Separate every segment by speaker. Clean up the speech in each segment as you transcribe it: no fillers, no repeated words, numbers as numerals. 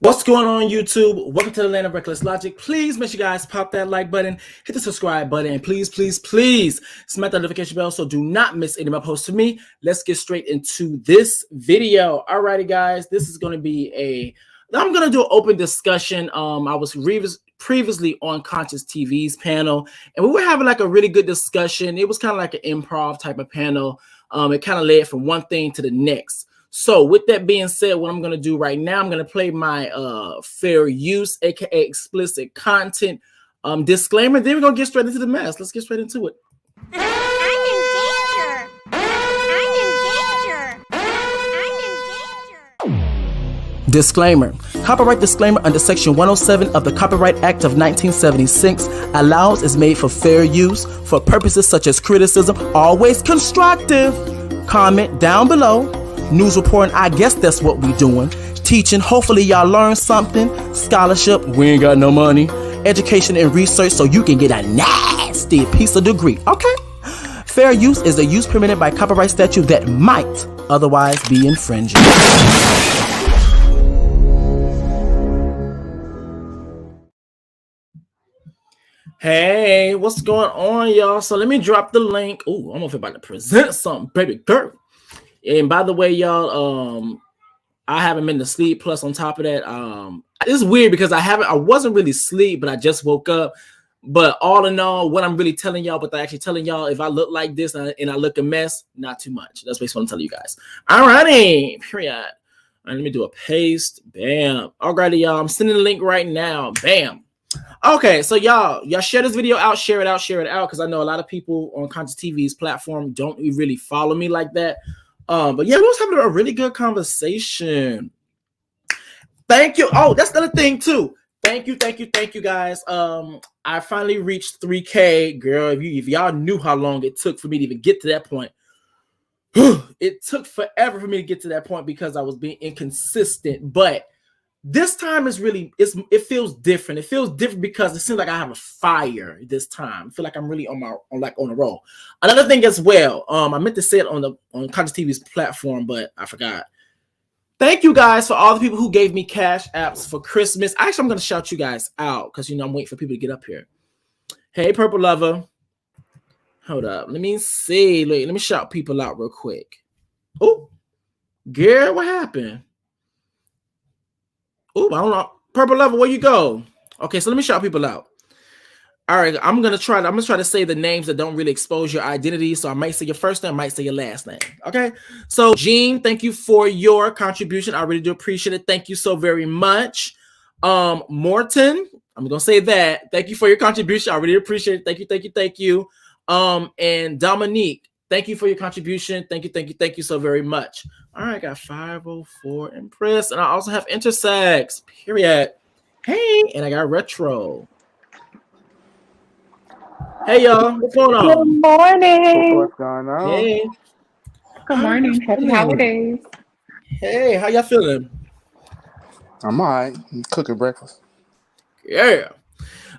Speaker 1: What's going on, YouTube? Welcome to the land of Reckless Logic. Please make sure you guys pop that like button, hit the subscribe button, and please smack that notification bell so do not miss any of my posts from me. Let's get straight into this video. Alrighty, guys, this is going to be I'm going to do an open discussion. I was previously on Conscious TV's panel, and we were having like a really good discussion. It was kind of like an improv type of panel. It kind of led from one thing to the next. So with that being said, what I'm going to do right now, I'm going to play my fair use, aka explicit content disclaimer. Then we're going to get straight into the mess. Let's get straight into it.
Speaker 2: I'm in danger. I'm in danger.
Speaker 1: Disclaimer. Copyright disclaimer under Section 107 of the Copyright Act of 1976 allows is made for fair use for purposes such as criticism, always constructive. Comment down below. News reporting, I guess that's what we doing. Teaching, hopefully y'all learn something. Scholarship, we ain't got no money. Education and research so you can get a nasty piece of degree. Okay. Fair use is the use permitted by copyright statute that might otherwise be infringing. Hey, what's going on, y'all? So let me drop the link. Oh, I'm about to present something, baby girl. And by the way, y'all, I haven't been to sleep. Plus, on top of that, it's weird because I wasn't really asleep, but I just woke up. But all in all, what I'm really telling y'all, but I'm actually telling y'all, if I look like this and I look a mess, not too much. That's basically what I'm telling you guys. Alrighty, period. All right, let me do a paste. Bam. Alrighty, y'all. I'm sending the link right now. Bam. Okay, so y'all share this video out, share it out, because I know a lot of people on Conscious TV's platform don't really follow me like that. But yeah, we was having a really good conversation. Thank you. Oh, that's another thing too. Thank you, guys. I finally reached 3K, girl. If y'all knew how long it took for me to even get to that point, it took forever for me to get to that point because I was being inconsistent. But this time it feels different. It feels different because it seems like I have a fire this time. I feel like I'm really on a roll. Another thing as well, I meant to say it on Conscious TV's platform, but I forgot. Thank you guys for all the people who gave me cash apps for Christmas. Actually, I'm gonna shout you guys out because I'm waiting for people to get up here. Hey, Purple Lover. Hold up. Let me see. Let me shout people out real quick. Oh, girl, what happened? Oh, I don't know. Purple Lover, where you go? Okay, so let me shout people out. All right, I'm gonna try to say the names that don't really expose your identity. So I might say your first name, I might say your last name. Okay. So Jean, thank you for your contribution. I really do appreciate it. Thank you so very much. Morton, I'm gonna say that. Thank you for your contribution. I really appreciate it. Thank you. And Dominique, thank you for your contribution. Thank you so very much. All right, I got 504 Impress, and I also have Intersex, period. Hey, and I got Retro. Hey, y'all, what's going on?
Speaker 3: Good morning.
Speaker 4: What's going on?
Speaker 1: Hey.
Speaker 3: Good morning. Happy holidays.
Speaker 1: Hey, how y'all feeling?
Speaker 4: I'm all right. I'm cooking breakfast.
Speaker 1: Yeah.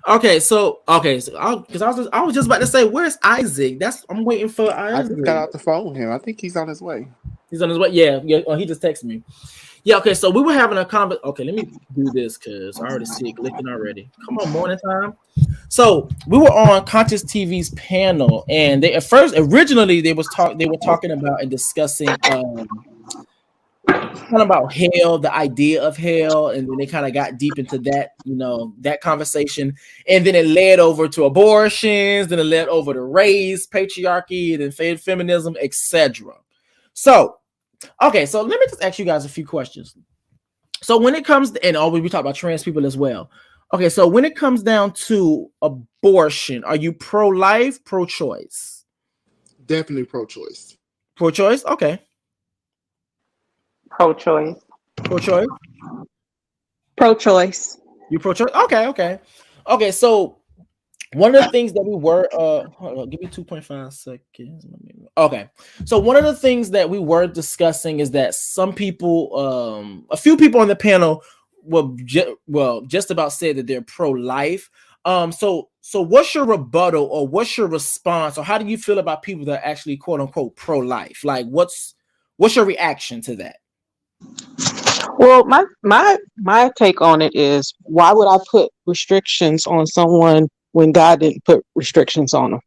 Speaker 1: Okay, so I was just about to say, where's Isaac? I'm waiting for Isaac.
Speaker 4: I just got out the phone with him. I think he's on his way.
Speaker 1: He's on his way. Yeah. He just texted me. Yeah. Okay. So we were having a conversation. Okay, let me do this because I already see it clicking already. Come on, morning time. So we were on Conscious TV's panel, and originally they were talking about and discussing kind of about hell, the idea of hell, and then they kind of got deep into that, that conversation, and then it led over to abortions, then it led over to race, patriarchy, and then feminism, etc. So, okay, so let me just ask you guys a few questions. So when it comes to, and always we talk about trans people as well. Okay, so when it comes down to abortion, are you pro-life, pro-choice?
Speaker 4: Definitely pro-choice.
Speaker 1: Pro-choice? Okay.
Speaker 3: Pro-choice.
Speaker 1: Pro-choice?
Speaker 3: Pro-choice.
Speaker 1: You pro-choice? Okay, so one of the things that we were hold on, give me 2.5 seconds. Okay, so one of the things that we were discussing is that some people, a few people on the panel just about said that they're pro-life. So what's your rebuttal or what's your response, or how do you feel about people that are actually quote unquote pro-life? Like what's your reaction to that?
Speaker 5: Well, my take on it is, why would I put restrictions on someone when God didn't put restrictions on them?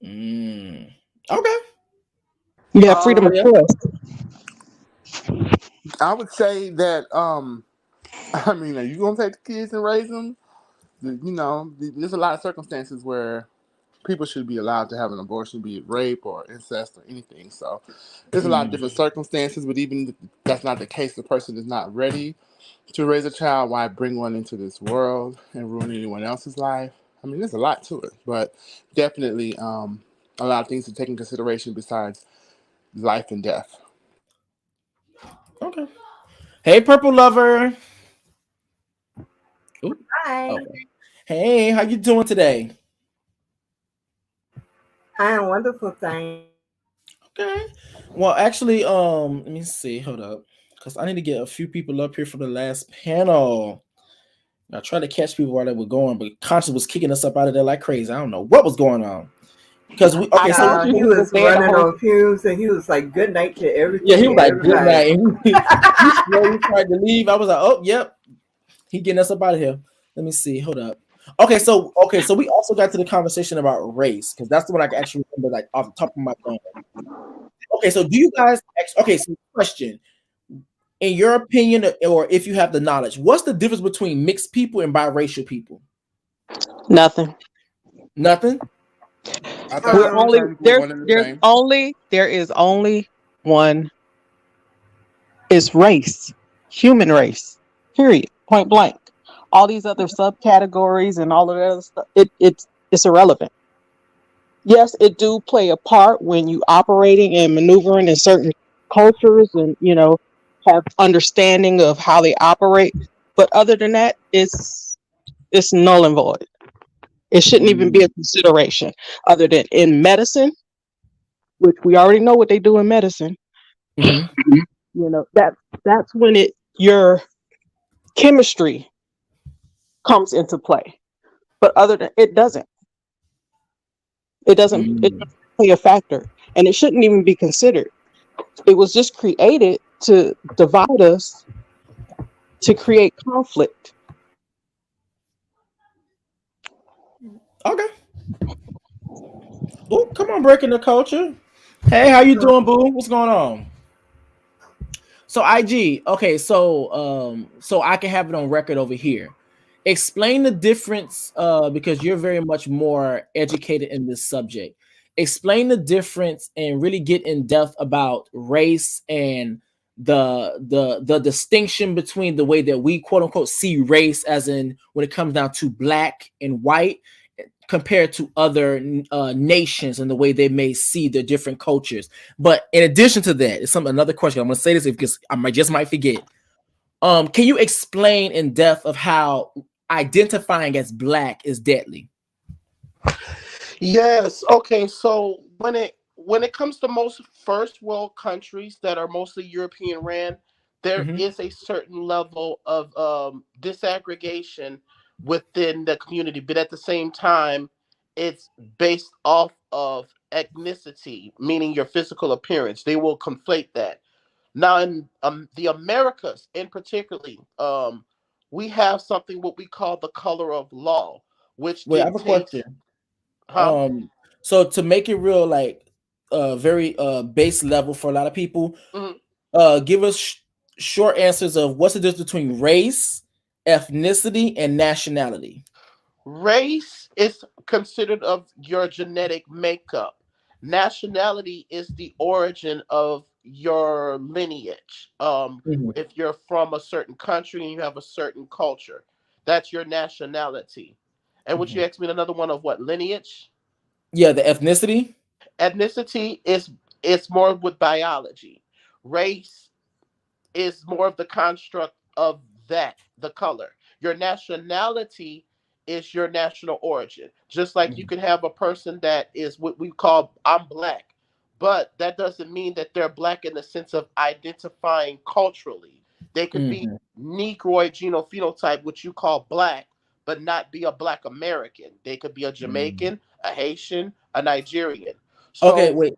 Speaker 1: Mm. Okay.
Speaker 5: You have freedom of
Speaker 1: Yeah.
Speaker 5: choice.
Speaker 4: I would say that I mean, are you gonna take the kids and raise them? You know, there's a lot of circumstances where people should be allowed to have an abortion, be it rape or incest or anything. So there's a lot of different circumstances, but even if that's not the case, the person is not ready to raise a child. Why bring one into this world and ruin anyone else's life? I mean, there's a lot to it, but definitely a lot of things to take in consideration besides life and death.
Speaker 1: Okay. Hey, purple lover. Ooh.
Speaker 6: Hi,
Speaker 1: Okay. Hey, how you doing today?
Speaker 6: I am wonderful, thanks.
Speaker 1: Okay. Well, actually, let me see. Hold up, because I need to get a few people up here for the last panel. I tried to catch people while they were going, but Conscious was kicking us up out of there like crazy. I don't know what was going on. Because we
Speaker 5: I
Speaker 1: okay, so
Speaker 5: told you
Speaker 6: He
Speaker 5: he was
Speaker 6: was
Speaker 5: there the
Speaker 6: running
Speaker 5: whole.
Speaker 6: on fumes, and he was like, "Good night to
Speaker 1: yeah, he
Speaker 6: everything
Speaker 1: was
Speaker 6: and
Speaker 1: like, good
Speaker 6: everybody."
Speaker 1: night. He slowly tried to leave. I was like, oh, yep, he getting us up out of here. Let me see. Hold up. Okay, so we also got to the conversation about race because that's the one I can actually remember like off the top of my dome. Okay, so do you guys? Okay, so question: in your opinion, or if you have the knowledge, what's the difference between mixed people and biracial people?
Speaker 5: Nothing.
Speaker 1: Nothing.
Speaker 4: I thought
Speaker 5: We're
Speaker 4: those
Speaker 6: Um,
Speaker 5: only
Speaker 4: terms were one and the same.
Speaker 5: there is only one. Is race, human race. Period. Point blank. All these other subcategories and all of that other stuff, it's irrelevant. Yes, it do play a part when you operating and maneuvering in certain cultures, and have understanding of how they operate. But other than that, it's null and void. It shouldn't even be a consideration. Other than in medicine, which we already know what they do in medicine.
Speaker 1: Mm-hmm.
Speaker 5: That's when your chemistry comes into play. But other than it doesn't play a factor, and it shouldn't even be considered. It was just created to divide us, to create conflict.
Speaker 1: Okay. Oh, come on, breaking the culture. Hey, how you doing, boo? What's going on? So IG, okay, so I can have it on record over here. Explain the difference, because you're very much more educated in this subject. Explain the difference and really get in depth about race and the distinction between the way that we quote unquote see race, as in when it comes down to black and white, compared to other nations and the way they may see their different cultures. But in addition to that, it's another question. I'm going to say this because might forget. Can you explain in depth of how identifying as black is deadly?
Speaker 7: Yes. Okay. So when it comes to most first world countries that are mostly European ran, there
Speaker 1: Mm-hmm.
Speaker 7: is a certain level of disaggregation within the community, but at the same time, it's based off of ethnicity, meaning your physical appearance. They will conflate that. Now, in the Americas, in particularly, we have something what we call the color of law, which
Speaker 1: Wait, I have a
Speaker 7: dictates,
Speaker 1: question.
Speaker 7: huh?
Speaker 1: So to make it real, like very base level for a lot of people,
Speaker 7: Mhm.
Speaker 1: give us short answers of what's the difference between race, ethnicity, and nationality.
Speaker 7: Race is considered of your genetic makeup. Nationality is the origin of your lineage.
Speaker 1: Mhm.
Speaker 7: If you're from a certain country and you have a certain culture, that's your nationality. And would you
Speaker 1: Mhm.
Speaker 7: ask me another one of what lineage?
Speaker 1: Yeah, the ethnicity.
Speaker 7: Ethnicity is more with biology. Race is more of the construct of that, the color. Your nationality is your national origin. Just like you
Speaker 1: Mhm.
Speaker 7: could have a person that is what we call I'm black, but that doesn't mean that they're black in the sense of identifying culturally. They could be
Speaker 1: Mhm.
Speaker 7: Negroid genophenotype, which you call black, but not be a black American. They could be a
Speaker 1: Mhm.
Speaker 7: Jamaican, a Haitian, a Nigerian.
Speaker 1: Okay,
Speaker 7: So
Speaker 1: wait.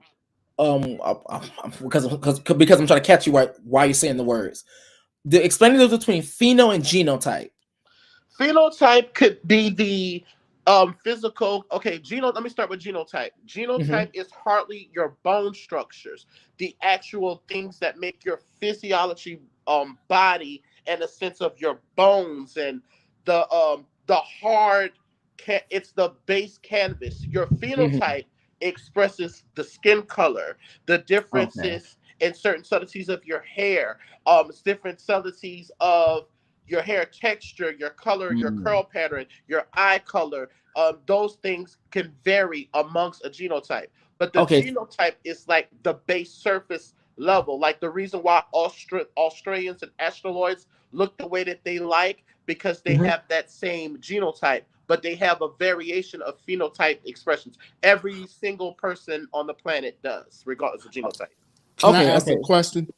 Speaker 1: Because I'm trying to catch you while you're saying the words. Explain the difference between pheno and genotype.
Speaker 7: Phenotype could be the physical. Okay, let me start with genotype. Genotype is hardly your bone structures, the actual things that make your physiology body and a sense of your bones and the hard it's the base canvas. Your phenotype expresses the skin color, the
Speaker 1: Okay.
Speaker 7: differences in certain subtleties of your hair, it's different subtleties of your hair texture, your color, your curl pattern, your eye color. Those things can vary amongst a genotype. But the
Speaker 1: Okay.
Speaker 7: genotype is like the base surface level. Like the reason why Australians and asteroids look the way that they like, because they have that same genotype, but they have a variation of phenotype expressions. Every single person on the planet does, regardless of genotype.
Speaker 4: Can I
Speaker 1: Okay.
Speaker 4: ask
Speaker 1: Okay.
Speaker 4: a question?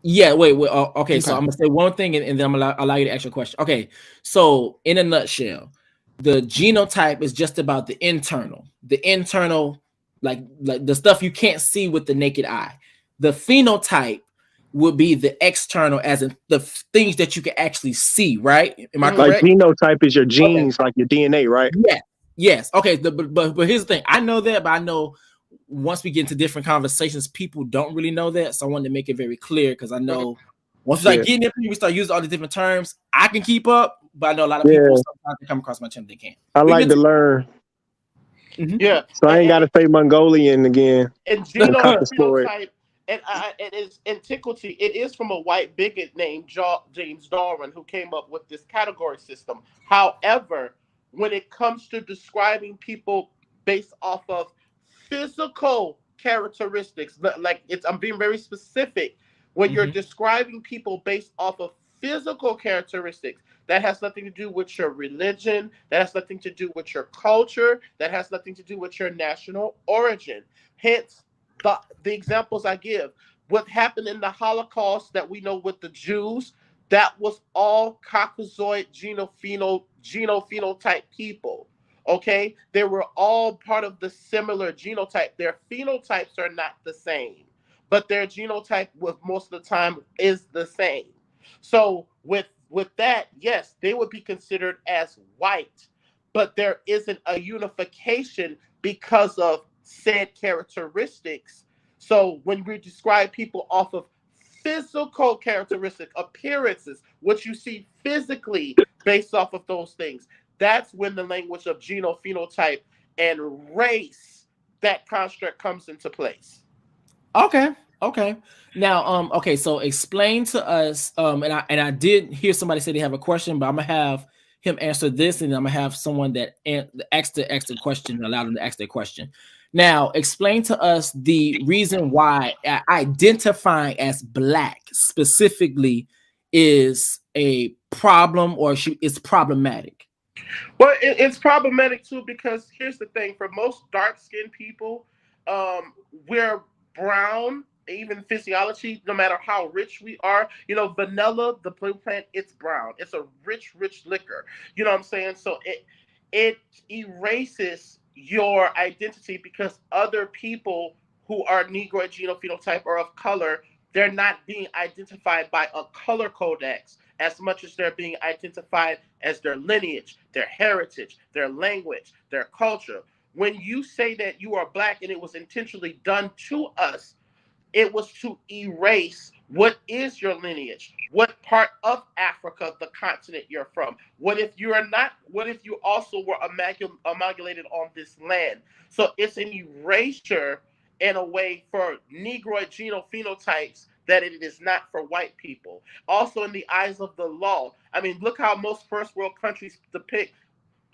Speaker 1: Yeah, wait. Okay, so
Speaker 4: Okay.
Speaker 1: I'm gonna say one thing, and then I'm gonna allow you to ask your question. Okay, so in a nutshell, the genotype is just about the internal, like the stuff you can't see with the naked eye. The phenotype would be the external, as in the things that you can actually see. Right? Am I
Speaker 7: Mhm.
Speaker 8: Like
Speaker 1: correct?
Speaker 8: genotype is your
Speaker 1: Okay.
Speaker 8: genes, like your DNA, right?
Speaker 1: Yeah. Yes. Okay. But here's the thing. I know that, but I know once we get into different conversations, people don't really know that. So I wanted to make it very clear because I know once we start
Speaker 8: Yeah.
Speaker 1: getting in, we start using all the different terms. I can keep up, but I know a lot of people
Speaker 8: Yeah.
Speaker 1: sometimes they come across my channel they can't.
Speaker 8: I
Speaker 1: We
Speaker 8: like
Speaker 1: can
Speaker 8: to learn,
Speaker 7: Yeah,
Speaker 8: so I ain't got to say Mongolian again
Speaker 7: and
Speaker 8: and copper for it.
Speaker 7: phenotype, and it is antiquity. It is from a white bigot named James Darwin, who came up with this category system. However, when it comes to describing people based off of physical characteristics, like I'm being very specific. When you're describing people based off of physical characteristics, that has nothing to do with your religion, that has nothing to do with your culture, that has nothing to do with your national origin. Hence, the examples I give. What happened in the Holocaust that we know with the Jews, that was all Caucasoid genophenotype people. Okay? They were all part of the similar genotype. Their phenotypes are not the same, but their genotype with most of the time is the same. So with that, yes, they would be considered as white, but there isn't a unification because of said characteristics. So when we describe people off of physical characteristics, appearances, what you see physically based off of those things, that's when the language of genophenotype and race, that construct comes into place.
Speaker 1: Okay. Okay. Now, okay, so explain to us, and I did hear somebody say they have a question, but I'm gonna have him answer this, and I'm gonna have someone that ask the question, allow them to ask their question. Now, explain to us the reason why identifying as Black specifically is a problem, or it's problematic.
Speaker 7: Well, it's problematic too because here's the thing: for most dark-skinned people, we're brown. Even physiology, no matter how rich we are, vanilla, the blue plant, it's brown. It's a rich, rich liquor. You know what I'm saying? So it erases your identity because other people who are Negro genophenotype or of color, they're not being identified by a color codex as much as they're being identified as their lineage, their heritage, their language, their culture. When you say that you are Black and it was intentionally done to us, it was to erase what is your lineage, what part of Africa, the continent you're from. What if you are not? What if you also were amalgamated on this land? So it's an erasure in a way for Negroid genophenotypes that it is not for white people. Also, in the eyes of the law, I mean, look how most first world countries depict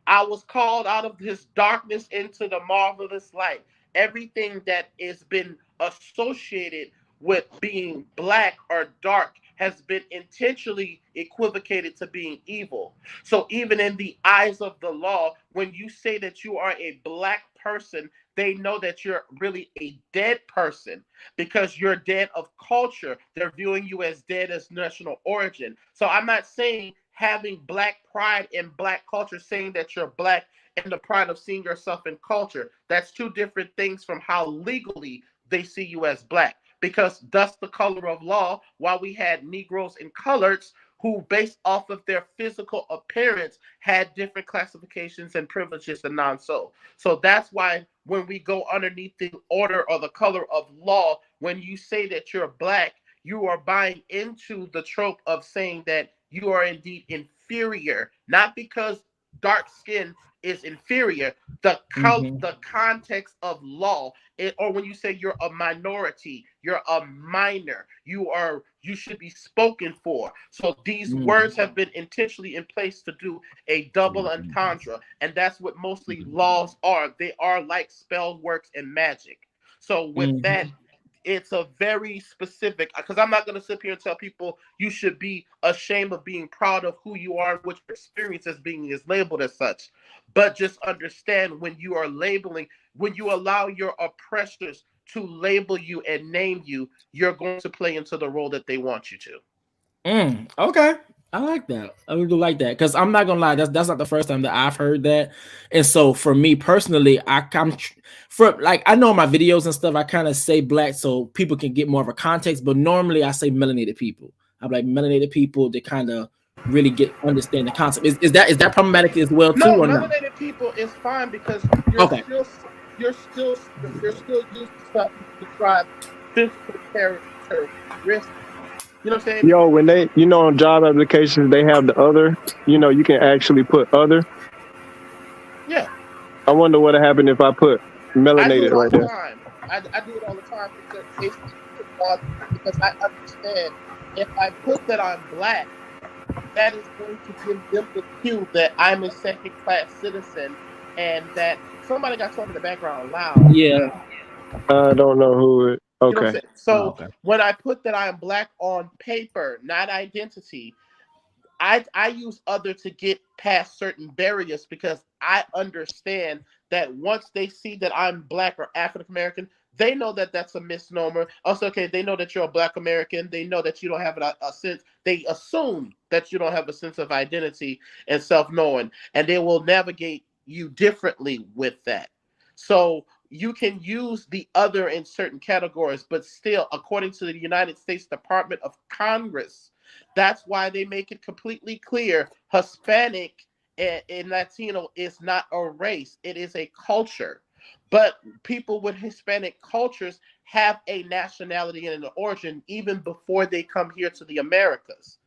Speaker 7: I was called out of this darkness into the marvelous light. Everything that has been associated with being Black or dark has been intentionally equivocated to being evil. So even in the eyes of the law, when you say that you are a Black person, they know that you're really a dead person because you're dead of culture. They're viewing you as dead as national origin. So I'm not saying having Black pride in Black culture, saying that you're Black and the pride of seeing yourself in culture. That's two different things from how legally they see you as Black. because that's the color of law, while we had Negroes and coloreds who, based off of their physical appearance, had different classifications and privileges and non-so. So that's why when we go underneath the order or the color of law, when you say that you're black, you are buying into the trope of saying that you are indeed inferior, not because dark skin is inferior. The context of law, or when you say you're a minority, you're a minor, you should be spoken for. So these words have been intentionally in place to do a double entendre, and that's what mostly laws are. They are like spell works and magic. So with that, it's a very specific, because I'm not going to sit here and tell people you should be ashamed of being proud of who you are and what your experience as being is labeled as such. But just understand, when you are labeling, when you allow your oppressors to label you and name you, you're going to play into the role that they want you to.
Speaker 1: Okay. I like that. I really do like that, because I'm not gonna lie, that's not the first time that I've heard that. And so for me personally, I know in my videos and stuff, I kind of say black so people can get more of a context, but normally I say melanated people. I'm like, melanated people that kind of really understand the concept. Is that problematic as well too,
Speaker 7: No,
Speaker 1: or not?
Speaker 7: melanated people is fine, because
Speaker 1: Okay.
Speaker 7: you're still using stuff to describe physical characteristics. You know what I'm saying?
Speaker 8: Yo, when they, on job applications, they have the other, you can actually put other.
Speaker 7: Yeah.
Speaker 8: I wonder what would happen if I put melanated
Speaker 7: I do it all
Speaker 8: right
Speaker 7: the
Speaker 8: there.
Speaker 7: time. I do it all the time because I understand if I put that I'm black, that is going to give them the cue that I'm a second-class citizen, and that somebody got something in the background loud.
Speaker 1: Yeah.
Speaker 8: I don't know who it. Okay.
Speaker 7: You know what I'm saying? So when I put that I'm black on paper, not identity, I use other to get past certain barriers, because I understand that once they see that I'm black or African American, they know that that's a misnomer. Also, okay, they know that you're a black American. They know that you don't have a sense. They assume that you don't have a sense of identity and self-knowing, and they will navigate you differently with that. So you can use the other in certain categories, but still, according to the United States Department of Congress, that's why they make it completely clear Hispanic and Latino is not a race. It is a culture. But people with Hispanic cultures have a nationality and an origin even before they come here to the Americas,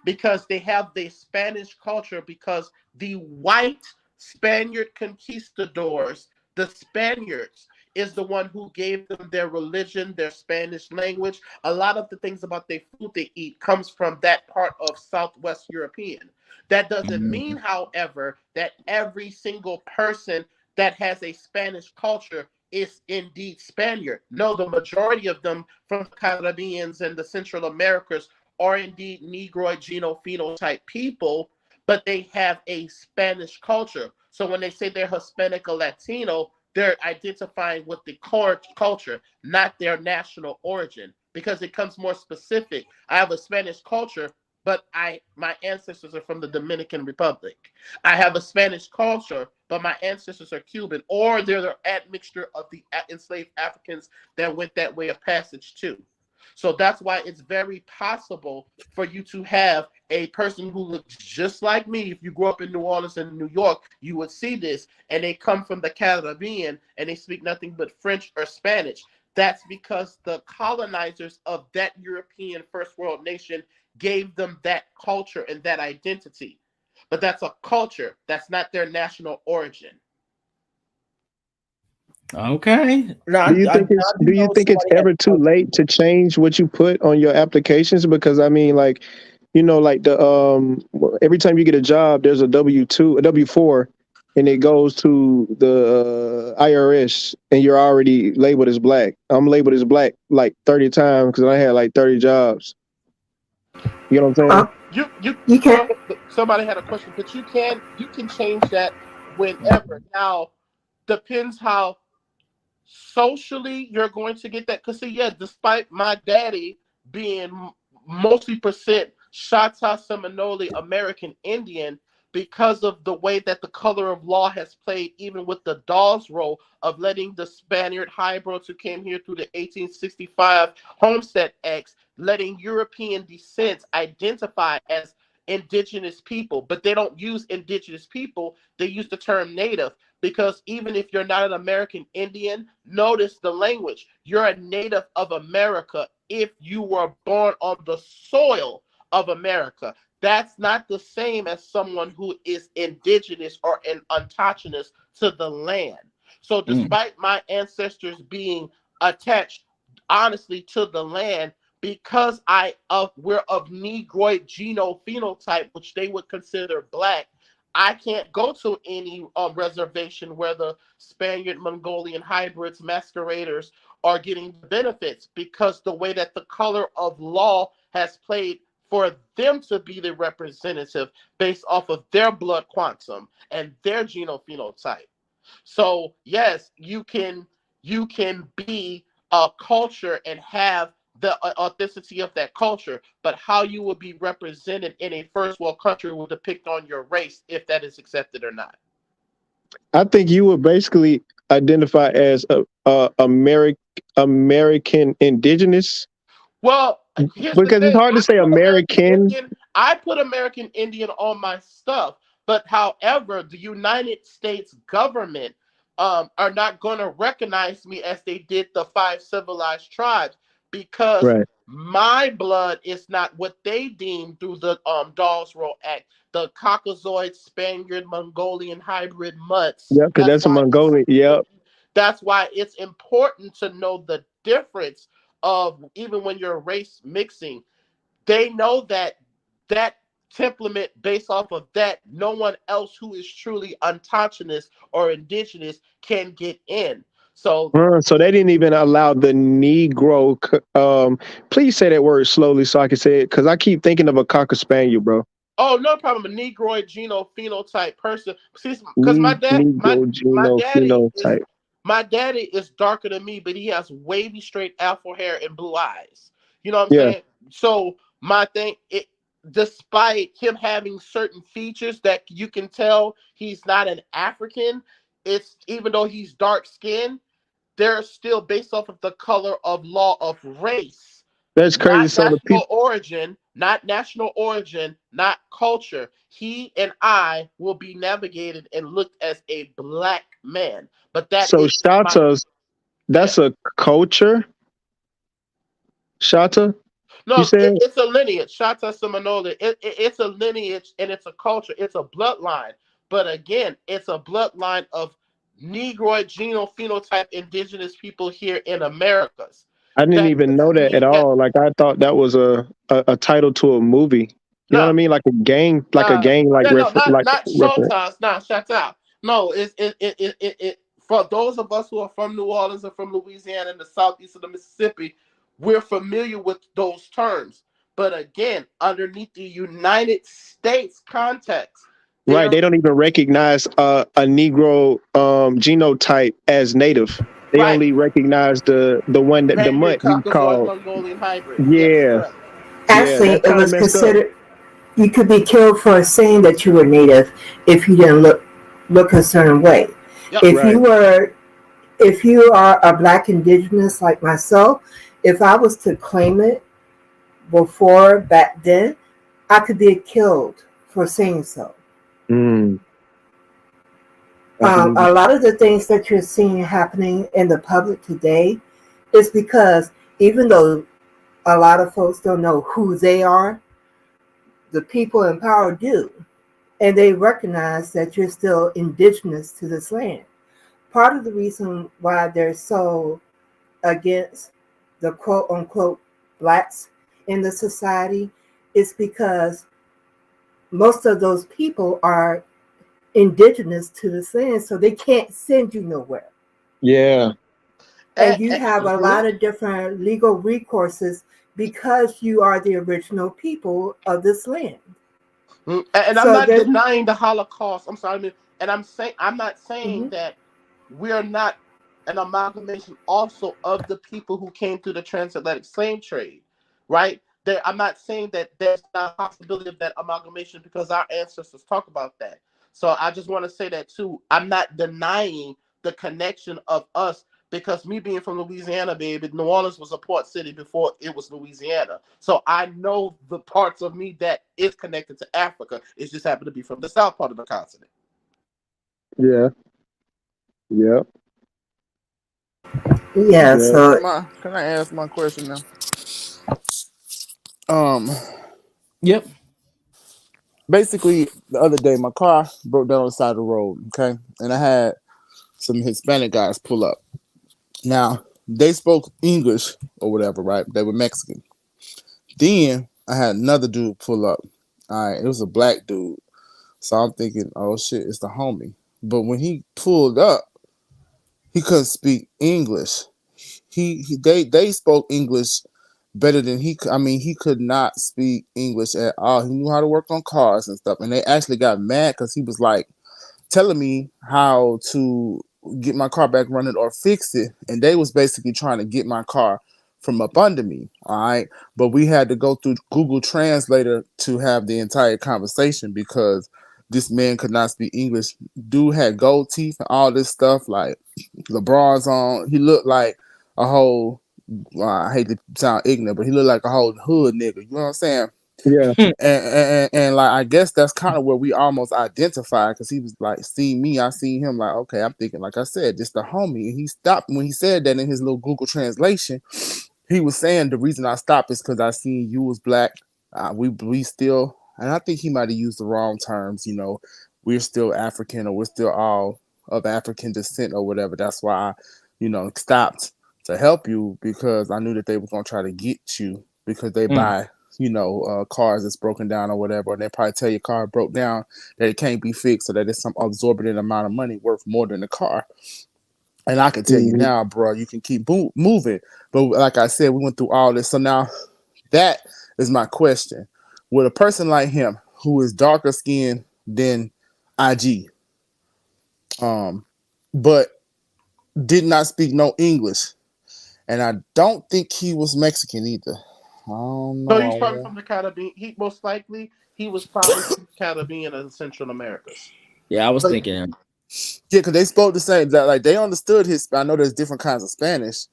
Speaker 7: because they have the Spanish culture, because the white Spaniard conquistadors, the Spaniards, is the one who gave them their religion, their Spanish language. A lot of the things about the food they eat comes from that part of Southwest European. That doesn't mean, however, that every single person that has a Spanish culture is indeed Spaniard. No, the majority of them from the Caribbeans and the Central Americas are indeed Negroid genophenotype people, but they have a Spanish culture. So when they say they're Hispanic or Latino, they're identifying with the culture, not their national origin, because it comes more specific. I have a Spanish culture, but my ancestors are from the Dominican Republic. I have a Spanish culture, but my ancestors are Cuban, or they're the admixture of the enslaved Africans that went that way of passage too. So that's why it's very possible for you to have a person who looks just like me. If you grew up in New Orleans and New York, you would see this, and they come from the Caribbean and they speak nothing but French or Spanish. That's because the colonizers of that European first world nation gave them that culture and that identity. But that's a culture. That's not their national origin.
Speaker 1: Okay.
Speaker 8: Do you think it's ever too late to change what you put on your applications? Because I mean, like, like the every time you get a job, there's a W-2, a W-4, and it goes to the IRS, and you're already labeled as black. I'm labeled as black like 30 times because I had like 30 jobs. You know what I'm saying?
Speaker 6: You can.
Speaker 7: Somebody had a question, but you can change that whenever. Now, depends how socially you're going to get that. Because see, yeah, despite my daddy being mostly percent Choctaw Seminole American Indian, because of the way that the color of law has played, even with the Dawes role of letting the Spaniard hybrids who came here through the 1865 Homestead Acts, letting European descents identify as indigenous people, but they don't use indigenous people, they use the term native, because even if you're not an American Indian, notice the language. You're a native of America if you were born on the soil of America. That's not the same as someone who is indigenous or an autochthonous to the land. So despite my ancestors being attached honestly to the land, because we're of Negroid genophenotype, which they would consider black, I can't go to any reservation where the Spaniard Mongolian hybrids masqueraders are getting benefits, because the way that the color of law has played for them to be the representative based off of their blood quantum and their genophenotype. So yes, you can be a culture and have the authenticity of that culture, but how you will be represented in a first world country will depict on your race if that is accepted or not.
Speaker 8: I think you would basically identify as a American indigenous.
Speaker 7: Well, here's the
Speaker 8: Because it's
Speaker 7: thing.
Speaker 8: hard to say American.
Speaker 7: I put American Indian on my stuff, but however, the United States government are not going to recognize me as they did the 5 civilized tribes, because
Speaker 8: Right.
Speaker 7: my blood is not what they deem through the Dawes Roll Act, the Caucasoid, Spaniard, Mongolian hybrid mutts.
Speaker 8: Yeah, because that's a Mongolian. Yep.
Speaker 7: That's why it's important to know the difference of, even when you're race mixing, they know that that template based off of that, no one else who is truly autochthonous or indigenous can get in. So
Speaker 8: So they didn't even allow the Negro. Please say that word slowly so I can say it, because I keep thinking of a Cocker Spaniel, bro.
Speaker 7: oh, no problem. A Negroid genophenotype person. See, because my
Speaker 8: Negro genophenotype.
Speaker 7: daddy is darker than me, but he has wavy, straight afro hair and blue eyes. You know what I'm
Speaker 8: Yeah.
Speaker 7: saying? So my thing, despite him having certain features that you can tell he's not an African, it's even though he's dark skinned, they're still based off of the color of law of race.
Speaker 8: That's crazy. So the people,
Speaker 7: Not national origin, not culture. He and I will be navigated and looked as a black man. But that
Speaker 8: so
Speaker 7: is
Speaker 8: Shatas, that's a culture. Shata,
Speaker 7: no,
Speaker 8: you said?
Speaker 7: it's a lineage. Shata Seminola. It's a lineage and it's a culture. It's a bloodline. But again, it's a bloodline of Negroid genophenotype indigenous people here in Americas.
Speaker 8: I didn't
Speaker 7: That
Speaker 8: even know
Speaker 7: doesn't
Speaker 8: that
Speaker 7: mean
Speaker 8: at
Speaker 7: that
Speaker 8: all. Like, I thought that was a title to a movie. You know what I
Speaker 7: no.
Speaker 8: mean? Like a gang, like
Speaker 7: Not
Speaker 8: reference.
Speaker 7: Showtimes. Nah, shut up. No, it. For those of us who are from New Orleans and from Louisiana and the southeast of the Mississippi, we're familiar with those terms. But again, underneath the United States context,
Speaker 8: Right. They don't even recognize a Negro genotype as native. They
Speaker 7: right.
Speaker 8: only recognize the one that the
Speaker 7: Spaniard,
Speaker 8: mutt you
Speaker 7: Caucasoid,
Speaker 8: call.
Speaker 7: Mongolian hybrid. Yes,
Speaker 8: Yeah.
Speaker 7: correct.
Speaker 8: Yeah.
Speaker 6: Actually,
Speaker 8: That's
Speaker 6: it
Speaker 8: kind of
Speaker 6: was
Speaker 8: messed up.
Speaker 6: considered you could be killed for saying that you were native if you didn't look a certain way.
Speaker 7: Yep.
Speaker 6: If
Speaker 8: Right.
Speaker 6: if you are a black indigenous like myself, if I was to claim it back then, I could be killed for saying so.
Speaker 8: Mm.
Speaker 6: A lot of the things that you're seeing happening in the public today is because even though a lot of folks don't know who they are, the people in power do. And they recognize that you're still indigenous to this land. Part of the reason why they're so against the quote unquote blacks in the society is because most of those people are indigenous to this land, so they can't send you nowhere.
Speaker 8: Yeah.
Speaker 6: And you have a lot of different legal recourses because you are the original people of this land.
Speaker 7: And I'm not denying the Holocaust. I'm sorry, and I'm not saying that we're not an amalgamation also of the people who came through the transatlantic slave trade, right? I'm not saying that there's not a possibility of that amalgamation because our ancestors talk about that. So I just want to say that too. I'm not denying the connection of us because me being from Louisiana, baby, New Orleans was a port city before it was Louisiana. So I know the parts of me that is connected to Africa. It just happened to be from the south part of the continent.
Speaker 8: Yeah. Yeah.
Speaker 6: Yeah,
Speaker 8: Yeah.
Speaker 6: so
Speaker 4: Can I ask my question now? Um,
Speaker 1: Yep.
Speaker 4: Basically, the other day my car broke down on the side of the road. Okay, and I had some Hispanic guys pull up. Now they spoke English or whatever, right? They were Mexican. Then I had another dude pull up. All right, it was a black dude. So I'm thinking, oh shit, it's the homie. But when he pulled up, he couldn't speak English. They spoke English better than he could. I mean, he could not speak English at all. He knew how to work on cars and stuff. And they actually got mad because he was like telling me how to get my car back running or fix it. And they was basically trying to get my car from up under me. All right. But we had to go through Google Translator to have the entire conversation because this man could not speak English. Dude had gold teeth and all this stuff, like LeBron's on. He looked like a whole, I hate to sound ignorant, but he looked like a whole hood nigga. You know what I'm saying?
Speaker 8: Yeah.
Speaker 4: And like I guess that's kind of where we almost identified because he was like, see me, I seen him, like, okay, I'm thinking, like I said, just the homie. And he stopped when he said that in his little Google translation. He was saying the reason I stopped is because I seen you was black. We still, and I think he might have used the wrong terms. You know, we're still African or we're still all of African descent or whatever. That's why I, stopped to help you because I knew that they were gonna try to get you because they
Speaker 1: Mm.
Speaker 4: buy cars that's broken down or whatever, and they probably tell your car broke down that it can't be fixed or that it's some absorbent amount of money worth more than the car. And I can tell you
Speaker 8: Mhm.
Speaker 4: now, bro, you can keep moving. But like I said, we went through all this. So now that is my question. With a person like him who is darker skinned than IG, but did not speak no English, and I don't think he was Mexican either. I don't
Speaker 7: So he's probably
Speaker 4: know.
Speaker 7: from the Caribbean. He most likely he was probably from the Caribbean and Central Americas.
Speaker 1: Yeah, I was
Speaker 7: But
Speaker 1: thinking him.
Speaker 4: Yeah, because they spoke the same. That like they understood his. I know there's different kinds of Spanish,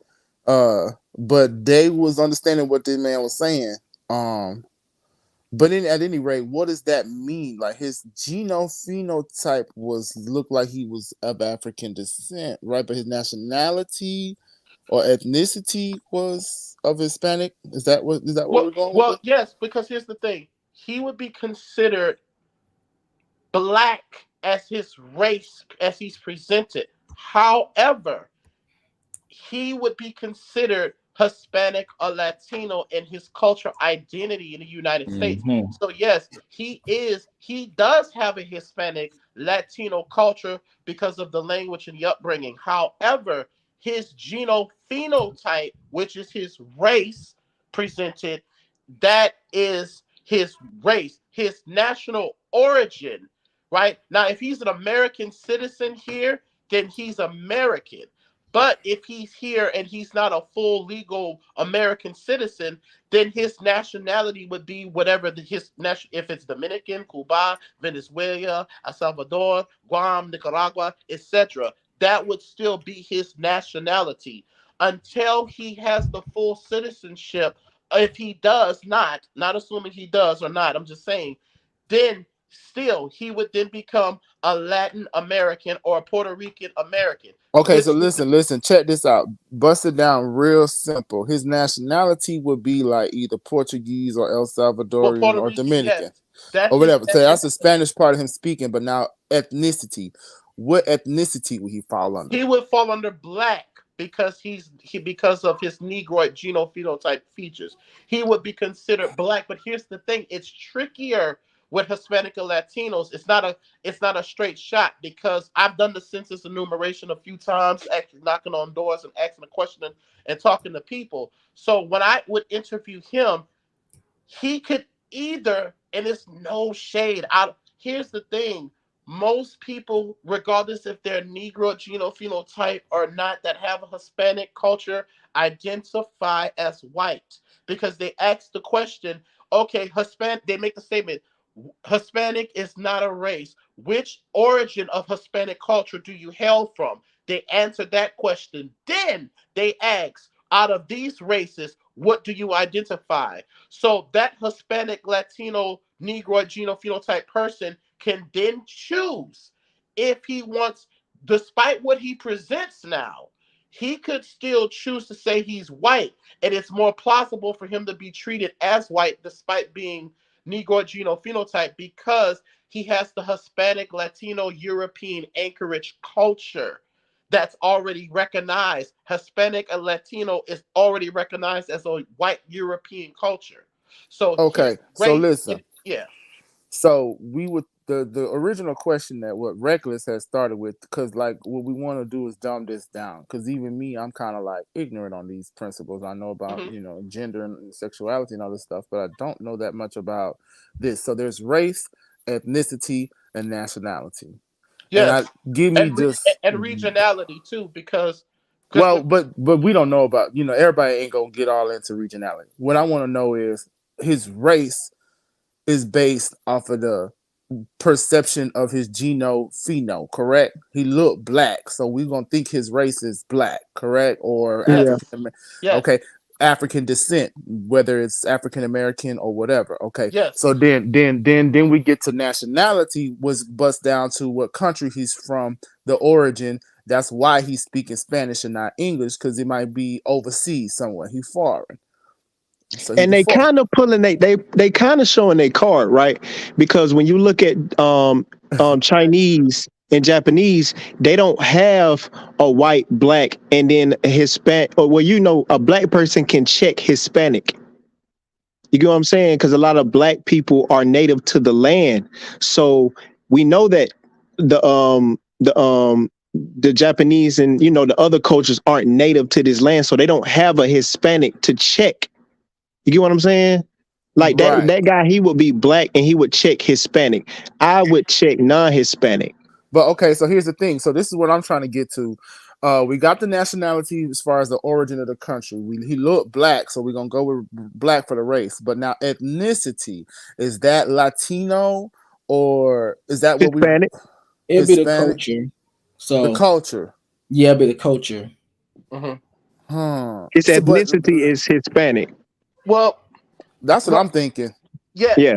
Speaker 4: but they was understanding what this man was saying. Um, but at any rate, what does that mean? Like his phenotype was looked like he was of African descent, right? But his nationality or ethnicity was of Hispanic. Is that where we're going with
Speaker 7: well,
Speaker 4: this?
Speaker 7: yes, because here's the thing: he would be considered black as his race as he's presented. However, he would be considered Hispanic or Latino in his cultural identity in the United States.
Speaker 1: Hmm.
Speaker 7: So yes, he does have a Hispanic Latino culture because of the language and the upbringing. However, his genophenotype, which is his race presented, that is his race, his national origin, right? Now, if he's an American citizen here, then he's American. But if he's here and he's not a full legal American citizen, then his nationality would be whatever if it's Dominican, Cuba, Venezuela, El Salvador, Guam, Nicaragua, etc. That would still be his nationality until he has the full citizenship. If he does not assuming he does or not, I'm just saying, then still he would then become a Latin American or a Puerto Rican American,
Speaker 4: Okay, so
Speaker 7: which would
Speaker 4: listen, check this out. Bust it down real simple. His nationality would be like either Portuguese or El
Speaker 7: well,
Speaker 4: Salvadorian
Speaker 7: Puerto
Speaker 4: or
Speaker 7: Rican, yes,
Speaker 4: Dominican
Speaker 7: that's
Speaker 4: or
Speaker 7: his
Speaker 4: whatever. So that's the Spanish part of him speaking, but now ethnicity. What ethnicity would he fall under?
Speaker 7: he would fall under black because because of his Negroid genophenotype features. He would be considered black. But here's the thing: it's trickier with Hispanic and Latinos. It's not a straight shot because I've done the census enumeration a few times, actually knocking on doors and asking a question and talking to people. So when I would interview him, he could either, and it's no shade out. Here's the thing: most people, regardless if they're Negro genophenotype or not, that have a Hispanic culture, identify as white because they ask the question, okay, Hispanic, they make the statement, Hispanic is not a race. Which origin of Hispanic culture do you hail from? They answer that question. Then they ask, out of these races, what do you identify? So that Hispanic, Latino, Negro, genophenotype person can then choose if he wants, despite what he presents now, he could still choose to say he's white, and it's more plausible for him to be treated as white despite being Negro genophenotype because he has the Hispanic, Latino, European anchorage culture that's already recognized. Hispanic and Latino is already recognized as a white European culture. So his
Speaker 4: Okay, so
Speaker 7: race,
Speaker 4: listen.
Speaker 7: yeah.
Speaker 4: So we would the original question that what Reckless has started with, because like what we want to do is dumb this down. Because even me, I'm kind of like ignorant on these principles. I know about
Speaker 7: Mhm.
Speaker 4: gender and sexuality and all this stuff, but I don't know that much about this. So there's race, ethnicity, and nationality. And I
Speaker 7: Yes,
Speaker 4: give me just
Speaker 7: and regionality too, because
Speaker 4: well, but we don't know about everybody ain't gonna get all into regionality. What I want to know is his race is based off of the perception of his pheno, correct? He looked black, so we're gonna think his race is black, correct? Or
Speaker 7: yes,
Speaker 8: Yeah.
Speaker 4: African.
Speaker 7: yes,
Speaker 4: Okay, African descent, whether it's African American or whatever. Okay,
Speaker 7: yes,
Speaker 4: so then we get to nationality, was bust down to what country he's from, the origin. That's why he's speaking Spanish and not English, because he might be overseas somewhere. He's foreign, so he's
Speaker 8: And
Speaker 4: the
Speaker 8: they
Speaker 4: foreign.
Speaker 8: kind of pulling they kind of showing their card, right? Because when you look at Chinese and Japanese, they don't have a white, black, and then a Hispanic. Or a black person can check Hispanic. You get what I'm saying? Because a lot of black people are native to the land, so we know that the Japanese and the other cultures aren't native to this land, so they don't have a Hispanic to check. You get what I'm saying? Like
Speaker 4: Right.
Speaker 8: that guy, he would be black and he would check Hispanic. I would check non-Hispanic.
Speaker 4: But okay, so here's the thing. So this is what I'm trying to get to. We got the nationality as far as the origin of the country. He looked black, so we're gonna go with black for the race. But now ethnicity, is that Latino or is that what we
Speaker 8: Hispanic.
Speaker 1: It'd be the
Speaker 4: Hispanic?
Speaker 1: culture.
Speaker 4: The
Speaker 1: So
Speaker 4: culture.
Speaker 1: yeah, it'd be the culture.
Speaker 7: mhm.
Speaker 8: His
Speaker 4: So, but
Speaker 8: ethnicity is Hispanic.
Speaker 7: Well,
Speaker 4: that's what
Speaker 7: well,
Speaker 4: I'm thinking.
Speaker 7: yeah,
Speaker 8: Yeah.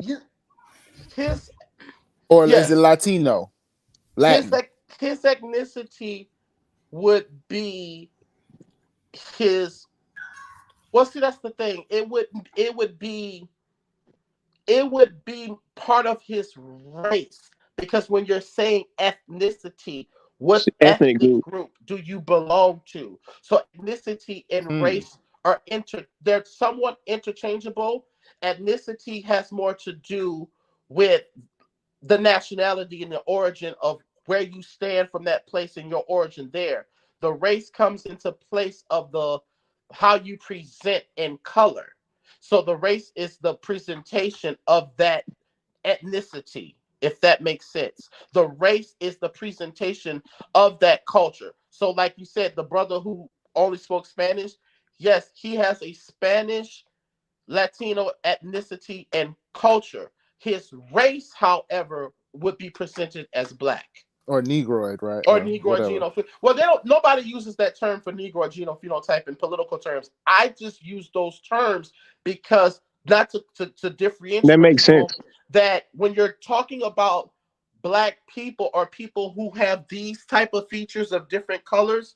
Speaker 7: his
Speaker 4: Or is it
Speaker 7: yes,
Speaker 4: Latino?
Speaker 7: his
Speaker 4: Latin.
Speaker 7: his ethnicity would be his. Well, see, that's the thing. It would be part of his race because when you're saying ethnicity, what
Speaker 8: Ethnic
Speaker 7: ethnic
Speaker 8: group.
Speaker 7: group do you belong to? So ethnicity and
Speaker 4: Hmm.
Speaker 7: race they're somewhat interchangeable. Ethnicity has more to do with the nationality and the origin of where you stand from that place and your origin there. The race comes into place of the how you present in color. So the race is the presentation of that ethnicity, if that makes sense. The race is the presentation of that culture. So, like you said, the brother who only spoke Spanish, yes, he has a Spanish Latino ethnicity and culture. His race, however, would be presented as black
Speaker 4: Or Negroid, right?
Speaker 7: or
Speaker 4: Or
Speaker 7: Negro
Speaker 4: whatever.
Speaker 7: genophenotype. Well, they don't. Nobody uses that term for Negro genophenotype in political terms. I just use those terms because not to
Speaker 8: That
Speaker 7: differentiate
Speaker 8: makes sense.
Speaker 7: people that when you're talking about black people or people who have these type of features of different colors,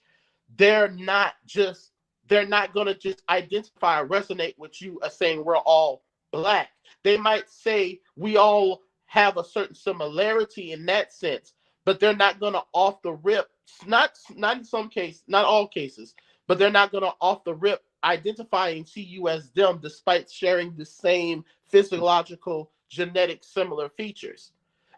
Speaker 7: they're not just they're not going to just identify or resonate with you as saying we're all black. They might say we all have a certain similarity in that sense, but they're not going to off the rip, not in some cases, not all cases, but they're not going to off the rip identify and see you as them despite sharing the same physiological genetic similar features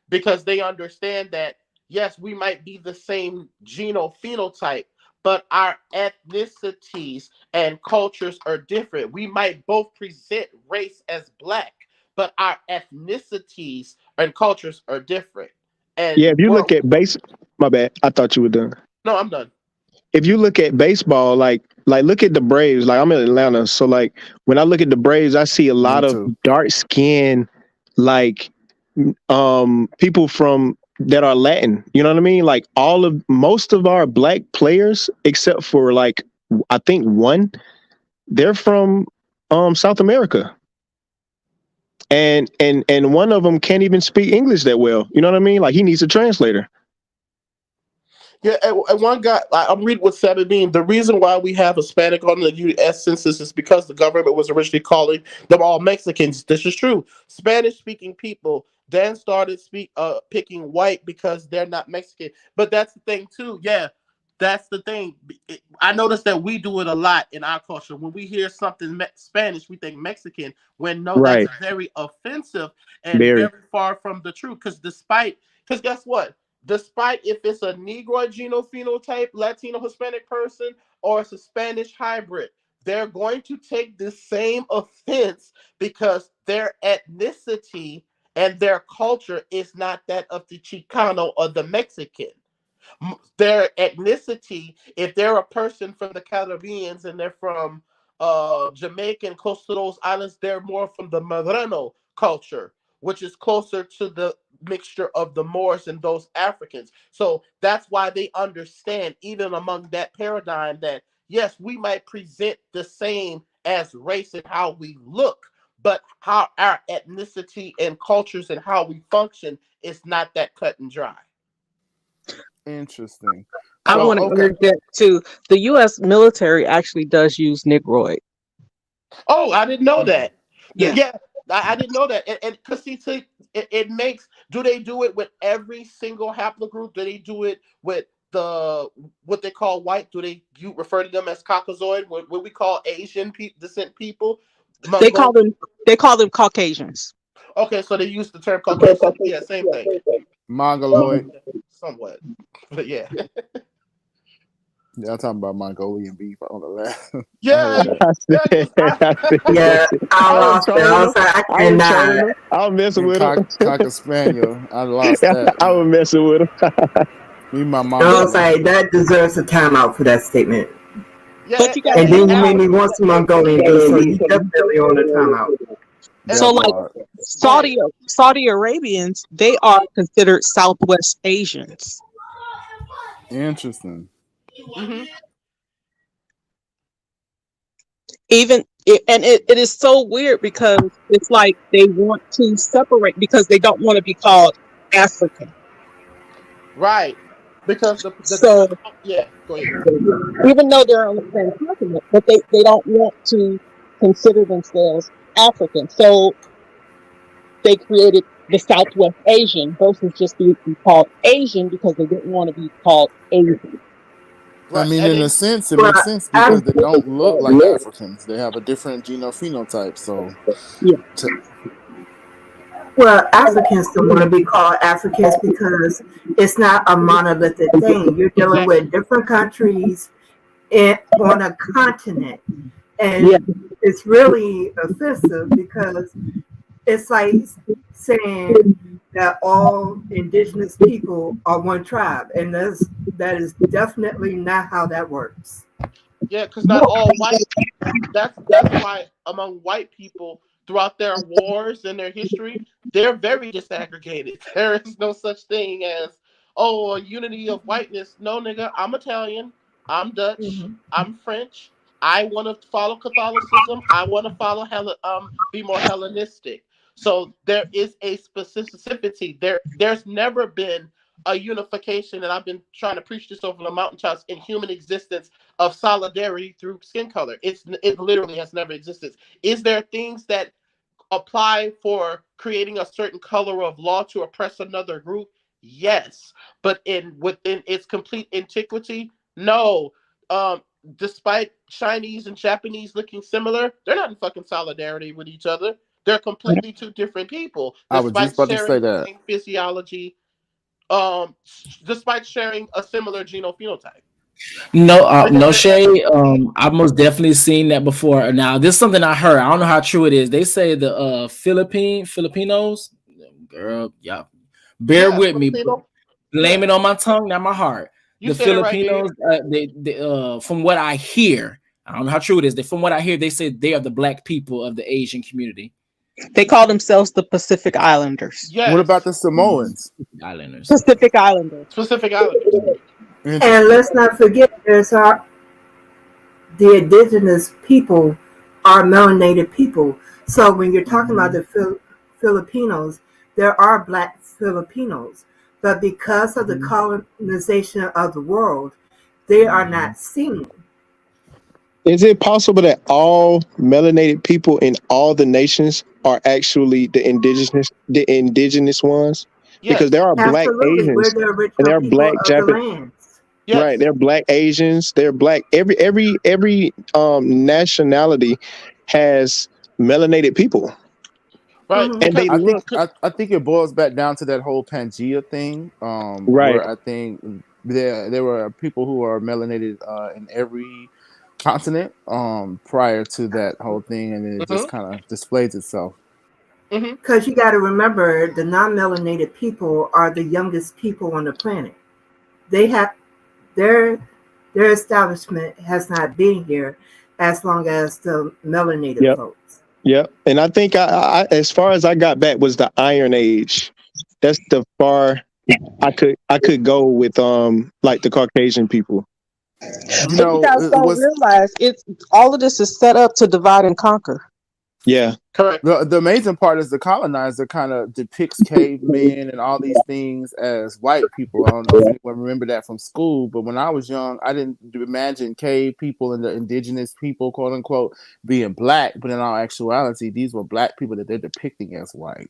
Speaker 7: because they understand that yes, we might be the same genophenotype, but our ethnicities and cultures are different. We might both present race as black, but our ethnicities and cultures are different. And
Speaker 8: Yeah, if you look at my bad. I thought you were done.
Speaker 7: no, I'm done.
Speaker 8: If you look at baseball, like look at the Braves. Like I'm in Atlanta, so like when I look at the Braves, I see a lot of dark skin, like people from that are Latin. You know what I mean? Like most of our black players, except for like I think one, they're from South America. And one of them can't even speak English that well. You know what I mean? Like he needs a translator.
Speaker 7: Yeah, and one guy, I'm reading what Seven mean. The reason why we have Hispanic on the U.S. census is because the government was originally calling them all Mexicans. This is true. Spanish-speaking people then started picking white because they're not Mexican. But that's the thing too. Yeah, that's the thing. I noticed that we do it a lot in our culture. When we hear something Spanish, we think Mexican. When no,
Speaker 8: Right.
Speaker 7: that's very offensive and very far from the truth. Because guess what? Despite if it's a Negro genophenotype, Latino Hispanic person, or it's a Spanish hybrid, they're going to take the same offense because their ethnicity and their culture is not that of the Chicano or the Mexican. Their ethnicity, if they're a person from the Caribbeans and they're from Jamaica and close to those islands, they're more from the Moreno culture, which is closer to the mixture of the Moors and those Africans. So that's why they understand, even among that paradigm, that yes, we might present the same as race and how we look, but how our ethnicity and cultures and how we function is not that cut and dry.
Speaker 4: Interesting.
Speaker 5: I want to interject too. The U.S. military actually does use Negroid.
Speaker 7: Oh, I didn't know that.
Speaker 5: Yeah.
Speaker 7: I didn't know that. And because it makes. Do they do it with every single haplogroup? Do they do it with what they call white? You refer to them as Caucasoid? What we call Asian descent people?
Speaker 5: They call them Caucasians.
Speaker 7: Okay, so they use the term Caucasian. Yeah, same thing.
Speaker 4: Mongoloid.
Speaker 7: Somewhat, but yeah.
Speaker 4: Yeah, I'm talking about Mongolian beef on the left.
Speaker 7: Yeah.
Speaker 6: I lost it. I was like,
Speaker 8: I was messing with him.
Speaker 4: Cocker Spaniel. I lost that.
Speaker 8: I was messing with him.
Speaker 4: Me, my mom.
Speaker 6: I was like, that deserves a timeout for that statement.
Speaker 7: Yeah,
Speaker 5: but you got
Speaker 6: and then you made me want some Mongolian beef, so you definitely on the timeout.
Speaker 5: So like Saudi Arabians, they are considered Southwest Asians.
Speaker 4: Interesting.
Speaker 7: Mm-hmm.
Speaker 5: It is so weird because it's like they want to separate because they don't want to be called African.
Speaker 7: Right. Because go ahead.
Speaker 5: Even though they're on the same continent, but they don't want to consider themselves African. So they created the Southwest Asian versus just being called Asian because they didn't want to be called Asian.
Speaker 4: I mean, in a sense, it makes sense because they don't look like Africans. They have a different genophenotype. So,
Speaker 6: well, Africans don't want to be called Africans because it's not a monolithic thing. You're dealing with different countries on a continent, and it's really offensive because it's like saying that all indigenous people are one tribe, and that is definitely not how that works.
Speaker 7: Yeah, because not all white. That's why among white people throughout their wars and their history, they're very disaggregated. There is no such thing as a unity of whiteness. No, nigga, I'm Italian, I'm Dutch, I'm French. I want to follow Catholicism. I want to follow be more Hellenistic. So there is a specificity. There's never been a unification, and I've been trying to preach this over the mountaintops in human existence of solidarity through skin color. It literally has never existed. Is there things that apply for creating a certain color of law to oppress another group? Yes, but within its complete antiquity, no. Despite Chinese and Japanese looking similar, they're not in fucking solidarity with each other. They're completely two different people.
Speaker 4: I was just about to say that.
Speaker 7: Same physiology, despite sharing a similar genophenotype.
Speaker 1: No shade. I've most definitely seen that before. Now, this is something I heard. I don't know how true it is. They say the Filipinos, girl, yeah, Bear
Speaker 7: Yeah,
Speaker 1: with me.
Speaker 7: Filipino.
Speaker 1: Blame
Speaker 7: Yeah,
Speaker 1: it on my tongue, not my heart.
Speaker 7: you
Speaker 1: The
Speaker 7: said it right
Speaker 1: Filipinos,
Speaker 7: here.
Speaker 1: from what I hear, I don't know how true it is. From what I hear, they say they are the black people of the Asian community.
Speaker 5: They call themselves the Pacific Islanders.
Speaker 4: What about
Speaker 7: Yes,
Speaker 4: the Samoans?
Speaker 1: Islanders.
Speaker 5: Pacific Islanders.
Speaker 7: Pacific Islanders.
Speaker 6: And
Speaker 4: Interesting.
Speaker 6: let's not forget, the indigenous people are melanated people. So when you're talking about the Filipinos, there are black Filipinos, but because of the colonization of the world, they are not seen.
Speaker 8: Is it possible that all melanated people in all the nations are actually the indigenous ones? Because there
Speaker 7: Yes,
Speaker 8: are black
Speaker 6: Absolutely, we're
Speaker 8: Asians
Speaker 6: the
Speaker 8: and
Speaker 6: original
Speaker 8: there are
Speaker 6: people
Speaker 8: black
Speaker 6: of the
Speaker 8: Japanese.
Speaker 6: lands.
Speaker 8: Right,
Speaker 7: yes,
Speaker 8: they're black Asians, they're black. Every nationality has melanated people,
Speaker 7: right.
Speaker 6: Hmm.
Speaker 8: and they
Speaker 7: Because
Speaker 4: I think
Speaker 8: look
Speaker 4: I think it boils back down to that whole Pangea thing,
Speaker 8: right.
Speaker 4: where I think there were people who are melanated in every continent prior to that whole thing, and then it just
Speaker 7: mhm,
Speaker 4: kind of displays itself.
Speaker 7: mhm,
Speaker 6: Because you got to remember, the non-melanated people are the youngest people on the planet. They have their their establishment has not been here as long as the melanated
Speaker 8: Yep,
Speaker 6: folks.
Speaker 8: yep. And I think as far as I got back was the Iron Age. That's the far I could go with like the Caucasian people.
Speaker 4: You
Speaker 5: But you
Speaker 4: know,
Speaker 5: guys
Speaker 4: it
Speaker 5: don't
Speaker 4: was
Speaker 5: realize it's all of this is set up to divide and conquer.
Speaker 8: Yeah,
Speaker 7: correct.
Speaker 4: the amazing part is the colonizer kind of depicts cavemen and all these things as white people. I don't know if anyone remember that from school, but when I was young, I didn't imagine cave people and the indigenous people, quote unquote, being black. But in all actuality, these were black people that they're depicting as white.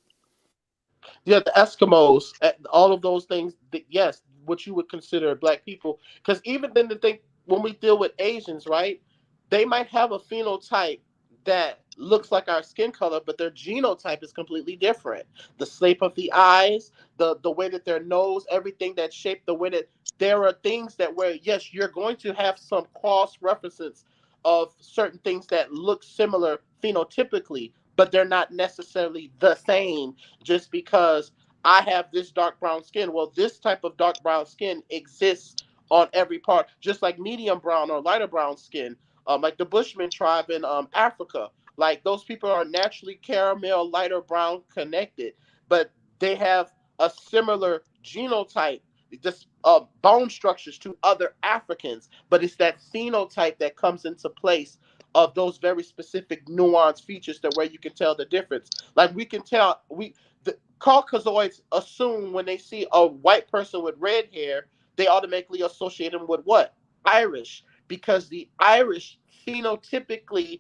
Speaker 7: Yeah, the Eskimos, all of those things. Yes, what you would consider black people. Because even then, the thing when we deal with Asians, right? They might have a phenotype that looks like our skin color, but their genotype is completely different. The shape of the eyes, the way that their nose, everything that's shaped, the way that there are things that where yes, you're going to have some cross references of certain things that look similar phenotypically, but they're not necessarily the same just because I have this dark brown skin. Well, this type of dark brown skin exists on every part, just like medium brown or lighter brown skin, like the Bushman tribe in Africa. Like those people are naturally caramel, lighter brown connected, but they have a similar genotype, just bone structures to other Africans. But it's that phenotype that comes into place of those very specific nuanced features that where you can tell the difference. Like we can tell the Caucasoids assume when they see a white person with red hair, they automatically associate them with what? Irish, because the Irish phenotypically,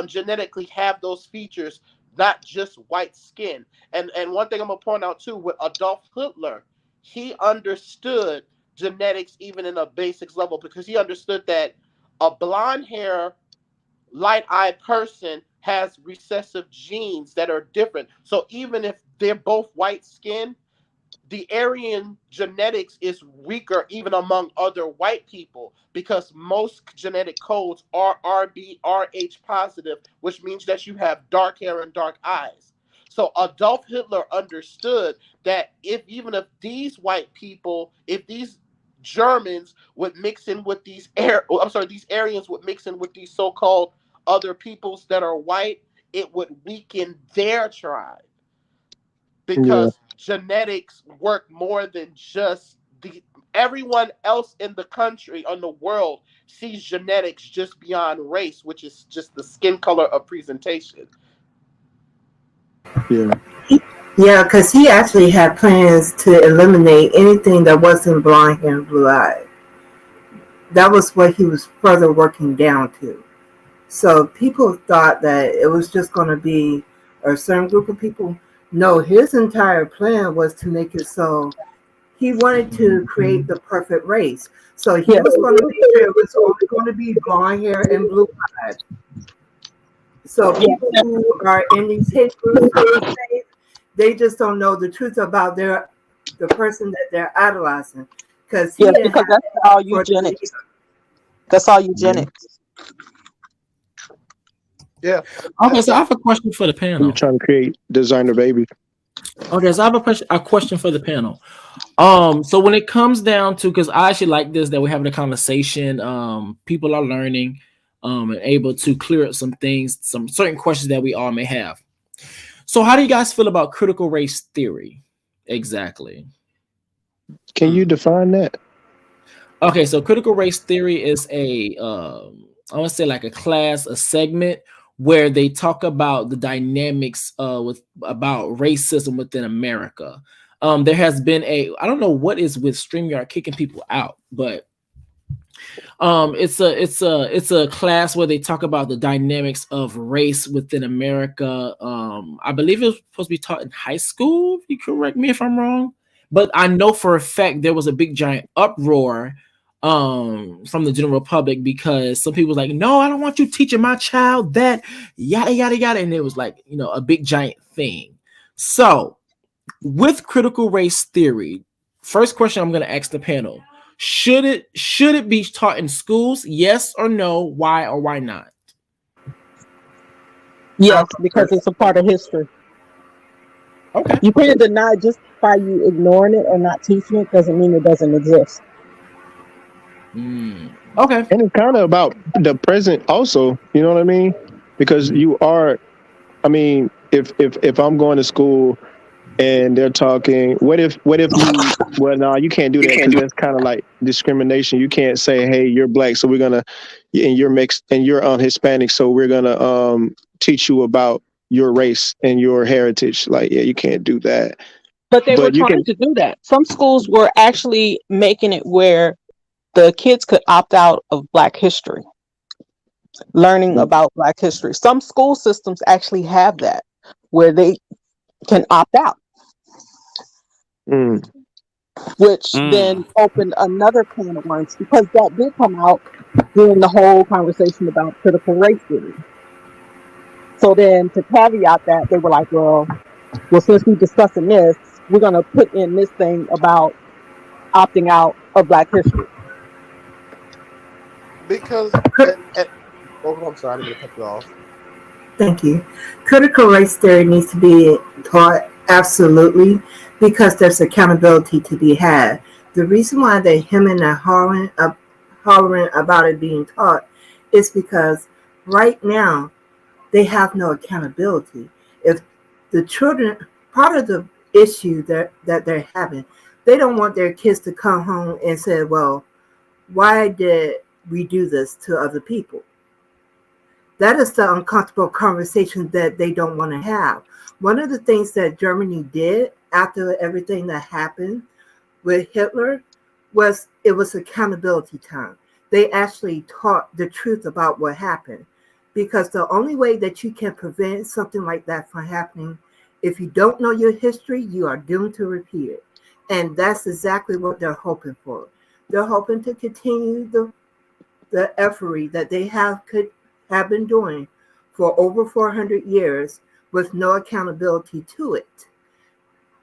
Speaker 7: genetically have those features, not just white skin. And one thing I'm gonna point out too with Adolf Hitler, he understood genetics even in a basics level because he understood that a blonde hair light-eyed person has recessive genes that are different. So even if they're both white skin, the Aryan genetics is weaker even among other white people because most genetic codes are RB, RH positive, which means that you have dark hair and dark eyes. So Adolf Hitler understood that if these white people, if these Germans would mix in with these Aryans would mix in with these so-called other peoples that are white, it would weaken their tribe
Speaker 8: yeah,
Speaker 7: because genetics work more than just the everyone else in the country on the world sees genetics just beyond race, which is just the skin color of presentation.
Speaker 8: yeah,
Speaker 6: Yeah, because he actually had plans to eliminate anything that wasn't blonde hair and blue eyed. That was what he was further working down to. So people thought that it was just going to be a certain group of people. No, his entire plan was to make it so he wanted to create the perfect race. So he
Speaker 5: Yeah.
Speaker 6: was going to make sure it was only going to be blonde hair and blue eyes. So people who are in these hate groups nowadays, they just don't know the truth about the person that they're idolizing because he
Speaker 5: Yeah,
Speaker 6: didn't
Speaker 5: because
Speaker 6: have
Speaker 5: that's
Speaker 6: that
Speaker 5: all
Speaker 6: for them either.
Speaker 5: eugenics. That's all eugenics.
Speaker 7: Yeah.
Speaker 1: Okay, so I have a question for the
Speaker 8: we're
Speaker 1: panel.
Speaker 8: trying to create designer baby.
Speaker 1: Okay, so I have a question for the panel. So when it comes down to, because I actually like this that we're having a conversation, people are learning, and able to clear up some things, some certain questions that we all may have. So how do you guys feel about critical race theory? Exactly.
Speaker 8: Can you define that?
Speaker 1: Okay, so critical race theory is I want to say like a class, a segment where they talk about the dynamics with about racism within America. There has been I don't know what is with StreamYard kicking people out, but it's a class where they talk about the dynamics of race within America. I believe it was supposed to be taught in high school. If you correct me if I'm wrong, but I know for a fact there was a big giant uproar from the general public because some people was like, no, I don't want you teaching my child that, yada yada yada, and it was like, a big giant thing. So with critical race theory, first question I'm going to ask the panel: should it be taught in schools? Yes or no? Why or why not?
Speaker 5: Yes, because it's a part of history.
Speaker 1: Okay.
Speaker 5: You can't deny just by you ignoring it or not teaching it doesn't mean it doesn't exist.
Speaker 1: Okay.
Speaker 8: And it's kind of about the present also, you know what I mean? Because you are, I mean, if I'm going to school and they're talking, what if you, well, no, you can't do that because that's kind of like discrimination. You can't say, hey, you're black, so we're gonna, and you're mixed, and you're Hispanic, so we're gonna teach you about your race and your heritage. Like, yeah, you can't do that.
Speaker 5: But they were
Speaker 8: But you
Speaker 5: trying
Speaker 8: can.
Speaker 5: to do that. Some schools were actually making it where the kids could opt out of Black history, learning about Black history. Some school systems actually have that where they can opt out, which then opened another can of worms because that did come out during the whole conversation about critical race theory. So then to caveat that, they were like, well, since we're discussing this, we're going to put in this thing about opting out of Black history.
Speaker 7: Because, I'm sorry, I didn't mean to cut you off.
Speaker 6: Thank you. Critical race theory needs to be taught absolutely because there's accountability to be had. The reason why they're hemming and hollering about it being taught is because right now they have no accountability. If the children, part of the issue that they're having, they don't want their kids to come home and say, well, why did we do this to other people? That is the uncomfortable conversation that they don't want to have. One of the things that Germany did after everything that happened with Hitler was it was accountability time. They actually taught the truth about what happened because the only way that you can prevent something like that from happening, if you don't know your history, you are doomed to repeat it. And that's exactly what they're hoping for. They're hoping to continue the efforty that they have been doing for over 400 years with no accountability to it.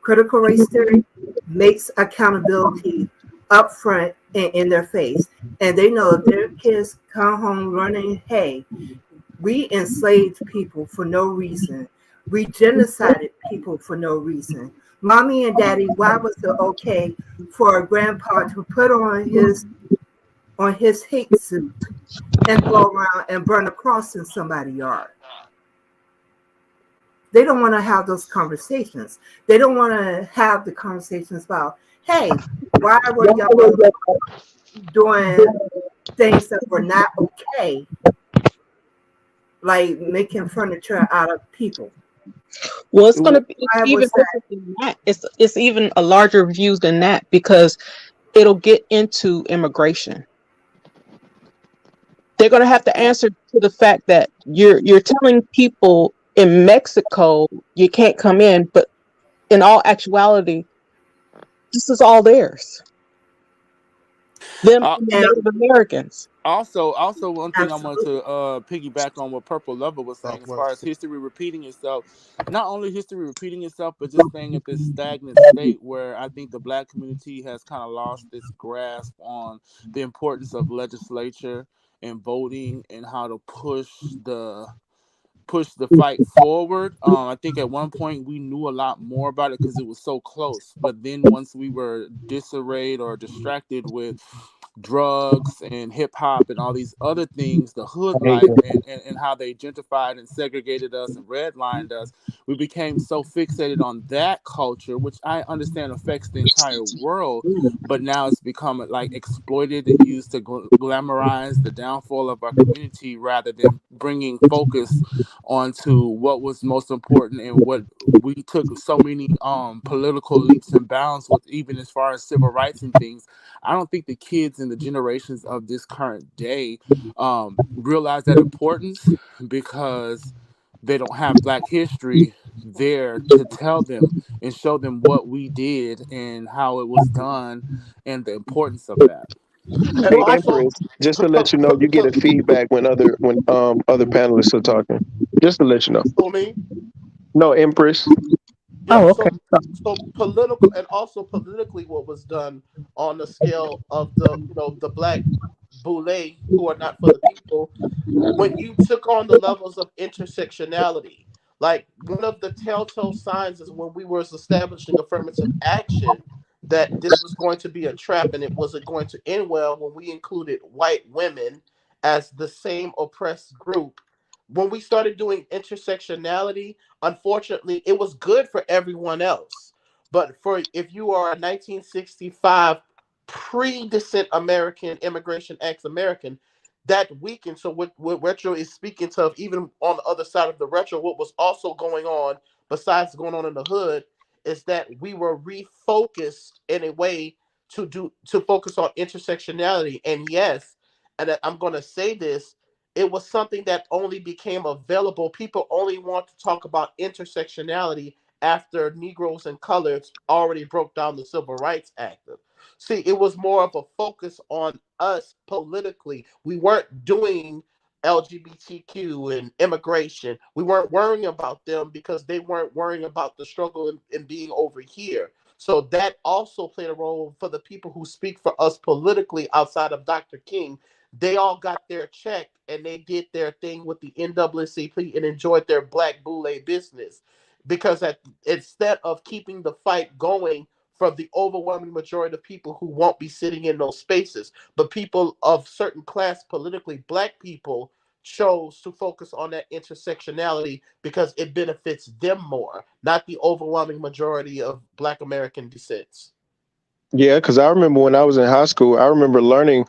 Speaker 6: Critical race theory makes accountability upfront and in their face. And they know if their kids come home running, hey, we enslaved people for no reason. We genocided people for no reason. Mommy and daddy, why was it okay for a grandpa to put on his hate suit and go around and burn a cross in somebody's yard? They don't want to have those conversations. They don't want to have the conversations about, hey, why were y'all doing things that were not okay, like making furniture out of people?
Speaker 5: Well, it's going to be even bigger than that. It's even a larger view than that because it'll get into immigration. They're going to have to answer to the fact that you're telling people in Mexico you can't come in, but in all actuality, this is all theirs. Them Native Americans.
Speaker 4: Also, one thing I wanted to piggyback on what Purple Lover was saying as far as history repeating itself. Not only history repeating itself, but just staying at this stagnant state where I think the Black community has kind of lost its grasp on the importance of legislature and voting and how to push the push the fight forward. I think at one point we knew a lot more about it because it was so close. But then once we were disarrayed or distracted with drugs and hip hop and all these other things, the hood life, and how they gentrified and segregated us and redlined us, we became so fixated on that culture, which I understand affects the entire world, but now it's become like exploited and used to glamorize the downfall of our community rather than bringing focus onto what was most important and what we took so many political leaps and bounds with, even as far as civil rights and things. I don't think the kids and the generations of this current day realize that importance because they don't have Black history there to tell them and show them what we did and how it was done and the importance of that.
Speaker 7: And
Speaker 8: Hey,
Speaker 7: also,
Speaker 8: Empress, just to let you know, you get a feedback when other panelists are talking. Just to let you know.
Speaker 7: for me,
Speaker 8: No, Empress.
Speaker 7: yeah.
Speaker 5: Oh,
Speaker 7: So,
Speaker 5: okay.
Speaker 7: political, and also politically, what was done on the scale of the Black boule who are not for the people, when you took on the levels of intersectionality, like one of the telltale signs is when we were establishing affirmative action that this was going to be a trap and it wasn't going to end well when we included white women as the same oppressed group. When we started doing intersectionality, unfortunately, it was good for everyone else. But for if you are a 1965 pre-descent American, immigration ex American, that weakened. So what retro is speaking to, even on the other side of the retro, what was also going on besides going on in the hood is that we were refocused in a way to focus on intersectionality. And yes, and I'm going to say this, it was something that only became available. People only want to talk about intersectionality after Negroes and coloreds already broke down the Civil Rights Act. See, it was more of a focus on us politically. We weren't doing LGBTQ and immigration. We weren't worrying about them because they weren't worrying about the struggle in being over here. So that also played a role for the people who speak for us politically outside of Dr. King. They all got their check and they did their thing with the NAACP and enjoyed their Black boule business. Because instead of keeping the fight going for the overwhelming majority of people who won't be sitting in those spaces, but people of certain class, politically Black people, chose to focus on that intersectionality because it benefits them more, not the overwhelming majority of Black American descents.
Speaker 8: Yeah, because I remember when I was in high school, I remember learning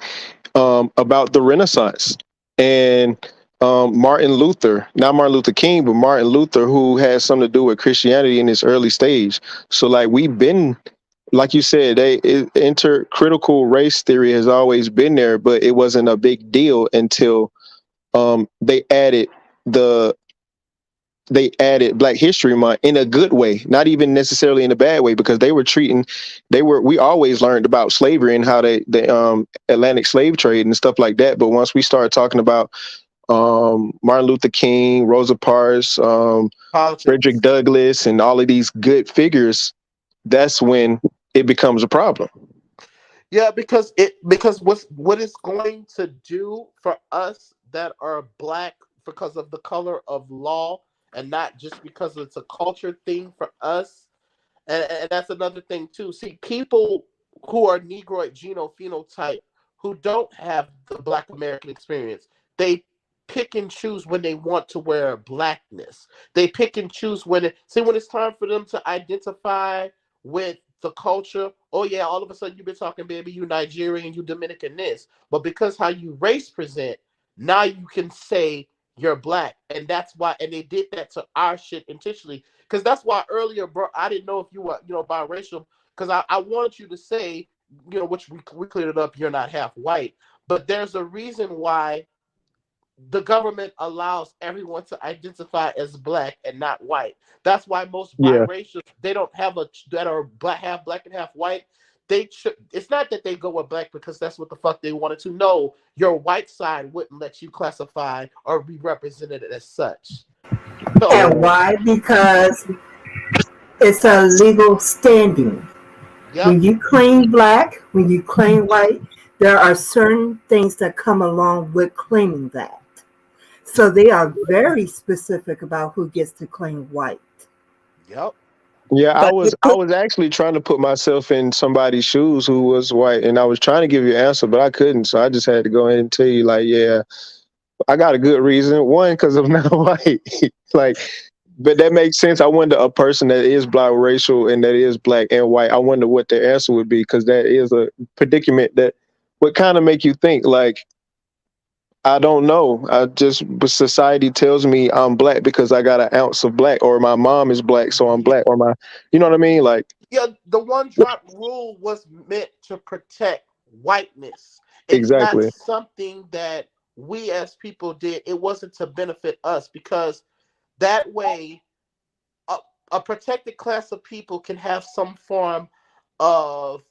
Speaker 8: about the Renaissance and Martin Luther, not Martin Luther King, but Martin Luther, who had something to do with Christianity in its early stage. So, like, we've been, like you said, intercritical race theory has always been there, but it wasn't a big deal until they added the Black History Month in a good way, not even necessarily in a bad way, because we always learned about slavery and how the Atlantic slave trade and stuff like that. But once we started talking about Martin Luther King, Rosa Parks, Frederick
Speaker 7: Politics.
Speaker 8: Douglass, and all of these good figures, that's when it becomes a problem.
Speaker 7: Yeah, because what it's going to do for us that are Black because of the color of law and not just because it's a culture thing for us. And that's another thing too. See, people who are Negroid genophenotype who don't have the Black American experience, they pick and choose when they want to wear Blackness. They pick and choose when it's time for them to identify with the culture. Oh yeah, all of a sudden you've been talking, baby, you Nigerian, you Dominican this. But because how you race present, now you can say you're Black. And that's why, and they did that to our shit intentionally. Because that's why earlier, bro, I didn't know if you were, biracial. Because I wanted you to say, which we cleared it up, you're not half white. But there's a reason why the government allows everyone to identify as Black and not white. That's why most
Speaker 8: Yeah.
Speaker 7: biracial, they don't have that are half Black and half white. It's not that they go with Black because that's what the fuck they wanted to. No, your white side wouldn't let you classify or be represented as such. So
Speaker 6: And why? Because it's a legal standing.
Speaker 7: yep.
Speaker 6: When you claim Black, when you claim white, there are certain things that come along with claiming that. So they are very specific about who gets to claim white.
Speaker 7: Yep.
Speaker 8: Yeah, I
Speaker 5: But
Speaker 8: was
Speaker 5: it
Speaker 8: I
Speaker 5: could,
Speaker 8: was actually trying to put myself in somebody's shoes who was white, and I was trying to give you an answer, but I couldn't. So I just had to go ahead and tell you, like, yeah, I got a good reason. One, because I'm not white. Like, but that makes sense. I wonder a person that is biracial and that is black and white. I wonder what their answer would be, because that is a predicament that would kind of make you think, like, I don't know. I just, but society tells me I'm black because I got an ounce of black, or my mom is black, so I'm black, or my, you know what I mean? Like,
Speaker 7: Yeah, the one drop rule was meant to protect whiteness. It's not
Speaker 8: exactly.
Speaker 7: something that we as people did. It wasn't to benefit us, because that way a, a protected class of people can have some form of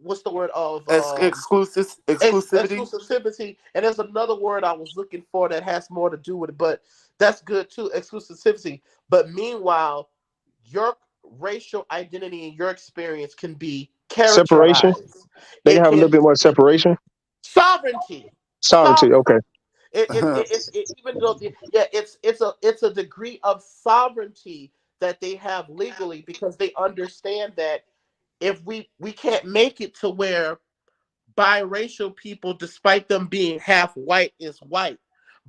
Speaker 7: what's the word of
Speaker 4: Exclusivity.
Speaker 7: exclusivity. And there's another word I was looking for that has more to do with it, but that's good too, exclusivity. But meanwhile, your racial identity and your experience can be
Speaker 8: Separation.
Speaker 7: characterized.
Speaker 8: They can
Speaker 7: It
Speaker 8: have a little
Speaker 7: can
Speaker 8: bit more separation.
Speaker 7: sovereignty.
Speaker 8: Sovereignty.
Speaker 7: Sovereignty.
Speaker 8: Okay.
Speaker 7: Even though it's a degree of sovereignty that they have legally, because they understand that if we can't make it to where biracial people, despite them being half white, is white.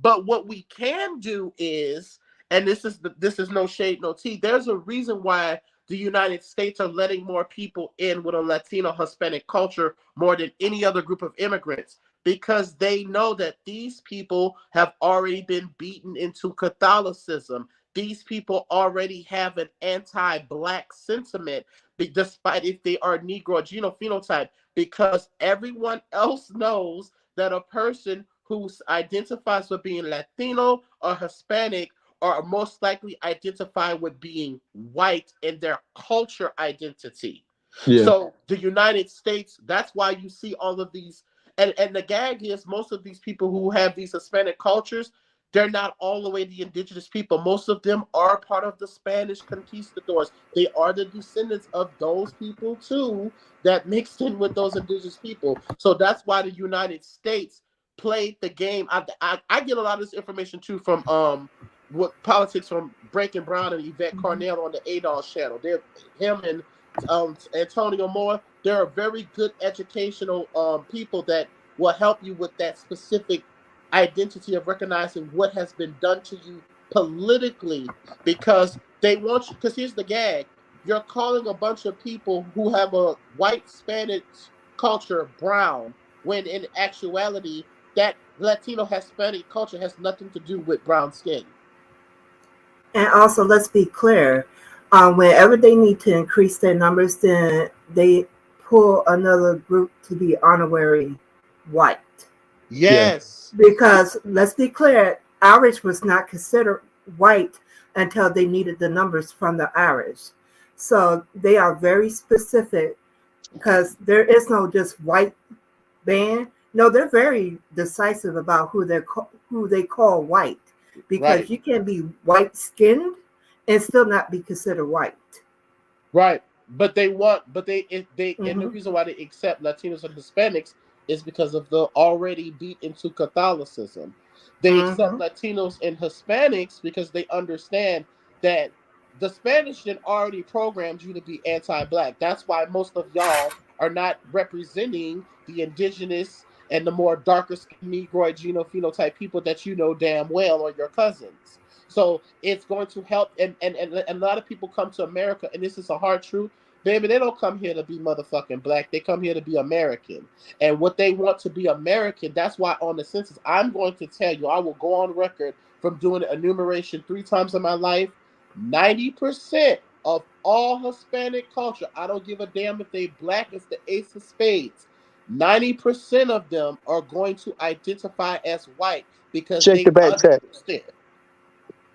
Speaker 7: But what we can do is, and this is no shade, no tea. There's a reason why the United States are letting more people in with a Latino Hispanic culture more than any other group of immigrants, because they know that these people have already been beaten into Catholicism. These people already have an anti-black sentiment, despite if they are Negro genophenotype, because everyone else knows that a person who identifies with being Latino or Hispanic are most likely identify with being white in their culture identity.
Speaker 8: Yeah.
Speaker 7: So the United States, that's why you see all of these, and the gag is most of these people who have these Hispanic cultures, they're not all the way the indigenous people. Most of them are part of the Spanish conquistadors. They are the descendants of those people too, that mixed in with those indigenous people. So that's why the United States played the game. I get a lot of this information too from what politics from Breaking Brown and Yvette Carnell on the ADOS channel. They're him and Antonio Moore. They're very good educational people that will help you with that specific identity of recognizing what has been done to you politically, because they want you. Because here's the gag: you're calling a bunch of people who have a white Spanish culture brown, when in actuality that Latino Hispanic culture has nothing to do with brown skin.
Speaker 6: And also, let's be clear, whenever they need to increase their numbers, then they pull another group to be honorary white.
Speaker 8: Yeah.
Speaker 7: Yes.
Speaker 6: Because let's be clear, Irish was not considered white until they needed the numbers from the Irish. So they are very specific, because there is no just white band. No, they're very decisive about who they call white, because
Speaker 7: Right.
Speaker 6: you can be white skinned and still not be considered white.
Speaker 7: Right. But and the
Speaker 6: Mhm.
Speaker 7: reason why they accept Latinos and Hispanics is because of the already beat into Catholicism. They accept
Speaker 6: Mhm.
Speaker 7: Latinos and Hispanics because they understand that the Spanish then already programmed you to be anti-black. That's why most of y'all are not representing the indigenous and the more darker skinned Negroid genophenotype people that you know damn well are your cousins. So it's going to help, and a lot of people come to America, and this is a hard truth. Baby, they don't come here to be motherfucking black. They come here to be American. And what they want to be American, that's why on the census, I'm going to tell you, I will go on record from doing enumeration 3 times in my life. 90% of all Hispanic culture, I don't give a damn if they black, it's the ace of spades. 90% of them are going to identify as white because
Speaker 8: Check the
Speaker 7: they
Speaker 8: back chat.
Speaker 7: understand.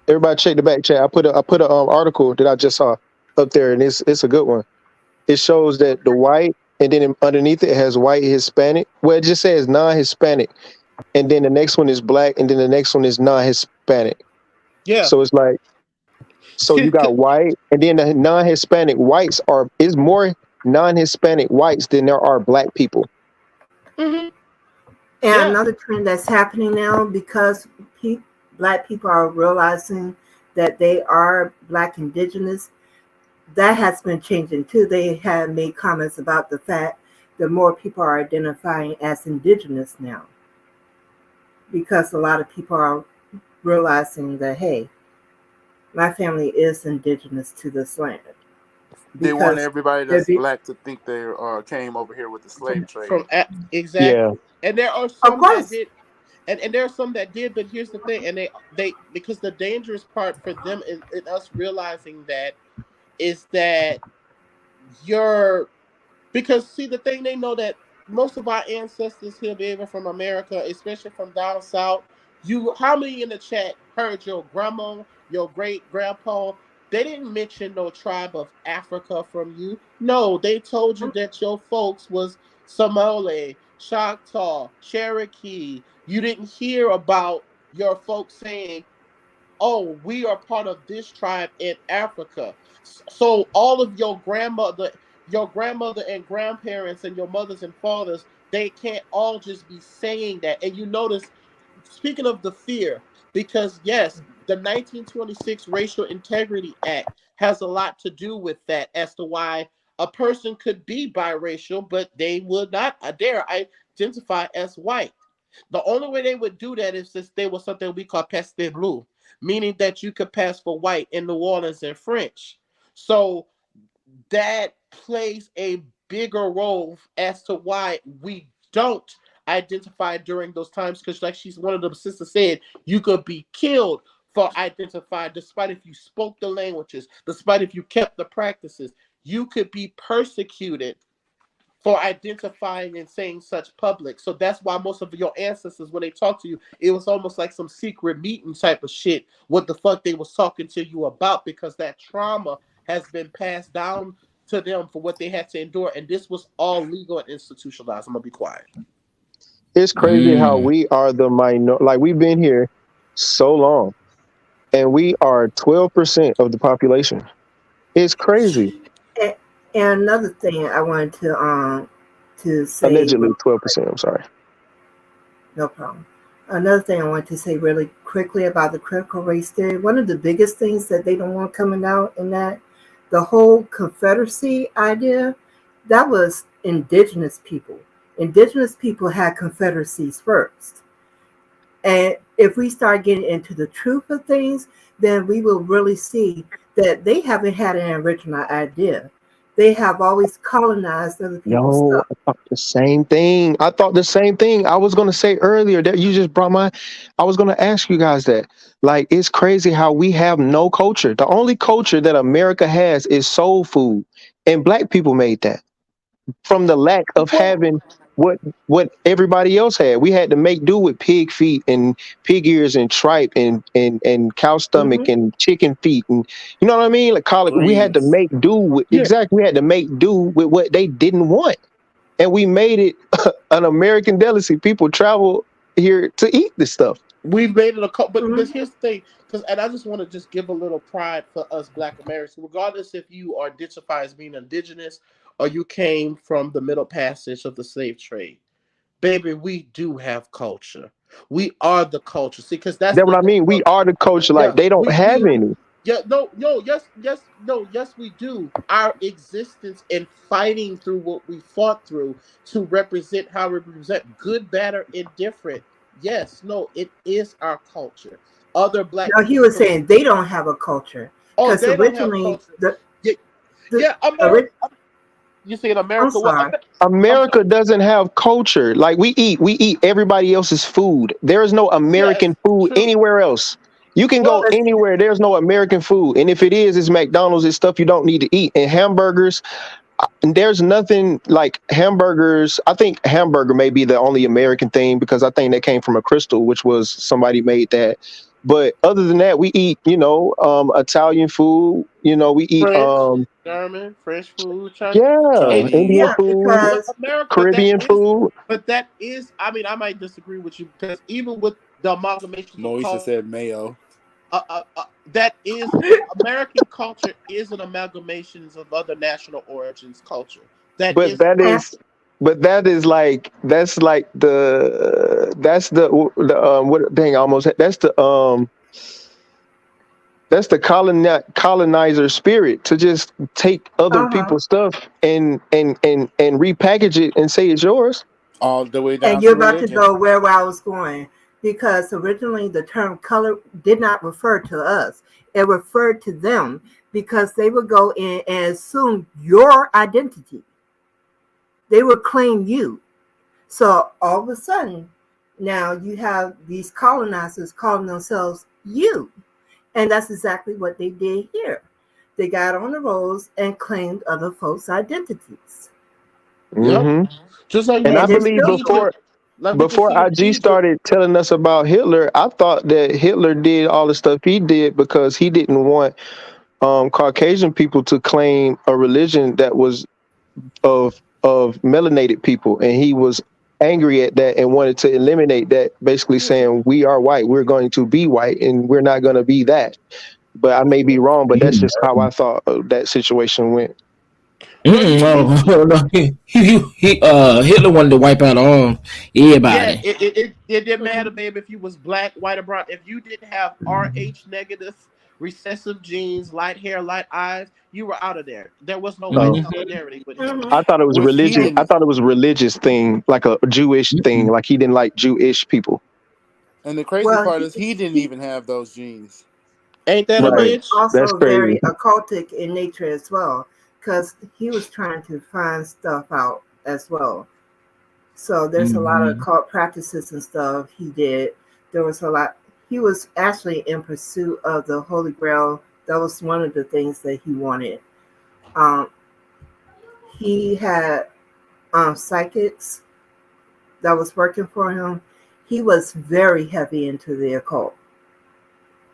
Speaker 8: Everybody check the back chat. I put a article that I just saw up there, and it's a good one. It shows that the white, and then underneath it has white Hispanic. Well, it just says non-Hispanic, and then the next one is black, and then the next one is non-Hispanic.
Speaker 7: Yeah.
Speaker 8: So it's like, so you got white, and then the non-Hispanic whites is more non-Hispanic whites than there are black people.
Speaker 7: Mm-hmm.
Speaker 6: And
Speaker 7: Yeah.
Speaker 6: another trend that's happening now, because Black people are realizing that they are Black indigenous, that has been changing too. They have made comments about the fact that more people are identifying as indigenous now, because a lot of people are realizing that, hey, my family is indigenous to this land.
Speaker 4: They want
Speaker 6: Because
Speaker 4: everybody
Speaker 6: they're
Speaker 4: that's black to think they came over here with the slave trade.
Speaker 7: Exactly.
Speaker 8: Yeah.
Speaker 7: And there are
Speaker 6: of
Speaker 7: some that
Speaker 6: course.
Speaker 7: did, and there are some that did, but here's the thing, and they because the dangerous part for them in us realizing that is that you're because see the thing they know that most of our ancestors here, even from America, especially from down south, you how many in the chat heard your grandma, your great grandpa? They didn't mention no tribe of Africa from you. No, they told you that your folks was Somali, Choctaw, Cherokee. You didn't hear about your folks saying, oh, we are part of this tribe in Africa. So all of your grandmother and grandparents and your mothers and fathers, they can't all just be saying that. And you notice, speaking of the fear, because yes, the 1926 Racial Integrity Act has a lot to do with that as to why a person could be biracial, but they would not dare identify as white. The only way they would do that is if they were something we call peste bleu, meaning that you could pass for white in New Orleans and French. So that plays a bigger role as to why we don't identify during those times. Because, like one of the sisters said, you could be killed for identifying, despite if you spoke the languages, despite if you kept the practices, you could be persecuted for identifying and saying such public. So that's why most of your ancestors, when they talk to you, it was almost like some secret meeting type of shit, what the fuck they was talking to you about, because that trauma has been passed down to them for what they had to endure. And this was all legal and institutionalized. I'm going to be quiet.
Speaker 8: It's crazy how we are the minor. Like, we've been here so long, and we are 12% of the population. It's crazy.
Speaker 6: And another thing I wanted to say,
Speaker 8: Allegedly 12%. I'm sorry.
Speaker 6: no problem. Another thing I wanted to say really quickly about the critical race theory. One of the biggest things that they don't want coming out in that, the whole Confederacy idea, that was indigenous people. Indigenous people had confederacies first. And if we start getting into the truth of things, then we will really see that they haven't had an original idea. They have always colonized other people's
Speaker 8: Yo,
Speaker 6: stuff.
Speaker 8: I thought the same thing. I was going to say earlier that you just brought I was going to ask you guys that. Like, it's crazy how we have no culture. The only culture that America has is soul food. And black people made that from the lack of having what everybody else had. We had to make do with pig feet and pig ears and tripe and cow stomach and chicken feet, and you know what I mean? Like, we had to
Speaker 1: Greens.
Speaker 8: make do with exactly. We had to make do with what they didn't want, and we made it an American delicacy. People travel here to eat this stuff.
Speaker 7: We've made it but here's the thing, and I just want to just give a little pride for us Black Americans, regardless if you are identified as being indigenous or you came from the middle passage of the slave trade. Baby, we do have culture. We are the culture. See, because that's
Speaker 8: That's what I mean. We are the culture. Like,
Speaker 7: yeah,
Speaker 8: they don't have
Speaker 7: we
Speaker 8: any.
Speaker 7: yeah, no, yes, we do. Our existence in fighting through what we fought through to represent how we represent, good, bad, or indifferent. Yes, no, it is our culture. Other Black
Speaker 6: No, he
Speaker 7: people.
Speaker 6: was saying they don't have a culture.
Speaker 7: Oh,
Speaker 6: Because
Speaker 7: they don't have
Speaker 6: originally,
Speaker 7: culture. Yeah, America. You say in
Speaker 6: I'm
Speaker 7: America?
Speaker 6: sorry.
Speaker 8: America doesn't have culture. Like, we eat everybody else's food. There is no American
Speaker 7: Yes,
Speaker 8: food
Speaker 7: true.
Speaker 8: anywhere else. You can go
Speaker 7: Well,
Speaker 8: anywhere. There's no American food. And if it is, it's McDonald's. It's stuff you don't need to eat. And hamburgers, and there's nothing like hamburgers. I think hamburger may be the only American thing, because I think that came from a crystal, which was somebody made that. But other than that, we eat, Italian food. We eat,
Speaker 7: French, German, French food, Chinese.
Speaker 8: yeah,
Speaker 7: And
Speaker 8: Indian
Speaker 6: Yeah,
Speaker 8: food,
Speaker 7: but
Speaker 6: because
Speaker 7: America,
Speaker 8: Caribbean food.
Speaker 7: but that is. I mean, I might disagree with you, because even with the amalgamations of
Speaker 4: Moisha
Speaker 7: culture,
Speaker 4: said mayo.
Speaker 7: that is American culture is an amalgamation of other national origins culture. That
Speaker 8: But
Speaker 7: is
Speaker 8: that is but that's like what dang almost that's the colonizer spirit to just take other
Speaker 6: Uh-huh.
Speaker 8: people's stuff and repackage it and say it's yours.
Speaker 4: All the way
Speaker 6: And
Speaker 4: down
Speaker 6: you're
Speaker 4: to
Speaker 6: about to
Speaker 4: religion.
Speaker 6: go where I was going, because originally the term color did not refer to us. It referred to them because they would go in and assume your identity. They would claim you. So all of a sudden, now you have these colonizers calling themselves you. And that's exactly what they did here. They got on the rolls and claimed other folks' identities.
Speaker 7: Yep.
Speaker 8: Hmm.
Speaker 7: Just like
Speaker 8: And
Speaker 7: we
Speaker 8: I
Speaker 6: And they're
Speaker 7: can see
Speaker 8: believe
Speaker 6: still
Speaker 7: in
Speaker 6: doing
Speaker 7: Egypt,
Speaker 6: it.
Speaker 7: like we can
Speaker 8: before
Speaker 7: see in
Speaker 8: IG
Speaker 7: Egypt.
Speaker 8: started telling us about Hitler, I thought that Hitler did all the stuff he did because he didn't want Caucasian people to claim a religion that was of melanated people, and he was angry at that and wanted to eliminate that, basically saying we are white, we're going to be white, and we're not going to be that. But I may be wrong, but that's just how I thought that situation went.
Speaker 7: Well, you
Speaker 1: No,
Speaker 7: see,
Speaker 1: no, Hitler wanted to wipe out all
Speaker 7: yeah,
Speaker 1: everybody.
Speaker 7: it didn't matter, babe, if you was black, white, or brown. If you didn't have Rh negative recessive genes, light hair, light eyes, you were out of there. There was no white
Speaker 8: So
Speaker 1: Mhm.
Speaker 7: solidarity with Hitler.
Speaker 6: Mhm.
Speaker 8: I thought it was
Speaker 4: Which he
Speaker 8: religion. I
Speaker 4: didn't,
Speaker 8: thought it was a religious thing, like a Jewish thing, like he didn't like Jewish people.
Speaker 4: and the crazy
Speaker 6: Well,
Speaker 4: part is he didn't even have those genes.
Speaker 7: Ain't that
Speaker 6: he
Speaker 7: a
Speaker 6: was
Speaker 8: Right.
Speaker 7: bitch?
Speaker 8: That's
Speaker 6: also
Speaker 8: crazy.
Speaker 6: very occultic in nature as well, because he was trying to find stuff out as well. So there's a lot of
Speaker 1: Mhm.
Speaker 6: occult practices and stuff he did. There was a lot. He was actually in pursuit of the Holy Grail. That was one of the things that he wanted. Um, he had psychics that was working for him. He was very heavy into the occult,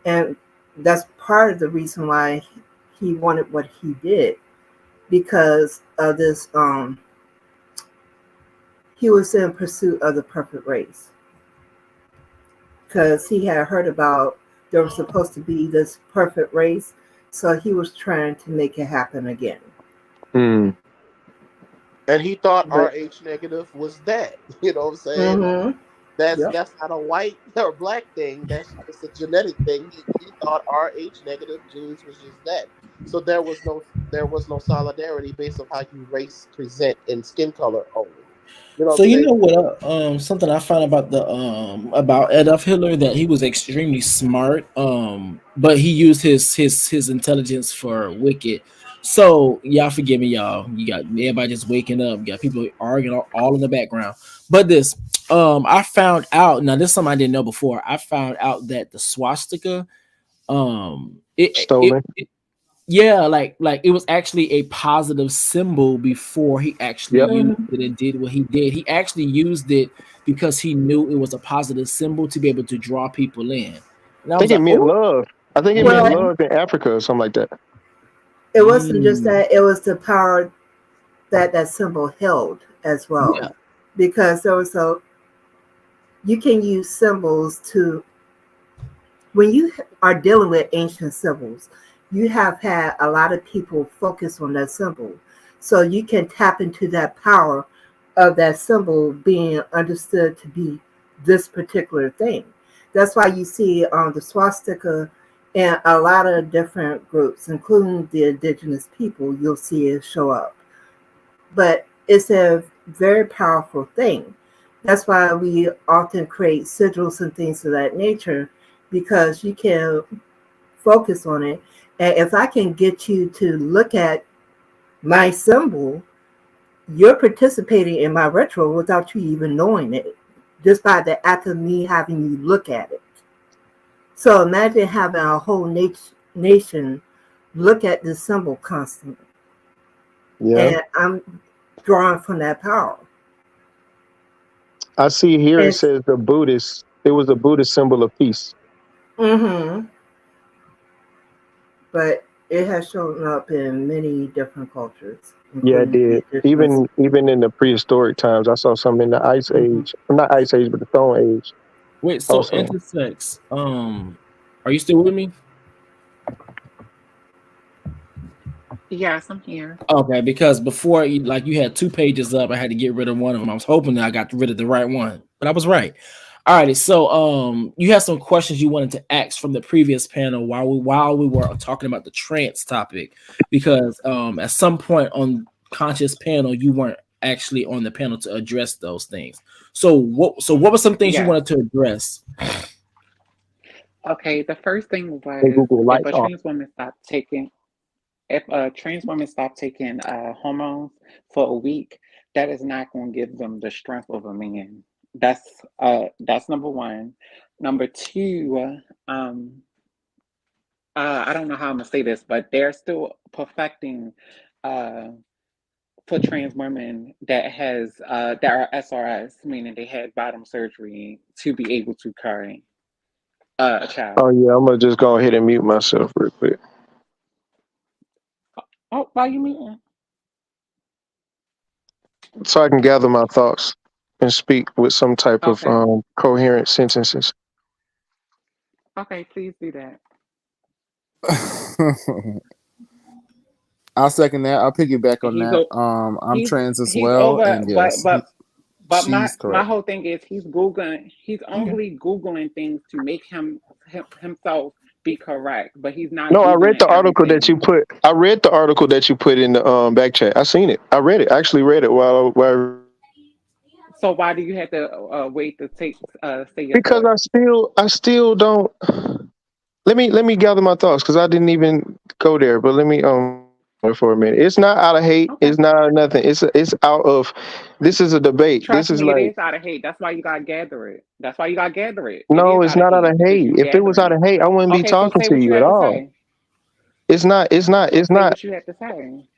Speaker 6: and that's part of the reason why he wanted what he did, because of this. He was in pursuit of the perfect race, because he had heard about there was supposed to be this perfect race, so he was trying to make it happen again.
Speaker 8: Hmm.
Speaker 7: And he thought
Speaker 6: But
Speaker 7: Rh negative was that. You know what I'm saying?
Speaker 6: mm-hmm, yep.
Speaker 7: That's not a white or black thing. That's just a genetic thing. He thought Rh negative genes was just that. So there was no solidarity based on how you race present in skin color only. You know what I'm
Speaker 1: So you
Speaker 7: saying?
Speaker 1: know what? Something I found about the about Adolf Hitler, that he was extremely smart. But he used his intelligence for wicked. So y'all forgive me, y'all. You got everybody just waking up. You got people arguing all in the background. But this, I found out. Now this is something I didn't know before. I found out that the swastika,
Speaker 8: Stolen.
Speaker 1: yeah, like it was actually a positive symbol before he actually
Speaker 8: Yep.
Speaker 1: used
Speaker 6: Mm-hmm.
Speaker 1: it and did what he did. He actually used it because he knew it was a positive symbol to be able to draw people in. And I
Speaker 8: I
Speaker 1: was
Speaker 8: think it
Speaker 1: like,
Speaker 8: meant
Speaker 1: oh,
Speaker 8: love. I think it meant
Speaker 6: Well,
Speaker 1: mm,
Speaker 8: love in Africa or something like that.
Speaker 6: it wasn't just
Speaker 1: mm,
Speaker 6: that; it was the power that that symbol held as well,
Speaker 1: yeah,
Speaker 6: because there was a you can use symbols to when you are dealing with ancient symbols, you have had a lot of people focus on that symbol. So you can tap into that power of that symbol being understood to be this particular thing. That's why you see the swastika in a lot of different groups, including the indigenous people, you'll see it show up. But it's a very powerful thing. That's why we often create sigils and things of that nature, because you can focus on it. And if I can get you to look at my symbol, you're participating in my ritual without you even knowing it, just by the act of me having you look at it. So imagine having a whole nation look at this symbol constantly.
Speaker 8: Yeah.
Speaker 6: And I'm drawing from that power.
Speaker 8: I see here it
Speaker 6: And
Speaker 8: says the Buddhist. It was a Buddhist symbol of peace.
Speaker 6: mm-hmm, but it has shown up in many different cultures,
Speaker 8: Yeah, it
Speaker 6: including the
Speaker 8: did.
Speaker 6: indigenous.
Speaker 8: Even in the prehistoric times, I saw some in the Ice
Speaker 6: Mhm.
Speaker 8: Age. Not Ice Age, but the Stone Age
Speaker 1: wait. So
Speaker 8: also.
Speaker 1: intersex. Are you still with me?
Speaker 3: Yes, I'm here.
Speaker 1: Okay, because before you had 2 pages up, I had to get rid of one of them. I was hoping that I got rid of the right one, but I was right. All righty, so you had some questions you wanted to ask from the previous panel while we were talking about the trans topic, because at some point on conscious panel you weren't actually on the panel to address those things. So what were some things you
Speaker 3: Yes.
Speaker 1: wanted to address?
Speaker 3: Okay, the first thing
Speaker 8: Hey
Speaker 3: was
Speaker 8: Google,
Speaker 3: if
Speaker 8: light
Speaker 3: a
Speaker 8: off.
Speaker 3: trans woman stopped taking if a trans woman stopped taking hormones for a week, that is not going to give them the strength of a man. That's number one. Number two, I don't know how I'm gonna say this, but they're still perfecting uh, for trans women that are SRS, meaning they had bottom surgery to be able to carry a
Speaker 8: Oh
Speaker 3: child.
Speaker 8: yeah, I'm gonna just go ahead and mute myself real quick
Speaker 3: Oh, why you mean?
Speaker 8: so I can gather my thoughts and speak with some type of
Speaker 3: Okay,
Speaker 8: coherent sentences.
Speaker 3: okay, please do that.
Speaker 4: I'll second that. I'll piggyback on
Speaker 3: He's
Speaker 4: that.
Speaker 3: o-
Speaker 4: I'm trans as
Speaker 3: he's
Speaker 4: well,
Speaker 3: over,
Speaker 4: and yes,
Speaker 3: but
Speaker 4: she's
Speaker 3: my
Speaker 4: correct.
Speaker 3: whole thing is he's
Speaker 1: Okay.
Speaker 3: only googling things to make himself be correct, but he's not
Speaker 8: No, I read
Speaker 3: googling
Speaker 8: the article that you
Speaker 3: everything.
Speaker 8: put. I read the article that you put in the back chat. I seen it. I read it. I actually read it while
Speaker 3: So why do you have to wait to say your
Speaker 8: because
Speaker 3: thoughts?
Speaker 8: I still don't. Let me gather my thoughts because I didn't even go there. But let me for a minute. It's not out of hate.
Speaker 3: Okay,
Speaker 8: It's not out of nothing. It's out of. This is a debate. This
Speaker 3: trust
Speaker 8: is
Speaker 3: me, it
Speaker 8: like
Speaker 3: is out of hate. That's why you gotta gather it. That's why you gotta gather it. It
Speaker 8: no,
Speaker 3: is
Speaker 8: it's
Speaker 3: out of
Speaker 8: not out
Speaker 3: hate
Speaker 8: of
Speaker 3: because
Speaker 8: hate.
Speaker 3: you
Speaker 8: If it was
Speaker 3: gathering
Speaker 8: out
Speaker 3: it.
Speaker 8: of hate, I wouldn't be
Speaker 3: Okay, so
Speaker 8: talking
Speaker 3: say
Speaker 8: to
Speaker 3: what you
Speaker 8: you at
Speaker 3: have to
Speaker 8: all.
Speaker 3: say.
Speaker 8: It's not. It's not.
Speaker 3: So
Speaker 8: It's
Speaker 3: say
Speaker 8: not.
Speaker 3: what you have to say.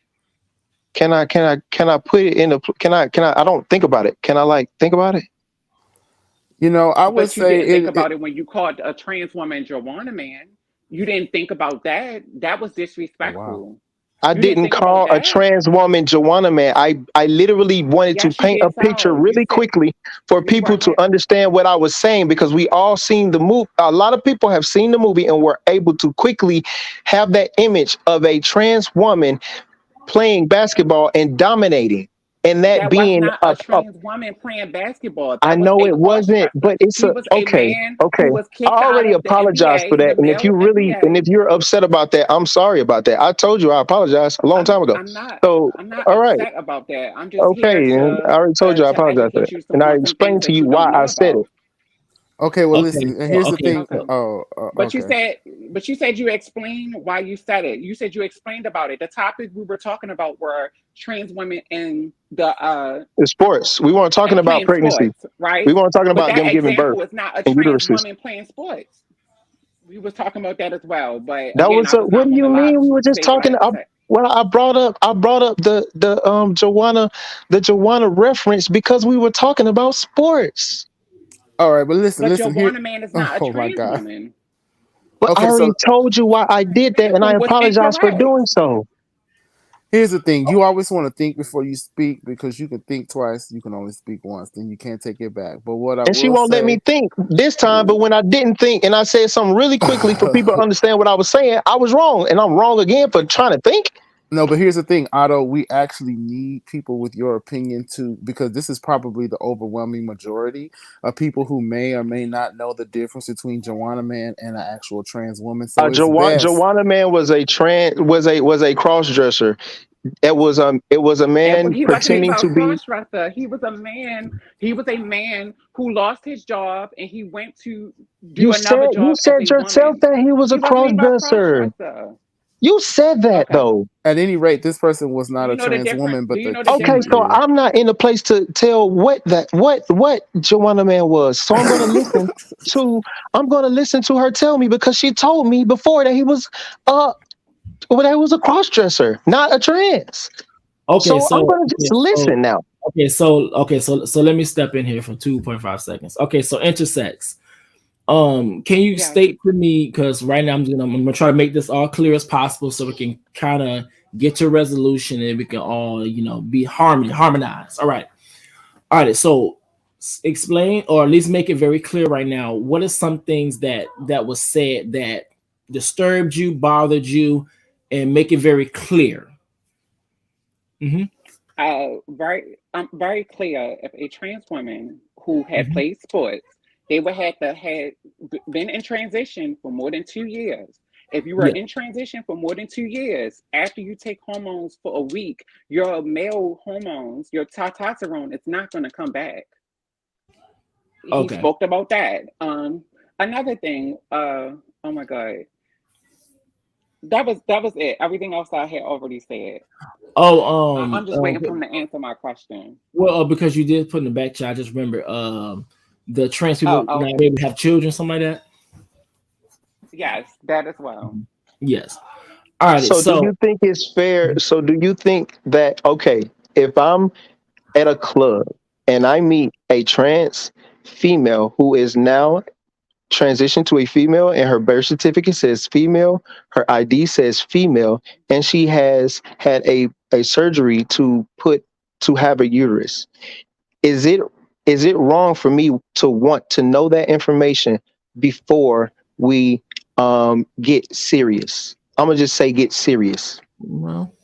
Speaker 8: Can I put it in a? Can I? I don't think about it. Can I like think about it?
Speaker 4: I would
Speaker 3: But you
Speaker 4: say
Speaker 3: didn't think
Speaker 4: it.
Speaker 3: about it when you called a trans woman Joanna man. You didn't think about that. That was
Speaker 4: Oh wow.
Speaker 3: disrespectful.
Speaker 8: I
Speaker 3: You didn't
Speaker 8: didn't
Speaker 3: think about
Speaker 8: call a
Speaker 3: that.
Speaker 8: trans woman Joanna man. I literally wanted to
Speaker 3: Yes, you
Speaker 8: paint a
Speaker 3: did
Speaker 8: picture
Speaker 3: so. You
Speaker 8: really
Speaker 3: said
Speaker 8: quickly for
Speaker 3: you were
Speaker 8: people to
Speaker 3: ha-
Speaker 8: understand what I was saying because we all seen the movie. A lot of people have seen the movie and were able to quickly have that image of a trans woman playing basketball and dominating, and that
Speaker 3: that was
Speaker 8: being
Speaker 3: not a
Speaker 8: a
Speaker 3: trans woman playing basketball.
Speaker 8: I
Speaker 3: That was
Speaker 8: know
Speaker 3: a
Speaker 8: it
Speaker 3: cross
Speaker 8: wasn't,
Speaker 3: dresser.
Speaker 8: but it's
Speaker 3: He
Speaker 8: a
Speaker 3: was a
Speaker 8: okay,
Speaker 3: man who
Speaker 8: okay.
Speaker 3: was
Speaker 8: I
Speaker 3: kicked out
Speaker 8: already
Speaker 3: of the
Speaker 8: apologized for
Speaker 3: NBA, the
Speaker 8: that. And if
Speaker 3: male
Speaker 8: you really and if
Speaker 3: NBA.
Speaker 8: you're upset about that, I'm sorry about that. I told you I apologized a long time ago.
Speaker 3: I'm not.
Speaker 8: So
Speaker 3: I'm not
Speaker 8: all right,
Speaker 3: upset about that. I'm just here
Speaker 8: okay. And I already told you I
Speaker 3: to
Speaker 8: apologize for
Speaker 3: educate
Speaker 8: that.
Speaker 3: you
Speaker 8: And I
Speaker 3: on some things
Speaker 8: explained to
Speaker 3: that
Speaker 8: you
Speaker 3: you don't
Speaker 8: why
Speaker 3: know
Speaker 8: I said it.
Speaker 3: about.
Speaker 4: Okay. Well,
Speaker 1: Okay.
Speaker 4: listen.
Speaker 1: So,
Speaker 4: Here's the
Speaker 1: okay.
Speaker 4: thing.
Speaker 3: Okay. But you
Speaker 4: Okay.
Speaker 3: said, you explained why you said it. You said you explained about it. The topic we were talking about were trans women in the
Speaker 8: The sports. We weren't talking about
Speaker 3: playing
Speaker 8: pregnancy.
Speaker 3: sports, right?
Speaker 8: We weren't talking
Speaker 3: But
Speaker 8: about
Speaker 3: that
Speaker 8: them giving birth
Speaker 3: example is not a
Speaker 8: and
Speaker 3: trans
Speaker 8: uteruses.
Speaker 3: woman playing sports. We was talking about that as well. But
Speaker 8: That
Speaker 3: again,
Speaker 8: was
Speaker 3: I
Speaker 8: a
Speaker 3: was
Speaker 8: what
Speaker 3: not
Speaker 8: do
Speaker 3: on the
Speaker 8: you
Speaker 3: live
Speaker 8: mean? We were
Speaker 3: to
Speaker 8: just
Speaker 3: say what I
Speaker 8: talking.
Speaker 3: had to say.
Speaker 8: Well, I brought up the Joanna reference because we were talking about sports.
Speaker 4: All right. But listen.
Speaker 3: But
Speaker 4: Listen here.
Speaker 3: Joanna Man is not a
Speaker 4: Oh my
Speaker 3: trans
Speaker 4: God.
Speaker 3: woman.
Speaker 8: But I
Speaker 4: Okay.
Speaker 8: already
Speaker 4: So
Speaker 8: told you why I did that, and I
Speaker 3: Who was
Speaker 8: apologize for doing
Speaker 3: incorrect.
Speaker 8: so.
Speaker 4: here's the thing. You always want to think before you speak because you can think twice. You can only speak once. Then you can't take it back. But what I
Speaker 8: And she
Speaker 4: will
Speaker 8: won't let me
Speaker 4: say.
Speaker 8: think this time. But when I didn't think and I said something really quickly for people to understand what I was saying, I was wrong. And I'm wrong again for trying to think.
Speaker 4: No, but here's the thing, Otto. We actually need people with your opinion too, because this is probably the overwhelming majority of people who may or may not know the difference between Joanna Man and an actual trans woman. So it's best.
Speaker 8: Joanna man was a was a cross dresser. It was a
Speaker 3: And
Speaker 8: man
Speaker 3: he wasn't even
Speaker 8: pretending
Speaker 3: a
Speaker 8: to be.
Speaker 3: cross dresser. He was a man. He was a man who lost his job and he went to do another
Speaker 8: You
Speaker 3: job as
Speaker 8: said
Speaker 3: a
Speaker 8: yourself
Speaker 3: woman.
Speaker 8: that he was a
Speaker 3: He wasn't
Speaker 8: cross
Speaker 3: even a cross
Speaker 8: dresser.
Speaker 3: dresser.
Speaker 8: You said that
Speaker 3: Okay.
Speaker 8: though.
Speaker 4: At any rate, this person was
Speaker 3: Do
Speaker 4: not
Speaker 3: you
Speaker 4: a
Speaker 3: know the
Speaker 4: trans
Speaker 3: difference?
Speaker 4: woman,
Speaker 3: Do
Speaker 4: but
Speaker 3: you
Speaker 4: the
Speaker 3: know the
Speaker 8: Okay,
Speaker 4: key
Speaker 3: difference?
Speaker 8: so
Speaker 4: is.
Speaker 8: I'm not in a place to tell what Joanna Man was. So I'm gonna listen to her tell me because she told me before that he was uh that he was a cross dresser, not a trans.
Speaker 1: Okay.
Speaker 8: So I'm
Speaker 1: So
Speaker 8: gonna just
Speaker 1: okay. So
Speaker 8: listen now.
Speaker 1: so let me step in here for 2.5 seconds. Okay. So intersex. Can you
Speaker 3: Yes.
Speaker 1: state to me, because right now I'm gonna try to make this all clear as possible so we can kind of get to resolution and we can all be harmonized. All right. So explain, or at least make it very clear right now. What are some things that was said that disturbed you, bothered you, and make it very clear. Mm-hmm.
Speaker 3: Very clear. If a trans woman who had
Speaker 1: Mm-hmm.
Speaker 3: played sports, they would have to had been in transition for more than 2 years. If you were
Speaker 1: Yeah.
Speaker 3: in transition for more than 2 years, after you take hormones for a week, your male hormones, your testosterone, it's not going to come back. He
Speaker 1: Okay.
Speaker 3: spoke about that. Another thing. Oh my god, that was it. Everything else I had already said.
Speaker 1: Oh,
Speaker 3: I'm just waiting for him to answer my question.
Speaker 1: well, because you did put in the back chat, I just remember the trans
Speaker 3: Oh,
Speaker 1: people not
Speaker 3: okay.
Speaker 1: able to have children, something like that.
Speaker 3: Yes, that as well.
Speaker 1: Yes. All right.
Speaker 8: So do
Speaker 1: So
Speaker 8: you think it's fair? So do you think that, okay, if I'm at a club and I meet a trans female who is now transitioned to a female and her birth certificate says female, her ID says female, and she has had a surgery to have a uterus. Is it is it wrong for me to want to know that information before we get serious? I'm gonna just say get serious.
Speaker 1: well,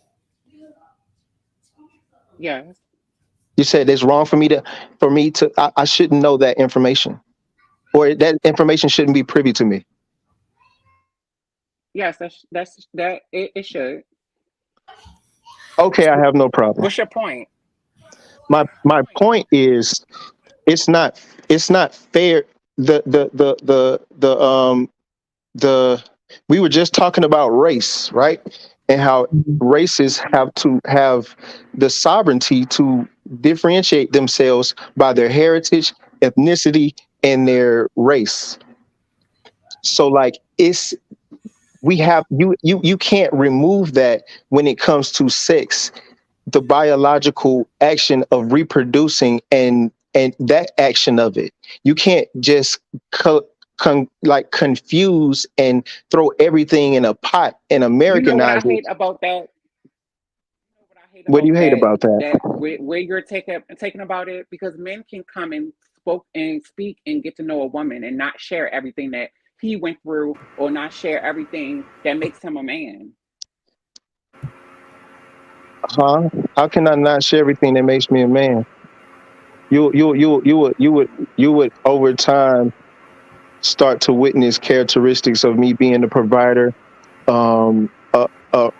Speaker 3: Yes,
Speaker 8: You said it's wrong for me to I shouldn't know that information, or that information shouldn't be privy to me.
Speaker 3: yes, that it should.
Speaker 8: Okay, I have no problem.
Speaker 3: What's your point?
Speaker 8: My point is it's not fair. The we were just talking about race, right? And how races have to have the sovereignty to differentiate themselves by their heritage, ethnicity, and their race. So like it's we have you can't remove that when it comes to sex, the biological action of reproducing and that action of it. You can't just like confuse and throw everything in a pot and
Speaker 3: You know what I
Speaker 8: Americanize it.
Speaker 3: hate about that? You know what I hate
Speaker 8: What do you
Speaker 3: about
Speaker 8: hate
Speaker 3: that?
Speaker 8: about that?
Speaker 3: That where you're taking about it because men can come and spoke and speak and get to know a woman and not share everything that he went through or not share everything that makes him a man.
Speaker 8: Huh? How can I not share everything that makes me a man? You would over time start to witness characteristics of me being a provider, um, uh, uh,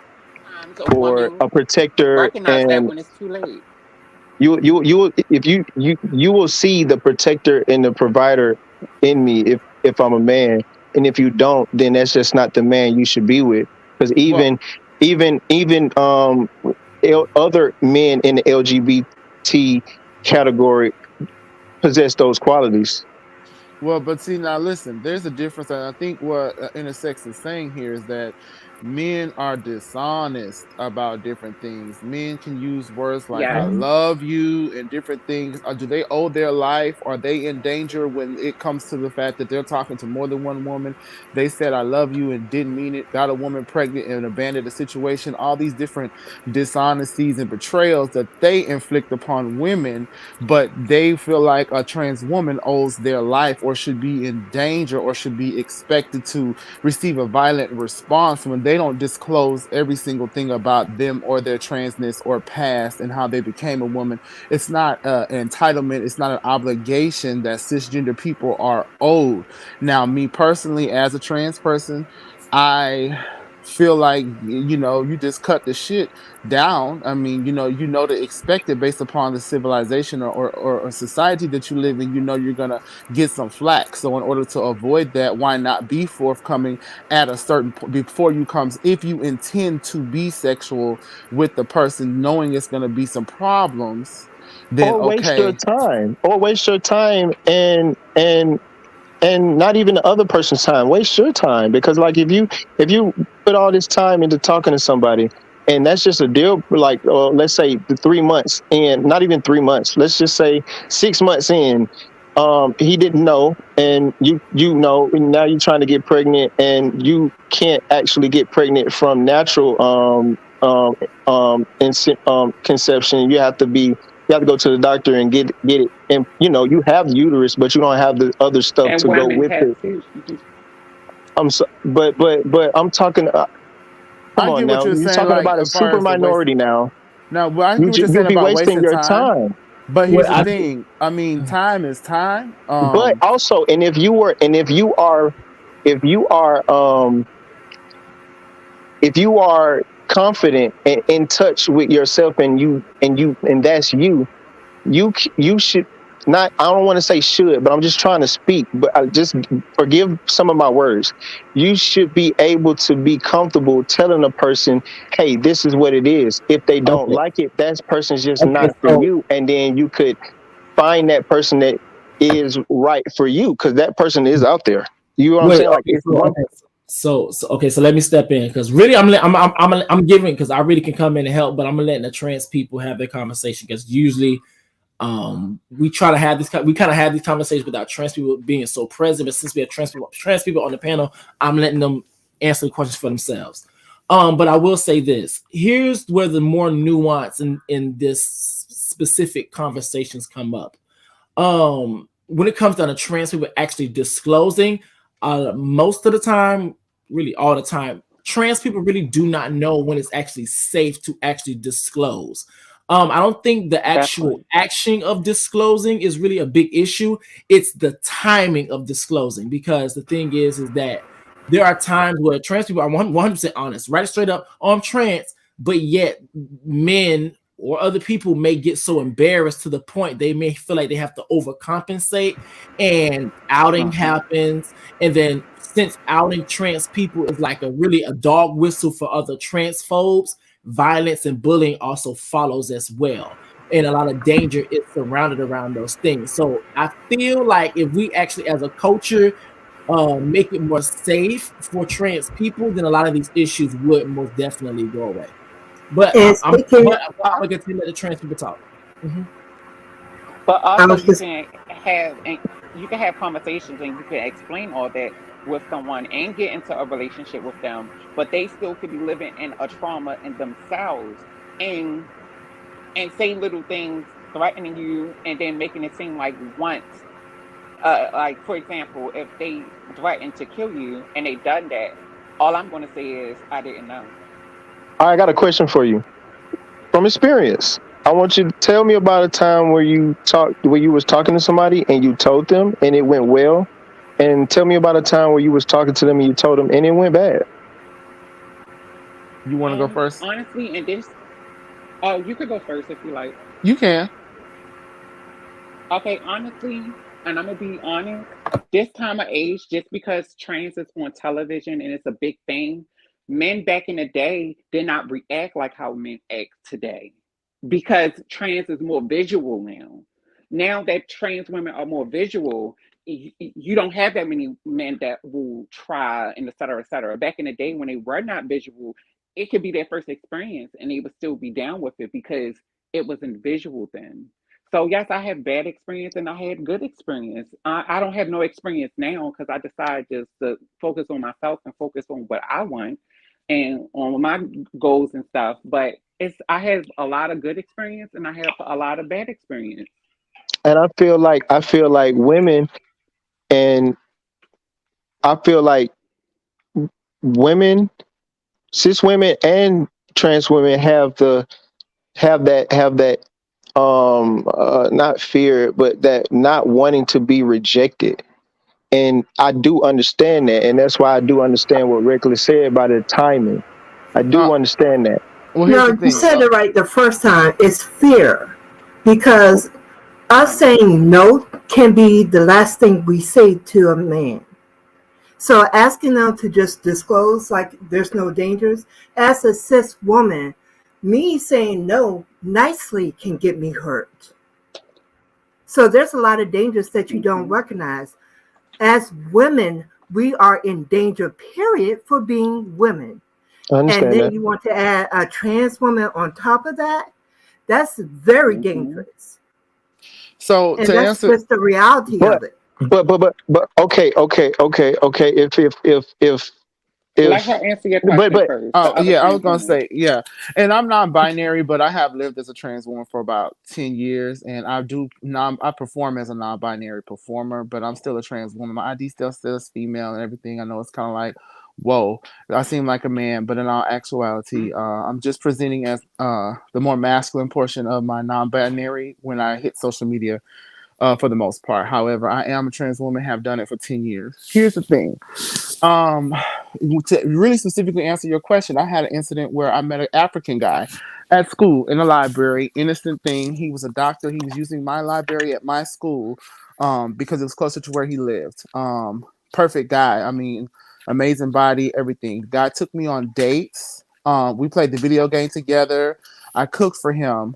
Speaker 3: Sometimes a
Speaker 8: or
Speaker 3: woman
Speaker 8: a protector,
Speaker 3: recognize that
Speaker 8: and
Speaker 3: when it's too late.
Speaker 8: if you will see the protector and the provider in me if I'm a man, and if you don't, then that's just not the man you should be with. Because
Speaker 4: Well,
Speaker 8: even other men in the LGBT category possess those qualities.
Speaker 4: Well, but see now, listen. There's a difference, and I think what intersex is saying here is that men are dishonest about different things. Men can use words like "I
Speaker 3: Yes.
Speaker 4: love you" and different things. Do they owe their life? Are they in danger when it comes to the fact that they're talking to more than one woman? They said "I love you" and didn't mean it. Got a woman pregnant and abandoned the situation. All these different dishonesties and betrayals that they inflict upon women, but they feel like a trans woman owes their life or should be in danger or should be expected to receive a violent response when they don't disclose every single thing about them or their transness or past and how they became a woman. It's not an entitlement, it's not an obligation that cisgender people are owed. Now, me personally, as a trans person, I feel like you just cut the shit down. I mean, to expect it based upon the civilization or society that you live in. You're gonna get some flack. So in order to avoid that, why not be forthcoming at a certain point before you comes if you intend to be sexual with the person, knowing it's gonna be some problems, then
Speaker 8: Or waste your
Speaker 4: okay.
Speaker 8: time, and not even the other person's time. Waste your time, because like if you put all this time into talking to somebody, and that's just a deal, like let's say the 3 months, and not even 3 months, let's just say 6 months in, he didn't know, and you know, and now you're trying to get pregnant, and you can't actually get pregnant from natural conception. You have to go to the doctor and get it, and you have the uterus, but you don't have the other stuff
Speaker 3: And
Speaker 8: to go
Speaker 3: women
Speaker 8: with
Speaker 3: have
Speaker 8: it.
Speaker 3: to.
Speaker 8: I'm so, but I'm talking. Come
Speaker 4: I
Speaker 8: on
Speaker 4: get what
Speaker 8: now,
Speaker 4: you're
Speaker 8: you're
Speaker 4: saying,
Speaker 8: talking
Speaker 4: like
Speaker 8: about a
Speaker 4: as far
Speaker 8: super
Speaker 4: as the waste.
Speaker 8: minority now.
Speaker 4: No, but I get what you're
Speaker 8: You'll
Speaker 4: saying
Speaker 8: be
Speaker 4: about
Speaker 8: wasting
Speaker 4: wasting
Speaker 8: your
Speaker 4: time.
Speaker 8: time.
Speaker 4: But
Speaker 1: What
Speaker 4: here's the
Speaker 1: I
Speaker 4: thing. I mean, time is time.
Speaker 8: But also, and if you are if you are confident and in touch with yourself, and that's you, you should not, I don't want to say should, but I'm just trying to speak, but I just forgive some of my words. You should be able to be comfortable telling a person, hey, this is what it is. If they don't
Speaker 1: okay.
Speaker 8: like it, that person's just
Speaker 1: Okay,
Speaker 8: not for
Speaker 1: so
Speaker 8: you, and then you could find that person that is right for you, because that person is out there. You know what I'm
Speaker 1: wait,
Speaker 8: saying? Like,
Speaker 1: okay,
Speaker 8: it's
Speaker 1: so
Speaker 8: one.
Speaker 1: okay, okay, so let me step in because really I'm giving because I really can come in and help, but I'm letting the trans people have their conversation because usually we try to have this we kind of have these conversations without trans people being so present, but since we have trans people on the panel, I'm letting them answer the questions for themselves. But I will say this: here's where the more nuance in this specific conversations come up. When it comes down to trans people actually disclosing, most of the time, really all the time, trans people really do not know when it's actually safe to actually disclose. I don't think the
Speaker 3: That
Speaker 1: actual
Speaker 3: part.
Speaker 1: action of disclosing is really a big issue. It's the timing of disclosing, because the thing is that there are times where trans people are 100% honest, right straight up, I'm trans, but yet men or other people may get so embarrassed to the point they may feel like they have to overcompensate, and outing
Speaker 3: Uh-huh.
Speaker 1: happens. And then since outing trans people is like a dog whistle for other transphobes, violence and bullying also follows as well. And a lot of danger is surrounded around those things. So I feel like if we actually as a culture make it more safe for trans people, then a lot of these issues would most definitely go away. But
Speaker 6: And speaking,
Speaker 3: Uh,
Speaker 1: I'm gonna continue to let the trans people talk. Mhm.
Speaker 3: but
Speaker 6: I
Speaker 3: also
Speaker 6: was
Speaker 3: you
Speaker 6: just
Speaker 3: can have conversations and you can explain all that with someone and get into a relationship with them, but they still could be living in a trauma in themselves and say little things threatening you and then making it seem like once like for example, if they threaten to kill you and they done that, all I'm going to say is I didn't know.
Speaker 8: I got a question for you from experience. I want you to tell me about a time where you was talking to somebody and you told them and it went well, and tell me about a time where you was talking to them and you told them and it went bad.
Speaker 4: you want to go first?
Speaker 3: Honestly, and this, oh, you could go first if you like.
Speaker 4: You can.
Speaker 3: Okay, honestly, and I'm gonna be honest, this time of age, just because trans is on television and it's a big thing, men back in the day did not react like how men act today because trans is more visual now. Now that trans women are more visual, you don't have that many men that will try and et cetera, et cetera. Back in the day when they were not visual, it could be their first experience and they would still be down with it because it wasn't visual then. So yes, I have bad experience and I had good experience. I don't have no experience now because I decided just to focus on myself and focus on what I want and on my goals and stuff. But I have a lot of good experience and I have a lot of bad experience.
Speaker 8: And I feel like women, and I feel like women, cis women and trans women have that not fear, but that not wanting to be rejected. And I do understand that, and that's why I do understand what Reckless said about the timing. I
Speaker 4: Uh,
Speaker 8: do understand that.
Speaker 4: well, here's the
Speaker 6: no, you
Speaker 4: thing.
Speaker 6: said it right the first time. It's fear, because us
Speaker 3: Right.
Speaker 6: saying no can be the last thing we say to a man. So asking them to just disclose like there's no dangers, as a cis woman, me saying no nicely can get me hurt. So there's a lot of dangers that you don't
Speaker 3: Hmm.
Speaker 6: recognize. As women, we are in danger, period, for being women.
Speaker 8: I
Speaker 6: And
Speaker 8: understand
Speaker 6: then
Speaker 8: that.
Speaker 6: you want to add a trans woman on top of that, that's very
Speaker 3: Hmm.
Speaker 6: dangerous.
Speaker 4: So
Speaker 6: And
Speaker 4: to
Speaker 6: that's
Speaker 4: answer,
Speaker 6: just the reality
Speaker 8: But
Speaker 6: of it.
Speaker 8: okay.
Speaker 3: Let
Speaker 8: If
Speaker 3: her answer your
Speaker 8: but
Speaker 3: question
Speaker 8: but
Speaker 3: first, the
Speaker 4: oh
Speaker 3: other
Speaker 4: yeah, I was
Speaker 3: trans
Speaker 4: gonna
Speaker 3: woman.
Speaker 4: say yeah, and I'm non-binary, but I have lived as a trans woman for about 10 years, and I perform as a non-binary performer, but I'm still a trans woman. My ID still says female and everything. I know it's kind of like whoa, I seem like a man, but in all actuality, I'm just presenting as the more masculine portion of my non-binary when I hit social media, for the most part. However, I am a trans woman, have done it for 10 years. Here's the thing. Um, to really specifically answer your question, I had an incident where I met an African guy at school in a library. Innocent thing. He was a doctor. He was using my library at my school because it was closer to where he lived. Perfect guy. I mean, amazing body, everything. The guy took me on dates. We played the video game together. I cooked for him.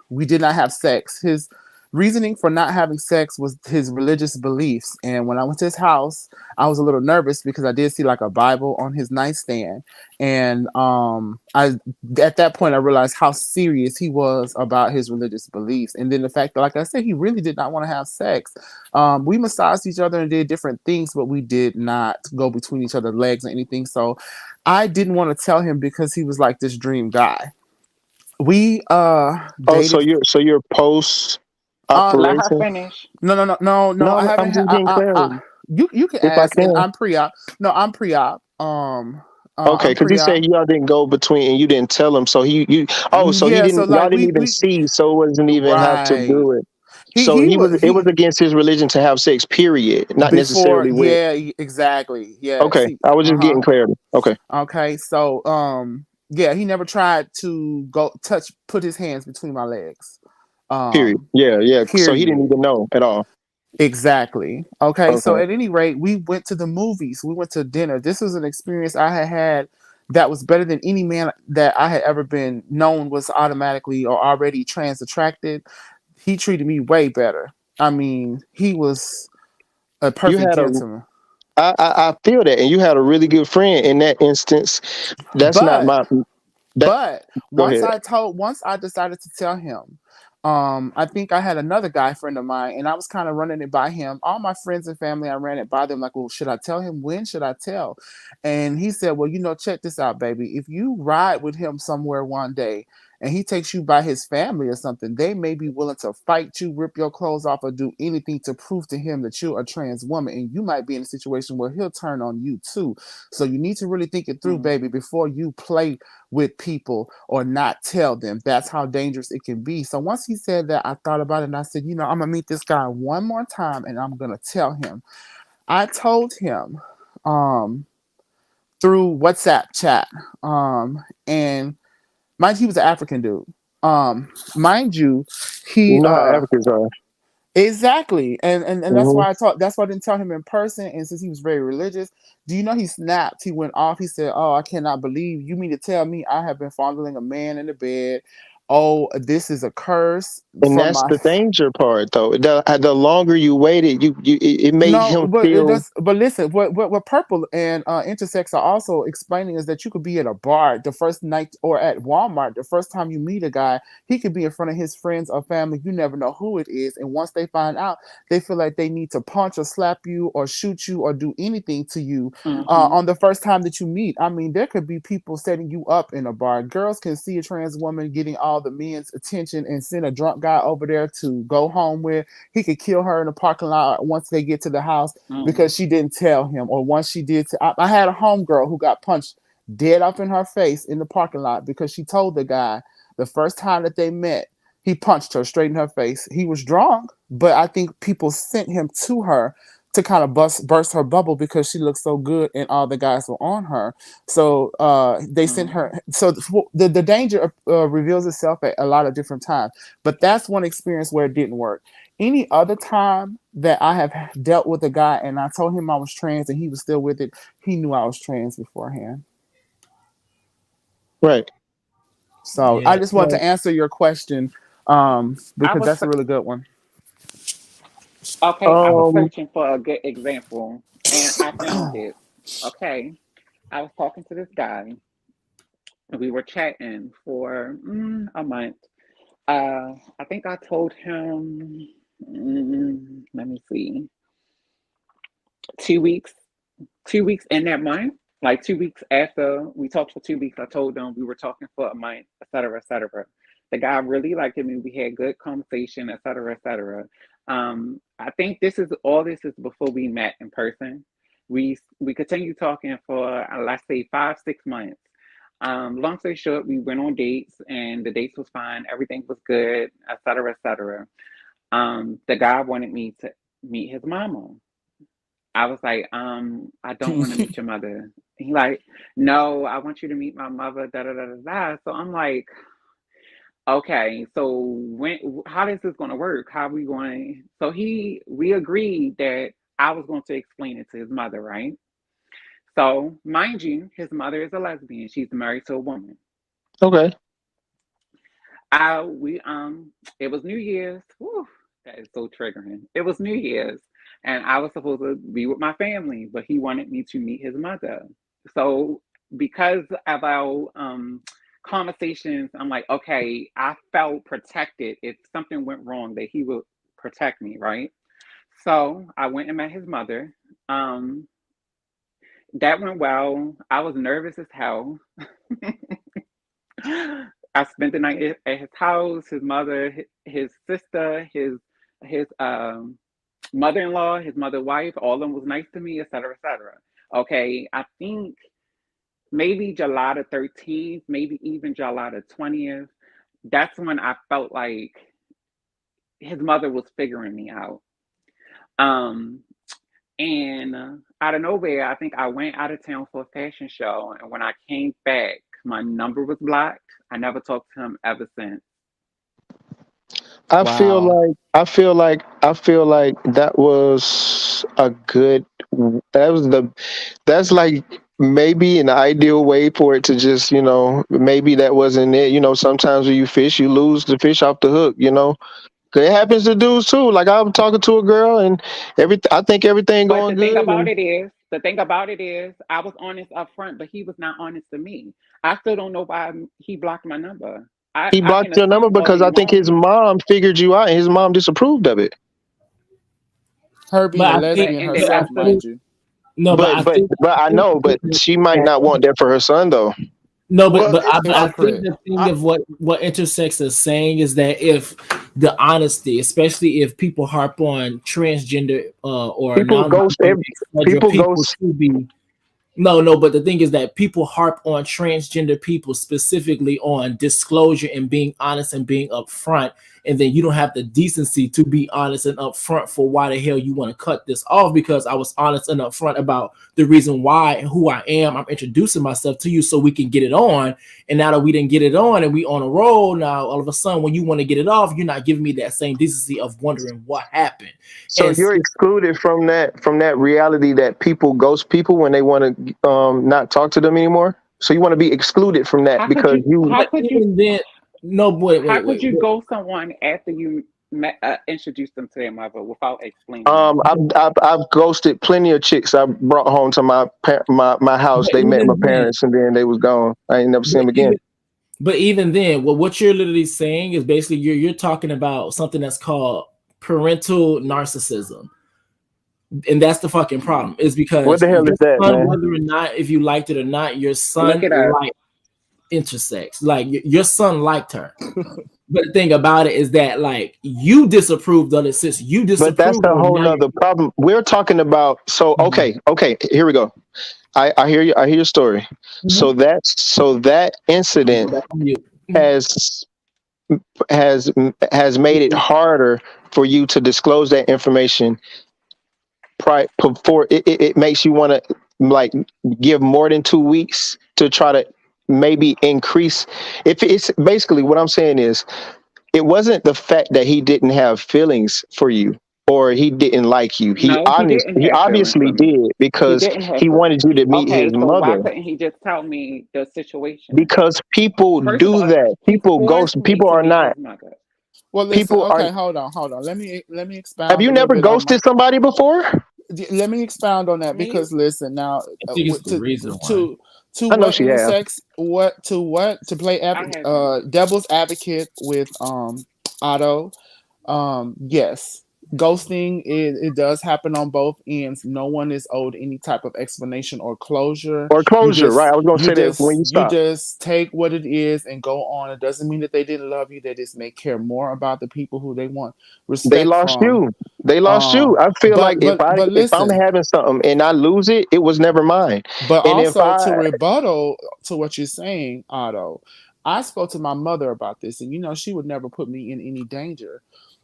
Speaker 4: We did not have sex. His reasoning for not having sex was his religious beliefs. And when I went to his house, I was a little nervous because I did see like a Bible on his nightstand. And I at that point I realized how serious he was about his religious beliefs. And then the fact that, like I said, he really did not want to have sex. We massaged each other and did different things, but we did not go between each other's legs or anything. So I didn't want to tell him because he was like this dream guy. We
Speaker 8: Oh, so
Speaker 4: dated.
Speaker 8: you're post
Speaker 3: Let her
Speaker 8: operation?
Speaker 3: finish.
Speaker 4: No. I
Speaker 8: No,
Speaker 4: haven't
Speaker 8: I'm
Speaker 4: had.
Speaker 8: just getting clarity
Speaker 4: You can
Speaker 8: if I
Speaker 4: ask, and
Speaker 8: can.
Speaker 4: I'm pre-op. No, I'm pre-op.
Speaker 8: Okay,
Speaker 4: I'm
Speaker 8: because you
Speaker 4: pre-op.
Speaker 8: said y'all didn't go between and you didn't tell him, so so he
Speaker 4: Yeah, so
Speaker 8: didn't, y'all
Speaker 4: like
Speaker 8: didn't
Speaker 4: we
Speaker 8: even
Speaker 4: we
Speaker 8: see, so it wasn't even have to
Speaker 4: right.
Speaker 8: do it.
Speaker 4: He
Speaker 8: So
Speaker 4: he
Speaker 8: he was,
Speaker 4: was
Speaker 8: it was
Speaker 4: he
Speaker 8: against his religion to have sex, period, not
Speaker 4: before.
Speaker 8: necessarily with.
Speaker 4: Yeah, exactly. Yes.
Speaker 8: Okay, I was just getting clarity. Okay,
Speaker 4: Okay. So yeah, he never tried to go put his hands between my legs.
Speaker 8: period.
Speaker 4: Um
Speaker 8: Yeah, yeah. So he didn't
Speaker 4: period.
Speaker 8: even know at all.
Speaker 4: Exactly. Okay, so
Speaker 8: Okay.
Speaker 4: at any rate, we went to the movies. We went to dinner. This was an experience I had had that was better than any man that I had ever been known was automatically or already trans attracted. He treated me way better. I mean, he was a
Speaker 8: You
Speaker 4: perfect
Speaker 8: had a,
Speaker 4: gentleman.
Speaker 8: I feel that, and you had a really good friend in that instance. That's not
Speaker 4: But
Speaker 8: my, that,
Speaker 4: But
Speaker 8: go ahead.
Speaker 4: once I decided to tell him, I think I had another guy friend of mine, and I was kind of running it by him. All my friends and family, I ran it by them, like, well, should I tell him? When should I tell? And he said, well, check this out, baby. If you ride with him somewhere one day and he takes you by his family or something, they may be willing to fight you, rip your clothes off, or do anything to prove to him that you're a trans woman. And you might be in a situation where he'll turn on you too. So you need to really think it through, baby, before you play with people or not tell them. That's how dangerous it can be. So once he said that, I thought about it and I said, I'm gonna meet this guy one more time and I'm gonna tell him. I told him through WhatsApp chat. And mind you, he was an African dude. Mind you,
Speaker 8: You
Speaker 4: he
Speaker 8: know how Africans are.
Speaker 4: exactly. And that's
Speaker 8: Hmm.
Speaker 4: why I didn't tell him in person. And since he was very religious, do you know he snapped? He went off. He said, oh, I cannot believe you mean to tell me I have been fondling a man in the bed. Oh, this is a curse
Speaker 8: And
Speaker 4: from
Speaker 8: that's
Speaker 4: my
Speaker 8: the danger part, though. The longer you waited, it made
Speaker 4: no,
Speaker 8: him
Speaker 4: but
Speaker 8: feel.
Speaker 4: listen, what Purple and Intersex are also explaining is that you could be at a bar the first night or at Walmart the first time you meet a guy. He could be in front of his friends or family. You never know who it is, and once they find out, they feel like they need to punch or slap you or shoot you or do anything to you
Speaker 3: Mm-hmm.
Speaker 4: on the first time that you meet. I mean, there could be people setting you up in a bar. Girls can see a trans woman getting all the men's attention and send a drunk guy over there to go home with. He could kill her in the parking lot once they get to the house because she didn't tell him, or once she did. I had a homegirl who got punched dead up in her face in the parking lot because she told the guy the first time that they met, he punched her straight in her face. He was drunk, but I think people sent him to her to kind of burst her bubble because she looked so good and all the guys were on her. So they sent her. So the danger reveals itself at a lot of different times. But that's one experience where it didn't work. Any other time that I have dealt with a guy and I told him I was trans and he was still with it, he knew I was trans beforehand.
Speaker 8: Right.
Speaker 4: So I
Speaker 1: Yeah.
Speaker 4: just want
Speaker 8: Right.
Speaker 4: to answer your question
Speaker 3: I
Speaker 4: because
Speaker 3: was
Speaker 4: that's a really good one.
Speaker 3: okay. I was
Speaker 8: Um.
Speaker 3: searching for a good example, and I found it. Okay, I was talking to this guy. We were chatting for a month. I think I told him. Let me see. 2 weeks. 2 weeks in that month. Like 2 weeks after we talked for 2 weeks, I told them we were talking for a month, et cetera, et cetera. The guy really liked me. We had good conversation, et cetera, et cetera. I think this is before we met in person. we continued talking for let's say 5 6 months. Long story short, we went on dates, and the dates was fine. Everything was good, etc., etc. The guy wanted me to meet his mama. I was like, I don't want to meet your mother. He like, no, I want you to meet my mother. Da da da da da. So I'm like, okay, so how is this going to work? How are we going? So we agreed that I was going to explain it to his mother, right? So mind you, his mother is a lesbian. She's married to a woman.
Speaker 8: Okay.
Speaker 3: It was New Year's. Whew, that is so triggering. It was New Year's, and I was supposed to be with my family, but he wanted me to meet his mother. So because of our conversations, I'm like, okay, I felt protected. If something went wrong, that he would protect me, right? So I went and met his mother. That went well. I was nervous as hell. I spent the night at his house. His mother, his sister, his mother-in-law, his mother wife, all of them was nice to me, etc., etc. Okay, I think maybe July the 13th, maybe even July the 20th. That's when I felt like his mother was figuring me out. And out of nowhere, I think I went out of town for a fashion show, and when I came back, my number was blocked. I never talked to him ever since.
Speaker 8: I feel
Speaker 1: Wow.
Speaker 8: like that was a good. That was the. That's like maybe an ideal way for it to just, maybe that wasn't it. Sometimes when you fish, you lose the fish off the hook. 'Cause it happens to dudes too. Like I'm talking to a girl, and I think everything
Speaker 3: But
Speaker 8: going good, and
Speaker 3: the thing about it is, I was honest up front, but he was not honest to me. I still don't know why he blocked my number.
Speaker 8: he
Speaker 3: I can
Speaker 8: blocked your number
Speaker 3: assume all
Speaker 8: because
Speaker 3: day
Speaker 8: I think his
Speaker 3: long,
Speaker 8: mom figured you out, and his mom disapproved of it.
Speaker 4: Her
Speaker 1: But
Speaker 4: being a
Speaker 1: I think,
Speaker 4: lesbian
Speaker 3: and then
Speaker 1: but I
Speaker 4: herself,
Speaker 3: that's
Speaker 1: think
Speaker 4: mind you.
Speaker 1: no, but
Speaker 8: But
Speaker 1: I
Speaker 8: but
Speaker 1: think
Speaker 8: but I know, but she might not want that for her son though.
Speaker 1: no,
Speaker 4: Well,
Speaker 1: but I think
Speaker 4: hypocrite.
Speaker 1: the thing of what intersex is saying is that if the honesty, especially if people harp on transgender or
Speaker 8: People ghost
Speaker 1: non-binary,
Speaker 8: every,
Speaker 1: etc.,
Speaker 8: people
Speaker 1: people
Speaker 8: ghost.
Speaker 1: to be no, but the thing is that people harp on transgender people specifically on disclosure and being honest and being upfront, and then you don't have the decency to be honest and upfront for why the hell you want to cut this off because I was honest and upfront about the reason why and who I am. I'm introducing myself to you so we can get it on. And now that we didn't get it on and we on a roll, now all of a sudden when you want to get it off, you're not giving me that same decency of wondering what happened.
Speaker 8: So
Speaker 1: And
Speaker 8: you're excluded from that reality that people ghost people when they want to not talk to them anymore. So you want to be excluded from that
Speaker 3: how could
Speaker 8: because
Speaker 3: you
Speaker 8: you
Speaker 3: how
Speaker 1: but
Speaker 3: could you
Speaker 1: even then, no,
Speaker 3: how could
Speaker 1: wait.
Speaker 3: you go someone after you introduced them to their mother without explaining it?
Speaker 8: I've ghosted plenty of chicks I brought home to my house.
Speaker 1: But
Speaker 8: They met my
Speaker 1: even then,
Speaker 8: parents and then they was gone. I ain't never seen
Speaker 1: but
Speaker 8: them again.
Speaker 1: even then, what you're literally saying is basically you're talking about something that's called parental narcissism, and that's the fucking problem. Is
Speaker 8: What
Speaker 1: because
Speaker 8: the hell
Speaker 1: your
Speaker 8: is that,
Speaker 1: son,
Speaker 8: man?
Speaker 1: whether or not if you liked it or not, your
Speaker 3: Look
Speaker 1: son
Speaker 3: it up.
Speaker 1: liked intersex. Like your son liked her. But the thing about it is that like you disapproved of it since you
Speaker 8: But that's
Speaker 1: disapproved
Speaker 8: a
Speaker 1: of it.
Speaker 8: whole
Speaker 1: Now you're
Speaker 8: nother problem. We're talking about
Speaker 1: Mhm.
Speaker 8: okay, here we go. I hear you. I hear your story.
Speaker 1: Mhm.
Speaker 8: So that
Speaker 1: I'm gonna go
Speaker 8: incident
Speaker 1: back on you. Mhm.
Speaker 8: has has has made it harder for you to disclose that information before it makes you want to like give more than 2 weeks to try to maybe increase. If it's basically what I'm saying is it wasn't the fact that he didn't have feelings for you or he didn't like you. he
Speaker 3: No, he
Speaker 8: honest
Speaker 3: didn't
Speaker 8: he
Speaker 3: have feelings
Speaker 8: obviously
Speaker 3: for me.
Speaker 8: did
Speaker 3: He
Speaker 8: because
Speaker 3: didn't have
Speaker 8: he
Speaker 3: feelings.
Speaker 8: wanted you to meet his
Speaker 3: Okay, so why
Speaker 8: mother.
Speaker 3: couldn't he just tell me the situation?
Speaker 8: Because people
Speaker 3: First of
Speaker 8: do
Speaker 3: all,
Speaker 8: that.
Speaker 3: he
Speaker 8: People
Speaker 3: forced
Speaker 8: ghost.
Speaker 3: me to meet his mother.
Speaker 4: Well, listen.
Speaker 8: People are
Speaker 4: Okay, hold on. Let me
Speaker 8: Have
Speaker 4: expound
Speaker 8: you
Speaker 4: a little
Speaker 8: never
Speaker 4: bit on my.
Speaker 8: ghosted somebody before?
Speaker 4: Let me expound on that
Speaker 3: Me?
Speaker 4: because listen now,
Speaker 1: I think it's the reason why.
Speaker 4: to
Speaker 8: I know
Speaker 4: what
Speaker 8: she have.
Speaker 4: intersex what to play
Speaker 3: I haven't.
Speaker 4: devil's advocate with Otto. Yes, ghosting, it does happen on both ends. No one is owed any type of explanation or closure.
Speaker 8: Or
Speaker 4: You
Speaker 8: closure, right?
Speaker 4: just
Speaker 8: I was gonna
Speaker 4: you
Speaker 8: say that when
Speaker 4: just
Speaker 8: you
Speaker 4: you
Speaker 8: stop.
Speaker 4: just take what it is and go on. It doesn't mean that they didn't love you. They just may care more about the people who they want
Speaker 8: They
Speaker 4: respect
Speaker 8: lost
Speaker 4: from.
Speaker 8: you. They lost
Speaker 4: um
Speaker 8: you. I feel like
Speaker 4: but but but
Speaker 8: if I'm
Speaker 4: listen,
Speaker 8: having something and I lose it, it was never mine.
Speaker 4: but
Speaker 8: And if
Speaker 4: also
Speaker 8: I
Speaker 4: to rebuttal to what you're saying, Otto, I spoke to my mother about this, and she would never put me in any danger.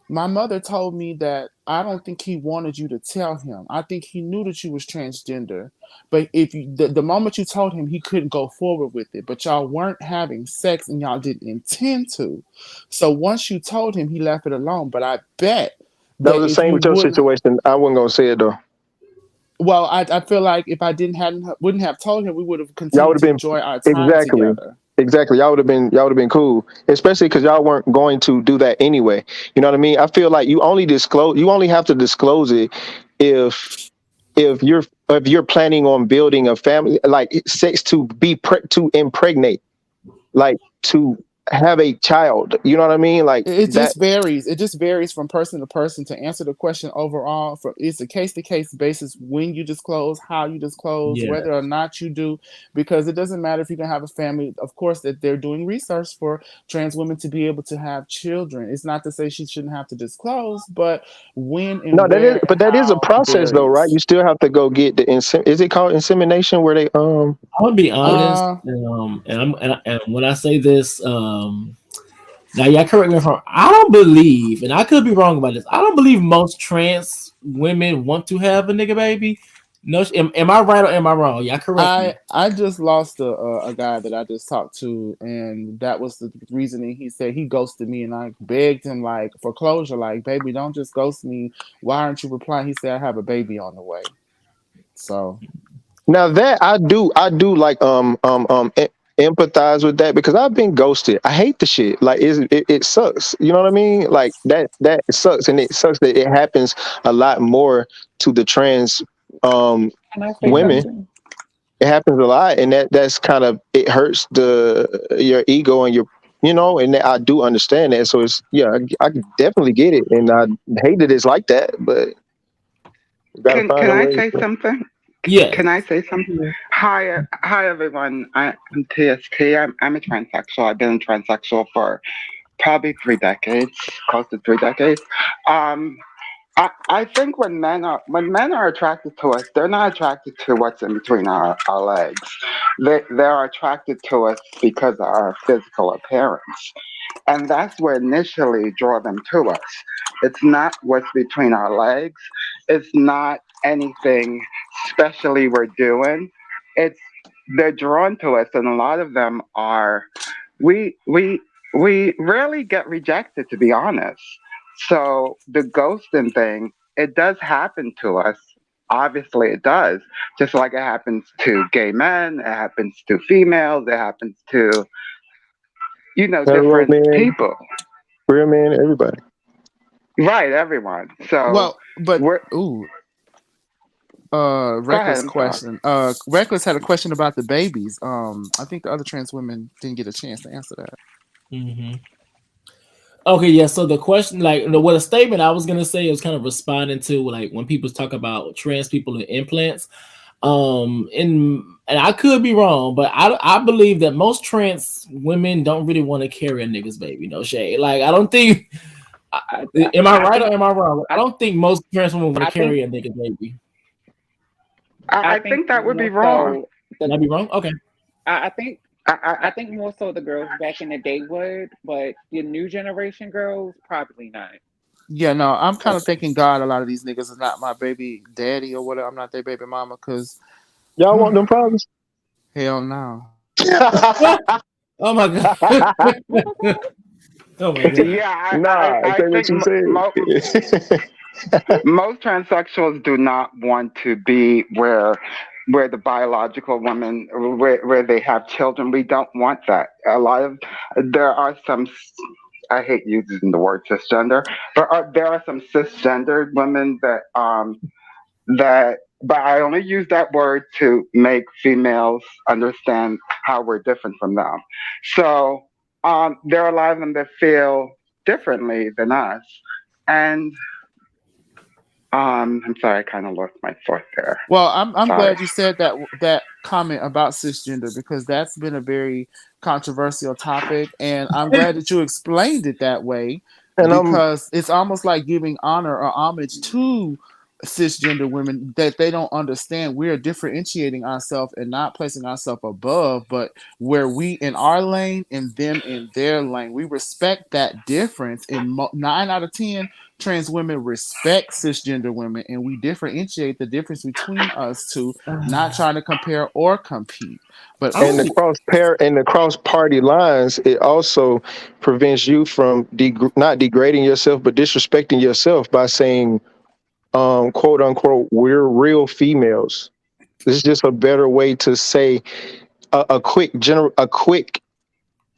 Speaker 4: My mother told me that I don't think he wanted you to tell him. I think he knew that you was transgender, but if the moment you told him, he couldn't go forward with it. But y'all weren't having sex, and y'all didn't intend to. So once you told him, he left it alone. But I bet
Speaker 8: that was
Speaker 4: that
Speaker 8: the
Speaker 4: if
Speaker 8: same
Speaker 4: you
Speaker 8: with your
Speaker 4: would,
Speaker 8: situation, I wasn't gonna say it though.
Speaker 4: well, I feel like if I didn't hadn't wouldn't have told him, we would have
Speaker 8: Y'all
Speaker 4: continued
Speaker 8: would have
Speaker 4: to
Speaker 8: been
Speaker 4: enjoy our time
Speaker 8: exactly,
Speaker 4: together.
Speaker 8: exactly. Y'all would have been cool, especially because y'all weren't going to do that anyway. You know what I mean? I feel like you only have to disclose it if if you're planning on building a family, like sex to to impregnate, like to have a child. You know what I mean? Like
Speaker 4: It
Speaker 8: that.
Speaker 4: just varies. It just varies from person to person. To answer the question overall, it's a case to case basis when you disclose, how you disclose,
Speaker 1: Yeah.
Speaker 4: whether or not you do, because it doesn't matter if you can have a family. Of course, that they're doing research for trans women to be able to have children. It's not to say she shouldn't have to disclose, but when
Speaker 8: No,
Speaker 4: and where and
Speaker 8: but that is a
Speaker 4: how
Speaker 8: process though, right? You
Speaker 4: varies.
Speaker 8: still have to go get the is it called insemination where they
Speaker 1: I'm gonna be honest,
Speaker 4: Uh,
Speaker 1: and when I say this, now y'all correct me if I'm. I don't believe, and I could be wrong about this. I don't believe most trans women want to have a nigga baby. No, am I right or am I wrong? Y'all correct me.
Speaker 4: I just lost a guy that I just talked to, and that was the reasoning. He said he ghosted me, and I begged him like for closure, like, baby, don't just ghost me. Why aren't you replying? He said I have a baby on the way. So
Speaker 8: now that I do like empathize with that because I've been ghosted. I hate the shit. Like it sucks. You know what I mean? Like that sucks, and it sucks that it happens a lot more to the trans um
Speaker 3: Can I say
Speaker 8: women.
Speaker 3: something?
Speaker 8: It happens a lot, and that's kind of it hurts your ego and your and I do understand that. So it's yeah, I definitely get it, and I hate that it's like that, but you got to
Speaker 9: Can
Speaker 8: find a
Speaker 9: I
Speaker 8: way.
Speaker 9: say something?
Speaker 1: Yes.
Speaker 9: Can I say something? Hi everyone. I'm TST. I'm a transsexual. I've been transsexual for probably 3 decades, close to 3 decades. Um, I think when men are attracted to us, they're not attracted to what's in between our legs. They're attracted to us because of our physical appearance. And that's what initially draw them to us. It's not what's between our legs. It's not anything specially we're doing. It's they're drawn to us, and a lot of them are. We we we rarely get rejected, to be honest. So the ghosting thing, it does happen to us. Obviously, it does. Just like it happens to gay men, it happens to females, it happens to
Speaker 8: Hetero
Speaker 9: different
Speaker 8: man,
Speaker 9: people.
Speaker 8: queer man, everybody.
Speaker 9: Right, everyone. So
Speaker 4: well, but
Speaker 9: we're
Speaker 4: ooh,
Speaker 9: go ahead.
Speaker 4: reckless
Speaker 9: I'm sorry.
Speaker 4: question. Reckless had a question about the babies. I think the other trans women didn't get a chance to answer that.
Speaker 1: Hmm. Okay, yeah. So the question, like, what a statement I was gonna say was kind of responding to like when people talk about trans people and implants. And I could be wrong, but I believe that most trans women don't really want to carry a nigga's baby. No shade. Like I don't think.
Speaker 3: I,
Speaker 1: Am I
Speaker 3: I
Speaker 1: right
Speaker 3: think
Speaker 1: or am I wrong? I don't think most trans women want
Speaker 3: I
Speaker 1: to carry
Speaker 3: think
Speaker 1: a nigga's baby.
Speaker 3: I
Speaker 9: I
Speaker 3: think
Speaker 9: think that would be
Speaker 3: more
Speaker 9: wrong.
Speaker 3: so the
Speaker 1: Can I be wrong? Okay.
Speaker 3: I think
Speaker 9: I, I,
Speaker 3: I
Speaker 9: I-
Speaker 3: think more so the girls back in the day would, but the new generation girls probably not.
Speaker 4: Yeah, no, I'm kind of thanking God a lot of these niggas is not my baby daddy or whatever. I'm not their baby mama because
Speaker 8: Y'all want them problems?
Speaker 4: hell no.
Speaker 1: Oh my god. Oh my god.
Speaker 9: yeah,
Speaker 8: Nah,
Speaker 9: I
Speaker 8: say what
Speaker 9: think
Speaker 8: you said.
Speaker 9: most transsexuals do not want to be where the biological woman where they have children. We don't want that. A lot of there are some. I hate using the word cisgender, but there are some cisgendered women that. But I only use that word to make females understand how we're different from them. So there are a lot of them that feel differently than us, and I'm sorry, I kind of lost my thought there.
Speaker 4: Well, I'm
Speaker 9: Sorry.
Speaker 4: glad you said that comment about cisgender, because that's been a very controversial topic, and I'm glad that you explained it that way,
Speaker 8: And
Speaker 4: because it's almost like giving honor or homage to cisgender women that they don't understand. We're differentiating ourselves and not placing ourselves above, but where we in our lane and them in their lane. We respect that difference. And 9 out of 10 trans women respect cisgender women, and we differentiate the difference between us two, not trying to compare or compete. But
Speaker 8: and the cross party lines, it also prevents you from not degrading yourself, but disrespecting yourself by saying, quote unquote, we're real females. This is just a better way to say a quick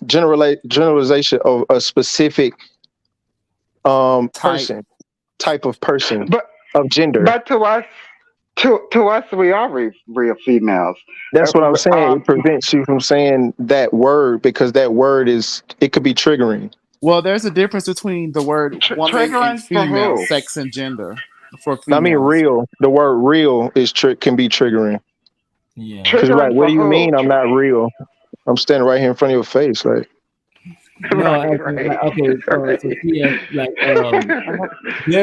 Speaker 8: generalization of a specific
Speaker 4: type.
Speaker 8: type of person
Speaker 9: But
Speaker 8: of gender.
Speaker 9: but to us, we are real females.
Speaker 8: That's what I'm saying.
Speaker 9: Um,
Speaker 8: It prevents you from saying that word because that word it could be triggering.
Speaker 4: Well, there's a difference between the word woman and
Speaker 9: triggering for
Speaker 4: female,
Speaker 9: who?
Speaker 4: sex and gender for
Speaker 8: I mean,
Speaker 4: females.
Speaker 8: real. The word "real" can be triggering
Speaker 1: Yeah.
Speaker 8: because like,
Speaker 9: Triggering
Speaker 8: what
Speaker 9: for
Speaker 8: do you
Speaker 9: who?
Speaker 8: mean I'm not real? I'm standing right here in front of your face, like.
Speaker 1: No,
Speaker 9: Right,
Speaker 1: actually,
Speaker 9: right,
Speaker 1: like, okay,
Speaker 9: right.
Speaker 1: so yeah, like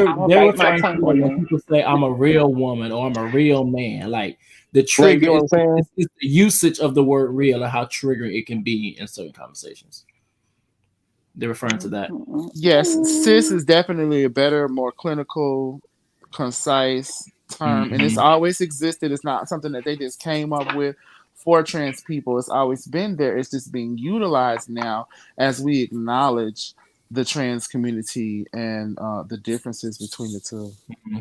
Speaker 3: I'm gonna
Speaker 1: they're
Speaker 3: bite my
Speaker 1: referring
Speaker 3: tongue
Speaker 1: to like
Speaker 3: on
Speaker 1: when
Speaker 3: this.
Speaker 1: people say I'm a real woman or I'm a real man. Like the
Speaker 8: Now you
Speaker 1: trigger
Speaker 8: get what
Speaker 1: is
Speaker 8: I'm saying?
Speaker 1: it's the usage of the word real and how triggering it can be in certain conversations. They're referring to that.
Speaker 4: Yes, cis is definitely a better, more clinical, concise term, and it's
Speaker 1: Hmm.
Speaker 4: always existed. It's not something that they just came up with for trans people. It's always been there. It's just being utilized now as we acknowledge the trans community and the differences between the two.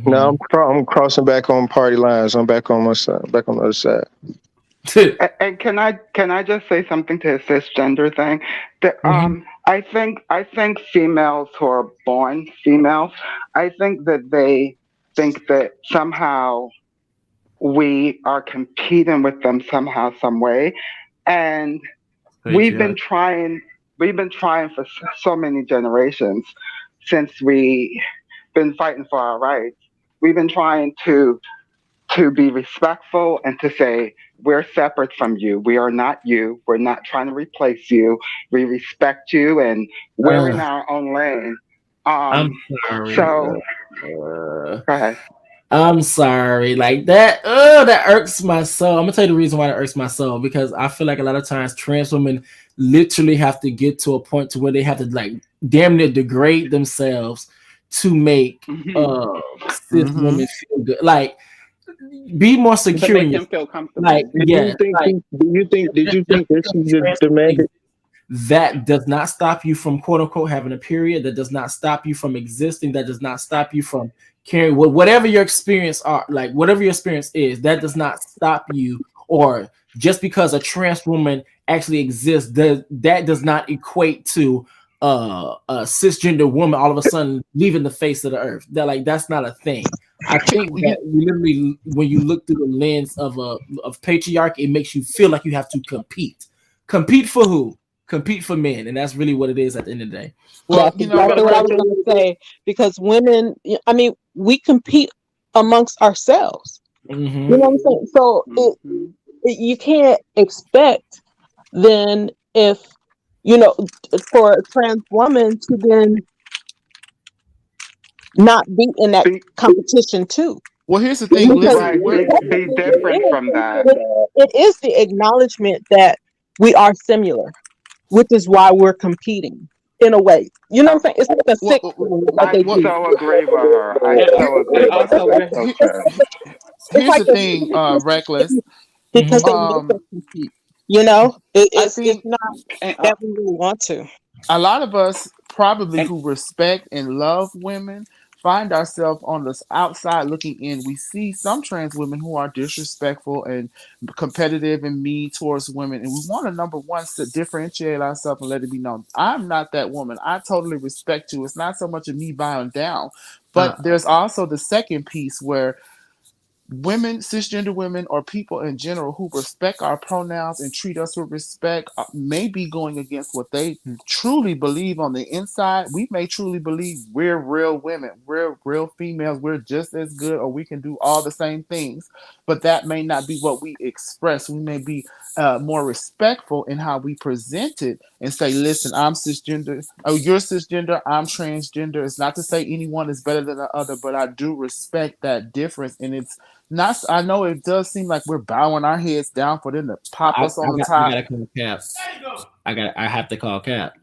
Speaker 8: No,
Speaker 1: Hmm.
Speaker 8: I'm crossing back on party lines. I'm back on my side, back on the other side.
Speaker 9: And can I just say something to the cisgender thing? That
Speaker 1: Hmm.
Speaker 9: I think females who are born females, I think that they think that somehow we are competing with them somehow, some way, and we've been
Speaker 1: Patriarchy.
Speaker 9: trying we've been trying for so many generations since we been fighting for our rights. We've been trying to be respectful and to say we're separate from you. We are not you. We're not trying to replace you. We respect you, and we're in our own lane.
Speaker 1: I'm
Speaker 9: Um,
Speaker 1: sorry.
Speaker 9: so go ahead.
Speaker 1: I'm sorry. Like that, that irks my soul. I'm gonna tell you the reason why that irks my soul because I feel like a lot of times trans women literally have to get to a point to where they have to like damn near degrade themselves to make cis
Speaker 4: Hmm.
Speaker 1: women feel good. Like be more
Speaker 3: To
Speaker 1: secure in
Speaker 3: make
Speaker 1: yourself.
Speaker 3: them feel
Speaker 1: Like,
Speaker 3: comfortable.
Speaker 8: Did you
Speaker 1: yes,
Speaker 8: think?
Speaker 1: like
Speaker 8: Did you
Speaker 1: just
Speaker 8: think this
Speaker 1: because
Speaker 8: is the
Speaker 1: trans women
Speaker 8: demanded?
Speaker 1: that does not stop you from quote unquote having a period. That does not stop you from existing. That does not stop you from carrying whatever your experience are, like whatever your experience is. That does not stop you, or just because a trans woman actually exists, that does not equate to a cisgender woman all of a sudden leaving the face of the earth. That's not a thing. I think that we literally, when you look through the lens of patriarchy, it makes you feel like you have to compete. Compete for who? Compete for men, and that's really what it is at the end of the day.
Speaker 4: Well,
Speaker 5: That's
Speaker 4: you know
Speaker 5: exactly
Speaker 4: what,
Speaker 5: what I was
Speaker 4: Rachel?
Speaker 5: going to say. Because women, I mean, we compete amongst ourselves.
Speaker 1: Mm-hmm.
Speaker 5: You know what I'm saying? So
Speaker 3: Hmm.
Speaker 5: you can't expect then if you know for a trans woman to then not be in that
Speaker 9: Be
Speaker 5: competition too.
Speaker 4: Well, here's the thing.
Speaker 5: Because
Speaker 4: Listen,
Speaker 9: right.
Speaker 4: we're
Speaker 9: Be
Speaker 5: technically
Speaker 9: different from that.
Speaker 5: it is the acknowledgement that we are similar, which is why we're competing in a way. You know what I'm saying? It's like a
Speaker 4: what,
Speaker 5: sick thing that
Speaker 9: I
Speaker 5: they do.
Speaker 9: so agree with her. I
Speaker 3: And,
Speaker 9: so
Speaker 3: and
Speaker 9: agree with her.
Speaker 3: also
Speaker 9: That's
Speaker 3: with
Speaker 9: so
Speaker 4: he-
Speaker 9: true.
Speaker 5: It's
Speaker 4: here's
Speaker 5: like
Speaker 4: the thing, reckless.
Speaker 5: because
Speaker 1: Mm-hmm.
Speaker 5: they make us
Speaker 4: Um,
Speaker 5: compete. You know,
Speaker 4: I
Speaker 5: it's
Speaker 4: think
Speaker 5: not
Speaker 3: and,
Speaker 5: that we really want to.
Speaker 4: a lot of us probably
Speaker 3: and
Speaker 4: who respect and love women find ourselves on the outside looking in. We see some trans women who are disrespectful and competitive and mean towards women, and we want to number one to differentiate ourselves and let it be known I'm not that woman. I totally respect you. It's not so much of me bowing down, but
Speaker 1: Uh,
Speaker 4: there's also the second piece where women, cisgender women, or people in general who respect our pronouns and treat us with respect may be going against what they truly believe on the inside. We may truly believe we're real women, we're real females, we're just as good, or we can do all the same things, but that may not be what we express. We may be more respectful in how we present it and say, listen, I'm cisgender, oh, you're cisgender, I'm transgender. It's not to say anyone is better than the other, but I do respect that difference. And it's not, I know it does seem like we're bowing our heads down for them to pop us on the
Speaker 1: I
Speaker 4: top.
Speaker 1: gotta call Cap. I have to call Cap.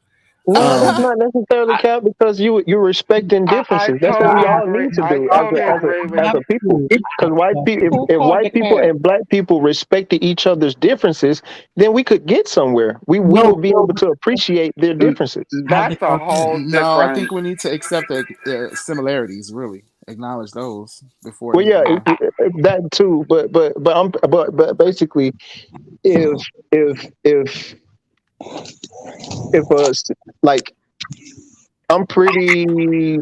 Speaker 8: No, that's not necessarily cap because you're respecting differences. That's what we all need to
Speaker 9: I
Speaker 8: do
Speaker 9: totally agree with
Speaker 8: as a people. Because white people,
Speaker 3: Who
Speaker 8: if
Speaker 3: called
Speaker 8: white
Speaker 3: the
Speaker 8: people
Speaker 3: cat?
Speaker 8: and black people respected each other's differences, then we could get somewhere. We
Speaker 1: No,
Speaker 8: would be able to appreciate their differences.
Speaker 1: I have to
Speaker 9: That's a
Speaker 1: call Cap.
Speaker 9: whole
Speaker 4: No, I think
Speaker 9: different.
Speaker 4: we need to accept the similarities, really acknowledge those before
Speaker 8: Well, yeah,
Speaker 4: anything.
Speaker 8: that too. But basically, if if if like I'm pretty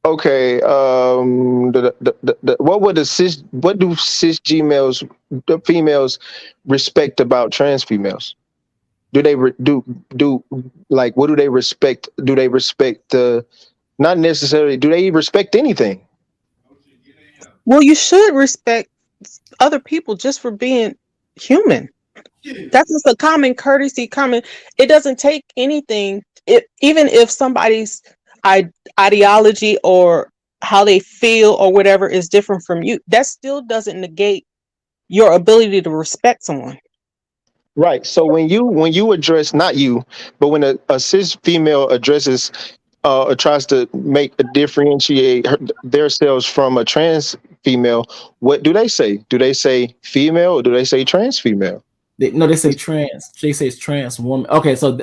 Speaker 8: okay. What would what do cis females respect about trans females? Do they do like what do they respect? Do they respect not necessarily? Do they respect anything?
Speaker 5: Well, you should respect other people just for being human. That's just a common courtesy. Common. It doesn't take anything. Even if somebody's ideology or how they feel or whatever is different from you, that still doesn't negate your ability to respect someone.
Speaker 8: Right. So when you address not you, but when a cis female addresses or tries to make a differentiate themselves from a trans female, what do they say? Do they say female or do they say trans female?
Speaker 1: No, they say trans. They say it's trans woman. Okay, so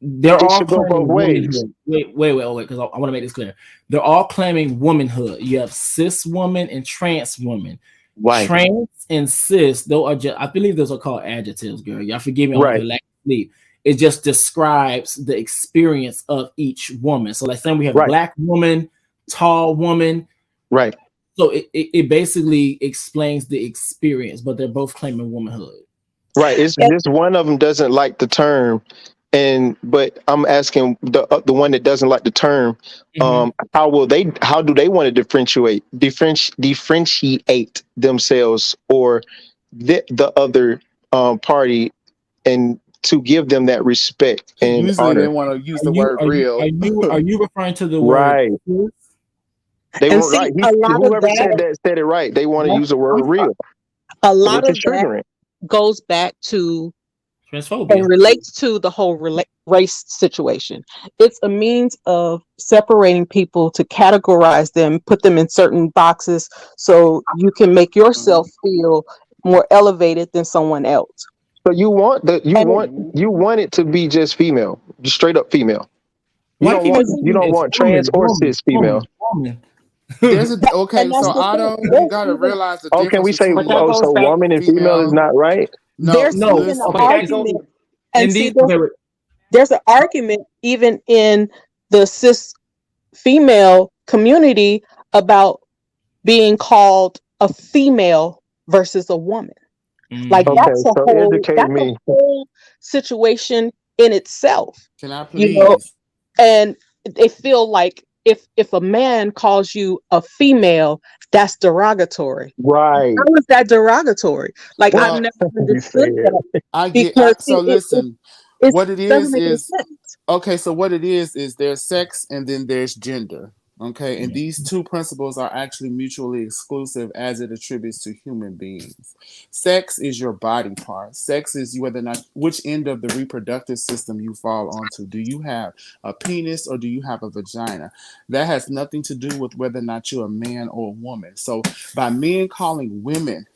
Speaker 1: they're
Speaker 8: It
Speaker 1: all
Speaker 8: should go both
Speaker 1: claiming
Speaker 8: ways.
Speaker 1: womanhood. Wait, because I want to make this clear. They're all claiming womanhood. You have cis woman and trans woman.
Speaker 8: Right.
Speaker 1: Trans and cis, though, are just, I believe those are called adjectives, girl. Y'all forgive me, I'm
Speaker 8: Right.
Speaker 1: lack of sleep. It just describes the experience of each woman. So, like saying we have
Speaker 8: Right.
Speaker 1: black woman, tall woman.
Speaker 8: Right.
Speaker 1: So it basically explains the experience, but they're both claiming womanhood.
Speaker 8: Right. It's just one of them doesn't like the term, but I'm asking the one that doesn't like the term, how do they want to differentiate themselves or the other party, and to give them that respect and
Speaker 4: Usually they
Speaker 8: honor.
Speaker 4: want to use the word
Speaker 1: Are
Speaker 4: real.
Speaker 1: you referring to the word?
Speaker 8: Right. They
Speaker 5: And
Speaker 8: were
Speaker 5: see,
Speaker 8: right.
Speaker 5: a lot of
Speaker 8: Whoever said
Speaker 5: that,
Speaker 8: it right. They want to use the word real,
Speaker 5: a lot
Speaker 8: which is
Speaker 5: of that
Speaker 8: triggering.
Speaker 5: goes back to and
Speaker 1: Transphobia.
Speaker 5: relates to the whole race situation. It's a means of separating people to categorize them, put them in certain boxes so you can make yourself feel more elevated than someone else.
Speaker 8: So you want
Speaker 5: And
Speaker 8: you want it to be just female, just straight up female. You
Speaker 1: Why
Speaker 8: don't
Speaker 1: can't
Speaker 8: want
Speaker 1: you
Speaker 8: you
Speaker 1: say
Speaker 8: don't
Speaker 1: it's
Speaker 8: want trans or cis female.
Speaker 1: woman?
Speaker 4: There's okay,
Speaker 5: that's
Speaker 4: so
Speaker 5: the
Speaker 4: Otto,
Speaker 5: thing.
Speaker 4: you gotta realize the
Speaker 8: Oh, can
Speaker 4: difference
Speaker 8: we say
Speaker 3: But
Speaker 4: between
Speaker 3: that goes
Speaker 8: so
Speaker 3: back.
Speaker 8: woman and female is
Speaker 4: female.
Speaker 8: not right?
Speaker 4: No,
Speaker 5: There's
Speaker 1: No,
Speaker 5: even an
Speaker 3: But that goes.
Speaker 5: argument, and
Speaker 1: and
Speaker 5: see,
Speaker 1: these okay, wait.
Speaker 5: there's an argument even in the cis female community about being called a female versus a woman. Like
Speaker 8: Okay,
Speaker 5: that's a
Speaker 8: so educate me.
Speaker 5: whole situation in itself,
Speaker 4: can I
Speaker 5: you know.
Speaker 4: please?
Speaker 5: And they feel like if a man calls you a female, that's derogatory.
Speaker 8: Right.
Speaker 5: How is that derogatory? Like I've
Speaker 4: Well,
Speaker 5: never
Speaker 8: You
Speaker 5: understood
Speaker 8: said.
Speaker 5: that
Speaker 4: I get
Speaker 5: because
Speaker 4: so listen,
Speaker 5: it
Speaker 4: what it
Speaker 5: doesn't make any
Speaker 4: is
Speaker 5: sense.
Speaker 4: okay, so what it is there's sex and then there's gender. Okay, and these two principles are actually mutually exclusive as it attributes to human beings. Sex is your body part. Sex is whether or not which end of the reproductive system you fall onto. Do you have a penis or do you have a vagina? That has nothing to do with whether or not you're a man or a woman. So by men calling women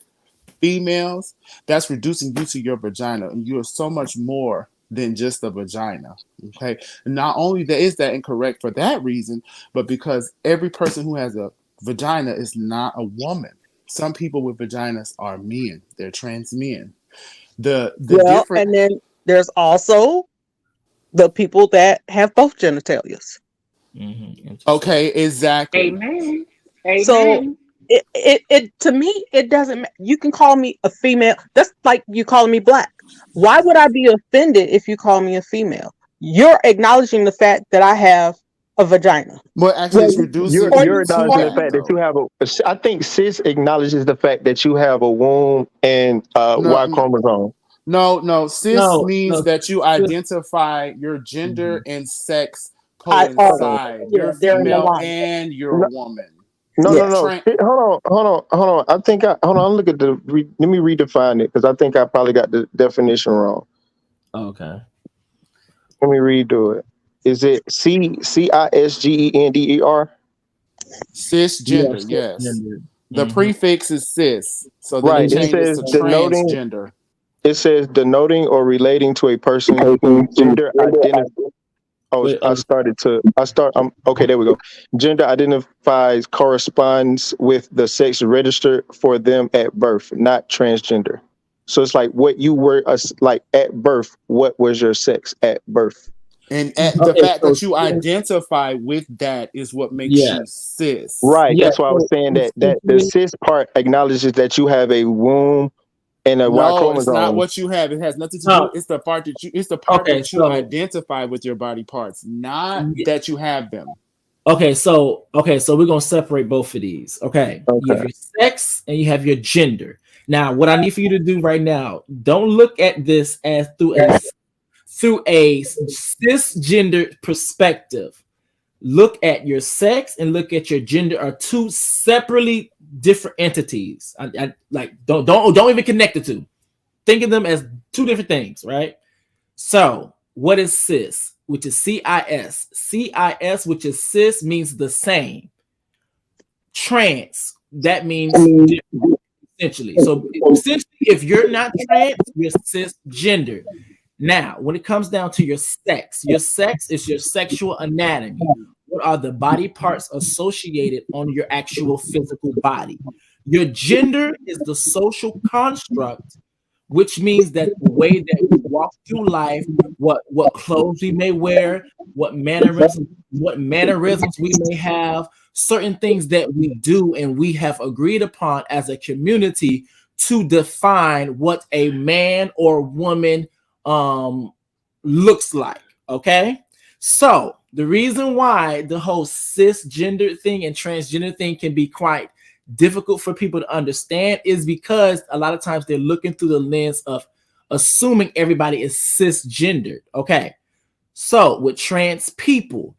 Speaker 4: females, that's reducing you to your vagina, and you are so much more than just a vagina. Okay, not only that is that incorrect for that reason, but because every person who has a vagina is not a woman. Some people with vaginas are men, they're trans men. The
Speaker 5: Well,
Speaker 4: different
Speaker 5: and then there's also the people that have both genitalias.
Speaker 4: okay, exactly.
Speaker 3: Amen.
Speaker 5: So
Speaker 3: Amen.
Speaker 5: it to me, it doesn't you can call me a female. That's like you calling me black. Why would I be offended if you call me a female? You're acknowledging the fact that I have a vagina.
Speaker 4: But actually,
Speaker 5: Well,
Speaker 4: it's reducing
Speaker 5: or
Speaker 8: You're
Speaker 4: you to
Speaker 8: acknowledging
Speaker 5: or
Speaker 8: the
Speaker 4: that
Speaker 8: fact that you
Speaker 4: though.
Speaker 8: have a. I think cis acknowledges the fact that you have a womb and
Speaker 4: No,
Speaker 8: Y chromosome.
Speaker 4: no. Cis
Speaker 1: No,
Speaker 4: means
Speaker 1: no.
Speaker 4: that you
Speaker 1: Sis,
Speaker 4: identify your gender
Speaker 1: mhm.
Speaker 4: and sex
Speaker 5: I oh
Speaker 4: coincide.
Speaker 5: yeah,
Speaker 4: You're
Speaker 5: they're in
Speaker 4: female
Speaker 5: alignment.
Speaker 4: and you're a
Speaker 8: No,
Speaker 4: woman.
Speaker 8: no, no,
Speaker 5: Yes.
Speaker 8: no.
Speaker 4: Tran
Speaker 8: Hold on. I think hold on. Look at let me redefine it because I think I probably got the definition wrong.
Speaker 1: Okay.
Speaker 8: Let me redo it. Is it cisgender?
Speaker 4: cisgender,
Speaker 1: Yes,
Speaker 4: yes.
Speaker 1: cisgender.
Speaker 4: The
Speaker 1: Mm-hmm.
Speaker 4: prefix is cis, so then they
Speaker 8: Right. It
Speaker 4: change it
Speaker 8: says
Speaker 4: to
Speaker 8: denoting.
Speaker 4: transgender.
Speaker 8: It says denoting or relating to a person whose gender identifies. Oh,
Speaker 1: Wait,
Speaker 8: I started to. I start. Okay. There we go. Gender identifies corresponds with the sex registered for them at birth, not transgender. So it's like what you were, like at birth. What was your sex at birth?
Speaker 4: And at the
Speaker 1: okay,
Speaker 4: fact
Speaker 1: so
Speaker 4: that you identify with that is what makes
Speaker 1: yeah,
Speaker 4: you cis.
Speaker 8: Right.
Speaker 1: yeah.
Speaker 8: That's why I was
Speaker 1: So
Speaker 8: saying that the
Speaker 1: essentially,
Speaker 8: cis part acknowledges that you have a womb and a Y
Speaker 4: No, it's not
Speaker 8: chromosome.
Speaker 4: what you have. It has nothing to do.
Speaker 1: no.
Speaker 4: It's the part that you. It's the part
Speaker 1: Okay,
Speaker 4: that you
Speaker 1: so
Speaker 4: identify with your body parts, not that you have them.
Speaker 1: so we're gonna separate both of these. Okay, you have
Speaker 8: Okay.
Speaker 1: your sex and you have your gender. Now, what I need for you to do right now, don't look at this as through a cisgender perspective. Look at your sex and look at your gender are two separately different entities. I like don't even connect the two. Think of them as two different things, right? So, what is cis? Which is CIS. CIS, which is cis, means the same. Trans, that means different, essentially. So, essentially, if you're not trans, you're cisgender. Now, when it comes down to your sex is your sexual anatomy. What are the body parts associated on your actual physical body? Your gender is the social construct, which means that the way that we walk through life, what clothes we may wear, what mannerisms we may have, certain things that we do and we have agreed upon as a community to define what a man or woman um looks like. Okay, so the reason why the whole cisgender thing and transgender thing can be quite difficult for people to understand is because a lot of times they're looking through the lens of assuming everybody is cisgendered. Okay, so with trans people,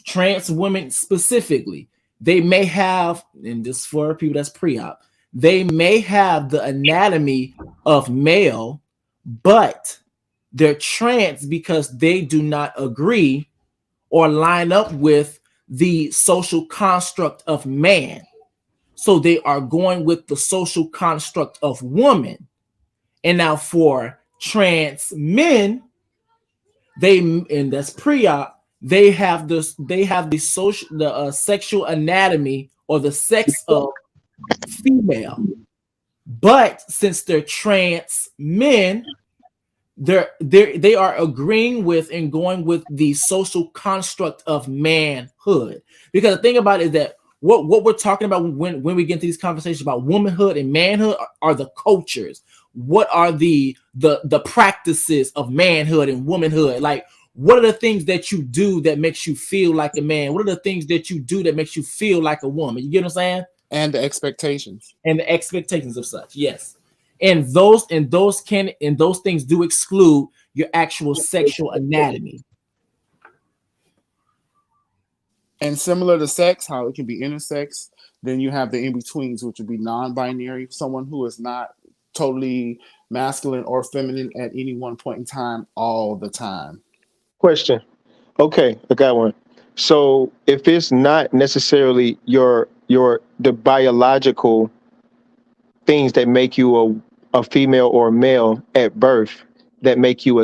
Speaker 1: trans women specifically, they may have, and this for people that's pre-op, they may have the anatomy of male, but they're trans because they do not agree or line up with the social construct of man. So they are going with the social construct of woman. And now for trans men, and that's pre-op, they have the social sexual anatomy or the sex of female. But since they're trans men, they are agreeing with and going with the social construct of manhood. Because the thing about it is that what we're talking about when we get into these conversations about womanhood and manhood are the cultures. What are the practices of manhood and womanhood? Like, what are the things that you do that makes you feel like a man? What are the things that you do that makes you feel like a woman? You get what I'm saying?
Speaker 4: And the expectations.
Speaker 1: And the expectations of such, yes. And those things do exclude your actual sexual anatomy.
Speaker 4: And similar to sex, how it can be intersex, then you have the in-betweens, which would be non-binary, someone who is not totally masculine or feminine at any one point in time, all the time.
Speaker 8: Question. Okay, I got one. So if it's not necessarily the biological things that make you a female or a male at birth that make you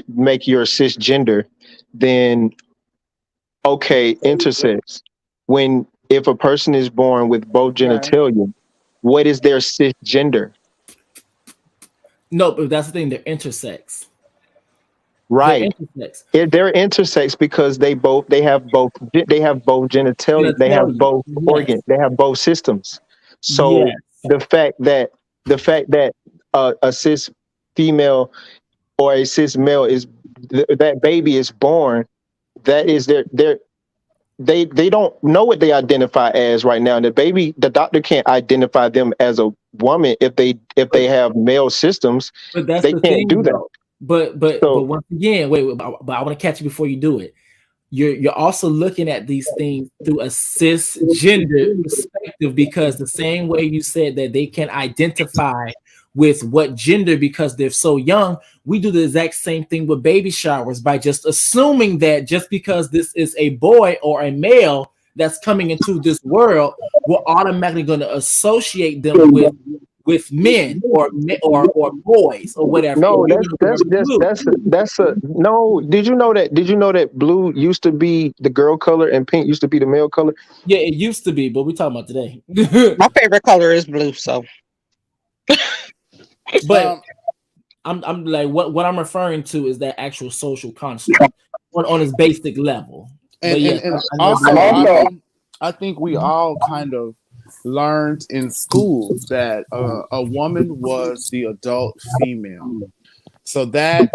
Speaker 8: make you a cisgender, then okay, intersex. When if a person is born with both
Speaker 4: Okay.
Speaker 8: genitalia, what is their cisgender?
Speaker 1: No, but that's the thing, they're intersex. They're
Speaker 8: Right.
Speaker 1: intersex.
Speaker 8: They're intersex because they have both genitalia, they have
Speaker 1: Genitalia.
Speaker 8: both
Speaker 1: Yes.
Speaker 8: organs, they have both systems. So
Speaker 1: Yes.
Speaker 8: the fact that a cis female or a cis male that baby is born, that is they don't know what they identify as right now. And the doctor can't identify them as a woman if they
Speaker 1: But
Speaker 8: have male systems.
Speaker 1: but that's
Speaker 8: They
Speaker 1: the
Speaker 8: can't do
Speaker 1: thing
Speaker 8: that.
Speaker 1: though. But
Speaker 8: So
Speaker 1: once again, wait, but I want to catch you before you do it. You're also looking at these things through a cisgender perspective, because the same way you said that they can identify with what gender because they're so young, we do the exact same thing with baby showers by just assuming that just because this is a boy or a male that's coming into this world, we're automatically going to associate them with men or boys or whatever. And
Speaker 8: no,
Speaker 1: we're going to wear blue.
Speaker 8: that's a no. Did you know that blue used to be the girl color and pink used to be the male color?
Speaker 1: Yeah, it used to be, but we're talking about today.
Speaker 5: My favorite color is blue, so
Speaker 1: But
Speaker 4: Um,
Speaker 1: I'm like what I'm referring to is that actual social construct on its basic level. But yes,
Speaker 4: and
Speaker 1: I know
Speaker 4: also,
Speaker 1: blue.
Speaker 4: I think we all kind of learned in schools that a woman was the adult female. So that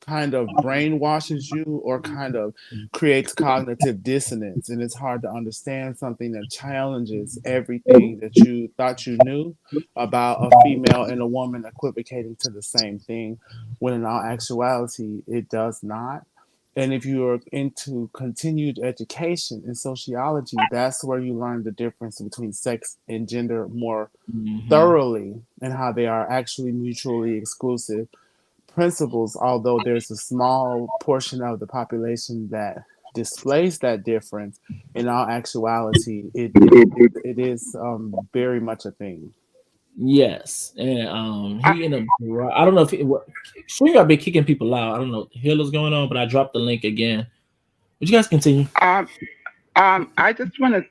Speaker 4: kind of brainwashes you or kind of creates cognitive dissonance, and it's hard to understand something that challenges everything that you thought you knew about a female and a woman equivocating to the same thing, when in all actuality it does not. And if you are into continued education in sociology, that's where you learn the difference between sex and gender more
Speaker 1: Mhm.
Speaker 4: thoroughly, and how they are actually mutually exclusive principles, although there's a small portion of the population that displays that difference. In all actuality, it is very much a thing.
Speaker 1: Yes, and
Speaker 9: I,
Speaker 1: he ended up. I don't know if sure I've been kicking people out. I don't know what the hell is going on, but I dropped the link again. Would you guys continue?
Speaker 9: um, I just want to,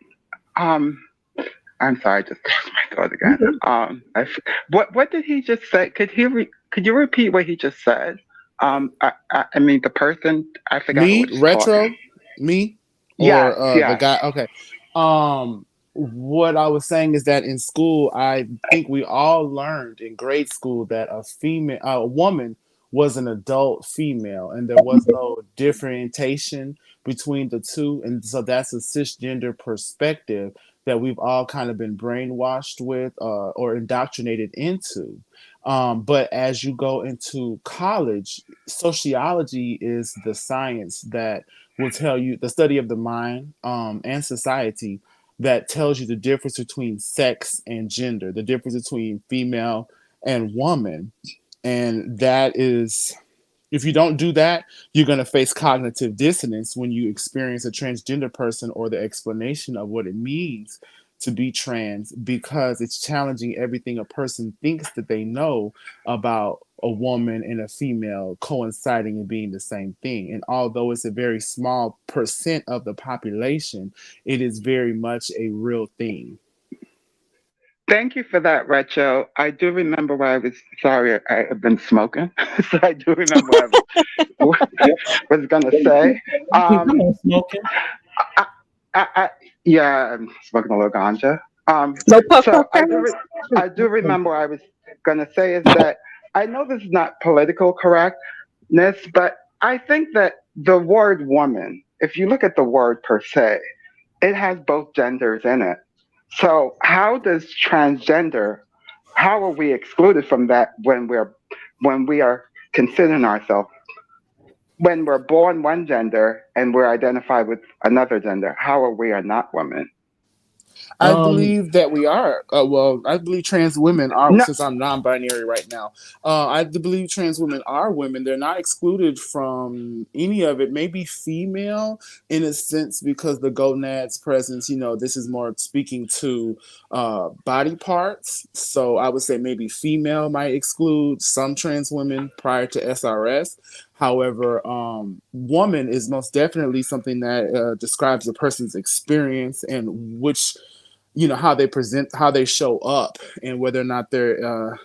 Speaker 9: I'm sorry, I just lost my thought again. What did he just say? Could you repeat what he just said? I mean, the person, I forgot who
Speaker 4: Me,
Speaker 9: was talking.
Speaker 4: retro, me,
Speaker 9: Yes,
Speaker 4: or the
Speaker 9: yes.
Speaker 4: guy. Okay. What I was saying is that in school, I think we all learned in grade school that a woman was an adult female, and there was no differentiation between the two. And so that's a cisgender perspective that we've all kind of been brainwashed with, or indoctrinated into. But as you go into college, sociology is the science that will tell you the study of the mind, and society, that tells you the difference between sex and gender, the difference between female and woman. And that is, if you don't do that, you're going to face cognitive dissonance when you experience a transgender person or the explanation of what it means to be trans, because it's challenging everything a person thinks that they know about a woman and a female coinciding and being the same thing. And although it's a very small percent of the population, it is very much a real thing.
Speaker 9: Thank you for that, Retro. I do remember where I was. Sorry, I have been smoking, so I do remember what I was gonna say.
Speaker 1: Come
Speaker 9: Um,
Speaker 1: on, smoking.
Speaker 9: I, I, yeah, I'm smoking a little ganja.
Speaker 5: no puff
Speaker 9: So
Speaker 5: puff pass.
Speaker 9: I do remember what I was gonna say is that I know this is not political correctness, but I think that the word woman, if you look at the word per se, it has both genders in it. So how does transgender? How are we excluded from that when we are considering ourselves when we're born one gender and we're identified with another gender? How are we are not women?
Speaker 4: I
Speaker 1: Um,
Speaker 4: believe that we are. Well, I believe trans women are,
Speaker 9: No,
Speaker 4: since I'm non binary right now, I do believe trans women are women. They're not excluded from any of it. Maybe female in a sense because the gonads presence, this is more speaking to body parts. So I would say maybe female might exclude some trans women prior to SRS. However, woman is most definitely something that describes a person's experience and how they present, how they show up, and whether or not they're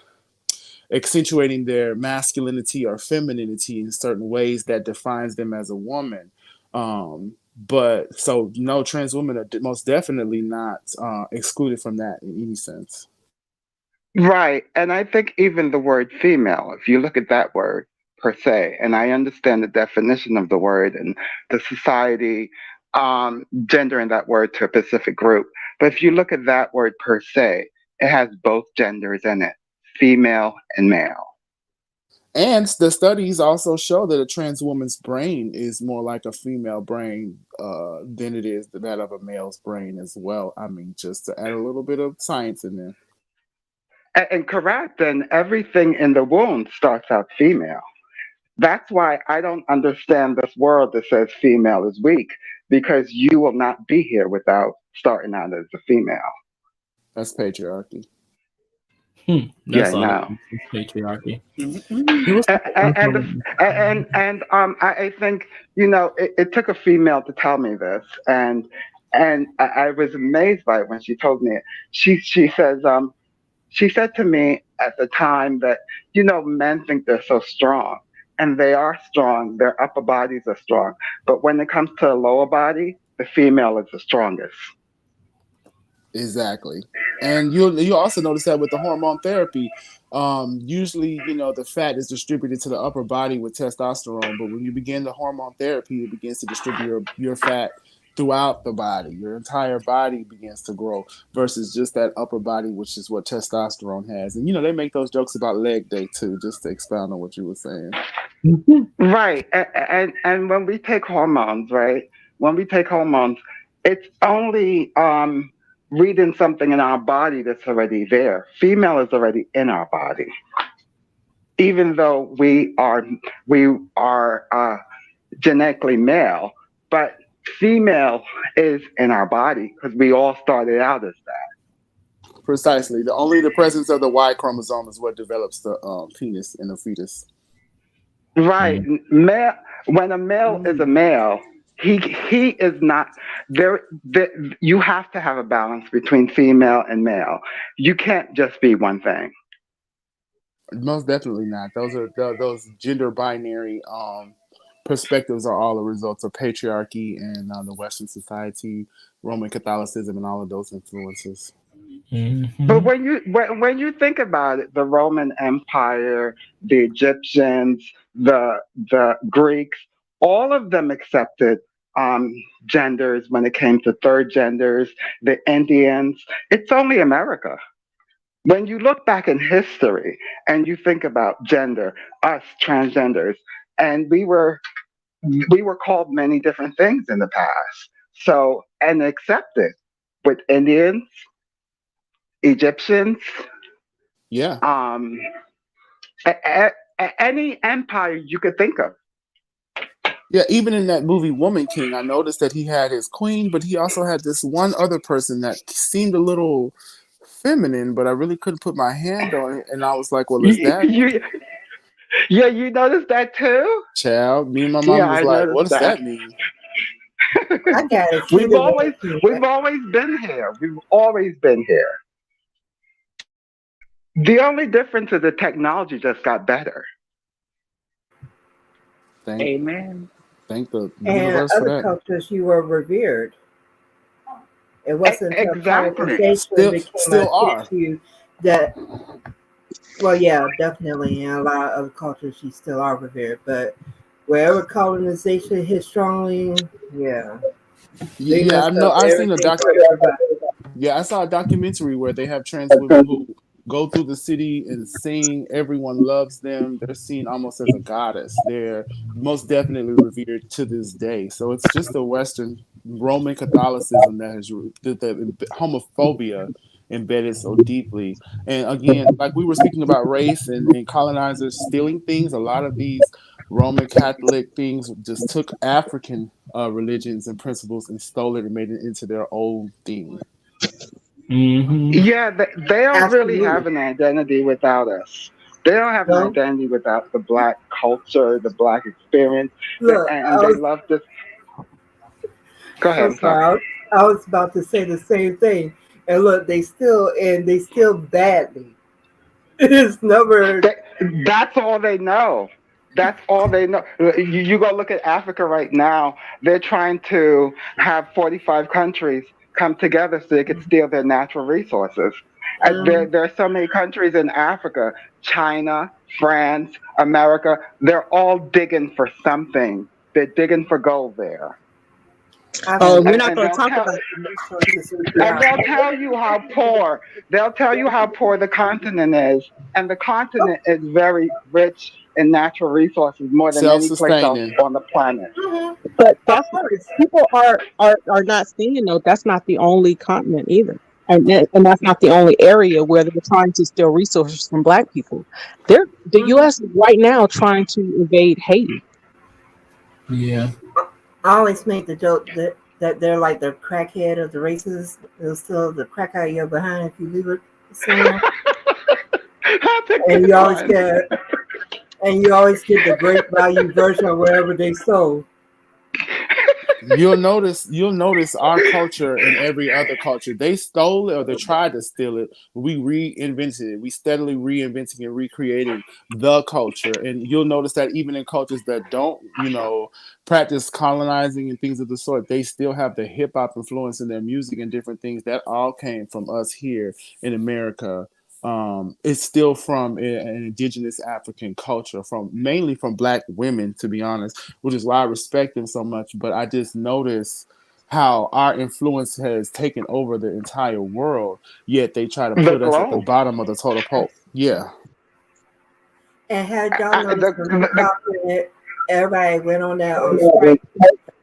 Speaker 4: accentuating their masculinity or femininity in certain ways that defines them as a woman. But so no, trans women are most definitely not excluded from that in any sense.
Speaker 9: Right. And I think even the word female, if you look at that word per se, and I understand the definition of the word and the society gendering that word to a specific group, but if you look at that word per se, it has both genders in it, female and male.
Speaker 4: And the studies also show that a trans woman's brain is more like a female brain than it is that of a male's brain as well. I mean, just to add a little bit of science in there.
Speaker 9: And correct, and everything in the womb starts out female. That's why I don't understand this world that says female is weak, because you will not be here without starting out as a female.
Speaker 4: That's patriarchy.
Speaker 1: That's
Speaker 9: Yeah,
Speaker 1: all.
Speaker 9: no.
Speaker 1: Patriarchy.
Speaker 9: I think, you know, it took a female to tell me this, and I was amazed by it when she told me it. She said to me at the time that, you know, men think they're so strong, and they are strong. Their upper bodies are strong, but when it comes to the lower body, the female is the strongest.
Speaker 4: Exactly. And you also notice that with the hormone therapy, usually, you know, the fat is distributed to the upper body with testosterone, but when you begin the hormone therapy, it begins to distribute your fat throughout the body. Your entire body begins to grow versus just that upper body, which is what testosterone has. And, you know, they make those jokes about leg day too, just to expound on what you were saying.
Speaker 9: Right. And when we take hormones, right? When we take hormones, it's only reading something in our body that's already there. Female is already in our body, even though we are genetically male, but female is in our body because we all started out as that.
Speaker 4: Precisely. Only the presence of the Y chromosome is what develops the penis in the fetus.
Speaker 9: Right. Male. When a male is a male, he is not there. You have to have a balance between female and male. You can't just be one thing.
Speaker 4: Most definitely not. Those gender binary perspectives are all a result of patriarchy and the Western society, Roman Catholicism, and all of those influences.
Speaker 9: But when you think about it, the Roman Empire, the Egyptians, the Greeks, all of them accepted genders when it came to third genders, the Indians. It's only America. When you look back in history and you think about gender, us transgenders, and we were called many different things in the past. So, and accepted with Indians, Egyptians,
Speaker 4: yeah,
Speaker 9: any empire you could think of.
Speaker 4: Yeah, even in that movie Woman King, I noticed that he had his queen, but he also had this one other person that seemed a little feminine, but I really couldn't put my hand on it, and I was like, "Well, is that?"
Speaker 9: Yeah, you noticed that too?
Speaker 4: Child, me and my mom was
Speaker 9: I
Speaker 4: like, "What does that
Speaker 9: noticed
Speaker 4: mean?"
Speaker 6: I got it.
Speaker 9: We've always been here. We've always been here. The only difference is the technology just got better. Amen.
Speaker 4: Thank the
Speaker 6: And
Speaker 4: universe for
Speaker 6: other
Speaker 4: that.
Speaker 6: cultures, you were revered. It wasn't until
Speaker 9: Exactly.
Speaker 6: colonization became
Speaker 4: Still
Speaker 6: a
Speaker 4: are.
Speaker 6: issue that, well, yeah, definitely. In a lot of other cultures, you still are revered. But wherever colonization hit strongly, yeah.
Speaker 4: Yeah, I know. I've seen a Yeah, I saw a documentary where they have trans women who go through the city and sing. Everyone loves them. They're seen almost as a goddess. They're most definitely revered to this day. So it's just the Western Roman Catholicism that has the homophobia embedded so deeply. And again, like we were speaking about race and colonizers stealing things, a lot of these Roman Catholic things just took African religions and principles and stole it and made it into their own thing.
Speaker 9: Yeah, they don't really have an identity without us. They don't have an identity without the Black culture, the Black experience,
Speaker 6: Look,
Speaker 9: and they love this. Go ahead. I'm sorry.
Speaker 6: I was about to say the same thing. And look, they still badly. It's never.
Speaker 9: That's all they know. That's all they know. You go look at Africa right now. They're trying to have 45 countries come together so they could steal their natural resources. There are so many countries in Africa, China, France, America. They're all digging for something. They're digging for gold there.
Speaker 5: Oh, we're not
Speaker 9: And
Speaker 5: going to
Speaker 9: they'll
Speaker 5: talk
Speaker 9: tell
Speaker 5: about
Speaker 9: and they'll tell you how poor. They'll tell you how poor the continent is, and the continent is very rich in natural resources more than any place else
Speaker 4: Self-sustaining.
Speaker 9: on the planet.
Speaker 5: But that's people are not seeing though. That's not the only continent either, and that's not the only area where they're trying to steal resources from Black people. The U.S. is right now trying to invade Haiti.
Speaker 1: Yeah.
Speaker 6: I always make the joke that they're like the crackhead of the races. They'll steal the crack out of your behind if you leave it somewhere.
Speaker 9: That's a
Speaker 6: And
Speaker 9: good
Speaker 6: you always
Speaker 9: one.
Speaker 6: get the great value version of whatever they sold.
Speaker 4: You'll notice our culture and every other culture. They stole it or they tried to steal it. We reinvented it. We steadily reinventing and recreating the culture. And you'll notice that even in cultures that don't, practice colonizing and things of the sort, they still have the hip hop influence in their music and different things. That all came from us here in America. It's still from an indigenous African culture, mainly from Black women, to be honest, which is why I respect them so much. But I just notice how our influence has taken over the entire world, yet they try to
Speaker 9: The
Speaker 4: put us at the
Speaker 9: globe.
Speaker 4: bottom of the total pole. Yeah.
Speaker 6: And had y'all
Speaker 9: I-
Speaker 6: noticed
Speaker 9: the,
Speaker 6: when
Speaker 9: the,
Speaker 6: the everybody went on that on strike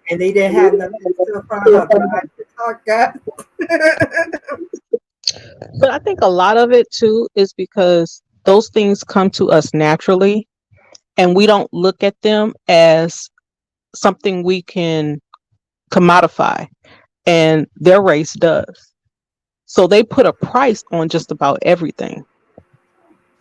Speaker 6: and they didn't have nothing to steal from her, but I just talk God.
Speaker 5: But I think a lot of it too is because those things come to us naturally, and we don't look at them as something we can commodify, and their race does. So they put a price on just about everything.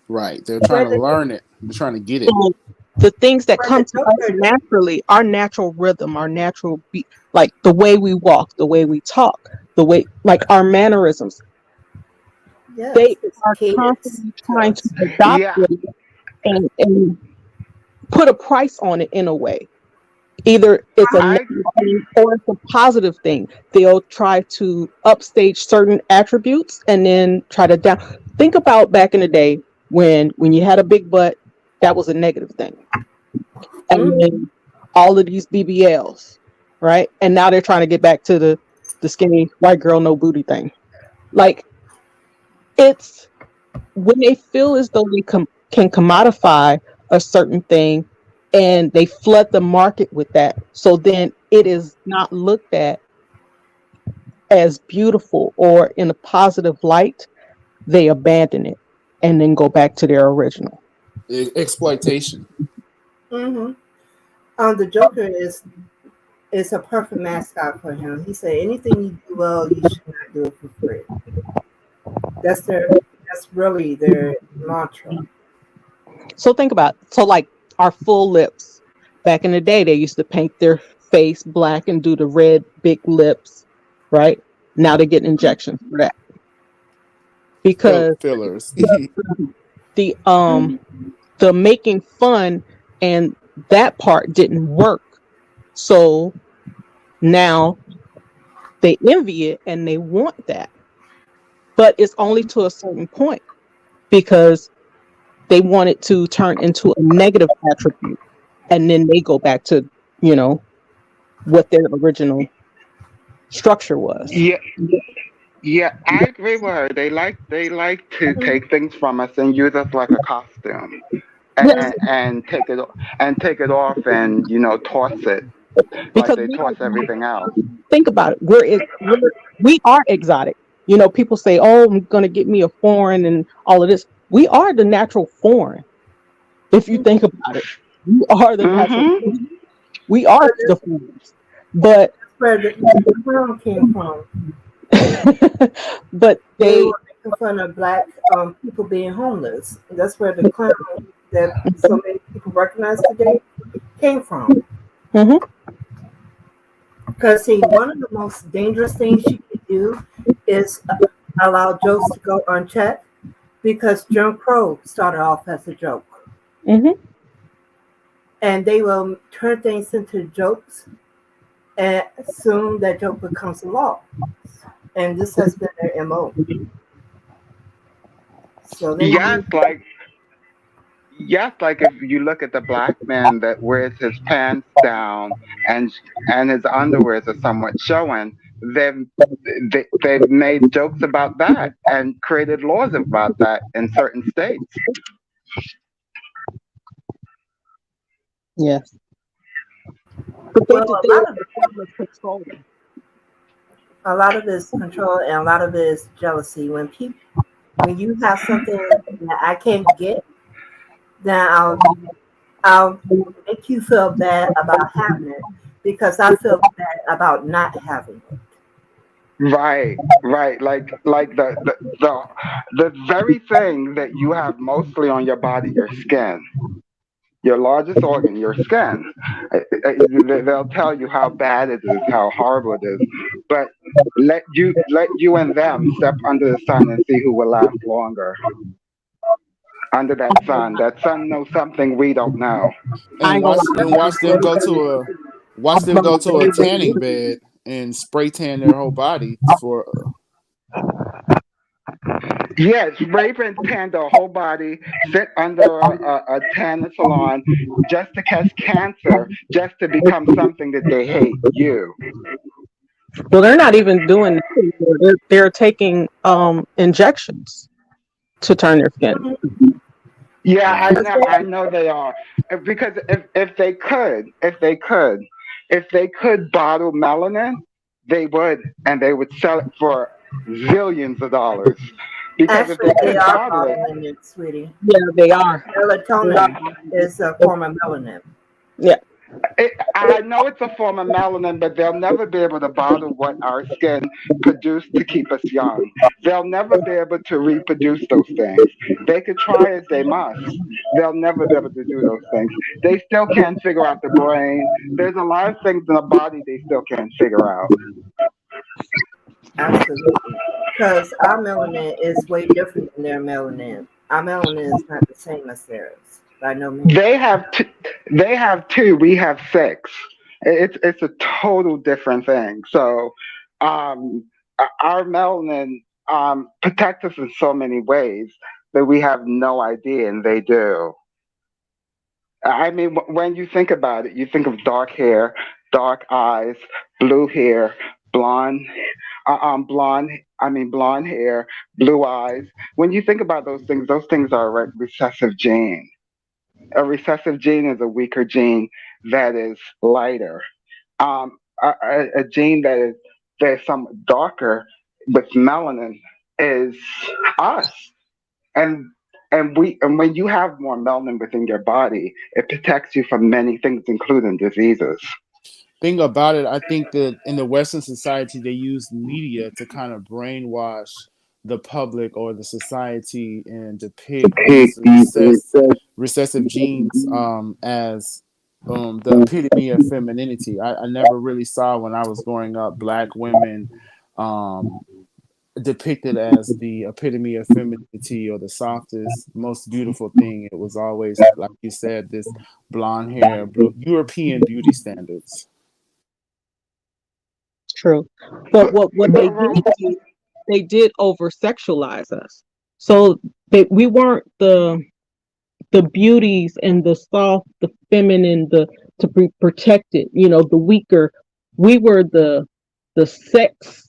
Speaker 4: Right. They're trying to learn it. They're trying to get it.
Speaker 5: So the things that come to us naturally, our natural rhythm, our natural beat, like the way we walk, the way we talk, the way, like our mannerisms,
Speaker 6: Yes,
Speaker 5: they
Speaker 6: it's
Speaker 5: are
Speaker 6: catered
Speaker 5: constantly
Speaker 6: to
Speaker 5: trying
Speaker 6: us.
Speaker 5: to adopt
Speaker 9: yeah,
Speaker 5: it and put a price on it in a way. Either it's a
Speaker 9: I
Speaker 5: negative thing or it's a positive thing. They'll try to upstage certain attributes and then try to down. Think about back in the day when you had a big butt, that was a negative thing. And then all of these BBLs, right? And now they're trying to get back to the skinny white girl no booty thing. Like, it's when they feel as though they can commodify a certain thing and they flood the market with that. So then it is not looked at as beautiful or in a positive light. They abandon it and then go back to their original.
Speaker 4: Exploitation.
Speaker 6: The Joker is a perfect mascot for him. He said, anything you do well, you should not do it for free. That's really their mantra.
Speaker 5: So think about it. So like our full lips. Back in the day, they used to paint their face black and do the red big lips, right? Now they're getting injections for that. Because
Speaker 4: fillers.
Speaker 5: the making fun and that part didn't work. So now they envy it and they want that. But it's only to a certain point because they want it to turn into a negative attribute. And then they go back to, what their original structure was.
Speaker 9: Yeah, I agree with her. They like to take things from us and use us like a costume, and take it off and toss it
Speaker 5: Because
Speaker 9: like they toss everything else.
Speaker 5: think about it, we are exotic. People say, "Oh, I'm gonna get me a foreign," and all of this. We are the natural foreign. If you think about it, we are the natural. We are the foreigners, but
Speaker 6: that's where the clown came from.
Speaker 5: but
Speaker 6: they were making fun of Black people being homeless. And that's where the clown that so many people recognize today came from. Because see, one of the most dangerous things you can do is allow jokes to go unchecked. because Jim Crow started off as a joke.
Speaker 5: Mm-hmm.
Speaker 6: And they will turn things into jokes, and soon that joke becomes a law. And this has been their MO. So they
Speaker 9: Yes,
Speaker 6: use
Speaker 9: like yes, like if you look at the black man that wears his pants down and his underwears are somewhat showing, they've they've made jokes about that and created laws about that in certain states.
Speaker 5: Yes. But they
Speaker 6: well
Speaker 5: did
Speaker 6: a
Speaker 5: they
Speaker 6: lot of
Speaker 5: are a form of control.
Speaker 6: it is control and a lot of it is jealousy. When you have something that I can't get, then I'll make you feel bad about having it because I feel bad about not having it.
Speaker 9: Right, right. Like the very thing that you have mostly on your body, your skin, your largest organ, your skin. They'll tell you how bad it is, how horrible it is, but let you and them step under the sun and see who will last longer under that sun. That sun knows something we don't know.
Speaker 5: I
Speaker 4: And
Speaker 5: ain't gonna lie, that's
Speaker 4: watch them go to a tanning bed and spray tan their whole body for.
Speaker 9: Yes, Raven tanned their whole body, sit under a tanning salon just to catch cancer, just to become something that they hate. You.
Speaker 5: well, they're not even doing that anymore. They're taking injections to turn their skin.
Speaker 9: Yeah,
Speaker 4: Wow.
Speaker 9: I know they are. Because if they could, if they could bottle melanin, they would, and they would sell it for zillions of dollars. Because if
Speaker 6: Actually,
Speaker 9: they
Speaker 6: they
Speaker 9: could
Speaker 6: are
Speaker 9: bottle it,
Speaker 6: bottling it, sweetie.
Speaker 5: Yeah, they are.
Speaker 6: Melatonin is a form of melanin.
Speaker 5: Yeah.
Speaker 9: I know it's a form of melanin, but they'll never be able to bottle what our skin produced to keep us young. They'll never be able to reproduce those things. They could try as they must. They'll never be able to do those things. They still can't figure out the brain. There's a lot of things in the body they still can't figure out.
Speaker 6: Absolutely. Because our melanin is way different than their melanin. Our melanin is not the same as theirs, by no means.
Speaker 9: They have they have two. We have six. It's a total different thing. So, um, our melanin protects us in so many ways that we have no idea, and they do. I mean, when you think about it, you think of dark hair, dark eyes, blue hair, blonde, blonde. I mean, blonde hair, blue eyes. When you think about those things are a recessive gene. A recessive gene is a weaker gene that is lighter. A gene that is somewhat darker with melanin is us, and and when you have more melanin within your body, it protects you from many things, including diseases.
Speaker 4: Thing about it, I think that in the Western society, they use media to kind of brainwash the public or the society and depict these recessive genes as the epitome of femininity. I never really saw when I was growing up black women um, depicted as the epitome of femininity or the softest, most beautiful thing. It was always, like you said, this blonde hair, blue, European beauty standards.
Speaker 5: True. But what
Speaker 9: But
Speaker 5: they did over sexualize us. So we weren't the beauties and the soft, the feminine, the to be protected, the weaker. We were the sex,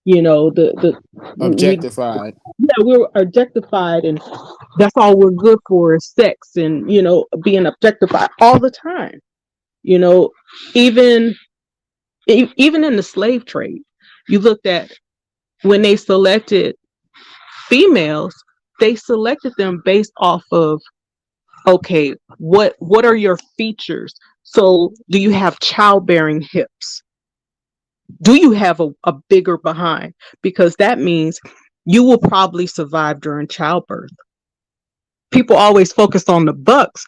Speaker 5: the we
Speaker 4: Objectified.
Speaker 5: yeah, we were objectified, and that's all we're good for is sex, and being objectified all the time. You know, even even in the slave trade, you looked at when they selected females, they selected them based off of, okay, what are your features? So do you have childbearing hips? Do you have a bigger behind? Because that means you will probably survive during childbirth. People always focus on the bucks,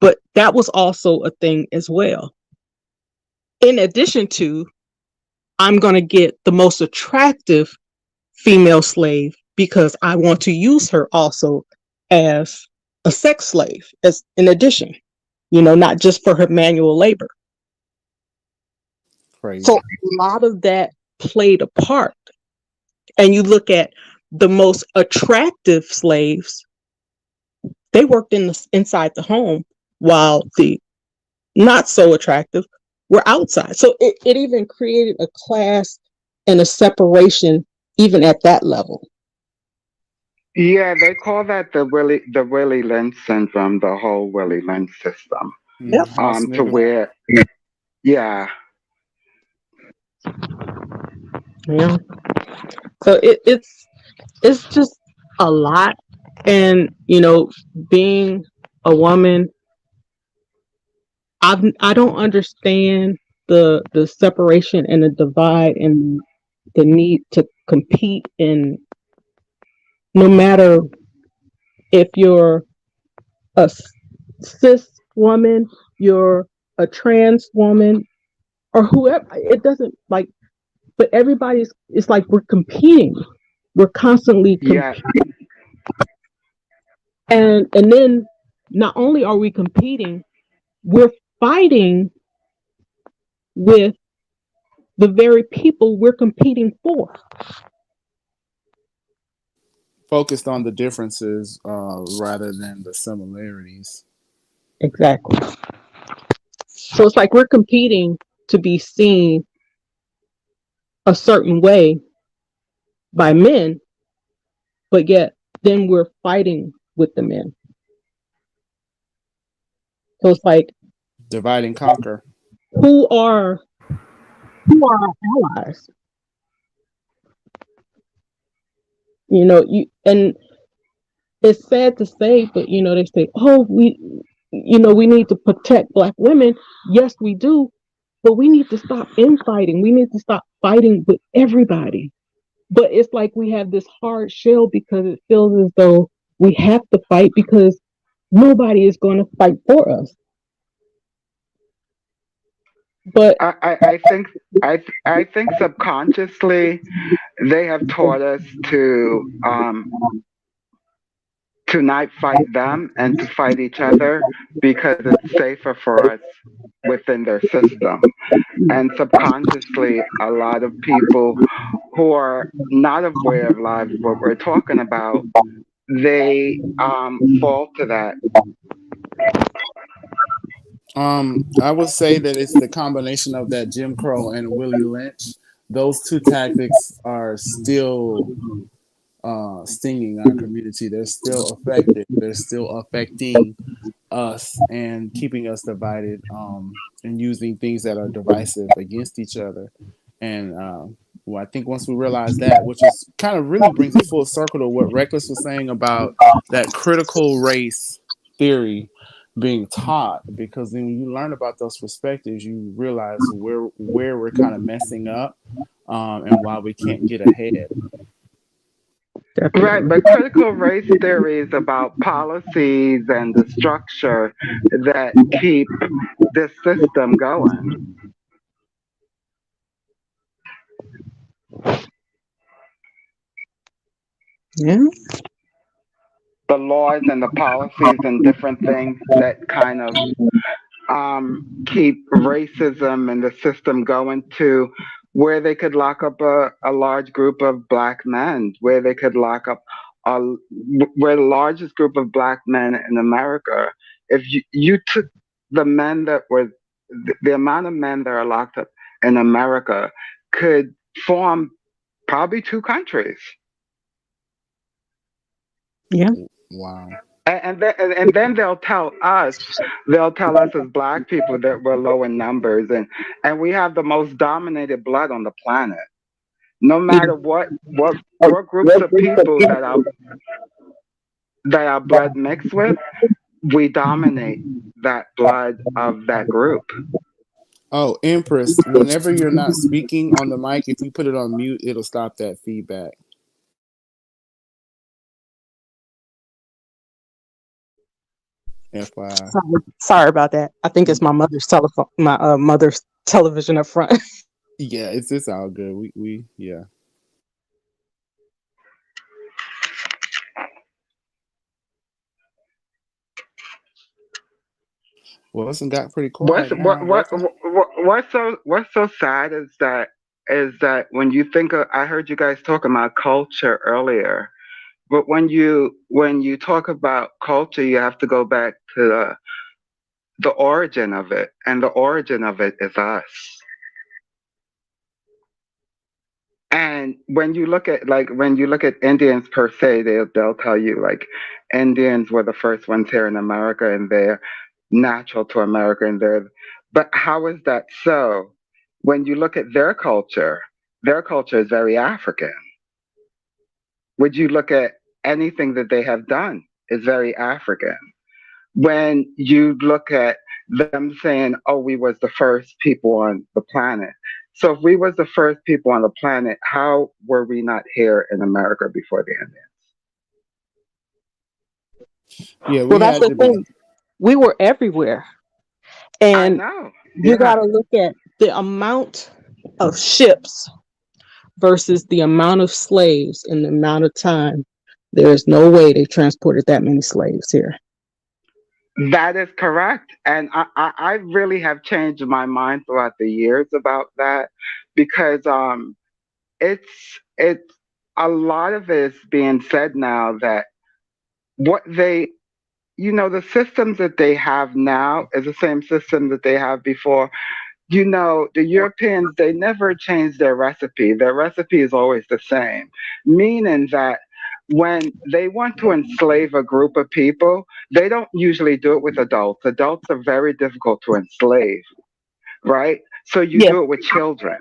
Speaker 5: but that was also a thing as well. In addition to, I'm going to get the most attractive female slave because I want to use her also as a sex slave, as in addition, not just for her manual labor.
Speaker 4: Crazy.
Speaker 5: So a lot of that played a part. And you look at the most attractive slaves, they worked inside the home, while the not so attractive were outside. So it even created a class and a separation even at that level.
Speaker 9: Yeah, they call that the Willie Lynch syndrome, the whole Willie Lynch system.
Speaker 5: Yep.
Speaker 4: House
Speaker 9: To
Speaker 4: niggas.
Speaker 9: where, yeah,
Speaker 5: Yeah. So it's just a lot. And being a woman, I don't understand the separation and the divide and the need to compete in, no matter if you're a cis woman, you're a trans woman, or whoever. It doesn't, like, but it's like we're competing. We're constantly
Speaker 9: yeah,
Speaker 5: competing. And then not only are we competing, we're fighting with the very people we're competing for.
Speaker 4: Focused on the differences rather than the similarities.
Speaker 5: Exactly. So it's like we're competing to be seen a certain way by men, but yet then we're fighting with the men. So it's like,
Speaker 4: Divide and conquer.
Speaker 5: who are our allies? And it's sad to say, but they say, oh, we need to protect Black women. Yes, we do, but we need to stop infighting. We need to stop fighting with everybody. But it's like we have this hard shell because it feels as though we have to fight because nobody is going to fight for us. But
Speaker 9: I think I think subconsciously they have taught us to not fight them and to fight each other because it's safer for us within their system. And subconsciously, a lot of people who are not aware of lives what we're talking about, they fall to that.
Speaker 4: I would say that it's the combination of that Jim Crow and Willie Lynch. Those two tactics are still stinging our community. They're still effective. They're still affecting us and keeping us divided, and using things that are divisive against each other. And well, I think once we realize that, which is kind of really brings it full circle to what Reckless was saying about that critical race theory being taught, because then when you learn about those perspectives, you realize where we're kind of messing up, and why we can't get ahead.
Speaker 9: Right, but critical race theory is about policies and the structure that keep this system going.
Speaker 5: yeah,
Speaker 9: The laws and the policies and different things that kind of keep racism and the system going to where they could lock up a large group of Black men, where they could lock up a, where the largest group of Black men in America. If you took the men that were the amount of men that are locked up in America could form probably two countries.
Speaker 5: yeah,
Speaker 4: Wow.
Speaker 9: And then they'll tell us as Black people that we're low in numbers, and we have the most dominated blood on the planet. No matter what groups of people that our blood mixed with, we dominate that blood of that group.
Speaker 4: Oh, Empress, whenever you're not speaking on the mic, if you put it on mute, it'll stop that feedback. FYI.
Speaker 5: sorry about that. I think it's my mother's telephone, my mother's television up front.
Speaker 4: Yeah, it's all good. We yeah. Well, it's got pretty
Speaker 9: What's
Speaker 4: quiet now, Becca.
Speaker 9: what's so sad is that when you think of, I heard you guys talking about culture earlier, but when you talk about culture, you have to go back to the origin of it, and the origin of it is us. And when you look at Indians per se, they'll tell you like Indians were the first ones here in America, and they're natural to America, and they're. But how is that so? When you look at their culture is very African. Would you look at anything that they have done is very African. When you look at them saying, "Oh, we was the first people on the planet." So if we was the first people on the planet, how were we not here in America before the Indians?
Speaker 4: Yeah,
Speaker 5: Well,
Speaker 4: we
Speaker 5: that's
Speaker 4: had
Speaker 5: the
Speaker 4: to be.
Speaker 5: thing. We were everywhere.
Speaker 9: I
Speaker 5: And
Speaker 9: know.
Speaker 5: you got
Speaker 9: Yeah.
Speaker 5: to look at the amount of ships versus the amount of slaves and the amount of time. There is no way they transported that many slaves here.
Speaker 9: That is correct. And I really have changed my mind throughout the years about that because it's a lot of it is being said now that what they the systems that they have now is the same system that they have before. The Europeans, they never change their recipe. Their recipe is always the same, meaning that when they want to enslave a group of people, they don't usually do it with adults. Adults are very difficult to enslave, right? So you
Speaker 5: Yeah,
Speaker 9: do it with children.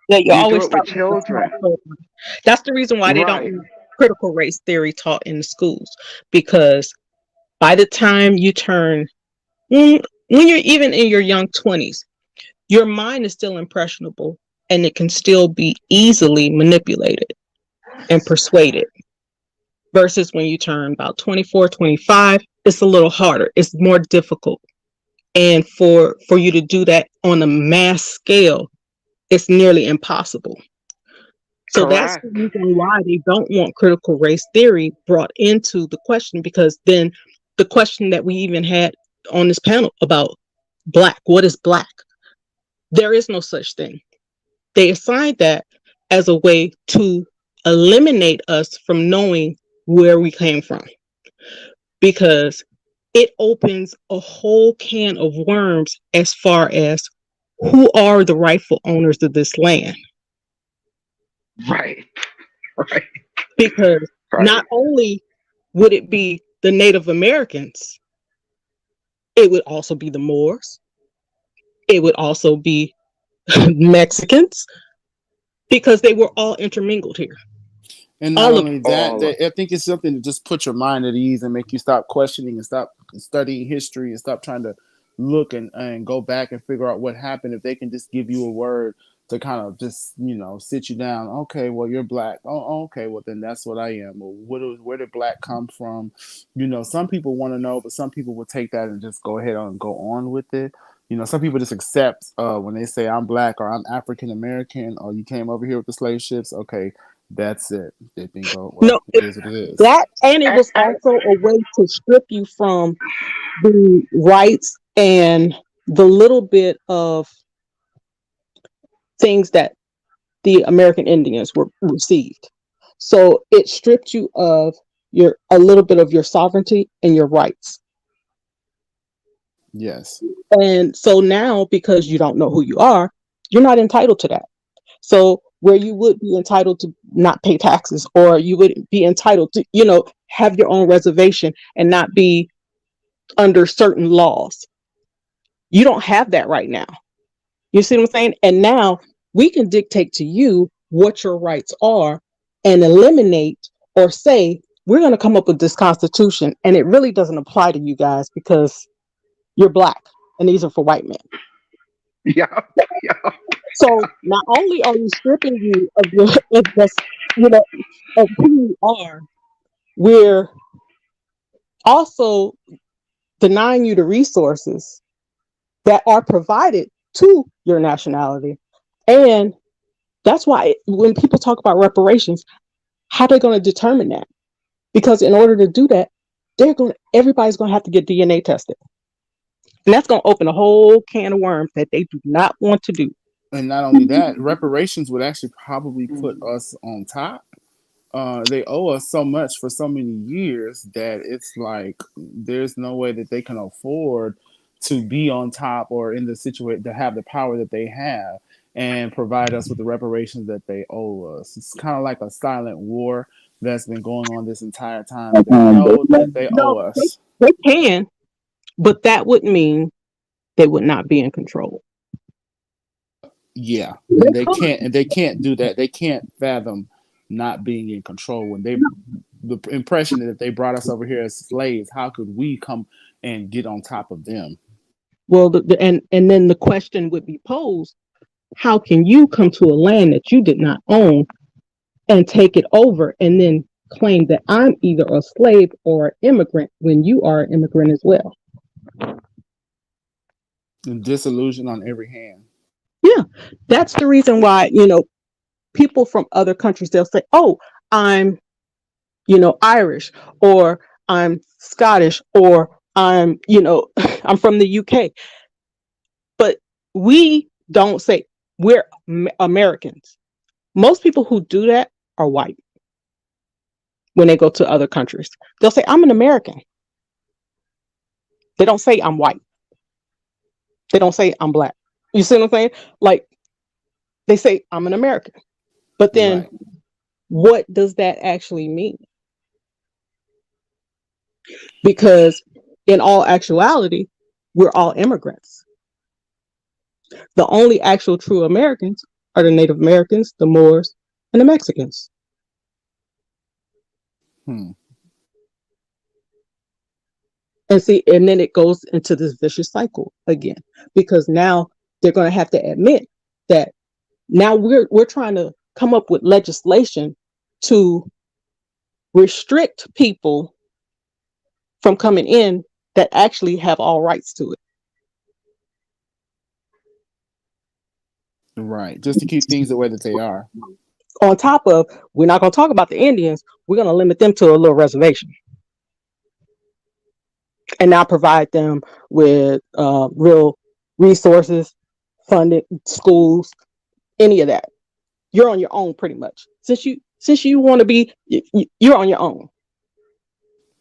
Speaker 5: yeah, you
Speaker 9: You do
Speaker 5: always
Speaker 9: it with
Speaker 5: start with the small
Speaker 9: children.
Speaker 5: children. That's the reason why they don't
Speaker 9: Right.
Speaker 5: want critical race theory taught in the schools, because by the time you turn, when you're even in your young 20s, your mind is still impressionable and it can still be easily manipulated and persuaded. Versus when you turn about 24, 25, it's a little harder. It's more difficult. And for you to do that on a mass scale, it's nearly impossible. So that's the
Speaker 9: Correct.
Speaker 5: reason why they don't want critical race theory brought into the question, because then the question that we even had on this panel about black, what is black? There is no such thing. They assigned that as a way to eliminate us from knowing where we came from, because it opens a whole can of worms as far as who are the rightful owners of this land.
Speaker 9: Right. Right.
Speaker 5: Because
Speaker 9: Right.
Speaker 5: not only would it be the Native Americans, it would also be the Moors, it would also be Mexicans, because they were all intermingled here.
Speaker 4: And not
Speaker 5: All of
Speaker 4: only that,
Speaker 9: All
Speaker 4: I think it's something to just put your mind at ease and make you stop questioning and stop studying history and stop trying to look and go back and figure out what happened. If they can just give you a word to kind of just, sit you down. Okay, well, you're black. Oh, okay, well, then that's what I am. Well, where did black come from? Some people want to know, but some people will take that and just go ahead and go on with it. Some people just accept when they say I'm black or I'm African American or you came over here with the slave ships. Okay, that's it. They think, oh,
Speaker 5: no,
Speaker 4: well, it is what it is.
Speaker 5: that, and it was also a way to strip you from the rights and the little bit of things that the American Indians were received. So it stripped you of a little bit of your sovereignty and your rights.
Speaker 4: Yes.
Speaker 5: And so now, because you don't know who you are, you're not entitled to that. So where you would be entitled to not pay taxes, or you would be entitled to, have your own reservation and not be under certain laws. You don't have that right now. You see what I'm saying? And now we can dictate to you what your rights are and eliminate or say, we're going to come up with this constitution and it really doesn't apply to you guys because you're black and these are for white men.
Speaker 9: Yeah. Yeah.
Speaker 5: So not only are we stripping you of your of who you are, we're also denying you the resources that are provided to your nationality. And that's why when people talk about reparations, how are they going to determine that? Because in order to do that, everybody's going to have to get DNA tested. And that's going to open a whole can of worms that they do not want to do.
Speaker 4: And not only that, reparations would actually probably put us on top. They owe us so much for so many years that it's like there's no way that they can afford to be on top or in the situation to have the power that they have and provide us with the reparations that they owe us. It's kind of like a silent war that's been going on this entire time. They know that they owe
Speaker 5: No,
Speaker 4: us.
Speaker 5: they can, but that would mean they would not be in control.
Speaker 4: Yeah, and they can't do that. They can't fathom not being in control when they the impression that if they brought us over here as slaves, how could we come and get on top of them?
Speaker 5: Well, and then the question would be posed: how can you come to a land that you did not own and take it over, and then claim that I'm either a slave or an immigrant when you are an immigrant as well?
Speaker 4: And disillusion on every hand.
Speaker 5: Yeah, that's the reason why, people from other countries, they'll say, oh, I'm, Irish, or I'm Scottish, or I'm, I'm from the UK. But we don't say we're Americans. Most people who do that are white when they go to other countries. They'll say, I'm an American. They don't say I'm white. They don't say I'm black. You see what I'm saying? Like, they say I'm an American. But then what does that actually mean? Because in all actuality, we're all immigrants. The only actual true Americans are the Native Americans, the Moors, and the Mexicans. And see, and then it goes into this vicious cycle again, because now they're going to have to admit that now we're trying to come up with legislation to restrict people from coming in that actually have all rights to it.
Speaker 4: Right, just to keep things the way that they are.
Speaker 5: On top of, we're not going to talk about the Indians, we're going to limit them to a little reservation. And now provide them with real resources, funded schools, any of that. You're on your own pretty much. Since you want to be, you're on your own.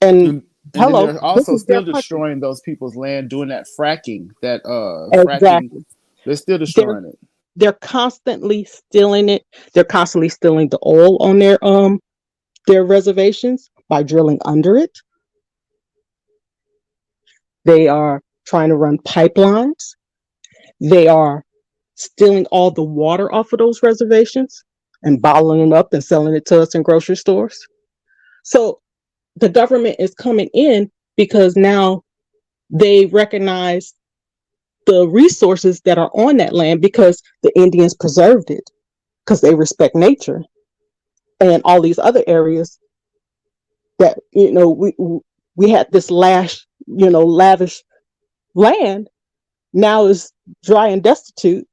Speaker 5: And hello,
Speaker 4: then they're also still destroying those people's land, doing that fracking.
Speaker 5: Exactly.
Speaker 4: They're still destroying it.
Speaker 5: They're constantly stealing it. They're constantly stealing the oil on their reservations by drilling under it. They are trying to run pipelines. They are stealing all the water off of those reservations and bottling it up and selling it to us in grocery stores. So the government is coming in because now they recognize the resources that are on that land because the Indians preserved it, because they respect nature, and all these other areas that, we had this lavish land now is dry and destitute.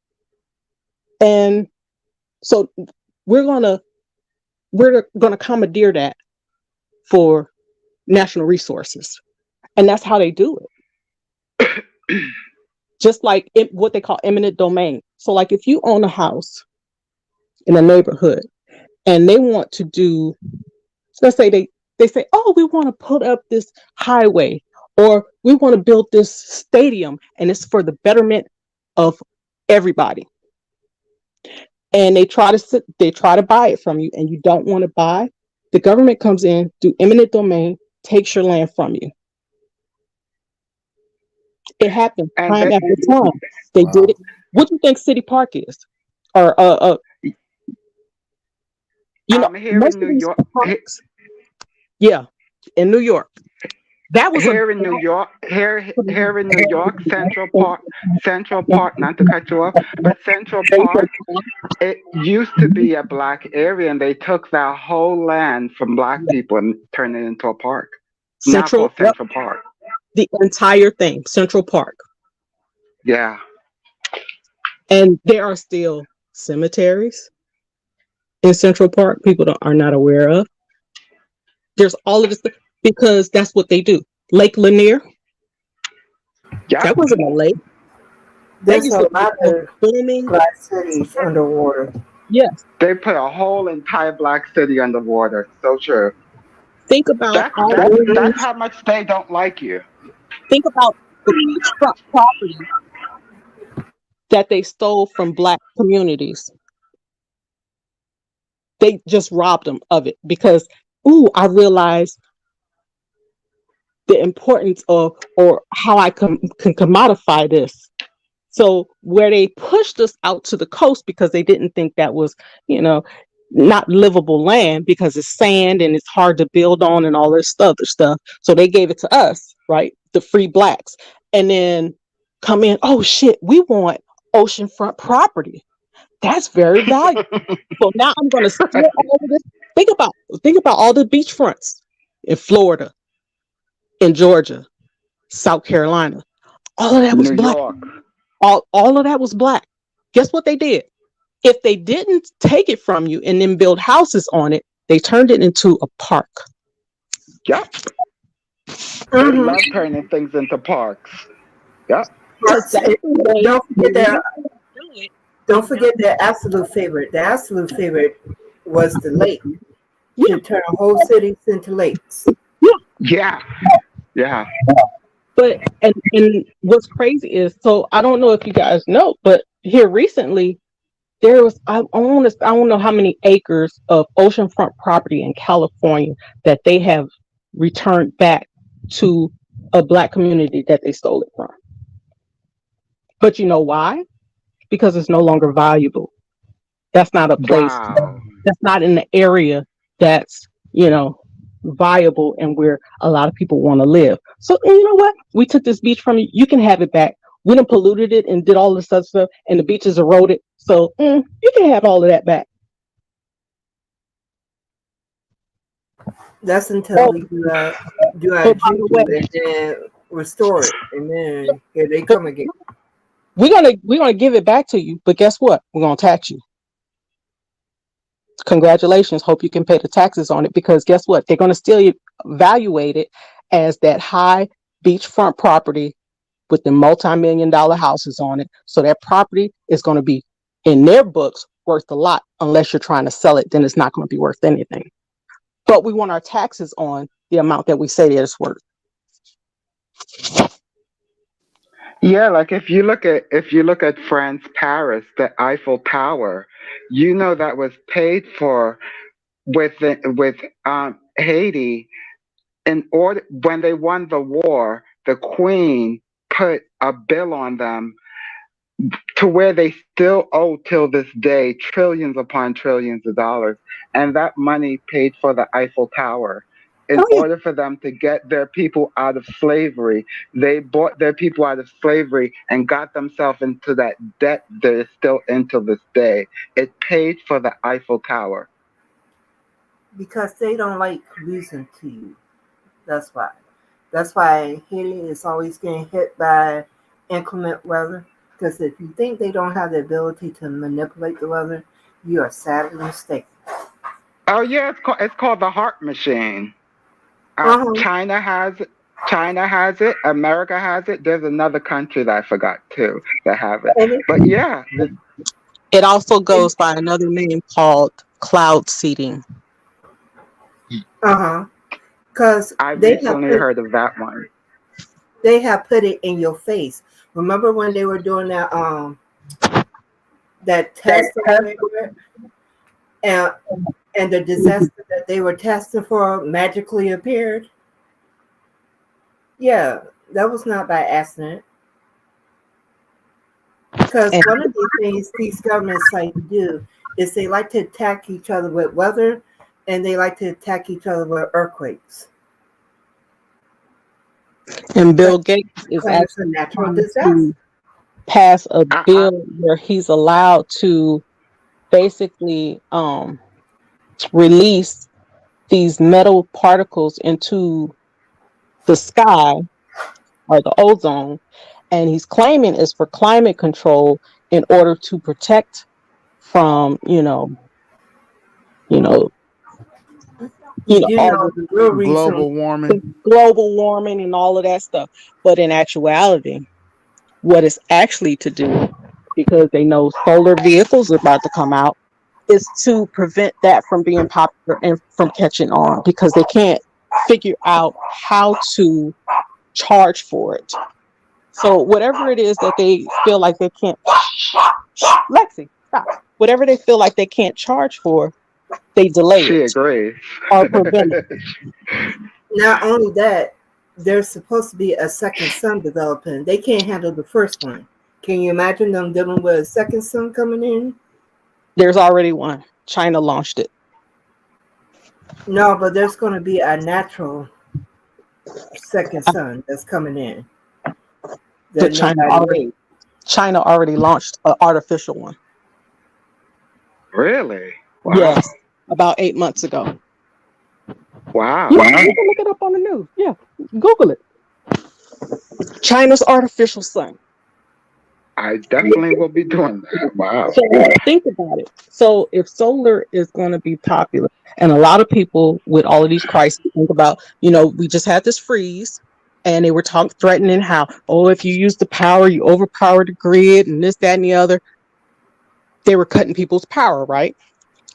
Speaker 5: And so we're gonna commandeer that for national resources. And that's how they do it. Just like what they call eminent domain. So like if you own a house in a neighborhood and they want to do, let's say they say, oh, we want to put up this highway, or we want to build this stadium, and it's for the betterment of everybody. And they try to buy it from you, and you don't want to buy. The government comes in, do eminent domain, takes your land from you. It happened time after time. They did it. What do you think City Park is? Or
Speaker 9: here in New York.
Speaker 5: Yeah, in New York. That was
Speaker 9: here in New York. Here in New York, Central Park. Not to cut you off, but Central Park. It used to be a black area, and they took that whole land from black people and turned it into a park. Central Park.
Speaker 5: The entire thing, Central Park.
Speaker 9: Yeah.
Speaker 5: And there are still cemeteries in Central Park people are not aware of. There's all of this because that's what they do. Lake Lanier.
Speaker 9: Yep.
Speaker 5: That wasn't a lake. That
Speaker 6: There's
Speaker 5: used
Speaker 6: a
Speaker 5: to be
Speaker 6: lot
Speaker 5: a
Speaker 6: of
Speaker 5: booming.
Speaker 6: black cities underwater.
Speaker 5: Yes.
Speaker 9: They put a whole entire black city underwater. So true.
Speaker 5: Think about
Speaker 9: That's
Speaker 5: all
Speaker 9: that's
Speaker 5: the
Speaker 9: that's
Speaker 5: beach.
Speaker 9: how much they don't like you.
Speaker 5: Think about the beachfront property that they stole from black communities. They just robbed them of it because, ooh, I realized the importance of or how I can commodify this. So where they pushed us out to the coast because they didn't think that was, you know, not livable land because it's sand and it's hard to build on and all this other stuff. So they gave it to us, right? The free blacks. And then come in, oh shit, we want oceanfront property. That's very valuable. So now I'm gonna steal all of this. Think about all the beachfronts in Florida, in Georgia, South Carolina. All of that was
Speaker 9: New
Speaker 5: black.
Speaker 9: York.
Speaker 5: All of that was black. Guess what they did? If they didn't take it from you and then build houses on it, they turned it into a park.
Speaker 9: Yep. They love turning things into parks. Yep.
Speaker 5: Because that's the way
Speaker 6: Don't forget
Speaker 5: they
Speaker 6: their
Speaker 5: do it.
Speaker 6: don't forget their absolute favorite. The absolute favorite was the lake. To turn whole cities into lakes.
Speaker 9: Yeah. Yeah.
Speaker 5: But and what's crazy is, so I don't know if you guys know, but here recently there was I don't know how many acres of oceanfront property in California that they have returned back to a black community that they stole it from. But you know why? Because it's no longer valuable. That's not a place.
Speaker 9: Wow.
Speaker 5: That's not in the area that's, viable and where a lot of people want to live. So you know what? We took this beach from you. You can have it back. We done polluted it and did all this other stuff, and the beach is eroded. So you can have all of that back.
Speaker 6: That's until we do our
Speaker 5: By the way,
Speaker 6: and then restore it, and then here they come again.
Speaker 5: we're gonna give it back to you, but guess what? We're gonna tax you. Congratulations. Hope you can pay the taxes on it, because guess what? They're gonna still evaluate it as that high beachfront property with the multi-million-dollar houses on it. So that property is going to be in their books worth a lot. Unless you're trying to sell it, then it's not going to be worth anything. But we want our taxes on the amount that we say that it's worth.
Speaker 9: Yeah, like if you look at France, Paris, the Eiffel Tower, that was paid for with Haiti. In order, when they won the war, the Queen put a bill on them to where they still owe till this day trillions upon trillions of dollars, and that money paid for the Eiffel Tower. In order for them to get their people out of slavery, they bought their people out of slavery and got themselves into that debt that is still in till this day. It paid for the Eiffel Tower.
Speaker 6: Because they don't like losing to you. That's why. That's why Haiti is always getting hit by inclement weather. Because if you think they don't have the ability to manipulate the weather, you are sadly mistaken.
Speaker 9: Oh yeah, it's called the heart machine. China has it. America has it. There's another country that I forgot too that have it. But yeah,
Speaker 5: it also goes by another name called cloud seeding.
Speaker 6: Because
Speaker 9: I recently heard of that one.
Speaker 6: They have put it in your face. Remember when they were doing that test and the disaster that they were testing for magically appeared? Yeah, that was not by accident. Because one of the things these governments like to do is they like to attack each other with weather, and they like to attack each other with earthquakes.
Speaker 5: And Bill Gates is actually trying to pass a bill where he's allowed to basically release these metal particles into the sky or the ozone, and he's claiming it's for climate control in order to protect from global
Speaker 4: warming
Speaker 5: and all of that stuff. But in actuality, What it's actually to do, because they know solar vehicles are about to come out, is to prevent that from being popular and from catching on, because they can't figure out how to charge for it. So whatever it is that they feel like they can't, Lexi, stop. Whatever they feel like they can't charge for, they delay
Speaker 9: She
Speaker 5: it
Speaker 9: agrees.
Speaker 5: or prevent it.
Speaker 6: Not only that, there's supposed to be a second sun developing. They can't handle the first one. Can you imagine them dealing with a second sun coming in?
Speaker 5: There's already one. China launched it.
Speaker 6: No, but there's going to be a natural second sun that's coming in.
Speaker 5: But China already launched an artificial one.
Speaker 9: Really? Wow.
Speaker 5: Yes, about 8 months ago.
Speaker 9: Wow.
Speaker 5: Yeah, you can look it up on the news. Yeah, Google it. China's artificial sun.
Speaker 9: I definitely will be doing that. Wow.
Speaker 5: So think about it. So if solar is going to be popular, and a lot of people with all of these crises think about, we just had this freeze, and they were threatening how, if you use the power, you overpower the grid, and this, that, and the other. They were cutting people's power, right?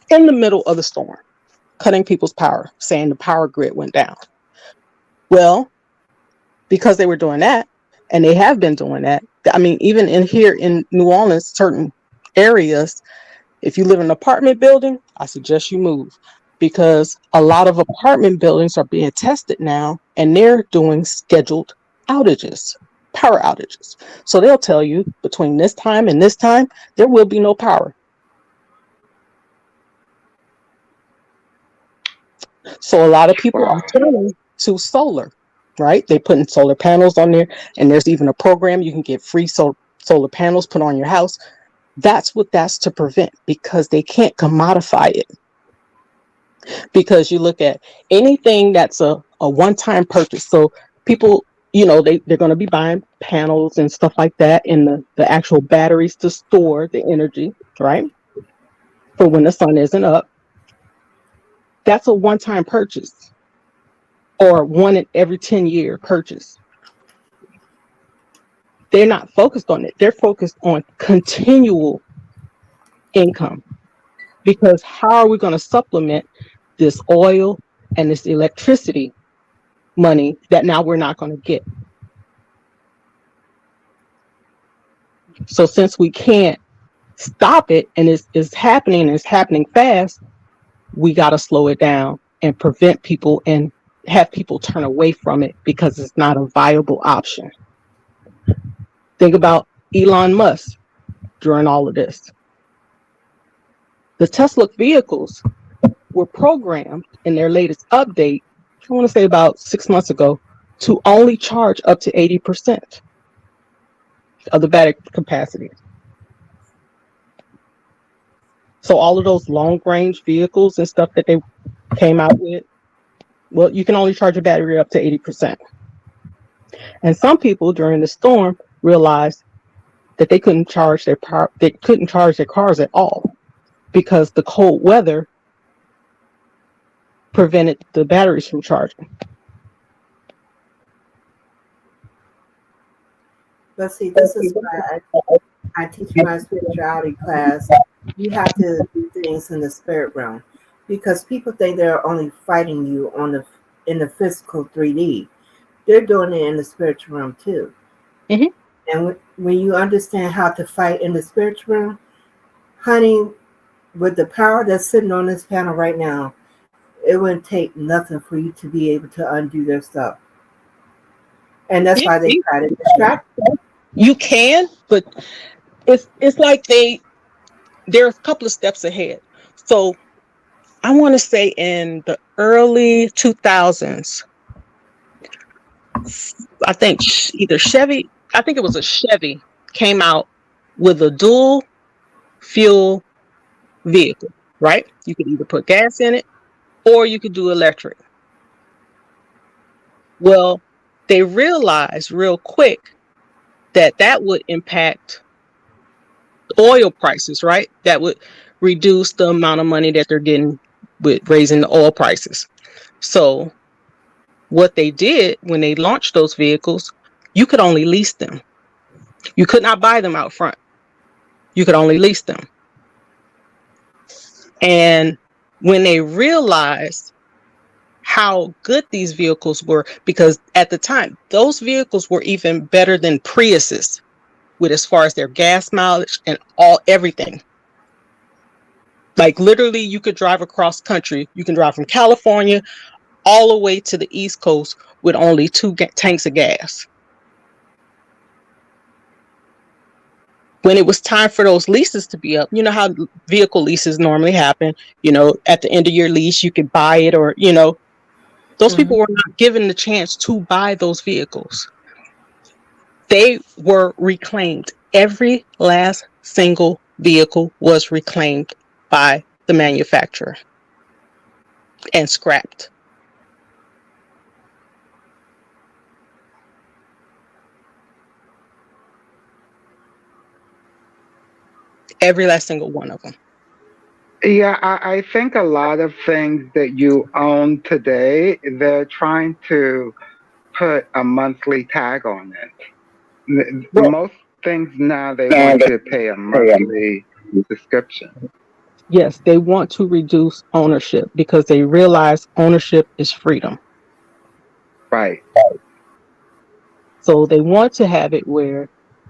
Speaker 5: In the middle of the storm, cutting people's power, saying the power grid went down. Well, because they were doing that, and they have been doing that. I mean, even here in New Orleans, certain areas, if you live in an apartment building, I suggest you move, because a lot of apartment buildings are being tested now, and they're doing scheduled outages, power outages. So they'll tell you between this time and this time, there will be no power. So a lot of people are turning to solar, right? They putting solar panels on there, and there's even a program you can get free solar panels put on your house. That's what that's to prevent, because they can't commodify it. Because you look at anything that's a one-time purchase. So people, they're going to be buying panels and stuff like that, and the actual batteries to store the energy, right? For when the sun isn't up. That's a one-time purchase, or one in every 10-year purchase. They're not focused on it. They're focused on continual income, because how are we going to supplement this oil and this electricity money that now we're not going to get? So since we can't stop it, and it's happening, and it's happening fast, we got to slow it down and prevent people and have people turn away from it, because it's not a viable option. Think about Elon Musk during all of this. The Tesla vehicles were programmed in their latest update, I want to say about 6 months ago, to only charge up to 80% of the battery capacity. So all of those long range vehicles and stuff that they came out with, well, you can only charge a battery up to 80%. And some people during the storm realized that they couldn't charge their cars at all, because the cold weather prevented the batteries from charging.
Speaker 6: But see, this is why I teach my spirituality class. You have to do things in the spirit realm, because people think they're only fighting you in the physical 3D. They're doing it in the spiritual realm too.
Speaker 5: Mm-hmm.
Speaker 6: And when you understand how to fight in the spiritual realm, honey, with the power that's sitting on this panel right now, it wouldn't take nothing for you to be able to undo their stuff. And that's why they try to distract you.
Speaker 5: You can, but it's like they're a couple of steps ahead. So I want to say in the early 2000s, I think it was a Chevy came out with a dual fuel vehicle, right? You could either put gas in it or you could do electric. Well, they realized real quick that would impact oil prices, right? That would reduce the amount of money that they're getting with raising the oil prices. So what they did when they launched those vehicles, you could only lease them. You could not buy them out front. You could only lease them. And when they realized how good these vehicles were, because at the time, those vehicles were even better than Priuses with as far as their gas mileage and everything. Like literally, you could drive across country. You can drive from California all the way to the East Coast with only 2 tanks of gas. When it was time for those leases to be up, you know how vehicle leases normally happen, at the end of your lease, you could buy it or, those people were not given the chance to buy those vehicles. They were reclaimed. Every last single vehicle was reclaimed by the manufacturer and scrapped. Every last single one of them.
Speaker 9: Yeah, I think a lot of things that you own today, they're trying to put a monthly tag on it. Most things now, they want you to pay a monthly subscription.
Speaker 5: Yes, they want to reduce ownership because they realize ownership is freedom.
Speaker 9: Right.
Speaker 5: So they want to have it where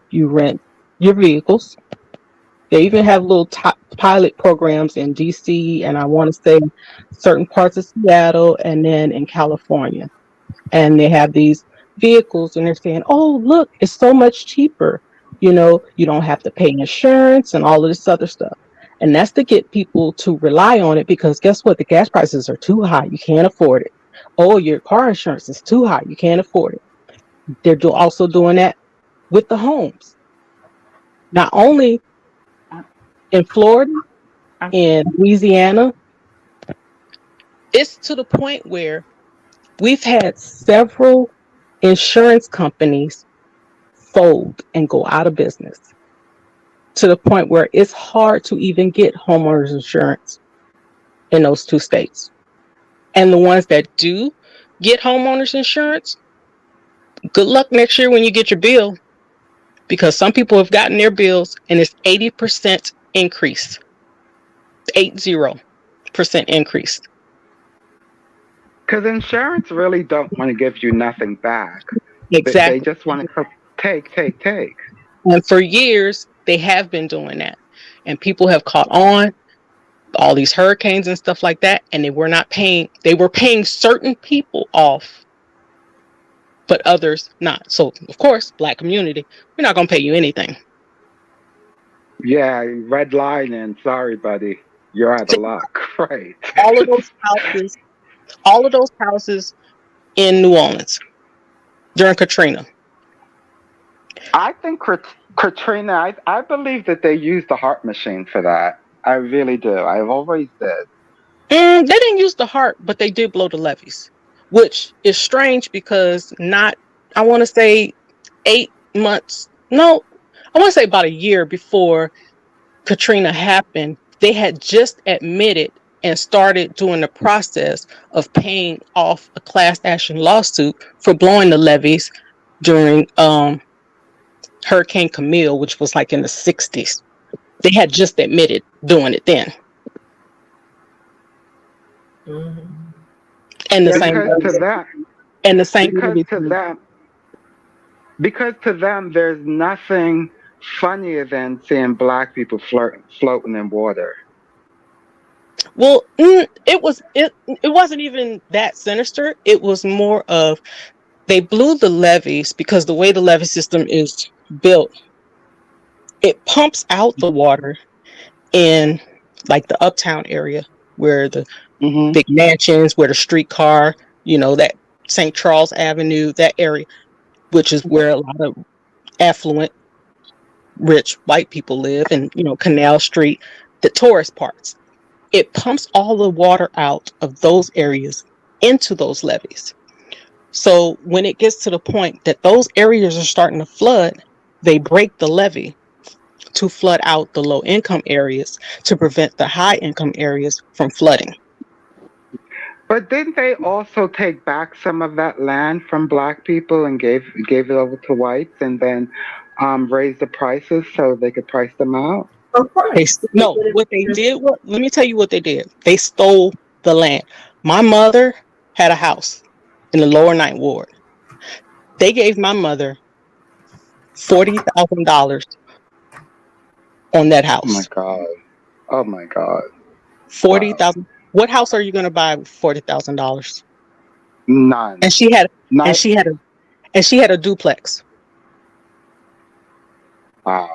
Speaker 5: you rent your vehicles. They even have little pilot programs in DC, and I want to say certain parts of Seattle, and then in California. And they have these vehicles, and they're saying, "Oh, look, it's so much cheaper. You don't have to pay insurance and all of this other stuff." And that's to get people to rely on it because guess what? The gas prices are too high. You can't afford it. Oh, your car insurance is too high. You can't afford it. They're also doing that with the homes. Not only in Florida, in Louisiana, it's to the point where we've had several insurance companies fold and go out of business to the point where it's hard to even get homeowners insurance in those 2 states. And the ones that do get homeowners insurance, good luck next year when you get your bill, because some people have gotten their bills and it's 80% increase. 80% increase.
Speaker 9: Because insurance really don't want to give you nothing back.
Speaker 5: Exactly.
Speaker 9: They just want to take.
Speaker 5: And for years, they have been doing that. And people have caught on, all these hurricanes and stuff like that, and they were not paying. They were paying certain people off, but others not. So, of course, Black community, we're not going to pay you anything.
Speaker 9: Yeah, red line and sorry, buddy, you're out of luck. Right.
Speaker 5: All of those houses in New Orleans during Katrina.
Speaker 9: I think Katrina, I believe that they used the heart machine for that. I really do. I've always did.
Speaker 5: They didn't use the heart, but they did blow the levees, which is strange because I want to say 8 months. No, I want to say about a year before Katrina happened, they had just admitted and started doing the process of paying off a class action lawsuit for blowing the levees during Hurricane Camille, which was like in the 60s. They had just admitted doing it then. And the same
Speaker 9: to that,
Speaker 5: and the same
Speaker 9: because to them there's nothing funnier than seeing Black people floating in water.
Speaker 5: Well, it wasn't even that sinister. It was more of they blew the levees because the way the levee system is built, it pumps out the water in like the uptown area where the big mansions, where the streetcar, that St. Charles Avenue, that area, which is where a lot of affluent, rich white people live, and Canal Street, the tourist parts. It pumps all the water out of those areas into those levees. So when it gets to the point that those areas are starting to flood, they break the levee to flood out the low income areas to prevent the high income areas from flooding.
Speaker 9: But didn't they also take back some of that land from Black people and gave it over to whites? And then raise the prices so they could price them out?
Speaker 6: Of course.
Speaker 5: No, what they did, let me tell you what they did. They stole the land. My mother had a house in the lower ninth ward. They gave my mother $40,000 on that
Speaker 9: Oh my
Speaker 5: house.
Speaker 9: God. Oh my God.
Speaker 5: 40,000. What house are you going to buy with $40,000?
Speaker 9: None.
Speaker 5: And she had
Speaker 9: Not.
Speaker 5: a duplex.
Speaker 9: Wow.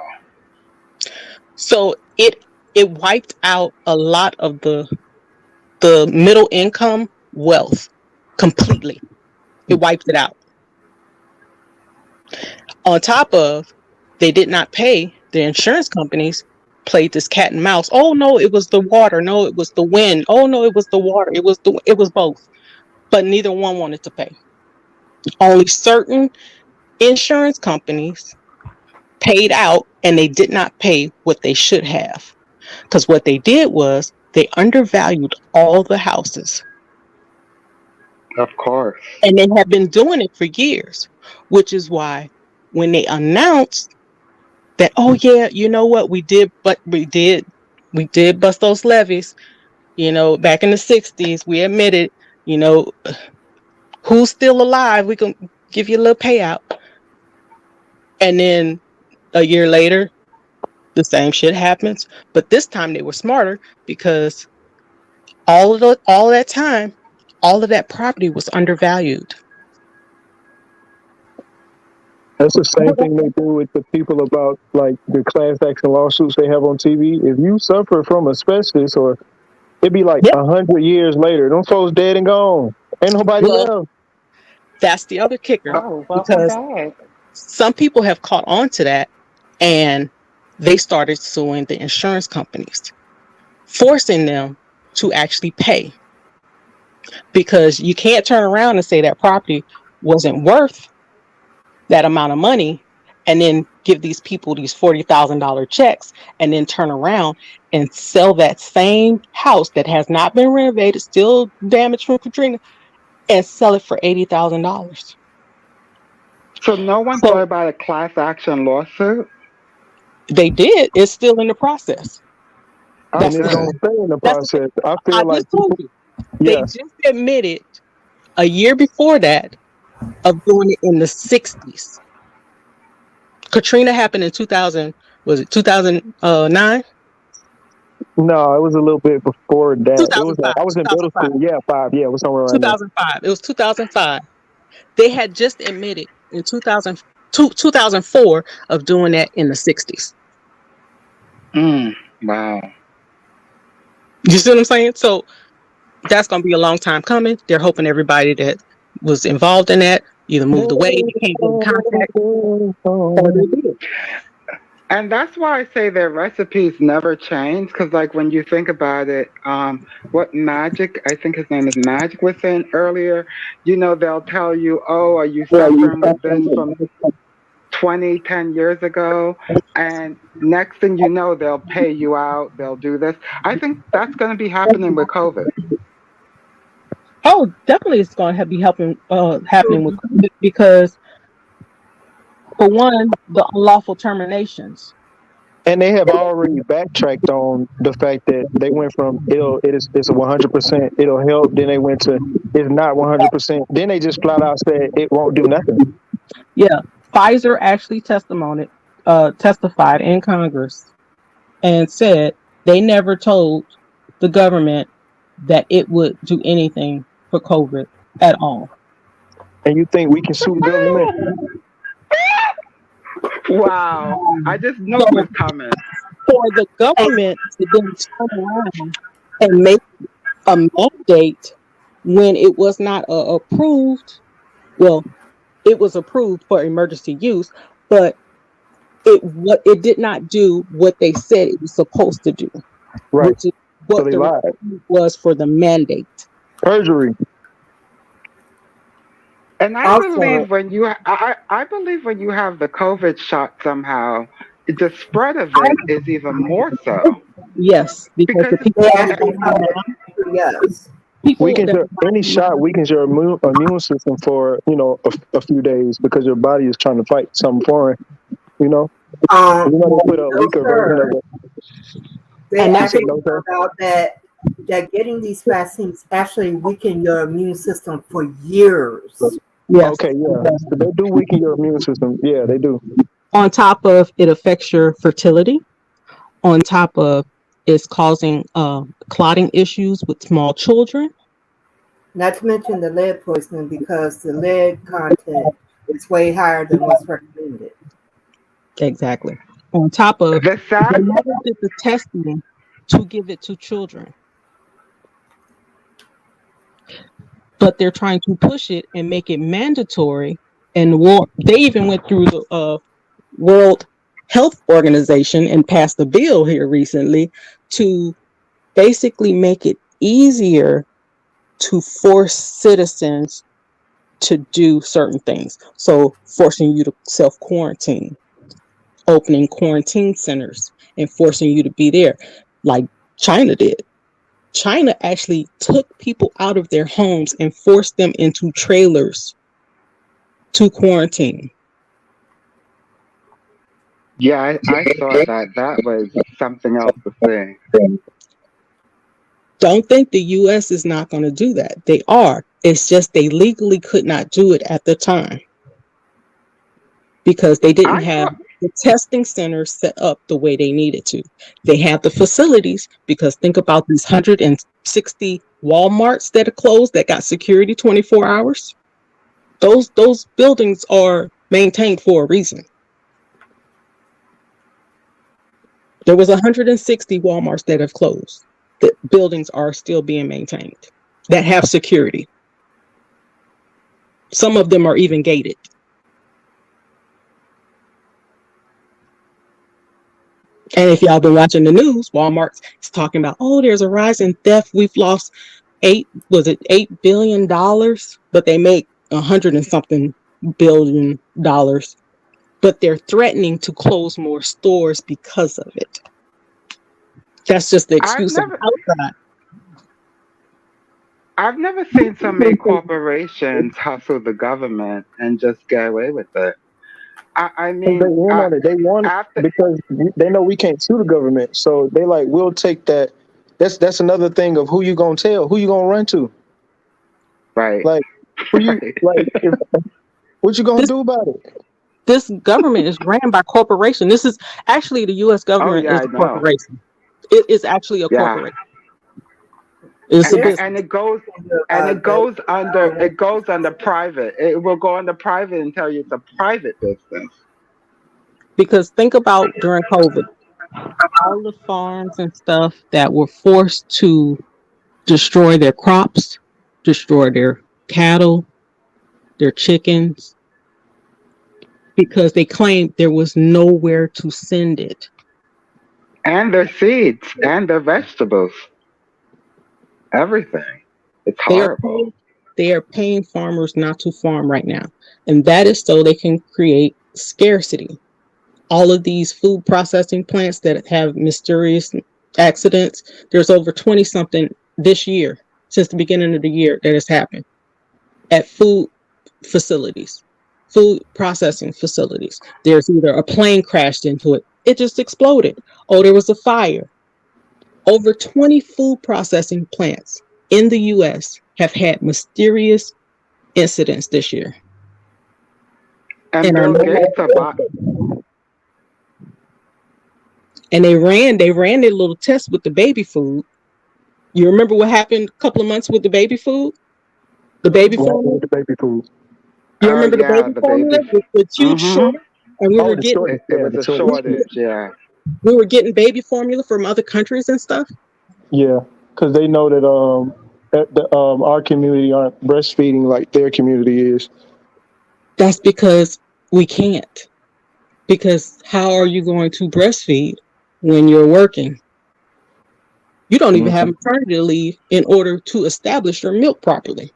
Speaker 5: So it wiped out a lot of the middle income wealth completely. It wiped it out. On top of, they did not pay, the insurance companies played this cat and mouse. Oh no, it was the water. No, it was the wind. Oh no, it was the water. It was both. But neither one wanted to pay. Only certain insurance companies paid out, and they did not pay what they should have. Because what they did was they undervalued all the houses.
Speaker 9: Of course.
Speaker 5: And they have been doing it for years, which is why when they announced that, oh yeah, you know what, we did bust those levees, back in the 60s, we admitted, who's still alive, we can give you a little payout. And then a year later, the same shit happens. But this time they were smarter, because all of that time, all of that property was undervalued.
Speaker 8: That's the same thing they do with the people about like the class action lawsuits they have on TV. If you suffer from asbestos, or it'd be like 100 years later, them folks dead and gone. Ain't nobody else.
Speaker 5: That's the other kicker, because some people have caught on to that, and they started suing the insurance companies, forcing them to actually pay, because you can't turn around and say that property wasn't worth that amount of money and then give these people these $40,000 checks and then turn around and sell that same house that has not been renovated, still damaged from Katrina, and sell it for $80,000.
Speaker 9: So no one thought about a class action lawsuit?
Speaker 5: They did. It's still in the process.
Speaker 8: And it's going to stay in the process. I feel like
Speaker 5: they just admitted a year before that of doing it in the 60s. Katrina happened in 2000. Was it 2009?
Speaker 8: No, it was a little bit before that. It was I was in middle
Speaker 5: 2005.
Speaker 8: school. Yeah, 5. Yeah, it was somewhere around
Speaker 5: 2005. It was 2005. They had just admitted in 2004 of doing that in the 60s.
Speaker 9: Wow.
Speaker 5: You see what I'm saying? So that's going to be a long time coming. They're hoping everybody that was involved in that either moved away, they can't get in contact, or they did.
Speaker 9: And that's why I say their recipes never change, because like when you think about it, what Magic, I think his name is Magic, was saying earlier, they'll tell you, oh, are you suffering with this from 10 years ago? And next thing you know, they'll pay you out, they'll do this. I think that's going to be happening with COVID.
Speaker 5: Oh, definitely it's going to be happening with COVID, because for one, the unlawful terminations.
Speaker 8: And they have already backtracked on the fact that they went from it's a 100%, it'll help, then they went to it's not 100%, then they just flat out said it won't do nothing.
Speaker 5: Yeah, Pfizer actually testified in Congress and said they never told the government that it would do anything for COVID at all.
Speaker 8: And you think we can sue the government?
Speaker 9: Wow, I just know it was coming.
Speaker 5: For the government to then turn around and make a mandate when it was not approved, well, it was approved for emergency use, but it did not do what they said it was supposed to do,
Speaker 8: right?
Speaker 5: Which is what
Speaker 8: so
Speaker 5: the requirement was for the mandate.
Speaker 8: Perjury.
Speaker 9: And I believe when you have the COVID shot somehow, the spread of it is even more so.
Speaker 5: Yes, because the people
Speaker 8: any shot weakens your immune system for a few days, because your body is trying to fight something foreign. You know,
Speaker 6: Um,
Speaker 8: you know they put a
Speaker 6: no,
Speaker 8: weaker version of
Speaker 6: sir.
Speaker 8: it.
Speaker 6: They
Speaker 5: And that's
Speaker 8: You said
Speaker 6: actually
Speaker 8: no, sir.
Speaker 6: found out that getting these vaccines actually weaken your immune system for years.
Speaker 5: yes.
Speaker 8: Okay, yeah, but they do weaken your immune system. Yeah, they do.
Speaker 5: On top of it affects your fertility. On top of it's causing clotting issues with small children.
Speaker 6: Not to mention the lead poisoning because the lead content is way higher than what's recommended.
Speaker 5: Exactly. On top of
Speaker 9: The
Speaker 5: they
Speaker 9: sad,
Speaker 5: never did the testing to give it to children, but they're trying to push it and make it mandatory. And they even went through the World Health Organization and passed a bill here recently to basically make it easier to force citizens to do certain things. So forcing you to self-quarantine, opening quarantine centers and forcing you to be there like China did. China actually took people out of their homes and forced them into trailers to quarantine.
Speaker 9: yeah, I saw that. That was something else to say.
Speaker 5: Don't think the US is not going to do that. They are. It's just they legally could not do it at the time because they didn't
Speaker 9: I
Speaker 5: have
Speaker 9: thought,
Speaker 5: the testing centers set up the way they needed to. They have the facilities because think about these 160 Walmarts that are closed that got security 24 hours. Those buildings are maintained for a reason. There was 160 Walmarts that have closed. The buildings are still being maintained that have security. Some of them are even gated. And if y'all been watching the news, Walmart is talking about, oh, there's a rise in theft. We've lost $8 billion, but they make 100 and something billion dollars. But they're threatening to close more stores because of it. That's just the
Speaker 9: I've
Speaker 5: excuse on
Speaker 9: never,
Speaker 5: the outside.
Speaker 9: I've never seen so many corporations hustle the government and just get away with it. I
Speaker 8: Because they
Speaker 9: mean,
Speaker 8: in on it. They want
Speaker 9: after,
Speaker 8: because they know we can't sue the government. So they like, we'll take that. That's another thing of who you gonna tell, who you gonna run to.
Speaker 9: right,
Speaker 8: Like, who you
Speaker 9: right.
Speaker 8: like? What you gonna
Speaker 5: This
Speaker 8: do about it?
Speaker 5: this government is ran by corporation. This is actually the U.S.
Speaker 9: Oh
Speaker 5: government
Speaker 9: yeah,
Speaker 5: is
Speaker 9: I
Speaker 5: a
Speaker 9: know.
Speaker 5: corporation. It is actually a
Speaker 9: Yeah,
Speaker 5: corporation. It's a
Speaker 6: There's
Speaker 5: business
Speaker 9: and
Speaker 6: the
Speaker 9: it goes under private. It will go under private and tell you it's a private business.
Speaker 5: because think about during COVID, all the farms and stuff that were forced to destroy their crops, destroy their cattle, their chickens, because they claimed there was nowhere to send it.
Speaker 9: And their seeds and their vegetables, everything. It's
Speaker 5: They are
Speaker 9: horrible.
Speaker 5: paying farmers not to farm right now. And that is so they can create scarcity. All of these food processing plants that have mysterious accidents, there's over 20 something this year, since the beginning of the year, that has happened at food facilities, food processing facilities. There's either a plane crashed into it, it just exploded. Oh, there was a fire. Over 20 food processing plants in the US have had mysterious incidents this year
Speaker 9: And
Speaker 5: and are
Speaker 9: Bill
Speaker 5: no
Speaker 9: Gates
Speaker 5: longer.
Speaker 9: about
Speaker 5: And they ran their little test with the baby food. You remember what happened a couple of months with the baby food? The baby
Speaker 8: What happened
Speaker 5: formula?
Speaker 8: with the baby food?
Speaker 5: You
Speaker 9: oh
Speaker 5: remember the
Speaker 9: yeah,
Speaker 5: baby
Speaker 9: the
Speaker 5: formula
Speaker 9: baby.
Speaker 5: with the huge
Speaker 9: Mm-hmm.
Speaker 5: shortage? And
Speaker 8: Oh, the shortage.
Speaker 9: It
Speaker 8: Yeah,
Speaker 9: was
Speaker 8: the
Speaker 9: a
Speaker 8: shortage.
Speaker 9: shortage. Yeah.
Speaker 5: we were getting baby formula from other countries and stuff.
Speaker 8: Yeah, because they know that our community aren't breastfeeding like their community is.
Speaker 5: That's because we can't. Because how are you going to breastfeed when you're working? You don't even have
Speaker 8: Mhm.
Speaker 5: maternity leave in order to establish your milk properly.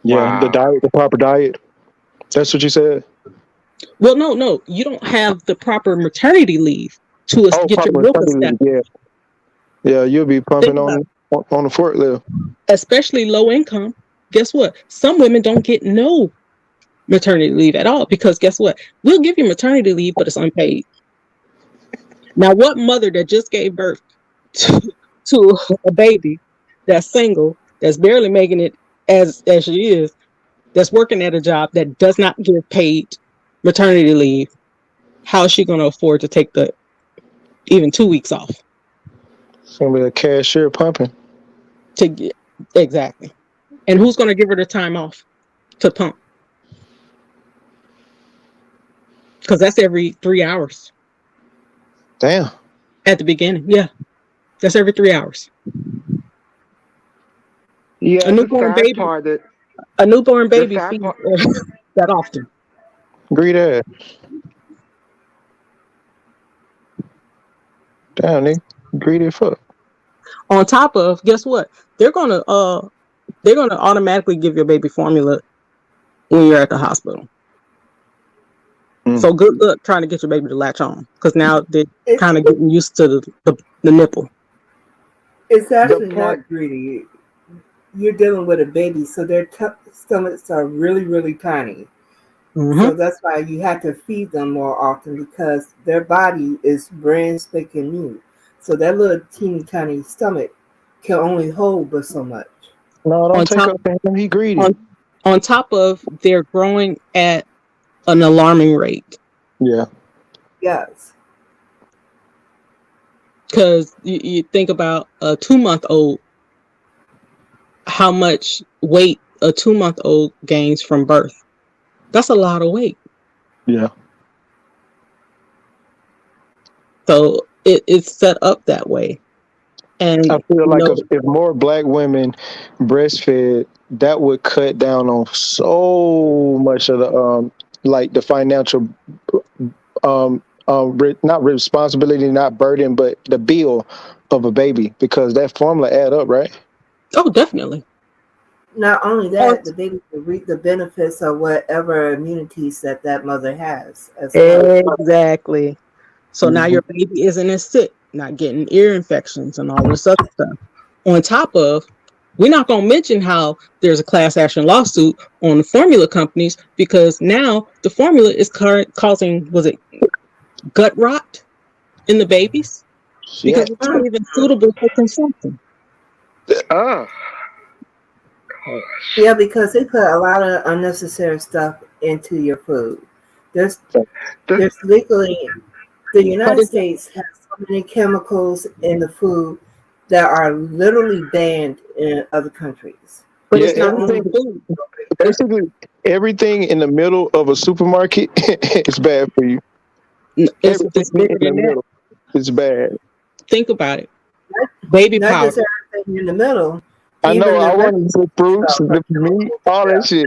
Speaker 8: Yeah, the
Speaker 9: Wow.
Speaker 8: diet, the proper diet. That's what you said.
Speaker 5: Well, no, you don't have the proper maternity leave to
Speaker 8: Oh,
Speaker 5: get your
Speaker 8: proper
Speaker 5: milk
Speaker 8: maternity
Speaker 5: established.
Speaker 8: leave. Yeah, yeah, you'll be
Speaker 5: Think
Speaker 8: pumping
Speaker 5: about
Speaker 8: on the forklift.
Speaker 5: it. Especially low income. Guess what? Some women don't get no maternity leave at all, because guess what? We'll give you maternity leave, but it's unpaid. Now, what mother that just gave birth to a baby that's single, that's barely making it as she is, that's working at a job that does not give paid maternity leave, how is she going to afford to take the even 2 weeks off?
Speaker 8: It's gonna be a cashier pumping.
Speaker 5: To get exactly, and who's going to give her the time off to pump? Because that's every 3 hours.
Speaker 8: Damn.
Speaker 5: At the beginning, yeah, that's every 3 hours.
Speaker 9: Yeah,
Speaker 5: A newborn baby
Speaker 9: the sad
Speaker 5: feeds
Speaker 9: part.
Speaker 5: that often.
Speaker 8: Greed ass. Damn, nigga. Greedy as fuck.
Speaker 5: On top of, guess what? They're gonna automatically give your baby formula when you're at the hospital. So good luck trying to get your baby to latch on, because now they're kind of getting used to the nipple.
Speaker 6: It's actually not greedy. You're dealing with a baby, so their stomachs are really, really tiny. So that's why you have to feed them more often, because their body is brand spanking new. So that little teeny tiny stomach can only hold but so much.
Speaker 8: No, don't take up for him. He greedy.
Speaker 5: On top of, they're growing at an alarming rate.
Speaker 8: Yeah.
Speaker 6: Yes.
Speaker 5: Because you think about a 2-month-old, how much weight a 2-month-old gains from birth. That's a lot of weight.
Speaker 8: Yeah.
Speaker 5: So it's set up that way. And
Speaker 8: I feel like if more Black women breastfed, that would cut down on so much of the like the financial not responsibility, not burden, but the bill of a baby, because that formula add up, right?
Speaker 5: Oh, definitely.
Speaker 6: Not only that, the baby will reap the benefits of whatever immunities that mother has as well.
Speaker 5: Exactly. So now your baby isn't as sick, not getting ear infections and all this other stuff. On top of, we're not going to mention how there's a class action lawsuit on the formula companies, because now the formula is causing, was it gut rot in the babies? Because it's not even suitable for consumption.
Speaker 6: Yeah, because they put a lot of unnecessary stuff into your food. There's legally, the United States has so many chemicals in the food that are literally banned in other countries.
Speaker 5: But it's not only food.
Speaker 8: Basically, everything in the middle of a supermarket is bad for you.
Speaker 5: It's bigger than that.
Speaker 8: It's bad.
Speaker 5: Think about it. Baby
Speaker 6: not
Speaker 5: powder.
Speaker 6: Not just everything in the middle.
Speaker 8: I know. I want to put fruits, the meat, all that shit.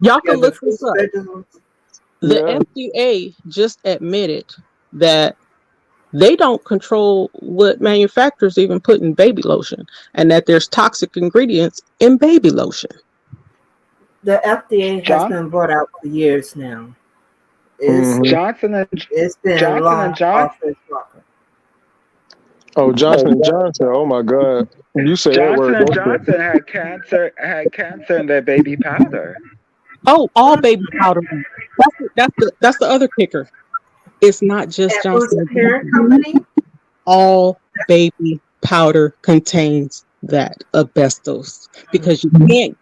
Speaker 5: Y'all can look this up. The FDA just admitted that they don't control what manufacturers even put in baby lotion, and that there's toxic ingredients in baby lotion.
Speaker 6: The FDA has been brought out for years now. It's been Johnson & Johnson.
Speaker 8: Oh, Johnson & Johnson. Oh my God. You say
Speaker 9: Johnson & Johnson had cancer in their baby powder.
Speaker 5: Oh, all baby powder. That's the other kicker. It's not just Johnson & Johnson. All baby powder contains that asbestos, because you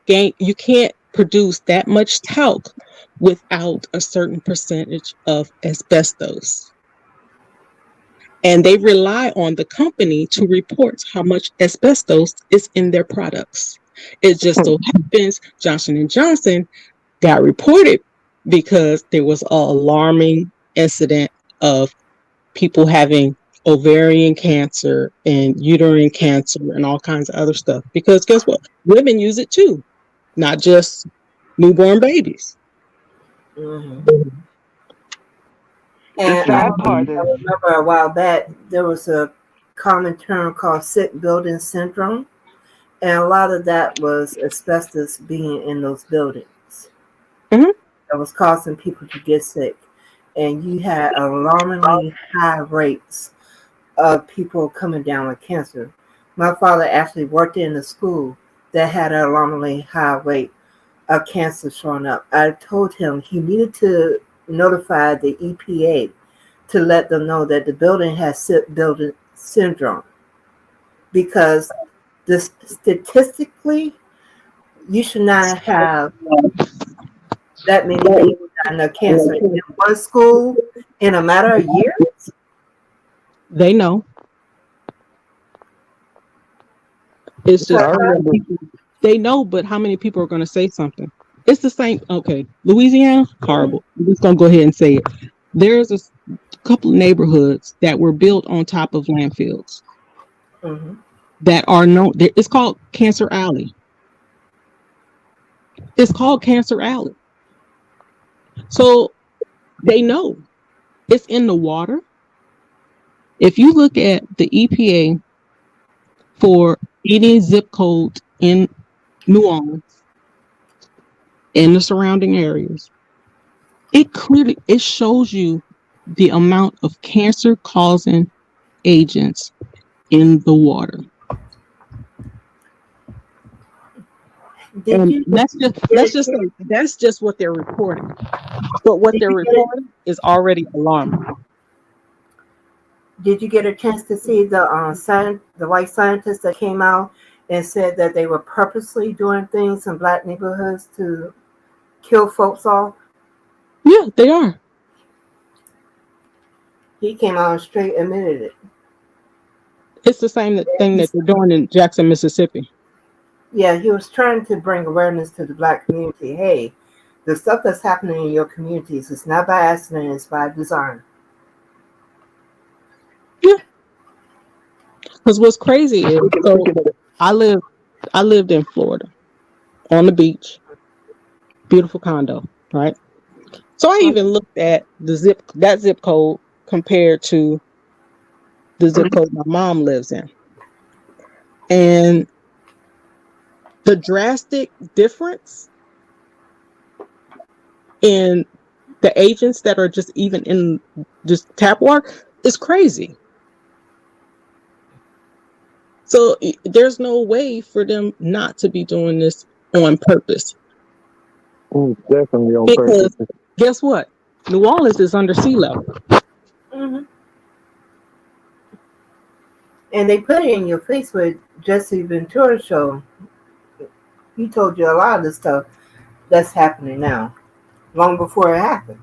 Speaker 5: can't produce that much talc without a certain percentage of asbestos. And they rely on the company to report how much asbestos is in their products. It just so happens Johnson & Johnson got reported because there was an alarming incident of people having ovarian cancer and uterine cancer and all kinds of other stuff. Because guess what? Women use it too, not just newborn babies.
Speaker 6: And I remember a while back, there was a common term called sick building syndrome. And a lot of that was asbestos being in those buildings. That was causing people to get sick. And you had alarmingly high rates of people coming down with cancer. My father actually worked in a school that had an alarmingly high rate of cancer showing up. I told him he needed to notify the EPA to let them know that the building has SIP building syndrome, because statistically, you should not have that many people dying of cancer in one school in a matter of years.
Speaker 5: They know. It's just
Speaker 8: I remember.
Speaker 5: they know, but how many people are going to say something? It's the same. Okay, Louisiana, horrible. I'm just going to go ahead and say it. There's a couple of neighborhoods that were built on top of landfills that are known. It's called Cancer Alley. It's called Cancer Alley. So they know it's in the water. If you look at the EPA for any zip code in New Orleans and the surrounding areas, it shows you the amount of cancer causing agents in the water. And let's just say that's just what they're reporting. But what they're reporting is already alarming.
Speaker 6: Did you get a chance to see the white scientists that came out and said that they were purposely doing things in black neighborhoods to kill folks off?
Speaker 5: Yeah, they are.
Speaker 6: He came out and straight admitted it.
Speaker 5: It's the same thing that they're doing in Jackson, Mississippi.
Speaker 6: Yeah, he was trying to bring awareness to the black community. Hey, the stuff that's happening in your communities is not by accident, it's by design.
Speaker 5: Yeah. Because what's crazy is, so I lived in Florida on the beach, beautiful condo, right? So I even looked at that zip code compared to the zip code my mom lives in. And the drastic difference in the agents that are just even in just tap water is crazy. So there's no way for them not to be doing this on purpose.
Speaker 8: Definitely on
Speaker 5: because
Speaker 8: purpose.
Speaker 5: Guess what? New Orleans is under sea level.
Speaker 6: And they put it in your face with Jesse Ventura show. He told you a lot of the stuff that's happening now, long before it happened.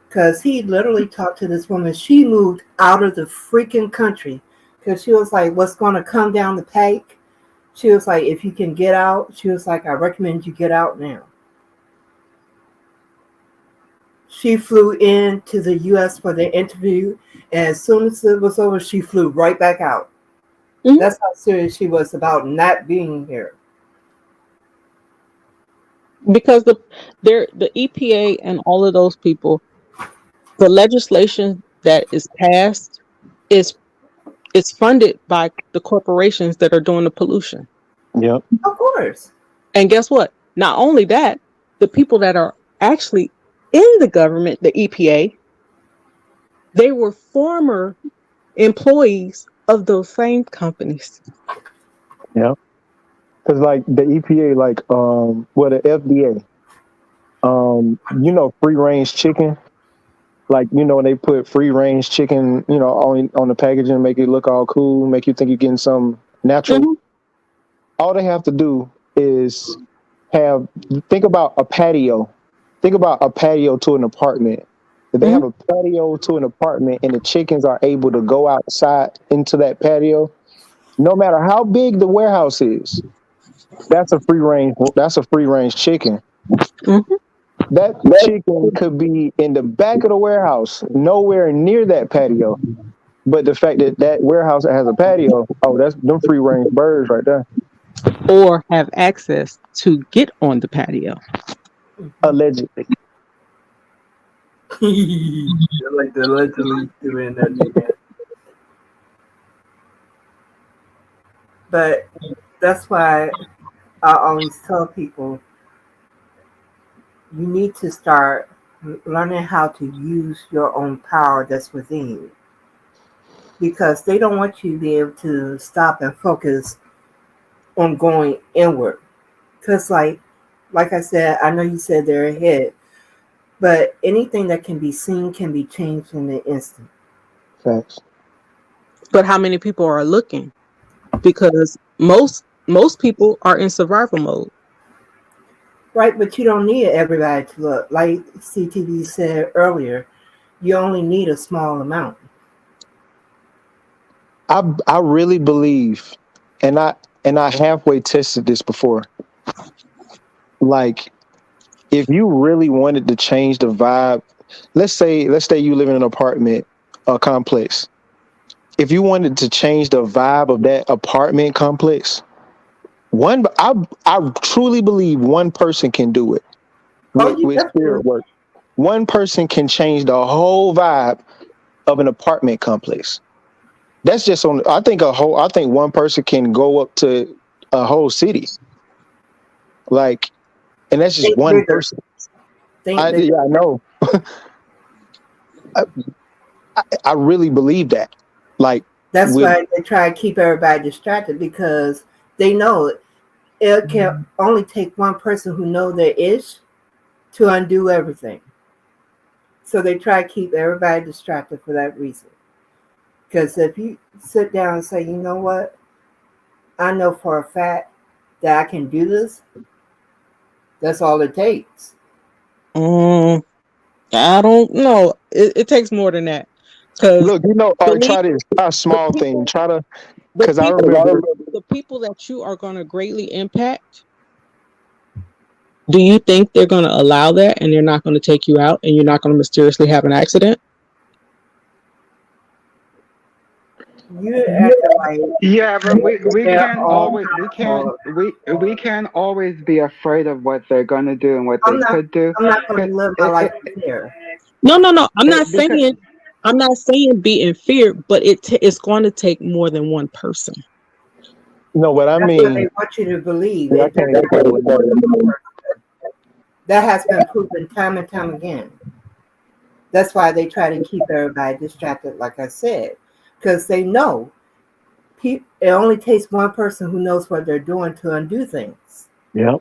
Speaker 6: Because he literally talked to this woman. She moved out of the freaking country because she was like, what's going to come down the pike? She was like, if you can get out, she was like, I recommend you get out now. She flew into the U.S. for the interview, and as soon as it was over, she flew right back out. That's how serious she was about not being here.
Speaker 5: Because the EPA and all of those people, the legislation that is passed is funded by the corporations that are doing the pollution.
Speaker 8: Yep.
Speaker 6: Of course.
Speaker 5: And guess what? Not only that, the people that are actually in the government, the EPA, they were former employees of those same companies.
Speaker 8: Yeah. Because like the EPA, like the FDA, free range chicken. Like, when they put free range chicken, on the packaging, make it look all cool, make you think you're getting some natural. All they have to do is think about a patio. Think about a patio to an apartment. If they have a patio to an apartment and the chickens are able to go outside into that patio, no matter how big the warehouse is, that's a free range chicken. That chicken could be in the back of the warehouse, nowhere near that patio. But the fact that warehouse has a patio, that's them free range birds right there.
Speaker 5: Or have access to get on the patio.
Speaker 8: Allegedly.
Speaker 6: Like the allegedly doing that. But that's why I always tell people, you need to start learning how to use your own power that's within you. Because they don't want you to be able to stop and focus on going inward. Because, like I said, I know you said they're ahead, but anything that can be seen can be changed in an instant.
Speaker 8: Facts.
Speaker 5: But how many people are looking? Because most people are in survival mode.
Speaker 6: Right, but you don't need everybody to look. Like CTV said earlier, you only need a small amount.
Speaker 8: I really believe, and I halfway tested this before. Like, if you really wanted to change the vibe, let's say you live in an apartment complex. If you wanted to change the vibe of that apartment complex, I truly believe one person can do it
Speaker 6: Oh, you
Speaker 8: with
Speaker 6: definitely.
Speaker 8: spirit work. One person can change the whole vibe of an apartment complex. That's just on. I think one person can go up to a whole city, like, and that's just
Speaker 6: Think
Speaker 8: one
Speaker 6: bigger.
Speaker 8: person.
Speaker 6: Think bigger.
Speaker 8: Yeah, I know. I, I really believe that. Like,
Speaker 6: That's
Speaker 8: with
Speaker 6: why they try to keep everybody distracted because they know it can only take one person who knows their ish to undo everything. So they try to keep everybody distracted for that reason. Because if you sit down and say, you know what, I know for a fact that I can do this, that's all it takes.
Speaker 5: I don't know. It takes more than that. Because
Speaker 8: look,
Speaker 5: believe
Speaker 8: try this. Try a
Speaker 5: the
Speaker 8: small thing.
Speaker 5: people,
Speaker 8: Try to,
Speaker 5: the
Speaker 8: because I
Speaker 5: people,
Speaker 8: remember.
Speaker 5: the people that you are going to greatly impact. Do you think they're going to allow that and they're not going to take you out and you're not going to mysteriously have an accident?
Speaker 6: You're acting like
Speaker 9: Yeah, but we
Speaker 6: they're
Speaker 9: can
Speaker 6: all
Speaker 9: always
Speaker 6: powerful.
Speaker 9: we can always be afraid of what they're gonna do and what
Speaker 6: I'm
Speaker 9: they
Speaker 6: not
Speaker 9: could do.
Speaker 6: I'm not going to
Speaker 9: 'Cause
Speaker 6: live my life in fear.
Speaker 5: No.
Speaker 9: because
Speaker 5: I'm not saying be in fear, but it's going to take more than one person.
Speaker 8: No, what I
Speaker 6: That's what
Speaker 8: mean.
Speaker 6: they want you to believe.
Speaker 8: Yeah, I
Speaker 6: It
Speaker 8: can't
Speaker 6: doesn't
Speaker 8: get
Speaker 6: have
Speaker 8: that
Speaker 6: to be more
Speaker 8: one.
Speaker 6: than one person. That has been proven time and time again. That's why they try to keep everybody distracted, like I said, because they know it only takes one person who knows what they're doing to undo things.
Speaker 8: Yeah.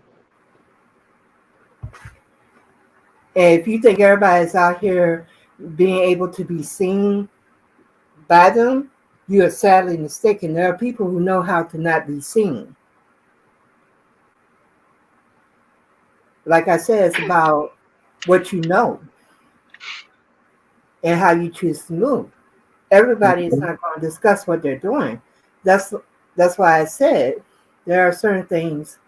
Speaker 6: And if you think everybody's out here being able to be seen by them, you are sadly mistaken. There are people who know how to not be seen. Like I said, it's about what you know and how you choose to move. Everybody is not going to discuss what they're doing. That's why I said there are certain things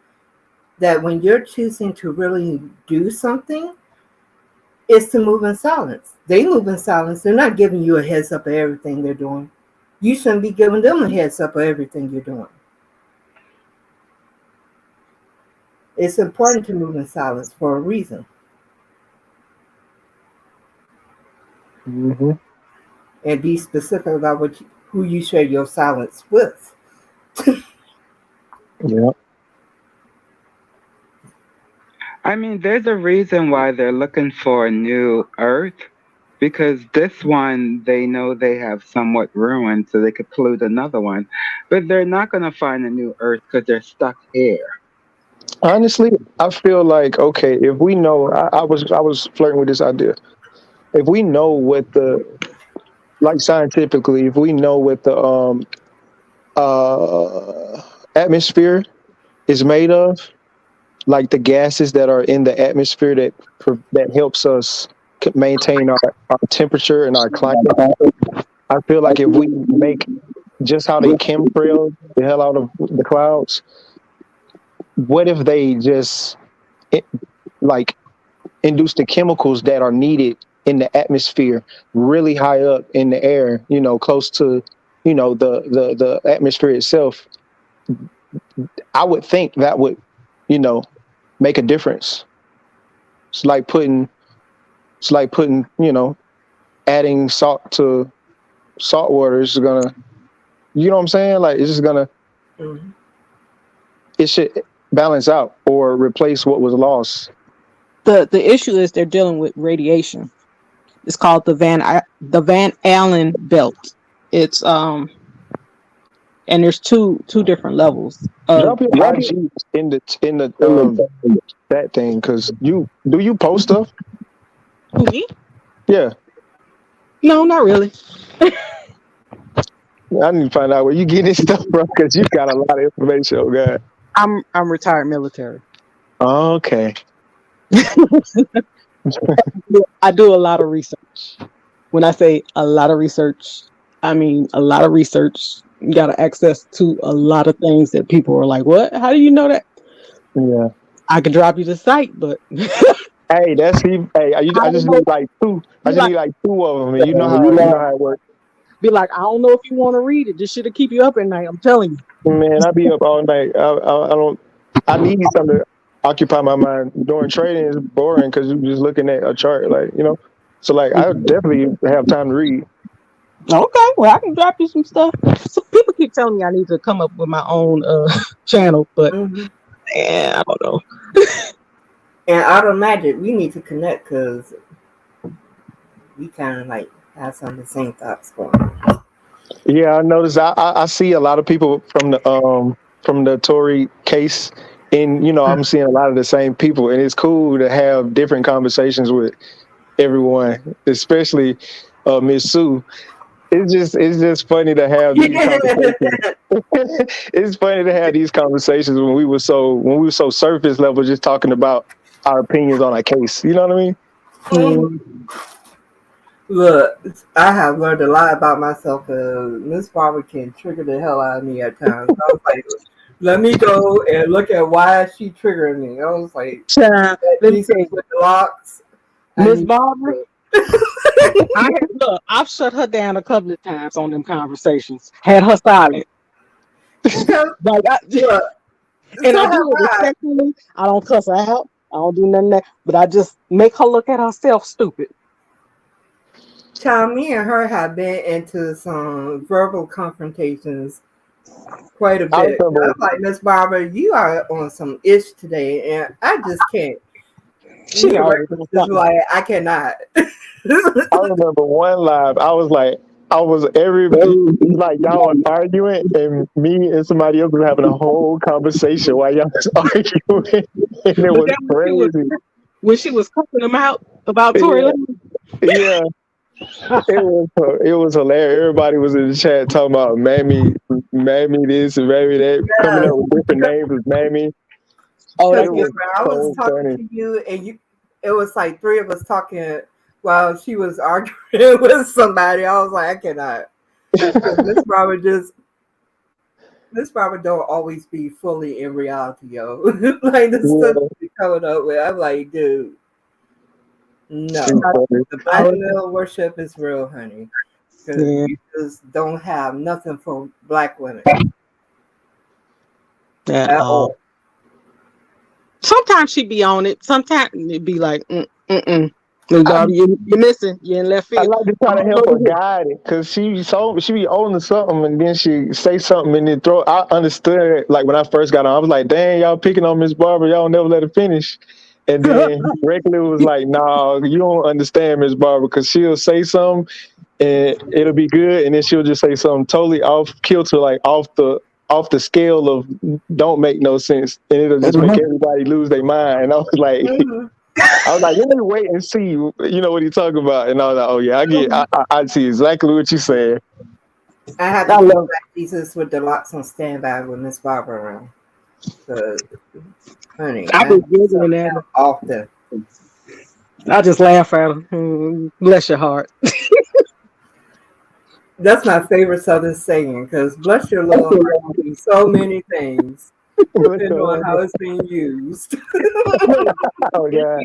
Speaker 6: that when you're choosing to really do something, it's to move in silence. They move in silence. They're not giving you a heads up of everything they're doing. You shouldn't be giving them a heads up of everything you're doing. It's important to move in silence for a reason.
Speaker 8: Mm-hmm.
Speaker 6: And be specific about who you share your silence with.
Speaker 8: Yeah.
Speaker 9: I mean, there's a reason why they're looking for a new Earth because this one they know they have somewhat ruined, so they could pollute another one. But they're not gonna find a new Earth because they're stuck here.
Speaker 8: Honestly, I feel like, okay, if we know, I was flirting with this idea. If we know what the, like, scientifically, if we know what the atmosphere is made of, like the gases that are in the atmosphere that helps us maintain our temperature and our climate, I feel like if we make just how they chemtrail the hell out of the clouds, what if they just it, like induce the chemicals that are needed in the atmosphere really high up in the air, close to, the atmosphere itself? I would think that would, you know, make a difference. It's like putting, adding salt to salt water is gonna, you know what I'm saying? Like, it's just gonna,
Speaker 6: Mhm.
Speaker 8: it should balance out or replace what was lost.
Speaker 5: The issue is they're dealing with radiation. It's called the Van Allen belt. It's and there's two different levels of
Speaker 8: Drop your IG in the that thing, because you post stuff?
Speaker 5: Who, me?
Speaker 8: Yeah.
Speaker 5: No, not really.
Speaker 8: I need to find out where you getting this stuff from, because you got a lot of information. Oh God.
Speaker 5: I'm retired military.
Speaker 8: Okay.
Speaker 5: I do a lot of research. When I say a lot of research, I mean a lot of research. You got access to a lot of things that people are like, "What? How do you know that?"
Speaker 8: Yeah.
Speaker 5: I could drop you the site, but
Speaker 8: Hey, that's he. Hey, I just need like two. I just need like two of them, and you know how it works.
Speaker 5: Be like, I don't know if you want to read it. This shit'll keep you up at night. I'm telling you.
Speaker 8: Man, I be up all night. I don't. I need something to occupy my mind. During trading is boring because you're just looking at a chart, like, you know. So like, I definitely have time to read.
Speaker 5: Okay, well, I can drop you some stuff. So people keep telling me I need to come up with my own channel, but I don't know.
Speaker 6: And RLogicc, we need to connect because we kind of like have some of the same thoughts going on.
Speaker 8: Yeah, I noticed. I see a lot of people from the Tory case, and you know, I'm seeing a lot of the same people, and it's cool to have different conversations with everyone, especially Miss Sue. It's just funny to have these conversations. It's funny to have these conversations when we were so surface level, just talking about our opinions on a case. You know what I mean?
Speaker 6: Look, I have learned a lot about myself because Miss Barbara can trigger the hell out of me at times. I was like, let me go and look at why she triggering me. I was like,
Speaker 5: let me say,
Speaker 6: with the locks.
Speaker 5: Miss Barbara. I've shut her down a couple of times on them conversations. Had her silent. Like, and I do it respectfully. I don't cuss her out. I don't do nothing that, but I just make her look at herself stupid.
Speaker 6: Child, me and her have been into some verbal confrontations quite a bit. I'm like, Miss Barbara, you are on some ish today, and I just can't.
Speaker 5: She always
Speaker 6: like, I cannot.
Speaker 8: I remember one live. I was like, like y'all was arguing, and me and somebody else was having a whole conversation while y'all was arguing, and it was crazy.
Speaker 5: When she was cussing them out about Tory.
Speaker 8: Yeah. It was hilarious. Everybody was in the chat talking about Mammy this and Mammy that, coming up with different names as Mammy.
Speaker 6: Oh, I was talking to you, and it was like three of us talking while she was arguing with somebody. I was like, I cannot. Miss Barbara don't always be fully in reality, yo. Like the stuff she coming up with, I'm like, dude. No, the black male worship is real, honey. Because you just don't have nothing for black women at all.
Speaker 5: Sometimes she be on it. Sometimes it be like, you're missing. You're in left field.
Speaker 8: I like to try to help her guide it, because she be owning something, and then she say something and then throw. I understood it, like when I first got on. I was like, dang, y'all picking on Miss Barbara. Y'all never let her finish. And then regular was like, no, you don't understand Miss Barbara, because she'll say something and it'll be good, and then she'll just say something totally off kilter, like off the scale of don't make no sense, and it'll just make everybody lose their mind. And I was like, let me wait and see, you know what he's talking about. And I was like, oh yeah, I see exactly what you said.
Speaker 6: I have to love Black Jesus with the locks on standby with Miss Barbara around. Honey,
Speaker 5: I've been giggling at her
Speaker 6: often.
Speaker 5: I just laugh at her. Bless your heart.
Speaker 6: That's my favorite Southern saying, because bless your little heart can mean so many things, depending on how it's being used.
Speaker 8: Oh yeah.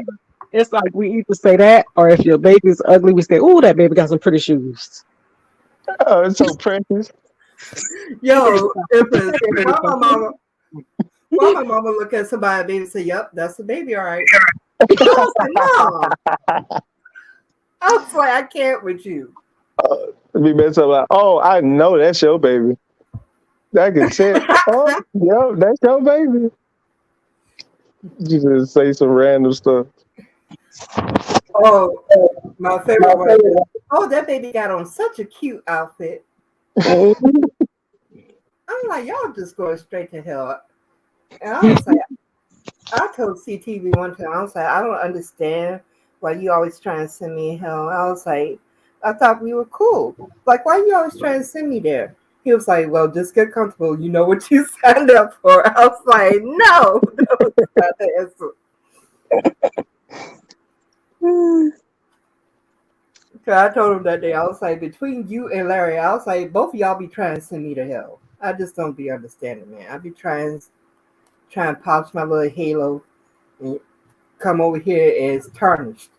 Speaker 5: It's like we either say that, or if your baby's ugly, we say, "Oh, that baby got some pretty shoes."
Speaker 8: Oh, it's so precious.
Speaker 6: Yo, if my mama look at somebody, baby, say, "Yep, that's the baby, all right." I was like, no. I was like, I can't with you.
Speaker 8: Be messed up like, oh, I know that's your baby. I can say, oh, yo, that's your baby. You just say some random stuff.
Speaker 6: Oh, my favorite one is, oh, that baby got on such a cute outfit. I'm I'm like, y'all just going straight to hell. And I was like, I told CTV one time, I was like, I don't understand why you always trying to send me hell. I was like, I thought we were cool. Like, why you always trying to send me there? He was like, well, just get comfortable. You know what you signed up for. I was like, no, that was not the answer. So I told him that day, I was like, between you and Larry, I was like, both of y'all be trying to send me to hell. I just don't be understanding, man. I be trying to polish my little halo and come over here as tarnished.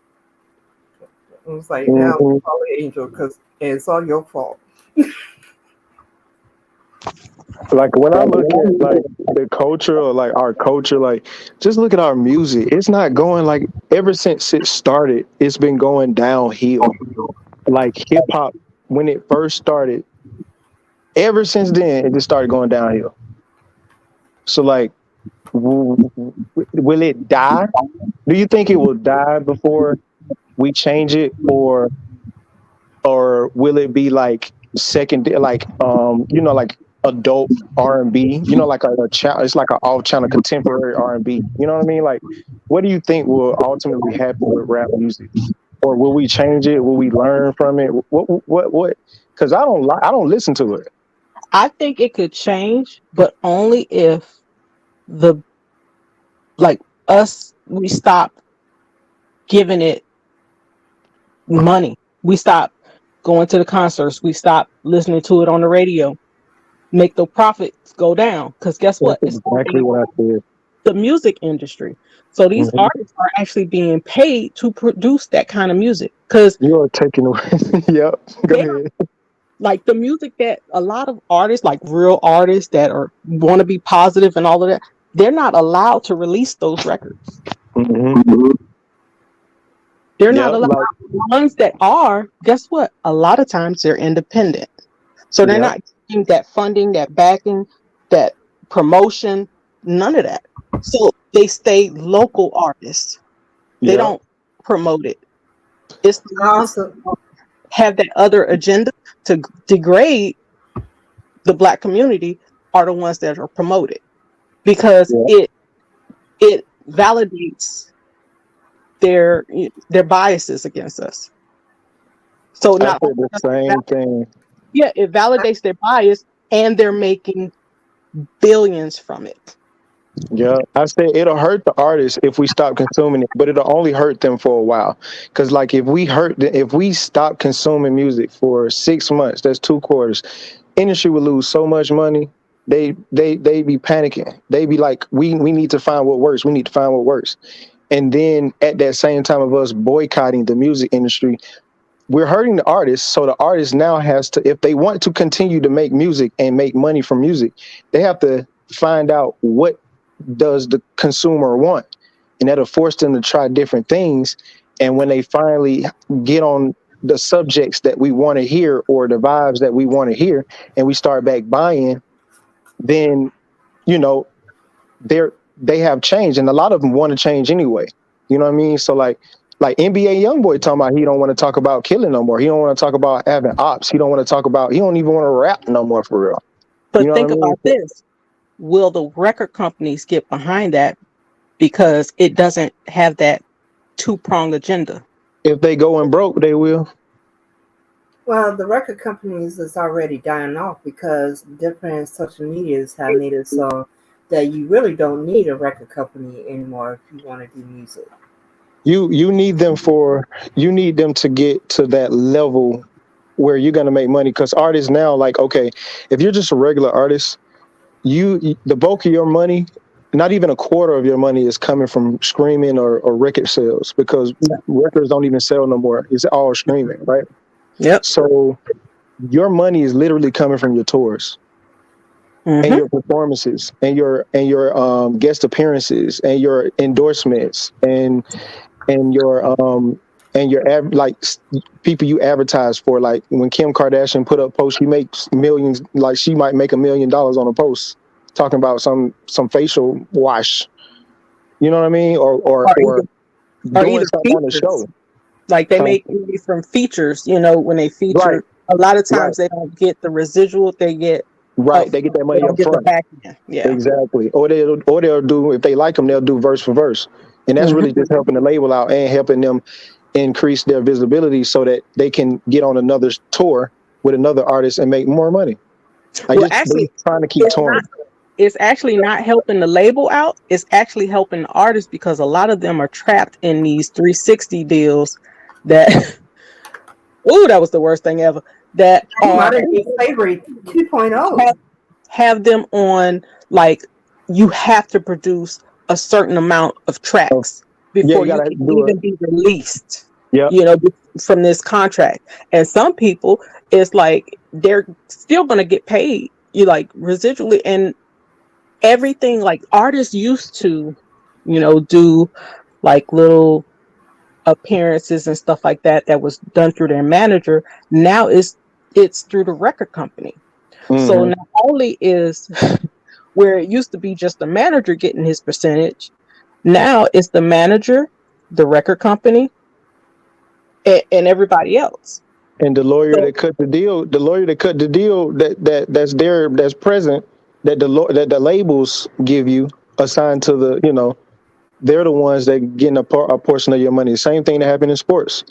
Speaker 6: I was like, now
Speaker 8: Mhm.
Speaker 6: call it angel because it's all your fault.
Speaker 8: Like when I look at like the culture or like our culture, like just look at our music. It's not going like ever since it started, it's been going downhill. Like hip hop, when it first started, ever since then, it just started going downhill. So like, will it die? Do you think it will die before we change it, or will it be like second, like like adult R&B, like a channel? It's like an off channel contemporary R&B. You know what I mean? Like, what do you think will ultimately happen with rap music? Or will we change it? Will we learn from it? What? Because I don't listen to it.
Speaker 5: I think it could change, but only if the like us we stop giving it money. We stop going to the concerts. We stop listening to it on the radio. Make the profits go down. Because guess
Speaker 8: That's
Speaker 5: what? It's
Speaker 8: exactly what I said.
Speaker 5: the music industry. So these
Speaker 8: Mhm.
Speaker 5: artists are actually being paid to produce that kind of music. Because
Speaker 8: You're taking away. Yep. Go
Speaker 5: they are
Speaker 8: ahead.
Speaker 5: like the music that a lot of artists, like real artists that are want to be positive and all of that, they're not allowed to release those records.
Speaker 8: Hmm.
Speaker 5: They're not
Speaker 8: Yep.
Speaker 5: allowed.
Speaker 8: Like,
Speaker 5: The ones that are, guess what? A lot of times they're independent. So they're
Speaker 8: yep.
Speaker 5: not getting that funding, that backing, that promotion, none of that. So they stay local artists. They
Speaker 8: Yep.
Speaker 5: don't promote it. It's the
Speaker 6: I
Speaker 5: ones
Speaker 6: also,
Speaker 5: that have that other agenda to degrade the black community are the ones that are promoted because
Speaker 8: Yep.
Speaker 5: it validates their biases against us. So
Speaker 8: I
Speaker 5: not
Speaker 8: said the same thing.
Speaker 5: yeah, it validates their bias and they're making billions from it.
Speaker 8: Yeah, I said it'll hurt the artists if we stop consuming it, but it'll only hurt them for a while. Because like if we stop consuming music for 6 months, that's 2 quarters. Industry will lose so much money. They be panicking. They be like, we need to find what works. We need to find what works. And then at that same time of us boycotting the music industry, we're hurting the artists. So the artist now has to, if they want to continue to make music and make money from music, they have to find out what does the consumer want, and that'll force them to try different things. And when they finally get on the subjects that we want to hear or the vibes that we want to hear, and we start back buying, then you know they have changed, and a lot of them want to change anyway. You know what I mean? So like NBA YoungBoy talking about he don't want to talk about killing no more. He don't want to talk about having ops. He don't want to talk about. He don't even want to rap no more for real. You
Speaker 5: But
Speaker 8: know what
Speaker 5: think
Speaker 8: I mean?
Speaker 5: about this. Will the record companies get behind that because it doesn't have that two-pronged agenda?
Speaker 8: If they going broke, they will.
Speaker 6: well, the record companies is already dying off because different social medias have made it so that you really don't need a record company anymore if you want to do music.
Speaker 8: You need them for you need them to get to that level where you're gonna make money. Because artists now, like, okay, if you're just a regular artist, the bulk of your money, not even a quarter of your money is coming from streaming or record sales, because records don't even sell no more. It's all streaming, right?
Speaker 5: Yep.
Speaker 8: So your money is literally coming from your tours and
Speaker 5: Mm-hmm.
Speaker 8: your performances and your guest appearances and your endorsements and your people you advertise for. Like when Kim Kardashian put up posts, she makes millions. Like she might make $1 million on a post talking about some facial wash. You know what I mean? Or
Speaker 5: Or either, or
Speaker 8: doing
Speaker 5: either
Speaker 8: something on the
Speaker 5: features.
Speaker 8: show.
Speaker 5: Like they
Speaker 8: So
Speaker 5: make money from features, when they
Speaker 8: right,
Speaker 5: feature, a lot of
Speaker 8: right.
Speaker 5: times they don't get the residual, they get
Speaker 8: Right, they get that
Speaker 5: They
Speaker 8: money
Speaker 5: don't
Speaker 8: up
Speaker 5: get the
Speaker 8: front.
Speaker 5: back end. Yeah.
Speaker 8: Exactly. Or they'll do, if they like them, they'll do verse for verse, and that's
Speaker 5: Hmm.
Speaker 8: really just helping the label out and helping them increase their visibility so that they can get on another tour with another artist and make more money. Like
Speaker 5: Well,
Speaker 8: just they
Speaker 5: actually,
Speaker 8: trying to keep
Speaker 5: it's not.
Speaker 8: touring.
Speaker 5: It's actually not helping the label out. It's actually helping the artists because a lot of them are trapped in these 360 deals that. Ooh, that was the worst thing ever. That
Speaker 6: Modern day slavery 2.0.
Speaker 5: have them on, like, you have to produce a certain amount of
Speaker 8: So,
Speaker 5: tracks
Speaker 8: yeah, you
Speaker 5: before you
Speaker 8: gotta
Speaker 5: can
Speaker 8: do it.
Speaker 5: even be released,
Speaker 8: Yeah.
Speaker 5: from this contract. And some people, it's like they're still going to get paid, like residually and everything. Like artists used to, do like little appearances and stuff like that was done through their manager. Now it's through the record company. So
Speaker 8: Mm-hmm.
Speaker 5: not only is where it used to be just the manager getting his percentage, now it's the manager, the record company, and everybody else.
Speaker 8: And the lawyer
Speaker 5: So
Speaker 8: that cut the deal, that's present, that the labels give you assigned to they're the ones that getting a portion of your money. Same thing that happened in sports.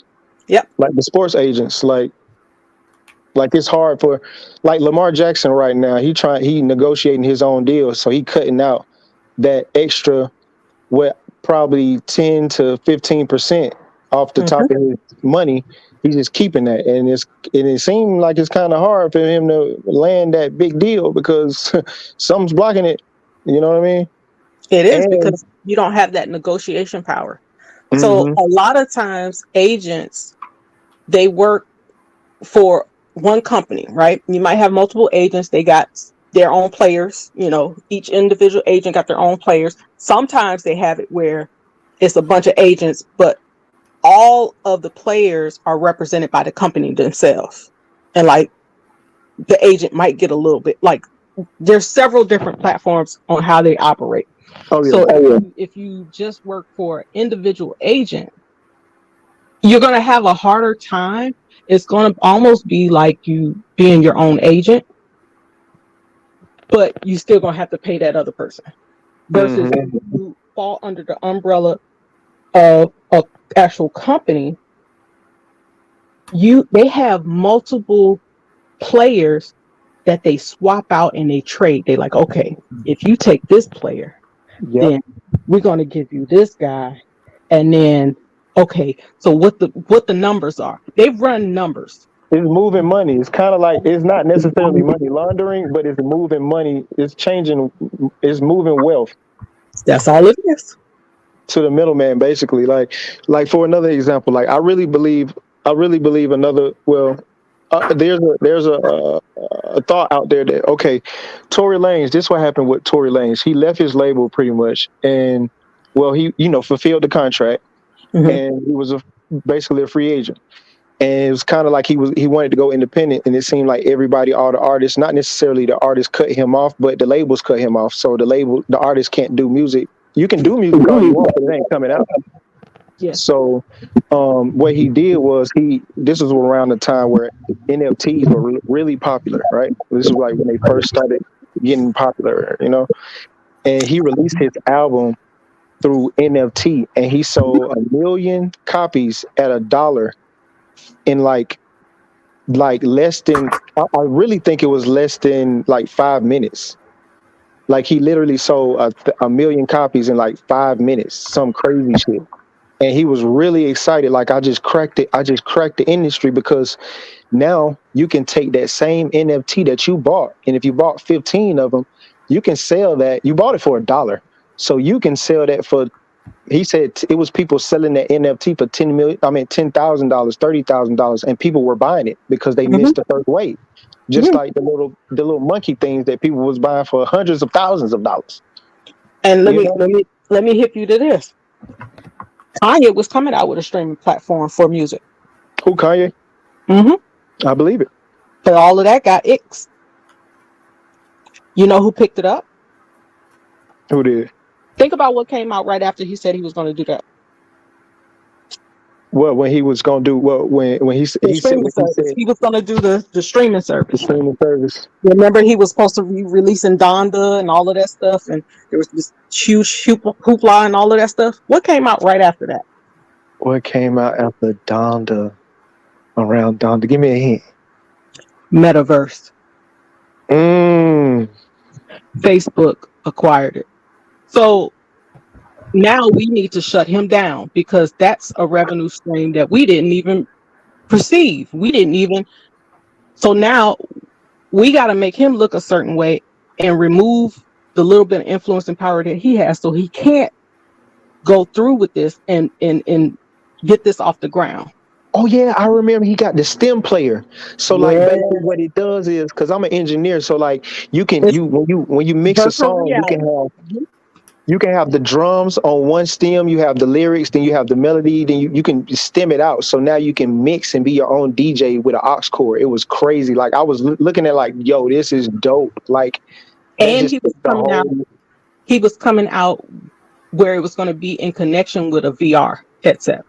Speaker 5: yep.
Speaker 8: Like the sports agents, like it's hard for, like Lamar Jackson right now. He negotiating his own deal, so he cutting out that extra, what, probably 10 to 15% off the top
Speaker 5: Hmm.
Speaker 8: of his money. He's just keeping that, and it seemed like it's kind of hard for him to land that big deal because something's blocking it. You know what I mean?
Speaker 5: It is
Speaker 8: And
Speaker 5: because you don't have that negotiation power. So
Speaker 8: hmm
Speaker 5: a lot of times agents, they work for one company, right? You might have multiple agents. They got their own players, each individual agent got their own players. Sometimes they have it where it's a bunch of agents, but all of the players are represented by the company themselves. And like the agent might get a little bit, like there's several different platforms on how they operate.
Speaker 8: oh yeah,
Speaker 5: So if you just work for an individual agent, you're going to have a harder time. It's going to almost be like you being your own agent, but you still going to have to pay that other person. Versus
Speaker 8: hmm
Speaker 5: if you fall under the umbrella of an actual company, they have multiple players that they swap out and they trade. They like, okay, if you take this player,
Speaker 8: yep.
Speaker 5: then we're going to give you this guy, and then okay, so what the numbers are. They run numbers.
Speaker 8: It's moving money. It's kind of like, it's not necessarily money laundering, but it's moving money. It's moving wealth
Speaker 5: That's all it is.
Speaker 8: to the middleman, basically. Like for another example, like I really believe another. Well, there's a thought out there that, okay, Tory Lanez. This what happened with Tory Lanez. He left his label pretty much, and well, he fulfilled the contract,
Speaker 5: Mm-hmm.
Speaker 8: and he was basically a free agent. And it was kind of like he wanted to go independent, and it seemed like all the artists, not necessarily the artists cut him off, but the labels cut him off. So the artist can't do music. You can do music all you want, but it ain't coming out.
Speaker 5: Yeah.
Speaker 8: So what he did was this was around the time where NFTs were really popular, right? This was like when they first started getting popular, and he released his album through NFT, and he sold 1 million copies at $1 in like less than, I really think it was less than like 5 minutes. Like he literally sold 1 million copies in like 5 minutes, some crazy shit. And he was really excited. Like, I just cracked it. I just cracked the industry, because now you can take that same NFT that you bought, and if you bought 15 of them, you can sell that. You bought it for $1, so you can sell that for. He said it was people selling that NFT for $10,000, $30,000, and people were buying it because they
Speaker 5: Mm-hmm.
Speaker 8: missed the first wave. Just
Speaker 5: Mm-hmm.
Speaker 8: like the little monkey things that people was buying for hundreds of thousands of dollars.
Speaker 5: And
Speaker 8: You know?
Speaker 5: let me hip you to this. Kanye was coming out with a streaming platform for music.
Speaker 8: Who, Kanye?
Speaker 5: Mm-hmm.
Speaker 8: I believe it.
Speaker 5: But all of that got ixed. You know who picked it up?
Speaker 8: Who did?
Speaker 5: Think about what came out right after he said he was going to do that.
Speaker 8: What when he was gonna do what when
Speaker 5: The
Speaker 8: he said
Speaker 5: streaming
Speaker 8: when he
Speaker 5: service.
Speaker 8: said
Speaker 5: He was gonna do the streaming
Speaker 8: the
Speaker 5: service.
Speaker 8: streaming service.
Speaker 5: Remember, he was supposed to be releasing Donda and all of that stuff, and there was this huge hoopla and all of that stuff. What came out right after that?
Speaker 8: What came out after Donda? Around Donda? Give me a hint.
Speaker 5: Metaverse.
Speaker 8: Mm.
Speaker 5: Facebook acquired it. So now we need to shut him down because that's a revenue stream that we didn't even perceive. We didn't even. So now we got to make him look a certain way and remove the little bit of influence and power that he has, so he can't go through with this and get this off the ground.
Speaker 8: Oh yeah, I remember he got the stem player. So like
Speaker 5: Yeah.
Speaker 8: basically what it does is because I'm an engineer, so like
Speaker 5: It's
Speaker 8: when you mix a
Speaker 5: virtual
Speaker 8: song,
Speaker 5: reality.
Speaker 8: you can have the drums on one stem, you have the lyrics, then you have the melody, then you can stem it out. So now you can mix and be your own DJ with an aux cord. It was crazy. Like I was looking at like, yo, this is dope. Like that
Speaker 5: And
Speaker 8: just
Speaker 5: he was
Speaker 8: took the
Speaker 5: coming out.
Speaker 8: whole
Speaker 5: He was coming out where it was going to be in connection with a VR headset.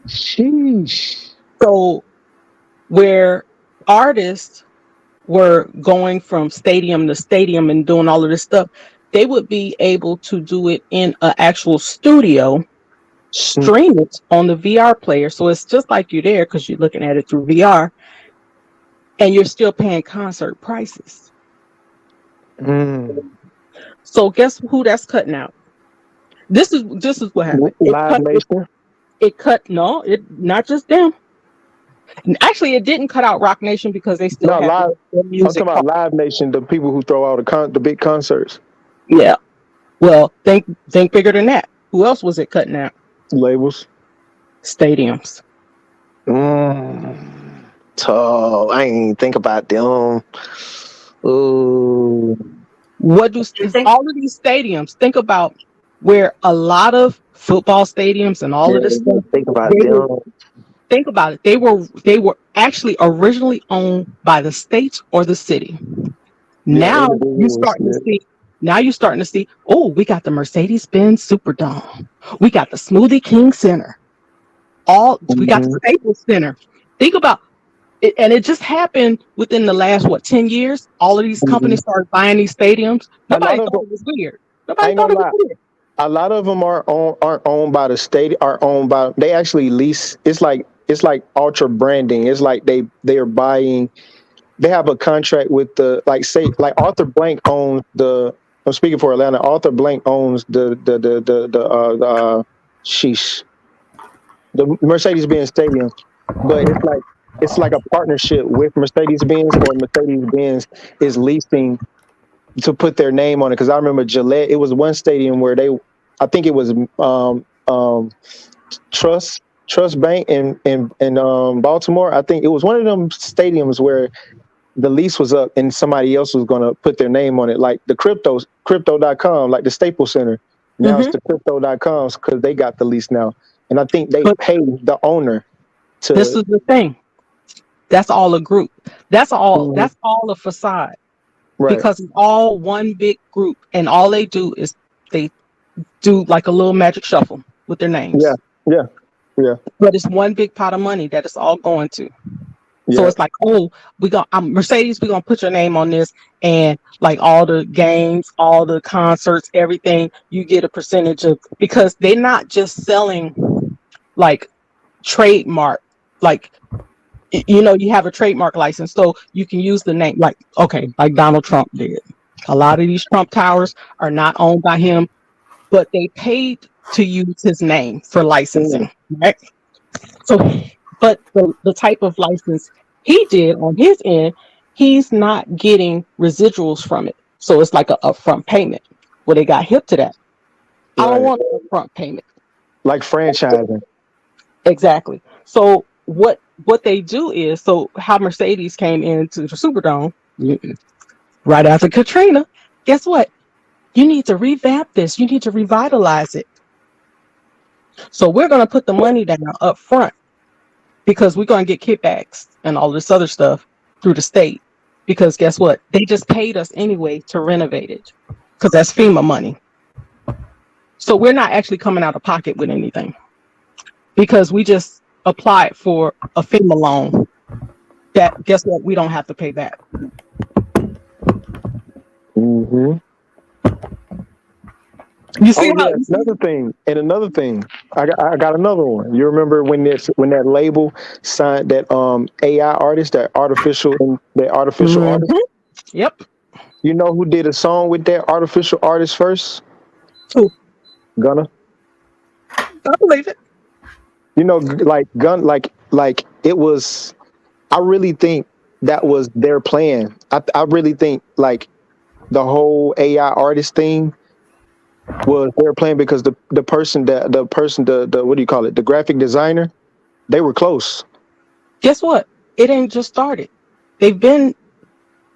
Speaker 8: sheesh.
Speaker 5: So where artists were going from stadium to stadium and doing all of this stuff, they would be able to do it in an actual studio, stream it on the VR player. So it's just like you're there because you're looking at it through VR, and you're still paying concert prices.
Speaker 8: Mm.
Speaker 5: So guess who that's cutting out? This is what happened.
Speaker 8: Live Nation.
Speaker 5: Not just them. Actually, it didn't cut out Rock Nation because they still
Speaker 8: No,
Speaker 5: have
Speaker 8: live.
Speaker 5: their
Speaker 8: I'm
Speaker 5: music.
Speaker 8: talking about Live Nation, the people who throw out the big concerts.
Speaker 5: Yeah. Well, think bigger than that. Who else was it cutting out?
Speaker 8: Labels.
Speaker 5: Stadiums.
Speaker 8: So I ain't think about them. Ooh.
Speaker 5: What do all of these stadiums? Think about where a lot of football stadiums and all of this stuff.
Speaker 8: Think about them.
Speaker 5: Think about it. They were actually originally owned by the state or the city. Now you're starting to see. Oh, we got the Mercedes-Benz Superdome. We got the Smoothie King Center. We got the Staples Center. Think about it, and it just happened within the last 10 years. All of these companies started buying these stadiums. Nobody thought it was weird. Nobody thought it was weird.
Speaker 8: A lot of them aren't owned by the state. Are owned by they actually lease. It's like ultra branding. It's like they are buying. They have a contract with the say Arthur Blank owns the. I'm speaking for Atlanta. Arthur Blank owns the Mercedes-Benz Stadium, but it's like a partnership with Mercedes-Benz, or Mercedes-Benz is leasing to put their name on it. Because I remember Gillette. It was one stadium where I think it was Trust Bank in Baltimore. I think it was one of them stadiums where the lease was up and somebody else was going to put their name on it, like the crypto.com, like the Staples Center. Now it's the crypto.com because they got the lease now. And I think they pay the owner to.
Speaker 5: This is the thing. That's all a group. That's all. That's all a facade. Right. Because it's all one big group, and all they do is they do like a little magic shuffle with their names.
Speaker 8: Yeah.
Speaker 5: But it's one big pot of money that it's all going to.
Speaker 8: Yeah.
Speaker 5: So it's like, oh, Mercedes, we're gonna put your name on this, and like all the games, all the concerts, everything, you get a percentage of, because they're not just selling like trademark, like you have a trademark license, so you can use the name, like Donald Trump did. A lot of these Trump towers are not owned by him, but they paid to use his name for licensing, right? So, but the type of license he did on his end, he's not getting residuals from it. So it's like a upfront payment. Well, they got hip to that. Right. I don't want an upfront payment.
Speaker 8: Like franchising.
Speaker 5: Exactly. So what they do is, so how Mercedes came into the Superdome right after Katrina, guess what? You need to revamp this. You need to revitalize it. So we're going to put the money down up front, because we're going to get kickbacks and all this other stuff through the state. Because guess what? They just paid us anyway to renovate it, because that's FEMA money. So we're not actually coming out of pocket with anything, because we just applied for a FEMA loan. That guess what? We don't have to pay that.
Speaker 8: Mm-hmm.
Speaker 5: You see how?
Speaker 8: Another thing. I got another one. You remember when that label signed that AI artist, that artificial artist?
Speaker 5: Yep.
Speaker 8: You know who did a song with that artificial artist first?
Speaker 5: Who?
Speaker 8: Gunna.
Speaker 5: I believe it.
Speaker 8: You know, like it was. I really think that was their plan. I really think like the whole AI artist thing was their plan, because the what do you call it? The graphic designer, they were close.
Speaker 5: Guess what? It ain't just started. They've been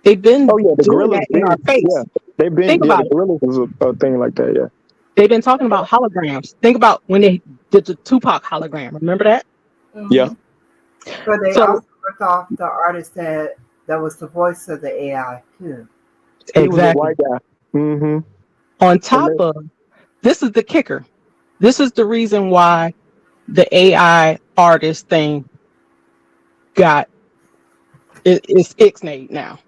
Speaker 8: Oh yeah, the
Speaker 5: doing
Speaker 8: gorillas.
Speaker 5: that in our face.
Speaker 8: Yeah, they've been.
Speaker 5: Think
Speaker 8: Yeah,
Speaker 5: about
Speaker 8: the
Speaker 5: it.
Speaker 8: gorillas was a thing like that. Yeah.
Speaker 5: They've been talking about holograms. Think about when they did the Tupac hologram. Remember that?
Speaker 8: Yeah.
Speaker 6: But they
Speaker 5: So
Speaker 6: also ripped off the artist that was the voice of the AI too.
Speaker 8: He was a
Speaker 5: exactly.
Speaker 8: white guy. Mm-hmm.
Speaker 5: On top of this is the kicker. This is the reason why the AI artist thing it's ixnayed now.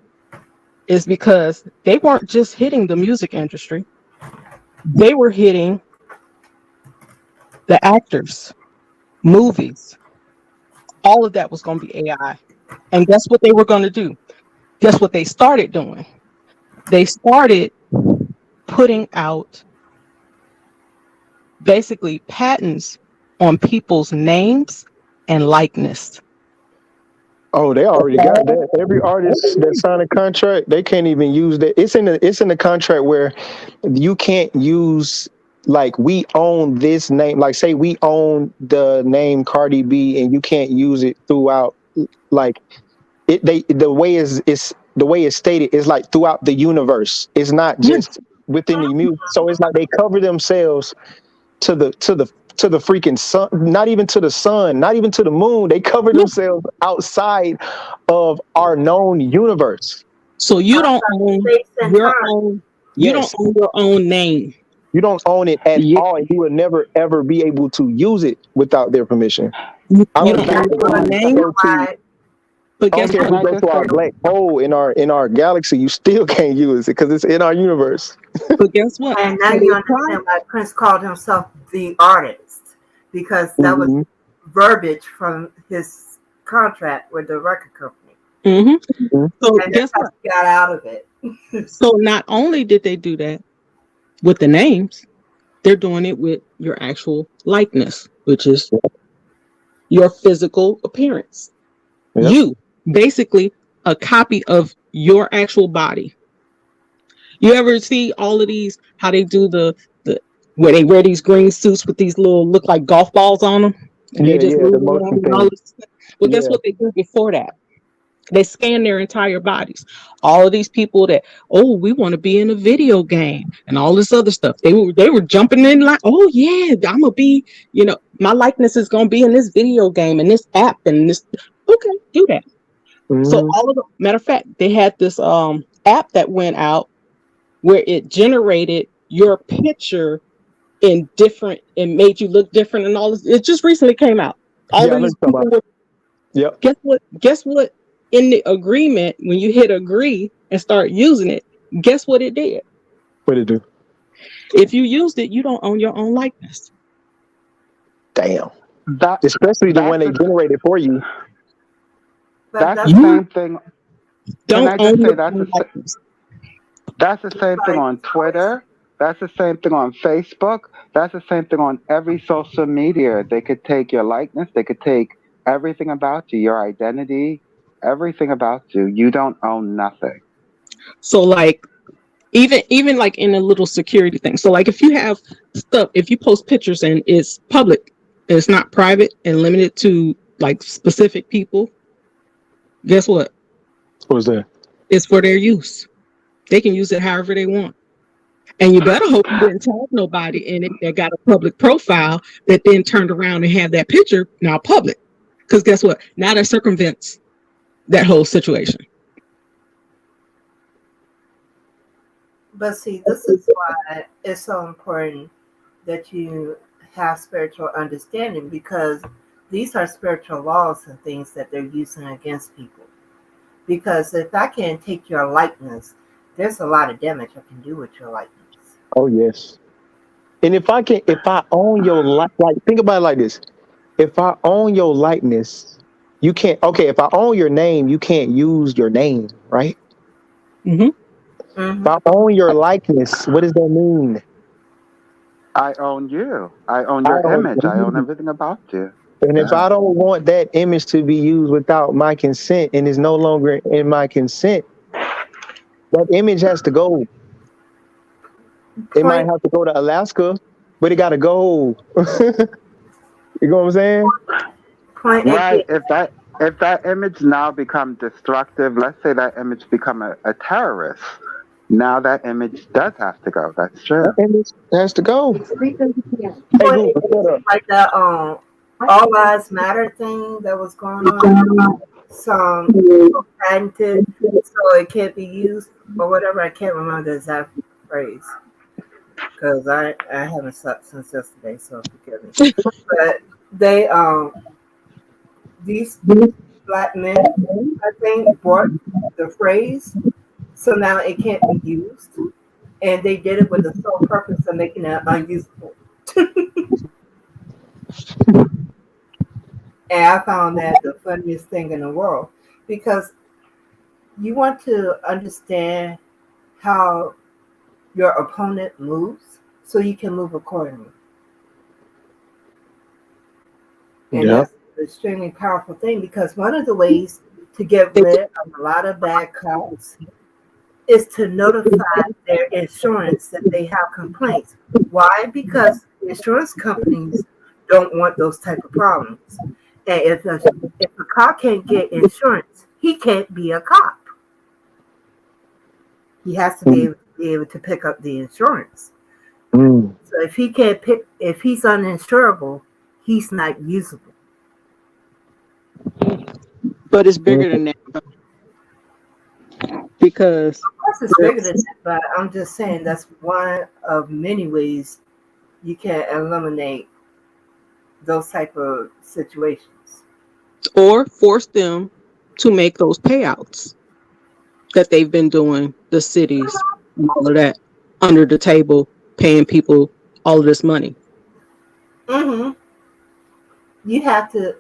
Speaker 5: Is because they weren't just hitting the music industry. They were hitting the actors, movies. All of that was going to be AI. And guess what they were going to do? Guess what they started doing? They started putting out basically patents on people's names and likeness.
Speaker 8: Oh, they already got that. Every artist that signed a contract, they can't even use that. It's in the contract where you can't use, like, we own this name. Like, say we own the name Cardi B, and you can't use it throughout. Like, the way it's stated is like throughout the universe. It's not just within the music. So it's like they cover themselves to the freaking sun, not even to the sun, not even to the moon. They cover themselves outside of our known universe.
Speaker 5: So you don't own your own. You don't own your own name.
Speaker 8: You don't own it at all. You will never ever be able to use it without their permission.
Speaker 5: You don't own your own name. But guess
Speaker 8: if we go to our black hole in our galaxy, you still can't use it because it's in our universe.
Speaker 5: But guess what?
Speaker 6: And now you understand why Prince called himself the artist, because that was verbiage from his contract with the record company.
Speaker 5: So
Speaker 6: and
Speaker 5: guess
Speaker 6: what? He got out of it.
Speaker 5: So not only did they do that with the names, they're doing it with your actual likeness, which is your physical appearance. Yep. You, basically a copy of your actual body. You ever see all of these, how they do the where they wear these green suits with these little, look like golf balls on them? And they just move around and all this stuff. Well, guess what they do before that? They scan their entire bodies. All of these people that, oh, we want to be in a video game and all this other stuff. They were jumping in like, oh yeah, I'm gonna be, my likeness is gonna be in this video game and this app and this. Okay, do that. So all of the matter of fact, they had this app that went out where it generated your picture in different and made you look different and all this. It just recently came out. All these people were, Guess what? In the agreement, when you hit agree and start using it, guess what it did?
Speaker 8: What did it do?
Speaker 5: If you used it, you don't own your own likeness.
Speaker 8: Damn. Especially the one they generated for you.
Speaker 9: That's the same thing.
Speaker 5: Don't own your
Speaker 9: own likeness. That's the same thing on Twitter. That's the same thing on Facebook. That's the same thing on every social media. They could take your likeness. They could take everything about you, your identity, everything about you. You don't own nothing.
Speaker 5: So like, even like in a little security thing. So like if you have stuff, if you post pictures and it's public, and it's not private and limited to like specific people, guess what?
Speaker 8: What was that?
Speaker 5: It's for their use. They can use it however they want. And you better hope you didn't tag nobody in it that got a public profile that then turned around and had that picture now public. Because guess what? Now that circumvents that whole situation.
Speaker 6: But see, this is why it's so important that you have spiritual understanding, because these are spiritual laws and things that they're using against people. Because if I can take your likeness, there's a lot of damage I can do with your likeness.
Speaker 8: Oh yes. And if I own your like, think about it like this. If I own your likeness, you can't. Okay, if I own your name, you can't use your name, right?
Speaker 5: Mm-hmm.
Speaker 8: If I own your likeness, what does that mean?
Speaker 9: I own you. I own
Speaker 8: I
Speaker 9: your
Speaker 8: own
Speaker 9: image. I own
Speaker 8: you.
Speaker 9: everything about you.
Speaker 8: And if
Speaker 9: Yeah.
Speaker 8: I don't want that image to be used without my consent and is no longer in my consent, that image has to go. It might
Speaker 6: Point,
Speaker 8: have to go to Alaska, but it got to go. You know what I'm saying?
Speaker 6: point
Speaker 9: Right.
Speaker 6: again.
Speaker 9: If that image now become destructive, let's say that image become a terrorist. Now that image does have to go. That's
Speaker 8: That
Speaker 9: true.
Speaker 8: image has to go. Hey,
Speaker 6: Point
Speaker 8: Google, shut
Speaker 6: again.
Speaker 8: up.
Speaker 6: Like that All Lives Matter thing that was going on. Some people patented so it can't be used or whatever. I can't remember the exact phrase because I haven't slept since yesterday, so forgive me. But they these black men, I think, brought the phrase, so now it can't be used, and they did it with the sole purpose of making it unusable. And I found that the funniest thing in the world because you want to understand how your opponent moves so you can move accordingly. And
Speaker 8: Yeah.
Speaker 6: that's an extremely powerful thing because one of the ways to get rid of a lot of bad cops is to notify their insurance that they have complaints. Why? Because insurance companies don't want those type of problems. And if a cop can't get insurance, he can't be a cop. He has to be able to pick up the insurance.
Speaker 8: Mm.
Speaker 6: So if he can't pick, if he's uninsurable, he's not usable.
Speaker 5: But it's bigger than that because
Speaker 6: Of course, it's bigger than that, but I'm just saying that's one of many ways you can eliminate those type of situations.
Speaker 5: or force them to make those payouts that they've been doing, the cities, and all of that, under the table, paying people all of this money.
Speaker 6: Mm-hmm. You have to,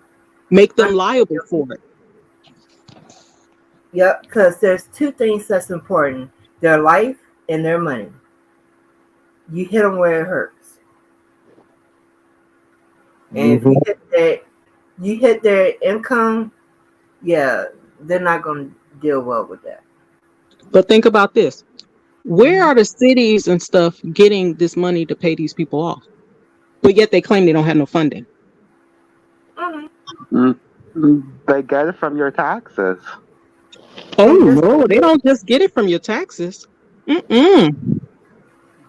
Speaker 5: Make them liable for it.
Speaker 6: yep, because there's two things that's important: their life and their money. You hit them where it hurts, and if you hit their income, yeah, they're not going to deal well with that.
Speaker 5: But think about this. Where are the cities and stuff getting this money to pay these people off? But yet they claim they don't have no funding.
Speaker 6: Mm-hmm.
Speaker 9: They get it from your taxes.
Speaker 5: Oh no, they don't just get it from your taxes. Mm-mm.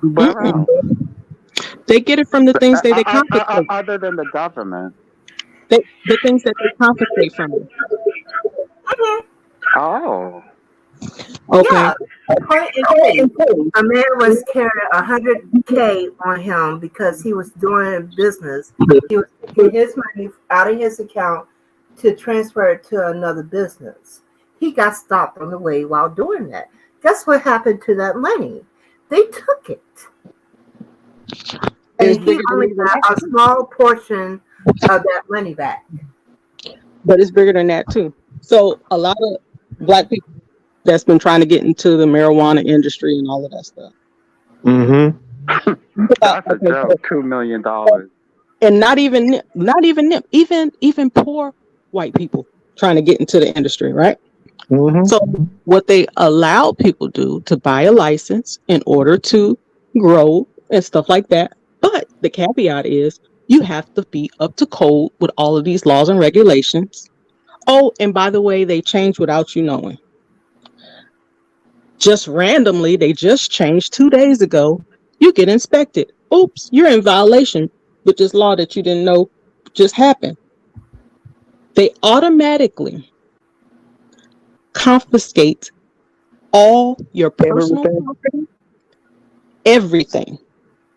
Speaker 9: Where
Speaker 5: Mm-mm.
Speaker 9: else?
Speaker 5: They get it from the things that they confiscate.
Speaker 9: Other than the government.
Speaker 5: The things that they confiscate from you.
Speaker 9: Oh.
Speaker 5: Okay.
Speaker 6: Yeah. Point in case, a man was carrying $100K on him because he was doing business. He was taking his money out of his account to transfer it to another business. He got stopped on the way while doing that. Guess what happened to that money? They took it. And he only got a small portion of that money back.
Speaker 5: But it's bigger than that too. So a lot of black people that's been trying to get into the marijuana industry and all of that stuff.
Speaker 8: Mm-hmm.
Speaker 9: That's a joke. $2 million.
Speaker 5: And not even them, even poor white people trying to get into the industry, right?
Speaker 8: Mm-hmm.
Speaker 5: So what they allow people do to buy a license in order to grow and stuff like that. But the caveat is you have to be up to code with all of these laws and regulations. Oh, and by the way, they change without you knowing. Just randomly, they just changed 2 days ago. You get inspected. Oops, you're in violation with this law that you didn't know just happened. They automatically confiscate all your personal property, everything.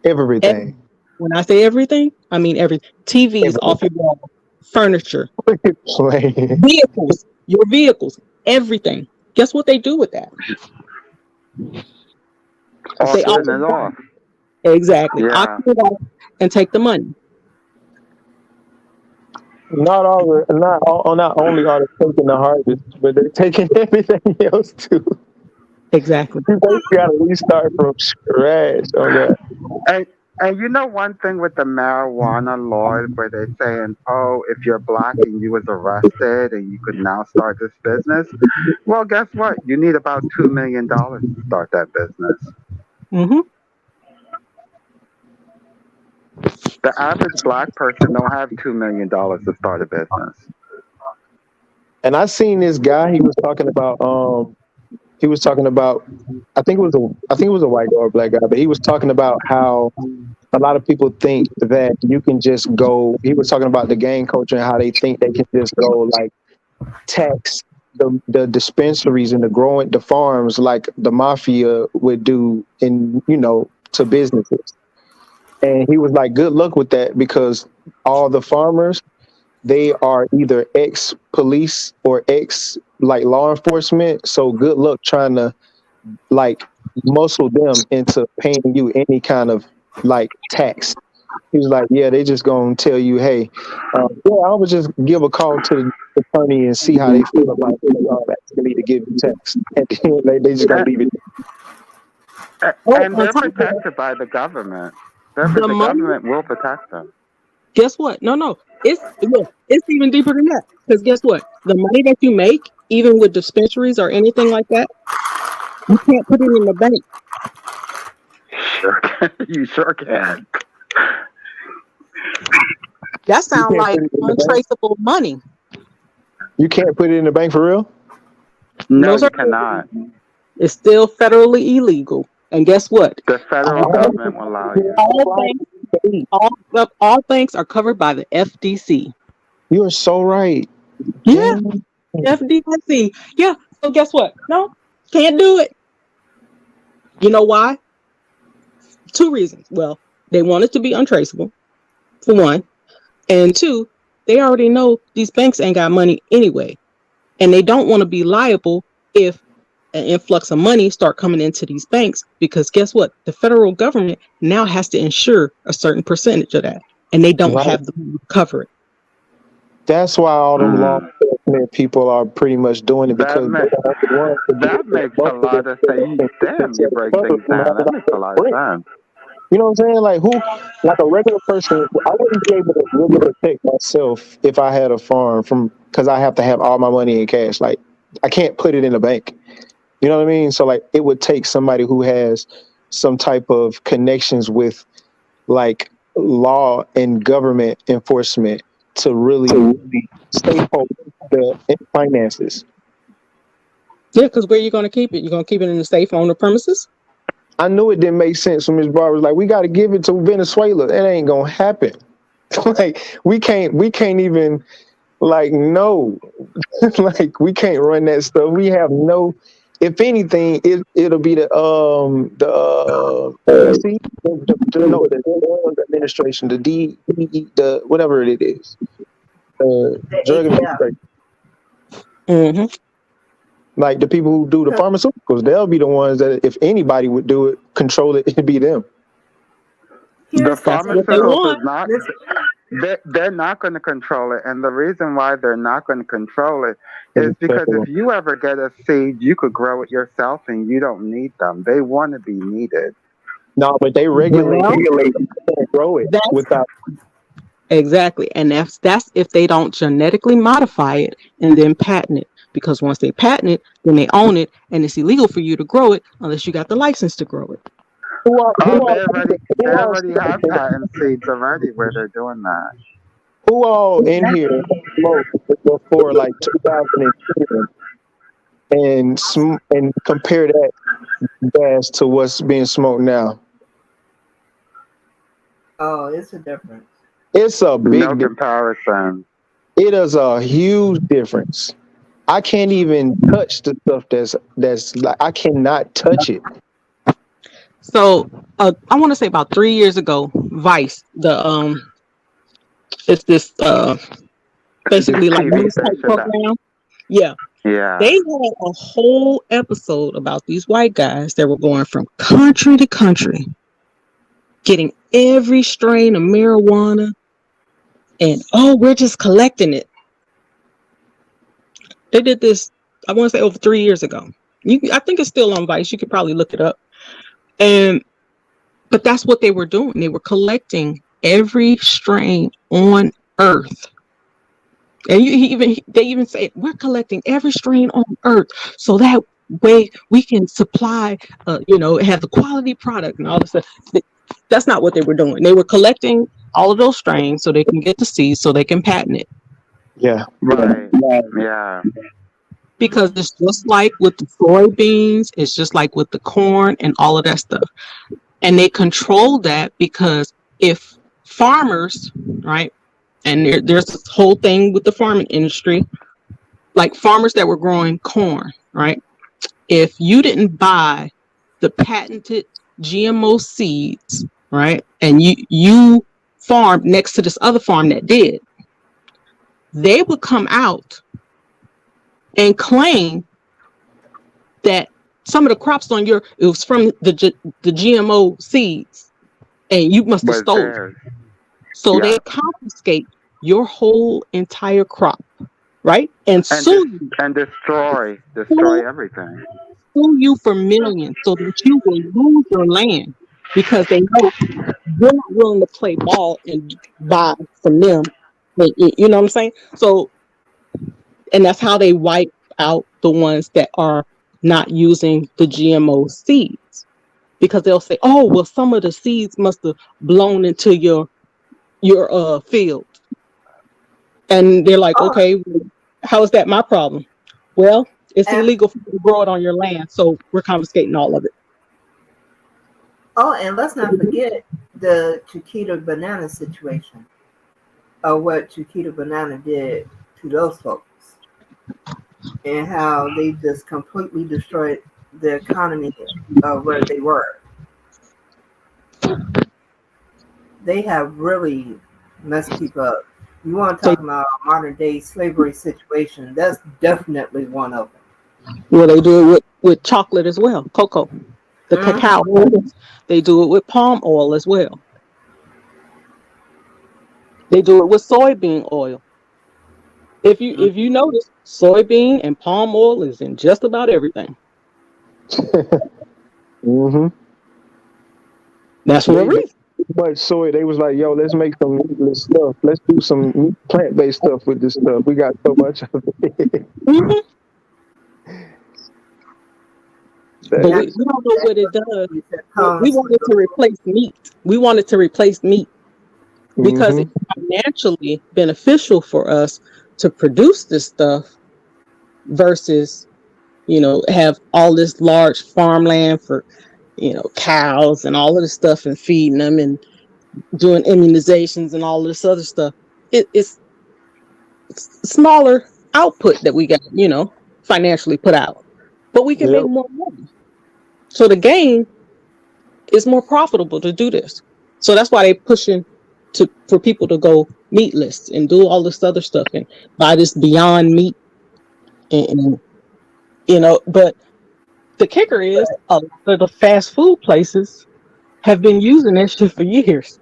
Speaker 8: Everything.
Speaker 5: When I say everything, I mean everything. TVs off your wall, furniture,
Speaker 8: Playing.
Speaker 5: vehicles, your vehicles, everything. Guess what they do with that? They
Speaker 9: Auction it off.
Speaker 5: exactly
Speaker 9: Yeah.
Speaker 5: auction it off and take the money.
Speaker 8: Not only are they taking the harvest, but they're taking everything else too.
Speaker 5: Exactly.
Speaker 8: You got to restart from scratch on that.
Speaker 9: And you know one thing with the marijuana law where they're saying, oh, if you're black and you was arrested and you could now start this business, well, guess what? You need about $2 million to start that business.
Speaker 5: Mm-hmm.
Speaker 9: The average black person don't have $2 million to start a business.
Speaker 8: And I seen this guy. He was talking about. I think it was a white guy or a black guy, but he was talking about how a lot of people think that you can just go. He was talking about the gang culture and how they think they can just go like tax the dispensaries and the farms like the mafia would do to businesses. And he was like, good luck with that, because all the farmers, they are either ex-police or law enforcement. So good luck trying to like muscle them into paying you any kind of like tax. He was like, yeah, they just gonna tell you, hey, I would just give a call to the attorney and see how they feel about actually to give you tax. And they just gonna leave it.
Speaker 9: And they're protected by the government. The government will protect them.
Speaker 5: Guess what? No. It's even deeper than that. Because guess what? The money that you make, even with dispensaries or anything like that, you can't put it in the bank.
Speaker 9: You sure can.
Speaker 5: That sounds like untraceable money.
Speaker 8: You can't put it in the bank for real?
Speaker 9: No, you cannot.
Speaker 5: It's still federally illegal. And guess what?
Speaker 9: The federal government will allow you.
Speaker 5: All banks are covered by the FDC.
Speaker 8: You are so right.
Speaker 5: Yeah, FDC. Yeah. So guess what? No, can't do it. You know why? 2 reasons. Well, they want it to be untraceable, for one, and 2, they already know these banks ain't got money anyway, and they don't want to be liable if an influx of money start coming into these banks, because guess what? The federal government now has to insure a certain percentage of that, and they don't have the money to cover it.
Speaker 8: That's why all them law enforcement people are pretty much doing it, because
Speaker 9: that makes a lot of sense. Damn, you break things down. That makes a lot of sense.
Speaker 8: You know what I'm saying? Like a regular person, I wouldn't be able to really protect myself if I had a farm because I have to have all my money in cash. Like, I can't put it in a bank. You know what I mean? So like, it would take somebody who has some type of connections with like law and government enforcement to really stay focused on the finances.
Speaker 5: Yeah, because where are you going to keep it? You're going to keep it in the safe on the premises?
Speaker 8: I knew it didn't make sense when Ms. Barber was like, we got to give it to Venezuela. That ain't going to happen. Like, we can't even, like, no. Like, we can't run that stuff. We have no, if anything, it'll be the administration, the whatever it is. Drug administration.
Speaker 5: Mm-hmm.
Speaker 8: Like the people who do the pharmaceuticals, they'll be the ones that, if anybody would do it, control it, it'd be them.
Speaker 9: The pharmaceuticals is not. They're not going to control it, and the reason why they're not going to control it is because if you ever get a seed, you could grow it yourself, and you don't need them. They want to be needed.
Speaker 8: No, but they regulate grow it without.
Speaker 5: Exactly, and that's if they don't genetically modify it and then patent it. Because once they patent it, then they own it, and it's illegal for you to grow it unless you got the license to grow it.
Speaker 9: They already have patent seeds already where they're doing that.
Speaker 8: Who all in here smoked before like 2010 and compare that gas to what's being smoked now?
Speaker 6: Oh, it's a difference.
Speaker 8: It's a big
Speaker 9: comparison.
Speaker 8: It is a huge difference. I can't even touch the stuff that's like, I cannot touch it.
Speaker 5: So I want to say about 3 years ago, Vice, it's this basically like
Speaker 9: TV
Speaker 5: news type
Speaker 9: station that.
Speaker 5: program. Yeah.
Speaker 9: Yeah.
Speaker 5: They had a whole episode about these white guys that were going from country to country, getting every strain of marijuana, and we're just collecting it. They did this, I want to say over 3 years ago. I think it's still on Vice. You could probably look it up. But that's what they were doing. They were collecting every strain on Earth. And they even say we're collecting every strain on Earth, so that way we can supply, have the quality product and all this stuff. That's not what they were doing. They were collecting all of those strains so they can get the seeds, so they can patent it.
Speaker 8: Yeah.
Speaker 9: Right. Yeah.
Speaker 5: Because it's just like with the soybeans, it's just like with the corn and all of that stuff. And they control that because if farmers, right, and there's this whole thing with the farming industry, like farmers that were growing corn, right? If you didn't buy the patented GMO seeds, right, and you farmed next to this other farm that did, they would come out and claim that some of the crops on it was from the GMO seeds, and you must have stolen. So they confiscate your whole entire crop, right? And sue
Speaker 9: destroy everything.
Speaker 5: Sue you for millions, so that you will lose your land because they know you're not willing to play ball and buy from them. You know what I'm saying? So, and that's how they wipe out the ones that are not using the GMO seeds, because they'll say, "Oh, well, some of the seeds must have blown into your field," and they're like, "Okay, how is that my problem?" Well, it's illegal for you to grow it on your land, so we're confiscating all of it.
Speaker 6: Oh, and let's not forget the Chiquita Banana situation, or what Chiquita Banana did to those folks, and how they just completely destroyed the economy of where they were. They have really messed people up. You want to talk about a modern day slavery situation? That's definitely one of them.
Speaker 5: Well, they do it with chocolate as well, cocoa, the cacao. They do it with palm oil as well. They do it with soybean oil. If you notice, soybean and palm oil is in just about everything.
Speaker 8: Mm-hmm.
Speaker 5: That's for a reason.
Speaker 8: But soy, they was like, "Yo, let's make some meatless stuff. Let's do some plant-based stuff with this stuff. We got so much of it."
Speaker 5: Mm-hmm. But we don't know what it does. We wanted to replace meat. We wanted to replace meat because it's financially beneficial for us to produce this stuff versus, have all this large farmland for, cows and all of this stuff and feeding them and doing immunizations and all of this other stuff. It's smaller output that we got, financially put out, but we can make more money. So the game is more profitable to do this. So that's why they're pushing for people to go meatless and do all this other stuff and buy this Beyond Meat. And but the kicker is a lot of the fast food places have been using that shit for years.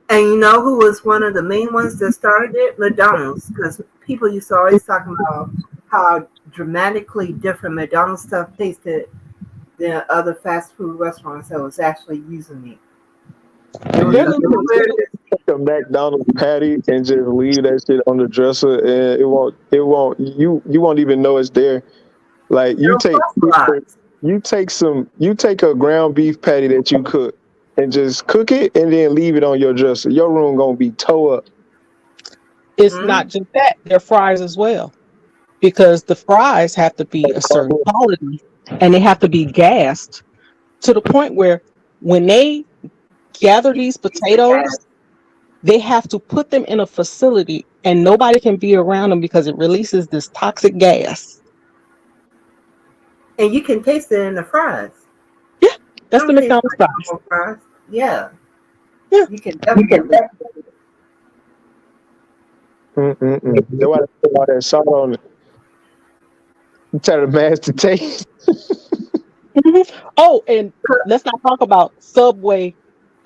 Speaker 6: And you know who was one of the main ones that started it? McDonald's. Because people used to always talk about how dramatically different McDonald's stuff tasted than other fast food restaurants that was actually using meat.
Speaker 8: Take a McDonald's patty and just leave that shit on the dresser, and you won't even know it's there. Like you take a ground beef patty that you cook and just cook it and then leave it on your dresser. Your room gonna be tore up.
Speaker 5: It's not just that, they're fries as well. Because the fries have to be a certain quality and they have to be gassed to the point where when they gather these potatoes, they have to put them in a facility and nobody can be around them because it releases this toxic gas.
Speaker 6: And you can taste it in the fries.
Speaker 5: Yeah, that's the McDonald's fries.
Speaker 6: Yeah.
Speaker 5: Yeah.
Speaker 6: You can definitely.
Speaker 8: They want to put all that salt on it. You try to mask the taste.
Speaker 5: Oh, and let's not talk about Subway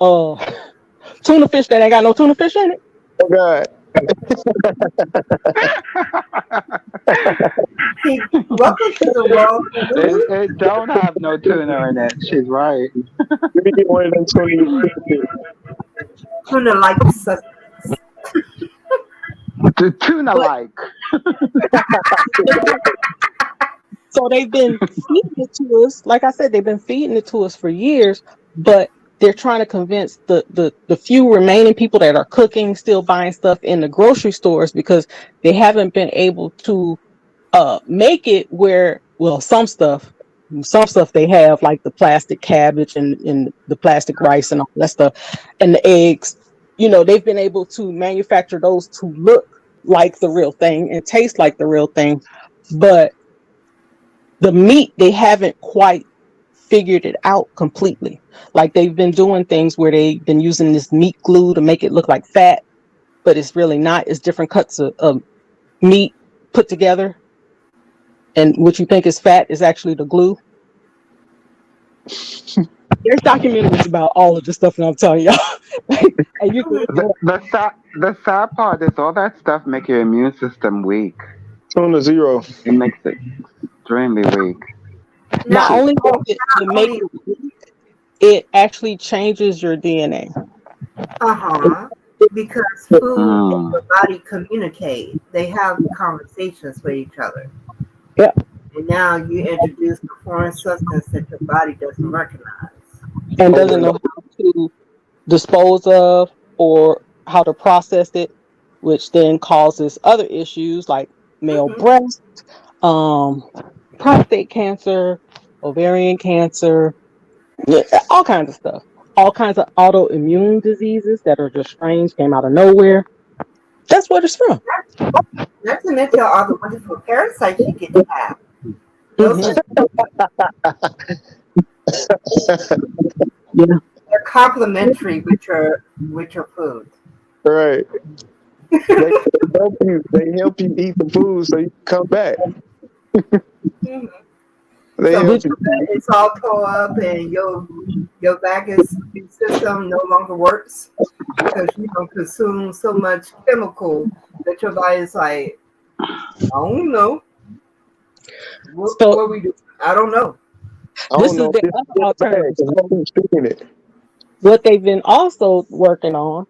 Speaker 5: uh tuna fish that ain't got no tuna fish in it.
Speaker 8: Oh God.
Speaker 6: See, welcome to the world of food.
Speaker 9: It don't have no tuna in it. She's right.
Speaker 8: Let me get one of them tuna.
Speaker 6: Tuna like sustenance.
Speaker 9: The tuna
Speaker 5: But
Speaker 9: like.
Speaker 5: so they've been feeding it to us. Like I said, they've been feeding it to us for years, but they're trying to convince the few remaining people that are cooking, still buying stuff in the grocery stores because they haven't been able to make it where, well, some stuff they have, like the plastic cabbage and the plastic rice and all that stuff, and the eggs. They've been able to manufacture those to look like the real thing and taste like the real thing, but the meat, they haven't quite figured it out completely. Like, they've been doing things where they've been using this meat glue to make it look like fat, but it's really not. It's different cuts of meat put together, and what you think is fat is actually the glue. There's documentaries about all of this stuff, and I'm telling y'all. And you can
Speaker 9: The sad part is all that stuff make your immune system weak.
Speaker 8: Tuna zero.
Speaker 9: It makes it extremely weak.
Speaker 5: not
Speaker 6: Now,
Speaker 5: only does it make
Speaker 6: only,
Speaker 5: it weak, it actually changes your DNA.
Speaker 6: because food and
Speaker 9: Mm.
Speaker 6: the body communicate. They have conversations with each other.
Speaker 5: Yeah.
Speaker 6: And now you introduce a foreign substance that your body doesn't recognize.
Speaker 5: And doesn't know how to dispose of or how to process it, which then causes other issues like male breast, prostate cancer, ovarian cancer, all kinds of stuff. All kinds of autoimmune diseases that are just strange, came out of nowhere. That's what it's from.
Speaker 6: Not to mention all the wonderful parasites you get to have. Those
Speaker 5: Yeah.
Speaker 6: are complementary with your food.
Speaker 8: Right. They help you eat the food so you can come back.
Speaker 6: Mhm.
Speaker 8: They
Speaker 6: So
Speaker 8: help you.
Speaker 6: it's all tore up and your vagus system no longer works because you don't consume so much chemical that your body's like, I don't know. What we do? I don't know.
Speaker 8: I
Speaker 5: This
Speaker 8: don't
Speaker 5: is
Speaker 8: know.
Speaker 5: the other alternative.
Speaker 8: Who's speaking it?
Speaker 5: What they've been also working on,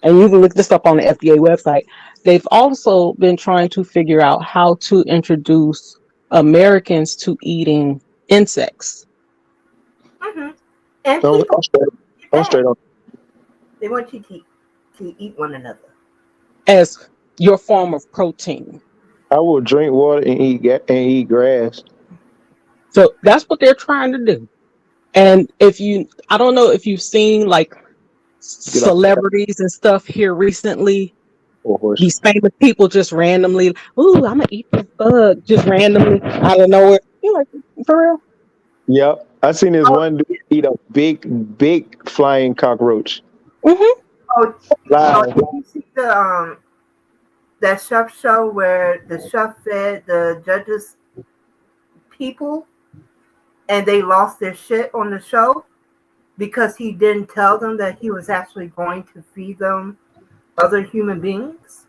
Speaker 5: and you can look this up on the FDA website, they've also been trying to figure out how to introduce Americans to eating insects.
Speaker 6: And
Speaker 8: No,
Speaker 6: people,
Speaker 8: I'm straight on.
Speaker 6: they want you to eat one another.
Speaker 5: As your form of protein.
Speaker 8: I will drink water and eat grass.
Speaker 5: So that's what they're trying to do. And I don't know if you've seen like celebrities and stuff here recently, these famous people just randomly, ooh, I'm gonna eat this bug just randomly out of nowhere. You're like, for real?
Speaker 8: Yep. I seen this one dude eat a big flying cockroach.
Speaker 5: Mm-hmm.
Speaker 6: Did you see that chef show where the chef fed the judges people and they lost their shit on the show because he didn't tell them that he was actually going to feed them other human beings?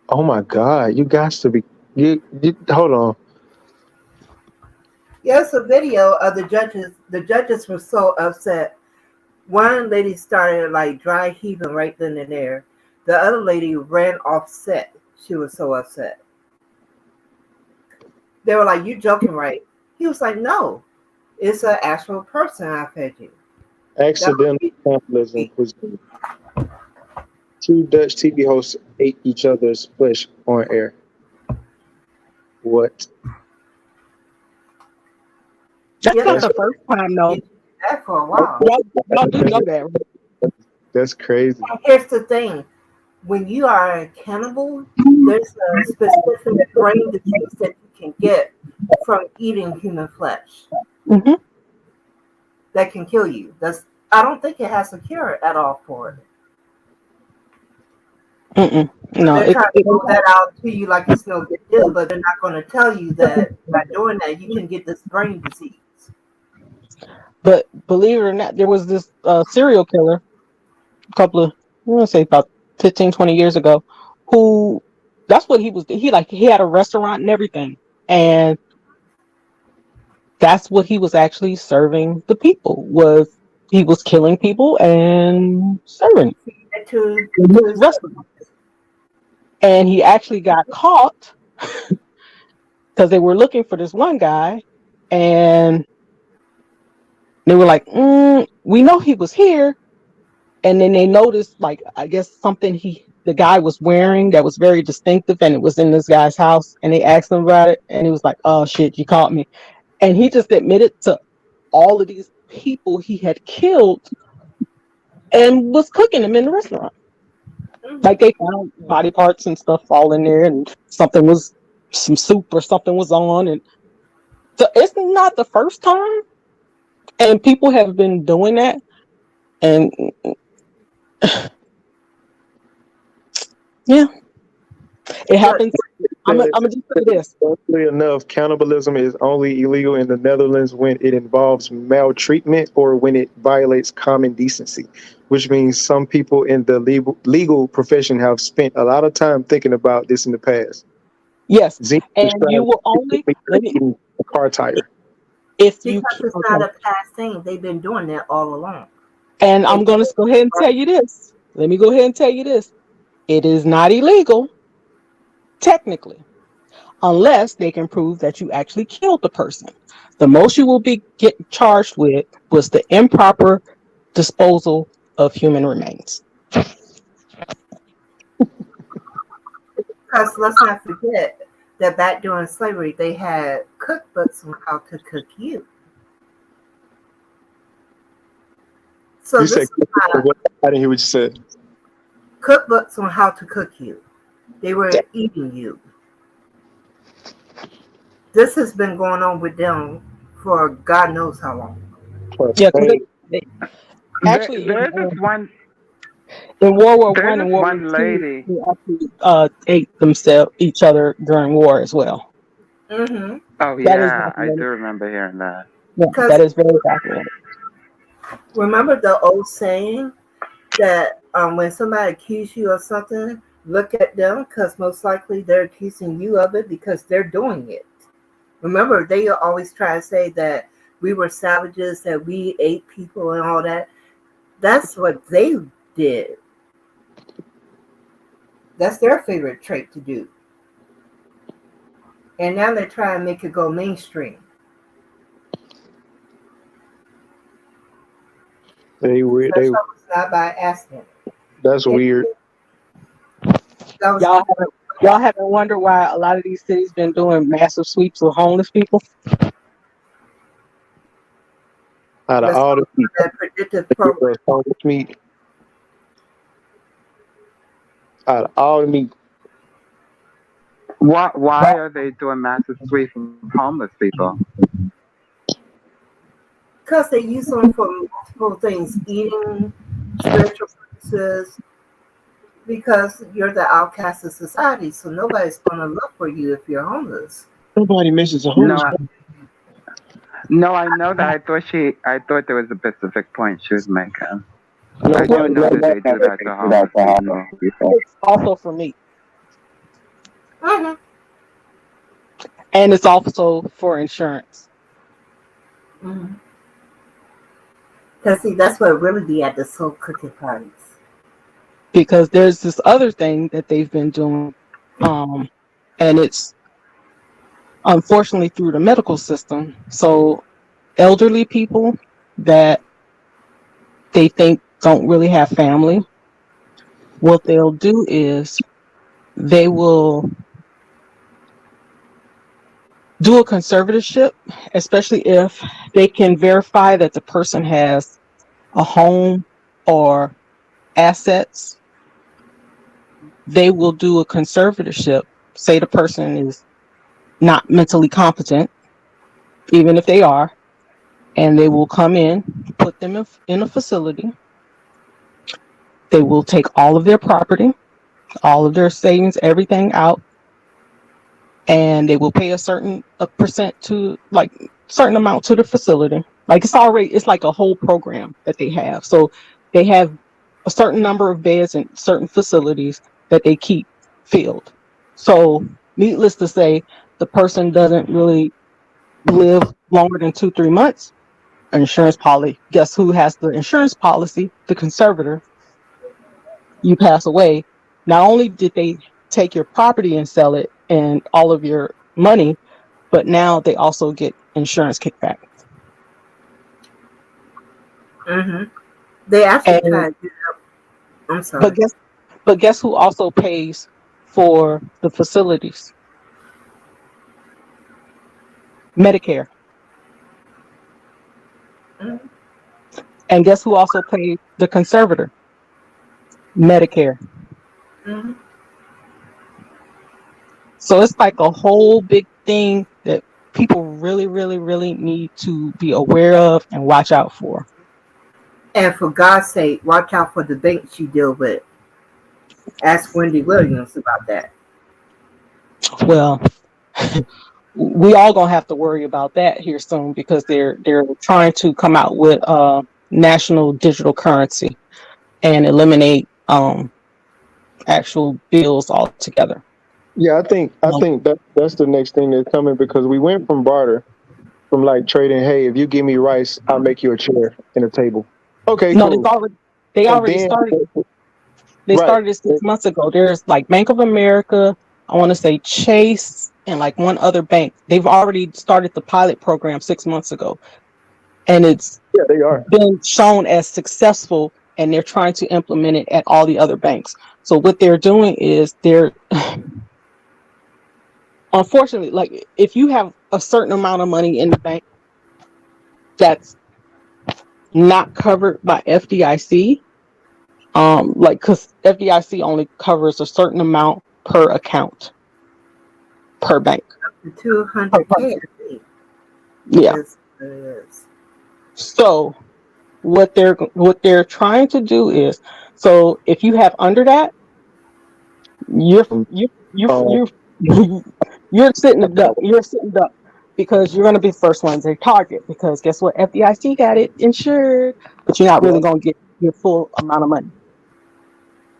Speaker 8: Oh my God! You got to be. You hold on.
Speaker 6: Yes, a video of the judges. The judges were so upset. One lady started like dry heaving right then and there. The other lady ran off set. She was so upset. They were like, "You joking, right?" He was like, "No, it's an actual person I fed you."
Speaker 8: Accidental cannibalism was. Two Dutch TV hosts ate each other's flesh on air. What?
Speaker 5: That's not the first time, though.
Speaker 6: That for a while.
Speaker 5: Y'all do know that.
Speaker 8: That's crazy.
Speaker 6: Here's the thing: when you are a cannibal, there's a specific brain disease that you can get from eating human flesh that can kill you. I don't think it has a cure at all for it.
Speaker 5: Mm-mm.
Speaker 6: So
Speaker 5: No,
Speaker 6: they're trying to roll that out to you like it's no big deal, but they're not going to tell you that by doing that you can get this brain disease.
Speaker 5: but believe it or not, there was this serial killer a couple of, I want to say about 15, 20 years ago, who, that's what he was. He had a restaurant and everything. And that's what he was actually serving the people, was he was killing people and serving
Speaker 6: To
Speaker 5: in his
Speaker 6: his
Speaker 5: restaurant. And he actually got caught because they were looking for this one guy, and they were like, we know he was here. And then they noticed, like, I guess something the guy was wearing that was very distinctive, and it was in this guy's house. And they asked him about it, and he was like, "Oh shit, you caught me." And he just admitted to all of these people he had killed and was cooking them in the restaurant. Like, they found body parts and stuff all in there, and some soup or something was on. And so it's not the first time, and people have been doing that. And yeah, it happens. I'm gonna just say this.
Speaker 8: Funnily enough, cannibalism is only illegal in the Netherlands when it involves maltreatment or when it violates common decency, which means some people in the legal profession have spent a lot of time thinking about this in the past.
Speaker 5: Yes,
Speaker 8: Zeke
Speaker 5: and you will only
Speaker 8: eating a car tire.
Speaker 5: if
Speaker 6: because
Speaker 5: you
Speaker 6: it's not a past thing. They've been doing that all along.
Speaker 5: And I'm going to go ahead and tell you this. Let me go ahead and tell you this. It is not illegal, technically, unless they can prove that you actually killed the person. The most you will be getting charged with was the improper disposal of human remains.
Speaker 6: Because let's not forget that back during slavery, they had cookbooks on how to cook you. So
Speaker 8: You said, I didn't hear what you said.
Speaker 6: Cookbooks on how to cook you. They were eating you. This has been going on with them for God knows how long.
Speaker 5: Yeah, actually,
Speaker 9: there's this one.
Speaker 5: In World War
Speaker 9: There's
Speaker 5: One and
Speaker 9: this
Speaker 5: World
Speaker 9: one
Speaker 5: War
Speaker 9: lady.
Speaker 5: II, they actually ate each other during war as well.
Speaker 6: Mm-hmm.
Speaker 9: Oh yeah, I do remember hearing that.
Speaker 5: Yeah, that is very documented.
Speaker 6: Remember the old saying that when somebody accuses you of something, look at them because most likely they're accusing you of it because they're doing it. Remember, they always try to say that we were savages, that we ate people and all that. That's what they did. That's their favorite trait to do. And now they're trying to make it go mainstream.
Speaker 8: They weird.
Speaker 6: That's not by accident.
Speaker 8: That's weird.
Speaker 5: Y'all haven't wondered why a lot of these cities been doing massive sweeps of homeless people?
Speaker 8: Out of all the people,
Speaker 6: that predictive program.
Speaker 8: Meat. Out of all the meat.
Speaker 9: Why are they doing massive sweep of homeless people?
Speaker 6: Because they use them for multiple things, eating, spiritual purposes, because you're the outcast of society, so nobody's going to look for you if you're homeless.
Speaker 8: Nobody mentions a homeless person.
Speaker 9: No, I know that. I thought there was a specific point she was making. I do know that they do that to homeless people.
Speaker 5: It's also for me.
Speaker 6: Mm-hmm.
Speaker 5: And it's also for insurance.
Speaker 6: Mm-hmm. Because see, that's what really be at the soul cooking parties.
Speaker 5: Because there's this other thing that they've been doing, and it's unfortunately through the medical system. So elderly people that they think don't really have family, what they'll do is they will do a conservatorship, especially if they can verify that the person has a home or assets. They will do a conservatorship. Say the person is not mentally competent, even if they are, and they will come in, put them in a facility. They will take all of their property. all of their savings, everything out, and they will pay a percent to like certain amount to the facility. Like it's like a whole program that they have. So they have a certain number of beds in certain facilities that they keep filled. So needless to say, the person doesn't really live longer than 2-3 months. Insurance policy. Guess who has the insurance policy? The conservator. You pass away. Not only did they take your property and sell it and all of your money, but now they also get insurance kickback.
Speaker 6: Mm-hmm. They actually
Speaker 5: And
Speaker 6: tried to do that. I'm sorry.
Speaker 5: but guess who also pays for the facilities? Medicare.
Speaker 6: Mm-hmm.
Speaker 5: And guess who also pays the conservator? Medicare.
Speaker 6: Mm-hmm.
Speaker 5: So it's like a whole big thing that people really, really, really need to be aware of and watch out for.
Speaker 6: And for God's sake, watch out for the banks you deal with. Ask Wendy Williams about that.
Speaker 5: Well, we all gonna have to worry about that here soon because they're trying to come out with national digital currency and eliminate actual bills altogether.
Speaker 8: Yeah, I think that's the next thing that's coming because we went from barter, from like trading. Hey, if you give me rice, I'll make you a chair and a table. Okay,
Speaker 5: No,
Speaker 8: cool.
Speaker 5: they
Speaker 8: And
Speaker 5: already
Speaker 8: then
Speaker 5: started. They
Speaker 8: right,
Speaker 5: started it 6 months ago. There's like Bank of America, I want to say Chase, and like one other bank. They've already started the pilot program 6 months ago, and it's
Speaker 8: yeah, they are.
Speaker 5: been shown as successful. And they're trying to implement it at all the other banks. So what they're doing is they're unfortunately, like if you have a certain amount of money in the bank that's not covered by FDIC, like because FDIC only covers a certain amount per account per bank.
Speaker 6: The 200K, I think.
Speaker 5: Yeah.
Speaker 6: Is.
Speaker 5: So what they're trying to do is, so if you have under that, you're you're sitting a duck. You're sitting duck because you're going to be the first ones they target. Because guess what? FDIC got it insured, but you're not really going to get your full amount of money.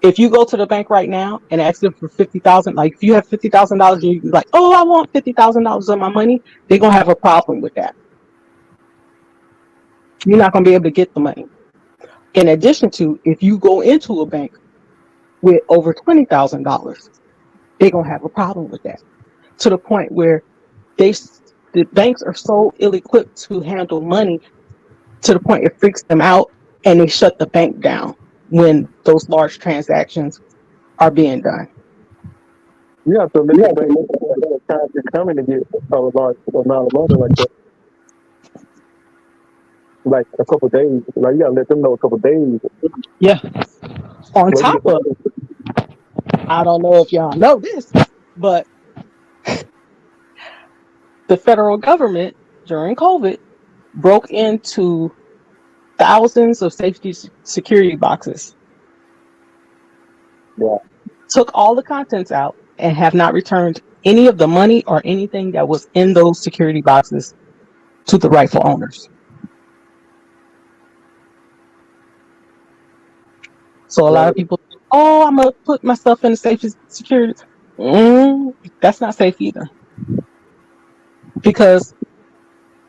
Speaker 5: If you go to the bank right now and ask them for $50,000, like if you have $50,000, you're like, oh, I want $50,000 of my money. They're gonna have a problem with that. You're not gonna be able to get the money. In addition to, if you go into a bank with over $20,000, they're gonna have a problem with that. To the point where the banks are so ill-equipped to handle money, to the point it freaks them out, and they shut the bank down when those large transactions are being done.
Speaker 8: You have to let the bank time to come in and get a large amount of money like that. Like a couple of days. Like you gotta let them know a couple of days.
Speaker 5: Yeah. On top of, I don't know if y'all know this, but the federal government during COVID broke into thousands of safety security boxes.
Speaker 8: Yeah.
Speaker 5: Took all the contents out and have not returned any of the money or anything that was in those security boxes to the rightful owners. So a lot of people, oh, I'm gonna put my stuff in the safety security. That's not safe either, because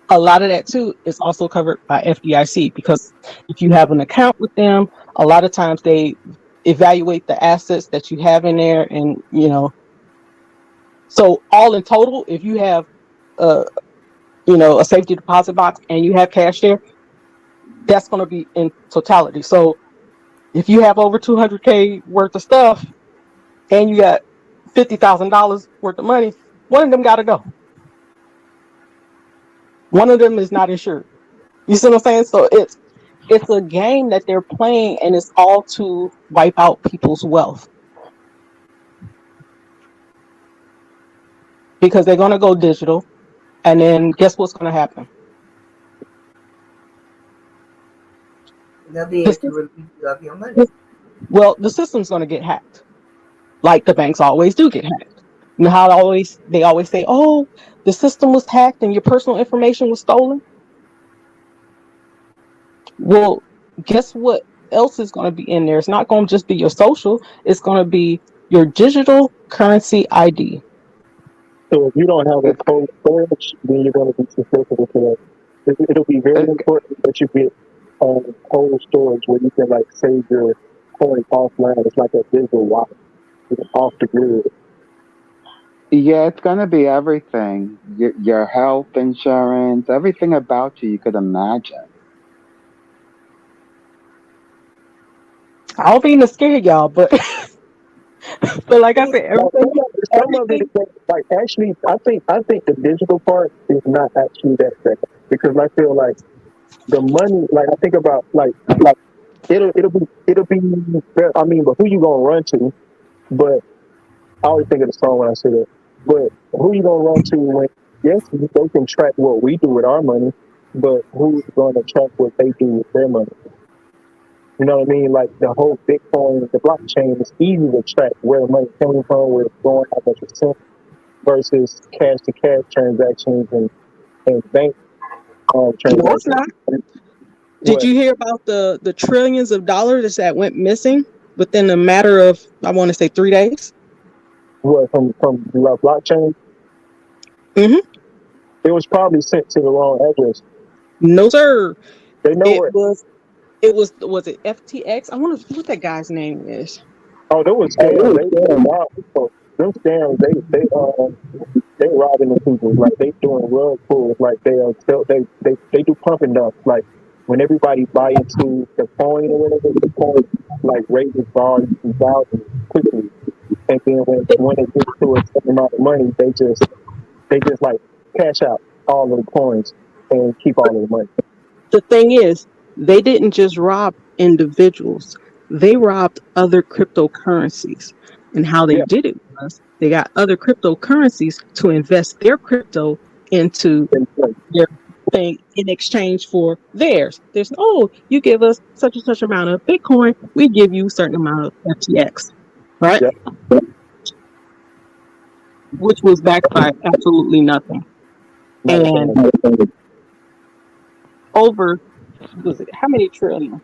Speaker 5: a lot of that too is also covered by FDIC. Because if you have an account with them, a lot of times they evaluate the assets that you have in there, and so all in total, if you have a safety deposit box and you have cash there, that's going to be in totality. So if you have over $200K worth of stuff and you got $50,000 worth of money, one of them got to go. One of them is not insured. You see what I'm saying? So it's a game that they're playing, and it's all to wipe out people's wealth. Because they're going to go digital, and then guess what's going to happen?
Speaker 6: They'll be able to release you of your money.
Speaker 5: Well, the system's going to get hacked. like the banks always do get hacked. You know how they always say, "Oh, the system was hacked and your personal information was stolen." Well, guess what else is going to be in there? It's not going to just be your social. It's going to be your digital currency ID.
Speaker 8: So if you don't have a
Speaker 9: It's
Speaker 8: cold storage, then you're going to be susceptible to that. It'll be very
Speaker 9: it's
Speaker 8: important that you get cold storage where you can like save your coin offline. It's like a digital wallet. It's off the grid.
Speaker 9: yeah, it's gonna be everything. Your health insurance, everything about you could imagine.
Speaker 5: I don't mean to scare y'all, but but like I said,
Speaker 8: Now, some of it
Speaker 5: everything.
Speaker 8: is like actually, I think the digital part is not actually that bad because I feel like the money, like I think about like it'll be. I mean, but who you gonna run to? But I always think of the song when I say that. But who you gonna run to when? Yes, they can track what we do with our money, but who's gonna track what they do with their money? You know what I mean? Like the whole Bitcoin, the blockchain is easy to track where the money came from, where it's going, how much it's sent, versus cash to cash transactions and bank
Speaker 5: No, it's
Speaker 8: transactions.
Speaker 5: not. Did
Speaker 8: What
Speaker 5: you hear about the trillions of dollars that went missing within a matter of, I want to say, 3 days?
Speaker 8: what from the blockchain?
Speaker 5: Mm-hmm.
Speaker 8: It was probably sent to the wrong address.
Speaker 5: No, sir.
Speaker 8: They know
Speaker 5: It
Speaker 8: what.
Speaker 5: was. Was it FTX? I wonder what that guy's name is.
Speaker 8: Oh, there was scams. They rob people. Them scams. They robbing the people. Like they doing rug pulls. Like they do pump and dump. Like when everybody buy into the coin or whatever, the coin like raises volume and value quickly. And then when it gets to a certain amount of money, they just like cash out all of the coins and keep all of the money.
Speaker 5: The thing is, they didn't just rob individuals, they robbed other cryptocurrencies. And how they
Speaker 8: Yeah.
Speaker 5: did it was they got other cryptocurrencies to invest their crypto into
Speaker 8: And, like,
Speaker 5: their thing in exchange for theirs. There's, oh, you give us such and such amount of Bitcoin, we give you a certain amount of FTX, right?
Speaker 8: yeah.
Speaker 5: Which was backed by absolutely nothing.
Speaker 8: Not a
Speaker 5: And
Speaker 8: thing.
Speaker 5: over, was it how many trillion?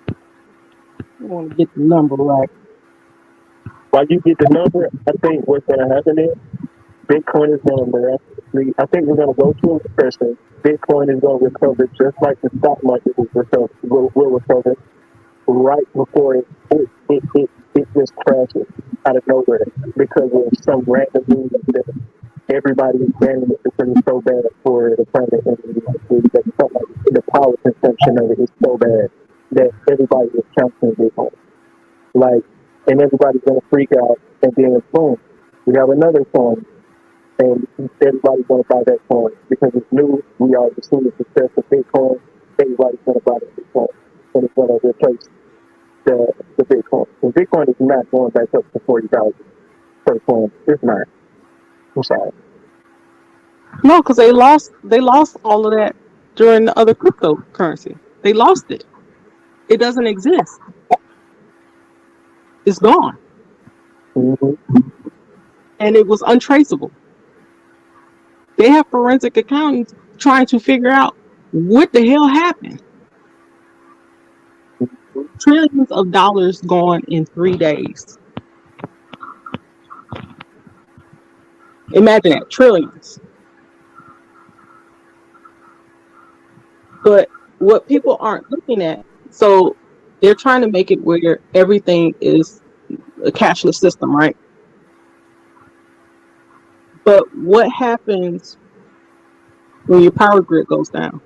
Speaker 5: I want to get the number right.
Speaker 8: While you get the number, I think what's going to happen is Bitcoin is going to miraculously. I think we're going to go through a recession. Bitcoin is going to recover just like the stock market will recover right before it just crashes out of nowhere because of some random news that everybody is banning it because it's so bad for the planet and the power consumption of it is so bad that everybody is counting Bitcoin. Like, and everybody's gonna freak out, and then boom, we have another coin, and everybody's gonna buy that coin because it's new. We already seen the success of Bitcoin. Everybody's gonna buy that Bitcoin, and it's gonna replace the Bitcoin. And Bitcoin is not going back up to 40,000 per coin. It's not. I'm sorry.
Speaker 5: No, because they lost all of that during the other cryptocurrency. They lost it. It doesn't exist. It's gone.
Speaker 8: Mm-hmm.
Speaker 5: And it was untraceable. They have forensic accountants trying to figure out what the hell happened. Trillions of dollars gone in 3 days. Imagine that, trillions. But what people aren't looking at, so they're trying to make it where everything is a cashless system, right? But what happens when your power grid goes down?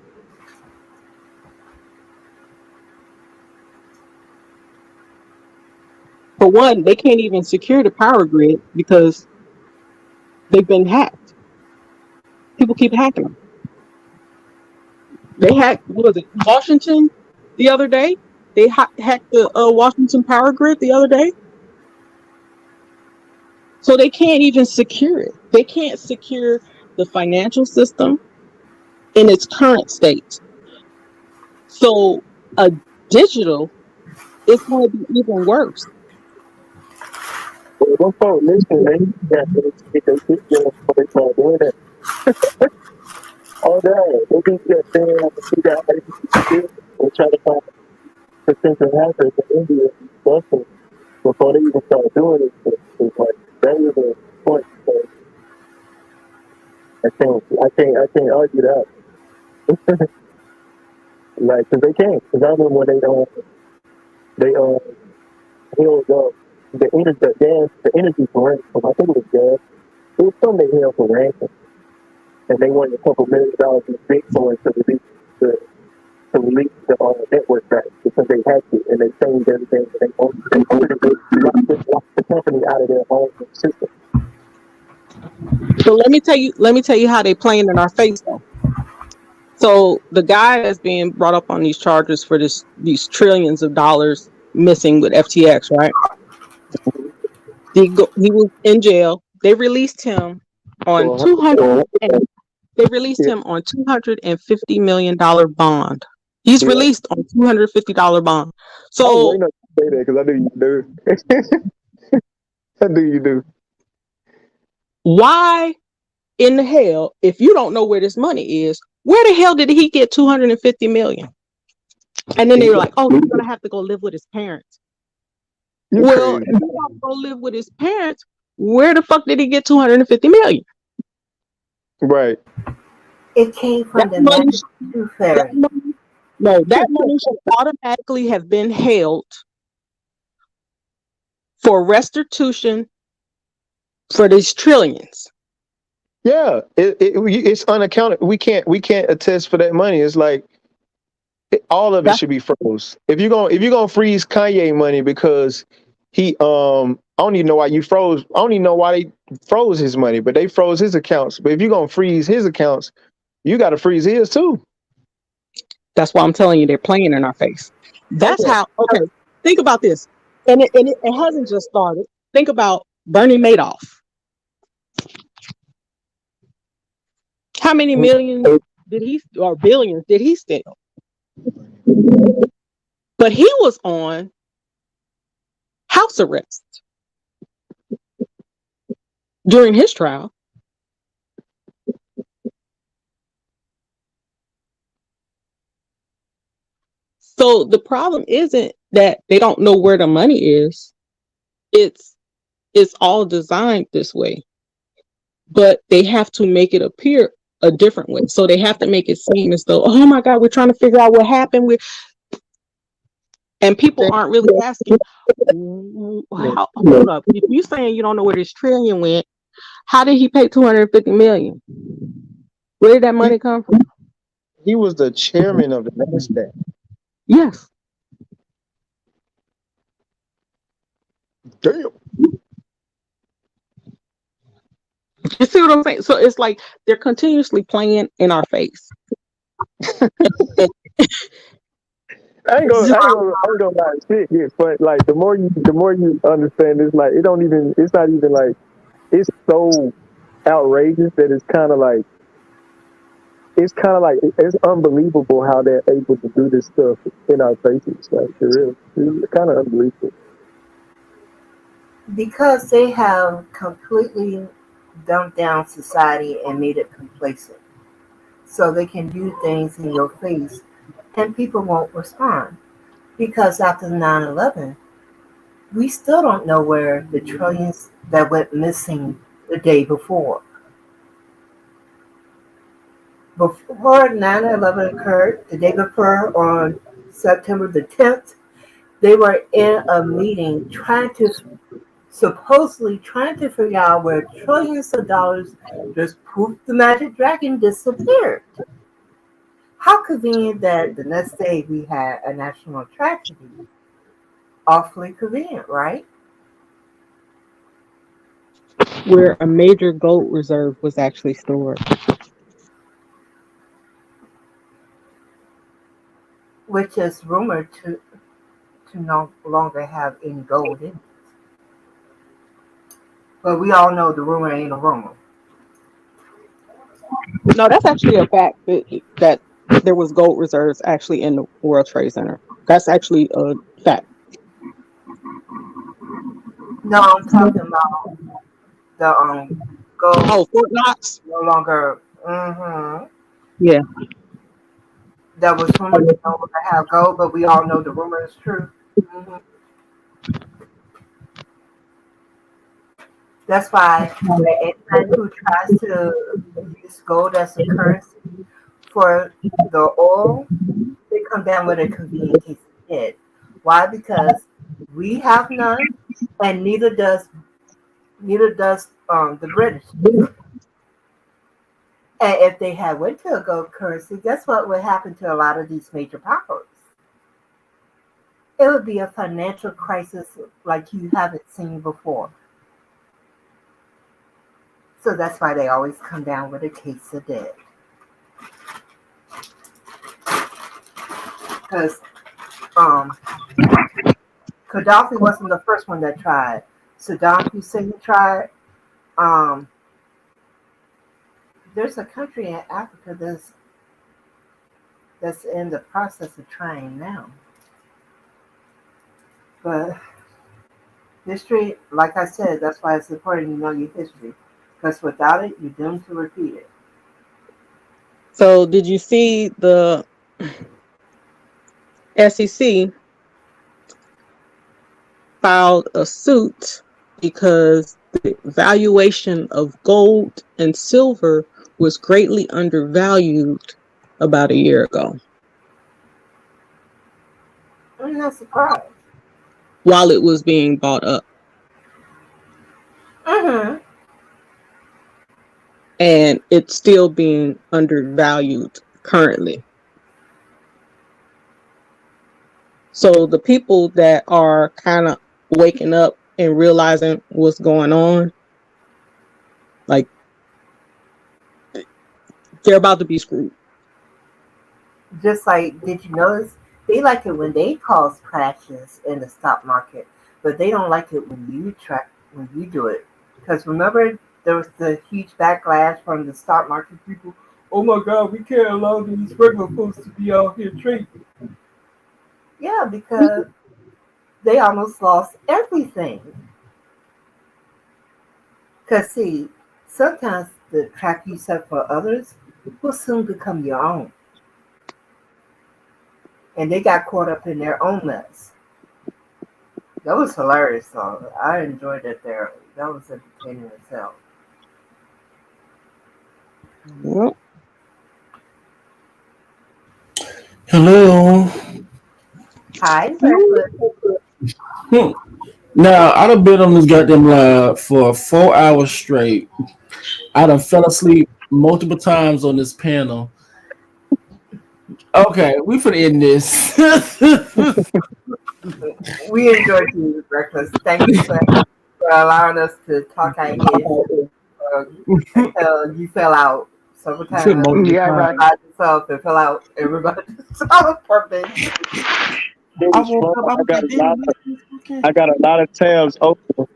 Speaker 5: For one, they can't even secure the power grid because they've been hacked. People keep hacking them. They hacked, what was it, Washington the other day? They hacked the Washington power grid the other day. So they can't even secure it. They can't secure the financial system in its current state. So a digital is going to be even worse.
Speaker 8: One folks listen, they got to get their shit done before they start doing that. Oh no, they just get there and figure out how to do it and try to find potential hackers in India and stuff before they even start doing it. It's like that is a point. So I can't argue that. Like, cause they can't. Cause I remember when they held up the energy for ransom. I think it was gas. It was something they held for ransom, and they wanted $2 million in Bitcoin to release the network back because they hacked it and they changed everything. They locked the company out of their own system.
Speaker 5: So let me tell you how they playing in our face though. So the guy that's being brought up on these charges for these trillions of dollars missing with FTX, right? He was in jail. They released him on $250 million bond. He's released on $250 bond. So
Speaker 8: I know you say that because I knew you do. I knew you do.
Speaker 5: Why in the hell, if you don't know where this money is, where the hell did he get $250 million? And then they were like, "Oh, he's gonna have to go live with his parents." Well, if he got to go live with his parents, where the fuck did he get $250 million?
Speaker 8: Right.
Speaker 6: It came from the Mexican ferry.
Speaker 5: That money should automatically have been held for restitution for these trillions.
Speaker 8: Yeah, it's unaccounted. We can't attest for that money. It's like all of it should be froze. If you're gonna freeze Kanye money because he I don't even know why you froze. I don't even know why they froze his money, but they froze his accounts. But if you're gonna freeze his accounts, you got to freeze his too.
Speaker 5: That's why I'm telling you, they're playing in our face. That's how. Okay, think about this, and it hasn't just started. Think about Bernie Madoff. How many millions did he or billions did he steal? But he was on house arrest during his trial. So the problem isn't that they don't know where the money is. It's all designed this way. But they have to make it appear a different way. So they have to make it seem as though, oh my God, we're trying to figure out what happened. And people aren't really asking, hold up. If you're saying you don't know where this trillion went, how did he pay $250 million? Where did that money come from?
Speaker 8: He was the chairman of the NASDAQ.
Speaker 5: Yes.
Speaker 8: Damn.
Speaker 5: You see what I'm saying? So it's like they're continuously playing in our face.
Speaker 8: I ain't gonna lie, shit gets but like the more you understand, it's like it's not even like it's so outrageous that it's kind of like it's unbelievable how they're able to do this stuff in our faces. Like for real, it's kind of unbelievable.
Speaker 6: Because they have completely dumbed down society and made it complacent. So they can do things in your face and people won't respond. Because after 9/11, we still don't know where the trillions that went missing the day before. Before 9/11 occurred, the day before on September the 10th, they were in a meeting supposedly trying to figure out where trillions of dollars just poof the magic dragon disappeared. How convenient that the next day we had a national tragedy. Awfully convenient, right?
Speaker 5: Where a major gold reserve was actually stored.
Speaker 6: Which is rumored to no longer have any gold in it. But we all know the rumor ain't a rumor.
Speaker 5: No, that's actually a fact that there was gold reserves actually in the World Trade Center. That's actually a fact.
Speaker 6: No, I'm talking about the gold
Speaker 5: Oh, Fort Knox.
Speaker 6: no longer. Mm-hmm.
Speaker 5: Yeah.
Speaker 6: That was rumored to no longer have gold, but we all know the rumor is true. Hmm. That's why anyone who tries to use gold as a currency for the oil, they come down with a convenient case of head. Why? Because we have none, and neither does the British. And if they had went to a gold currency, guess what would happen to a lot of these major powers? It would be a financial crisis like you haven't seen before. So that's why they always come down with a case of debt. Because Gaddafi wasn't the first one that tried. Saddam Hussein tried. Um, there's a country in Africa that's in the process of trying now. But history, like I said, that's why it's important you know your history. Because without it, you're doomed to repeat it.
Speaker 5: So did you see the SEC filed a suit because the valuation of gold and silver was greatly undervalued about a year ago
Speaker 6: I'm not surprised.
Speaker 5: while it was being bought up.
Speaker 6: Mm-hmm.
Speaker 5: And it's still being undervalued currently. So the people that are kind of waking up and realizing what's going on, like, they're about to be screwed.
Speaker 6: Just like, did you notice? They like it when they cause crashes in the stock market, but they don't like it when you do it. Because remember, there was the huge backlash from the stock market people. Oh my God, we can't allow these regular folks to be out here trading. Yeah, because they almost lost everything. Because see, sometimes the trap you set for others will soon become your own. And they got caught up in their own mess. That was hilarious, though. I enjoyed it there. That was entertaining as hell.
Speaker 5: Well,
Speaker 1: Hello.
Speaker 6: Hi, Reckless.
Speaker 1: Hmm. Now, I done been on this goddamn live for 4 hours straight. I done fell asleep multiple times on this panel. Okay, we finna end this.
Speaker 6: We enjoyed you, Reckless. Thank you for allowing us to talk ideas until you fell out.
Speaker 1: You said
Speaker 6: Sometimes
Speaker 1: multiple
Speaker 9: Yeah,
Speaker 1: times.
Speaker 9: right.
Speaker 6: by yourself and fell out. Everybody so perfect.
Speaker 8: It
Speaker 1: I
Speaker 8: was
Speaker 1: woke
Speaker 8: fun.
Speaker 1: up. I was like, damn, okay.
Speaker 8: I got a lot of tabs open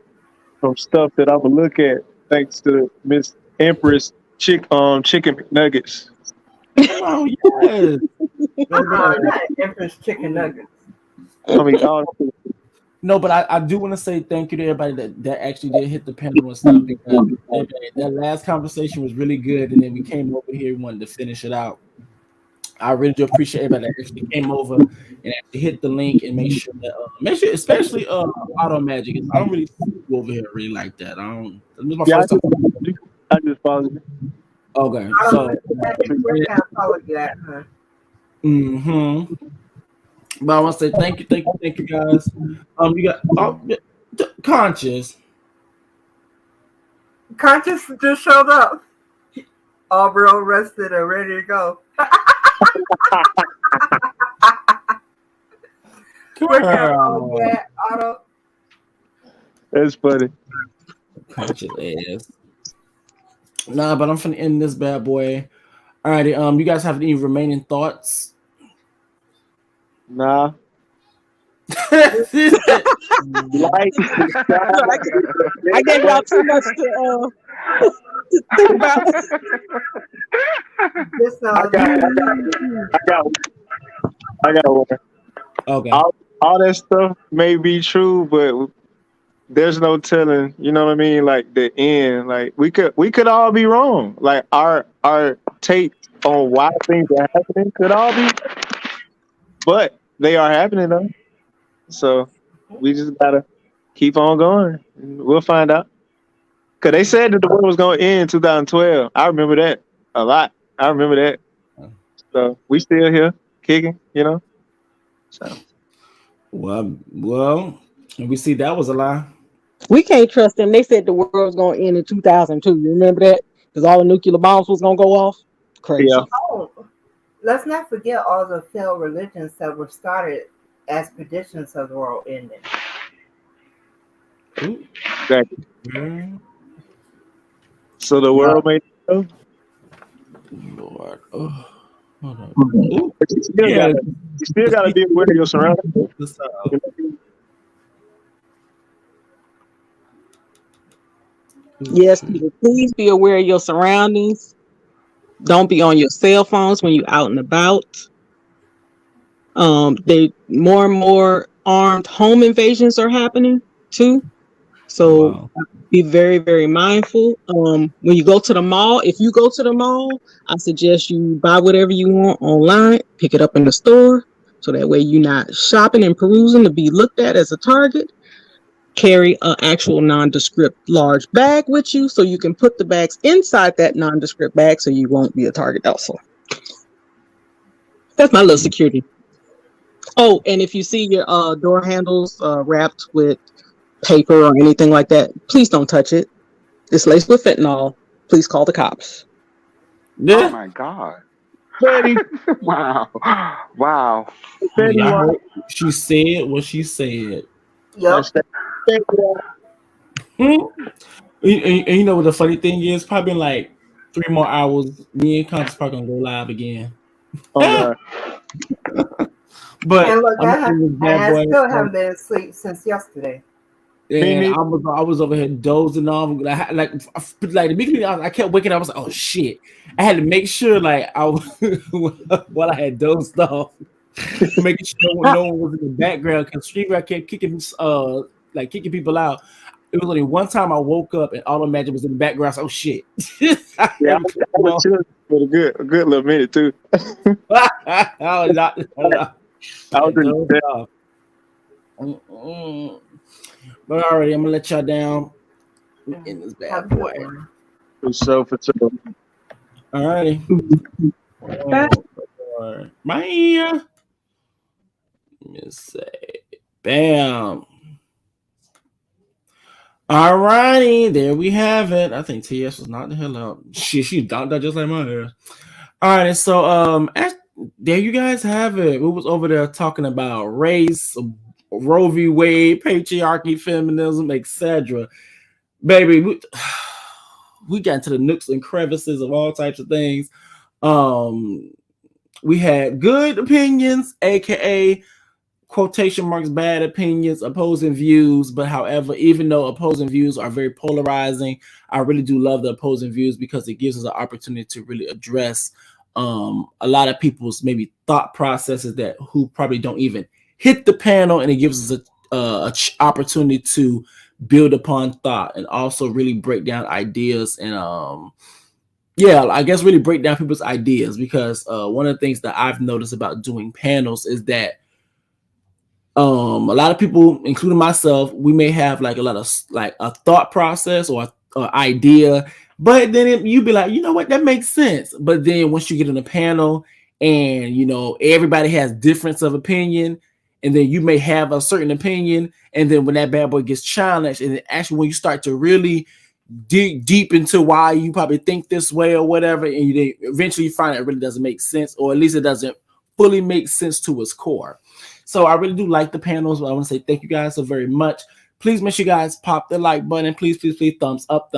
Speaker 8: from stuff that I'm gonna look at thanks to Miss Empress Chicken McNuggets.
Speaker 1: Oh yes.
Speaker 6: Not Empress chicken nuggets.
Speaker 8: I mean, all
Speaker 1: No, but I do want to say thank you to everybody that actually did hit the panel and stuff because that last conversation was really good, and then we came over here and wanted to finish it out. I really do appreciate everybody that actually came over and actually hit the link and make sure especially Auto Magic. I don't really see you over here really like that. I don't. This is my
Speaker 8: yeah,
Speaker 1: first time.
Speaker 8: I just followed it.
Speaker 1: Okay,
Speaker 6: I
Speaker 1: so
Speaker 6: don't know where can I follow you at, huh?
Speaker 1: mm-hmm. But I want to say thank you guys. You got Conscious.
Speaker 6: Conscious just showed up. All real rested and ready to go. Where can I follow you at, Otto?
Speaker 8: That's funny.
Speaker 1: Conscious ass. Nah, but I'm finna end this bad boy. Alrighty, you guys have any remaining thoughts?
Speaker 8: Nah.
Speaker 5: I gave y'all too much to think about.
Speaker 8: I got one.
Speaker 1: Okay.
Speaker 8: All that stuff may be true, but there's no telling, you know what I mean? Like the end, like we could all be wrong. Like our take on why things are happening could all be, but they are happening though. So we just gotta keep on going, and we'll find out. Cause they said that the world was gonna end in 2012. I remember that a lot. I remember that. So we still here kicking, you know. So
Speaker 1: Well, and we see that was a lie.
Speaker 5: We can't trust them. They said the world was going to end in 2002. You remember that? Because all the nuclear bombs was going to go off. Crazy.
Speaker 8: yeah,
Speaker 6: Oh, let's not forget all the failed religions that were started as predictions of the world ending.
Speaker 1: Ooh.
Speaker 8: exactly.
Speaker 1: Mm,
Speaker 8: So the world may know.
Speaker 1: Lord. Oh, hold on.
Speaker 8: But
Speaker 1: Ooh.
Speaker 8: you still
Speaker 1: Yeah.
Speaker 8: gotta be aware of your surroundings.
Speaker 1: This,
Speaker 5: Yes, people, please be aware of your surroundings. Don't be on your cell phones when you're out and about. They more and more armed home invasions are happening too. So
Speaker 1: wow.
Speaker 5: be very, very mindful. When you go to the mall, if you go to the mall, I suggest you buy whatever you want online, pick it up in the store, so that way you're not shopping and perusing to be looked at as a target. Carry an actual nondescript large bag with you so you can put the bags inside that nondescript bag so you won't be a target also. That's my little security. Oh, and if you see your door handles wrapped with paper or anything like that, please don't touch it. It's laced with fentanyl. Please call the cops.
Speaker 9: Oh
Speaker 1: Yeah.
Speaker 9: my God.
Speaker 8: Betty,
Speaker 9: Wow. Wow.
Speaker 8: Betty
Speaker 1: I
Speaker 8: White.
Speaker 1: heard she said what she said.
Speaker 6: Yep.
Speaker 8: Betty White.
Speaker 1: And you know what the funny thing is? Probably in like 3 more hours, me and Conscious probably gonna go live again.
Speaker 8: Oh God.
Speaker 1: But
Speaker 6: And look,
Speaker 1: I'm
Speaker 6: I
Speaker 1: this bad boy.
Speaker 6: still haven't been asleep since yesterday.
Speaker 1: And
Speaker 8: neither.
Speaker 1: I was over here dozing off. Like the beginning, I kept waking up. I was like, oh shit! I had to make sure, like, I while I had dozed off, making sure no one was in the background because Streamer kept kicking kicking people out. It was only one time I woke up and all the magic was in the background. So, oh shit! I
Speaker 8: Yeah,
Speaker 1: had
Speaker 8: I
Speaker 1: to cut it
Speaker 8: was
Speaker 1: off.
Speaker 8: chilling for a good little minute too.
Speaker 1: I was not.
Speaker 8: I was in
Speaker 1: Dozed
Speaker 8: bed.
Speaker 1: off. But already, I'm gonna let y'all down in this bad
Speaker 6: Have a
Speaker 1: boy.
Speaker 6: good one.
Speaker 8: For sure.
Speaker 1: Alrighty. Bye. Let me say, bam. Alrighty, there we have it. I think TS was knocked the hell out. She knocked that just like my hair. Alright, so there you guys have it. We was over there talking about race, Roe v. Wade, patriarchy, feminism, etc. Baby, we got into the nooks and crevices of all types of things. We had good opinions, aka quotation marks bad opinions, opposing views. But however, even though opposing views are very polarizing, I really do love the opposing views because it gives us an opportunity to really address a lot of people's maybe thought processes that who probably don't even hit the panel, and it gives us a opportunity to build upon thought and also really break down ideas and I guess really break down people's ideas, because one of the things that I've noticed about doing panels is that a lot of people, including myself, we may have like a lot of like a thought process or idea, but then you be like, you know what, that makes sense. But then once you get in a panel and everybody has difference of opinion, and then you may have a certain opinion, and then when that bad boy gets challenged, and then actually when you start to really dig deep into why you probably think this way or whatever, and you eventually find it really doesn't make sense, or at least it doesn't fully make sense to its core. So I really do like the panels. I want to say thank you guys so very much. Please make sure you guys pop the like button. Please thumbs up.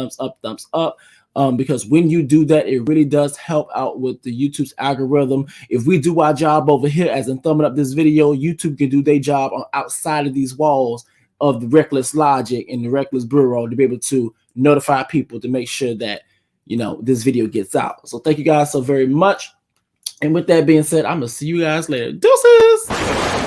Speaker 1: Because when you do that, it really does help out with the YouTube's algorithm. If we do our job over here as in thumbing up this video, YouTube can do their job on outside of these walls of the Reckless Logic and the Reckless Bureau to be able to notify people to make sure that this video gets out. So thank you guys so very much. And with that being said, I'm gonna see you guys later. Deuces.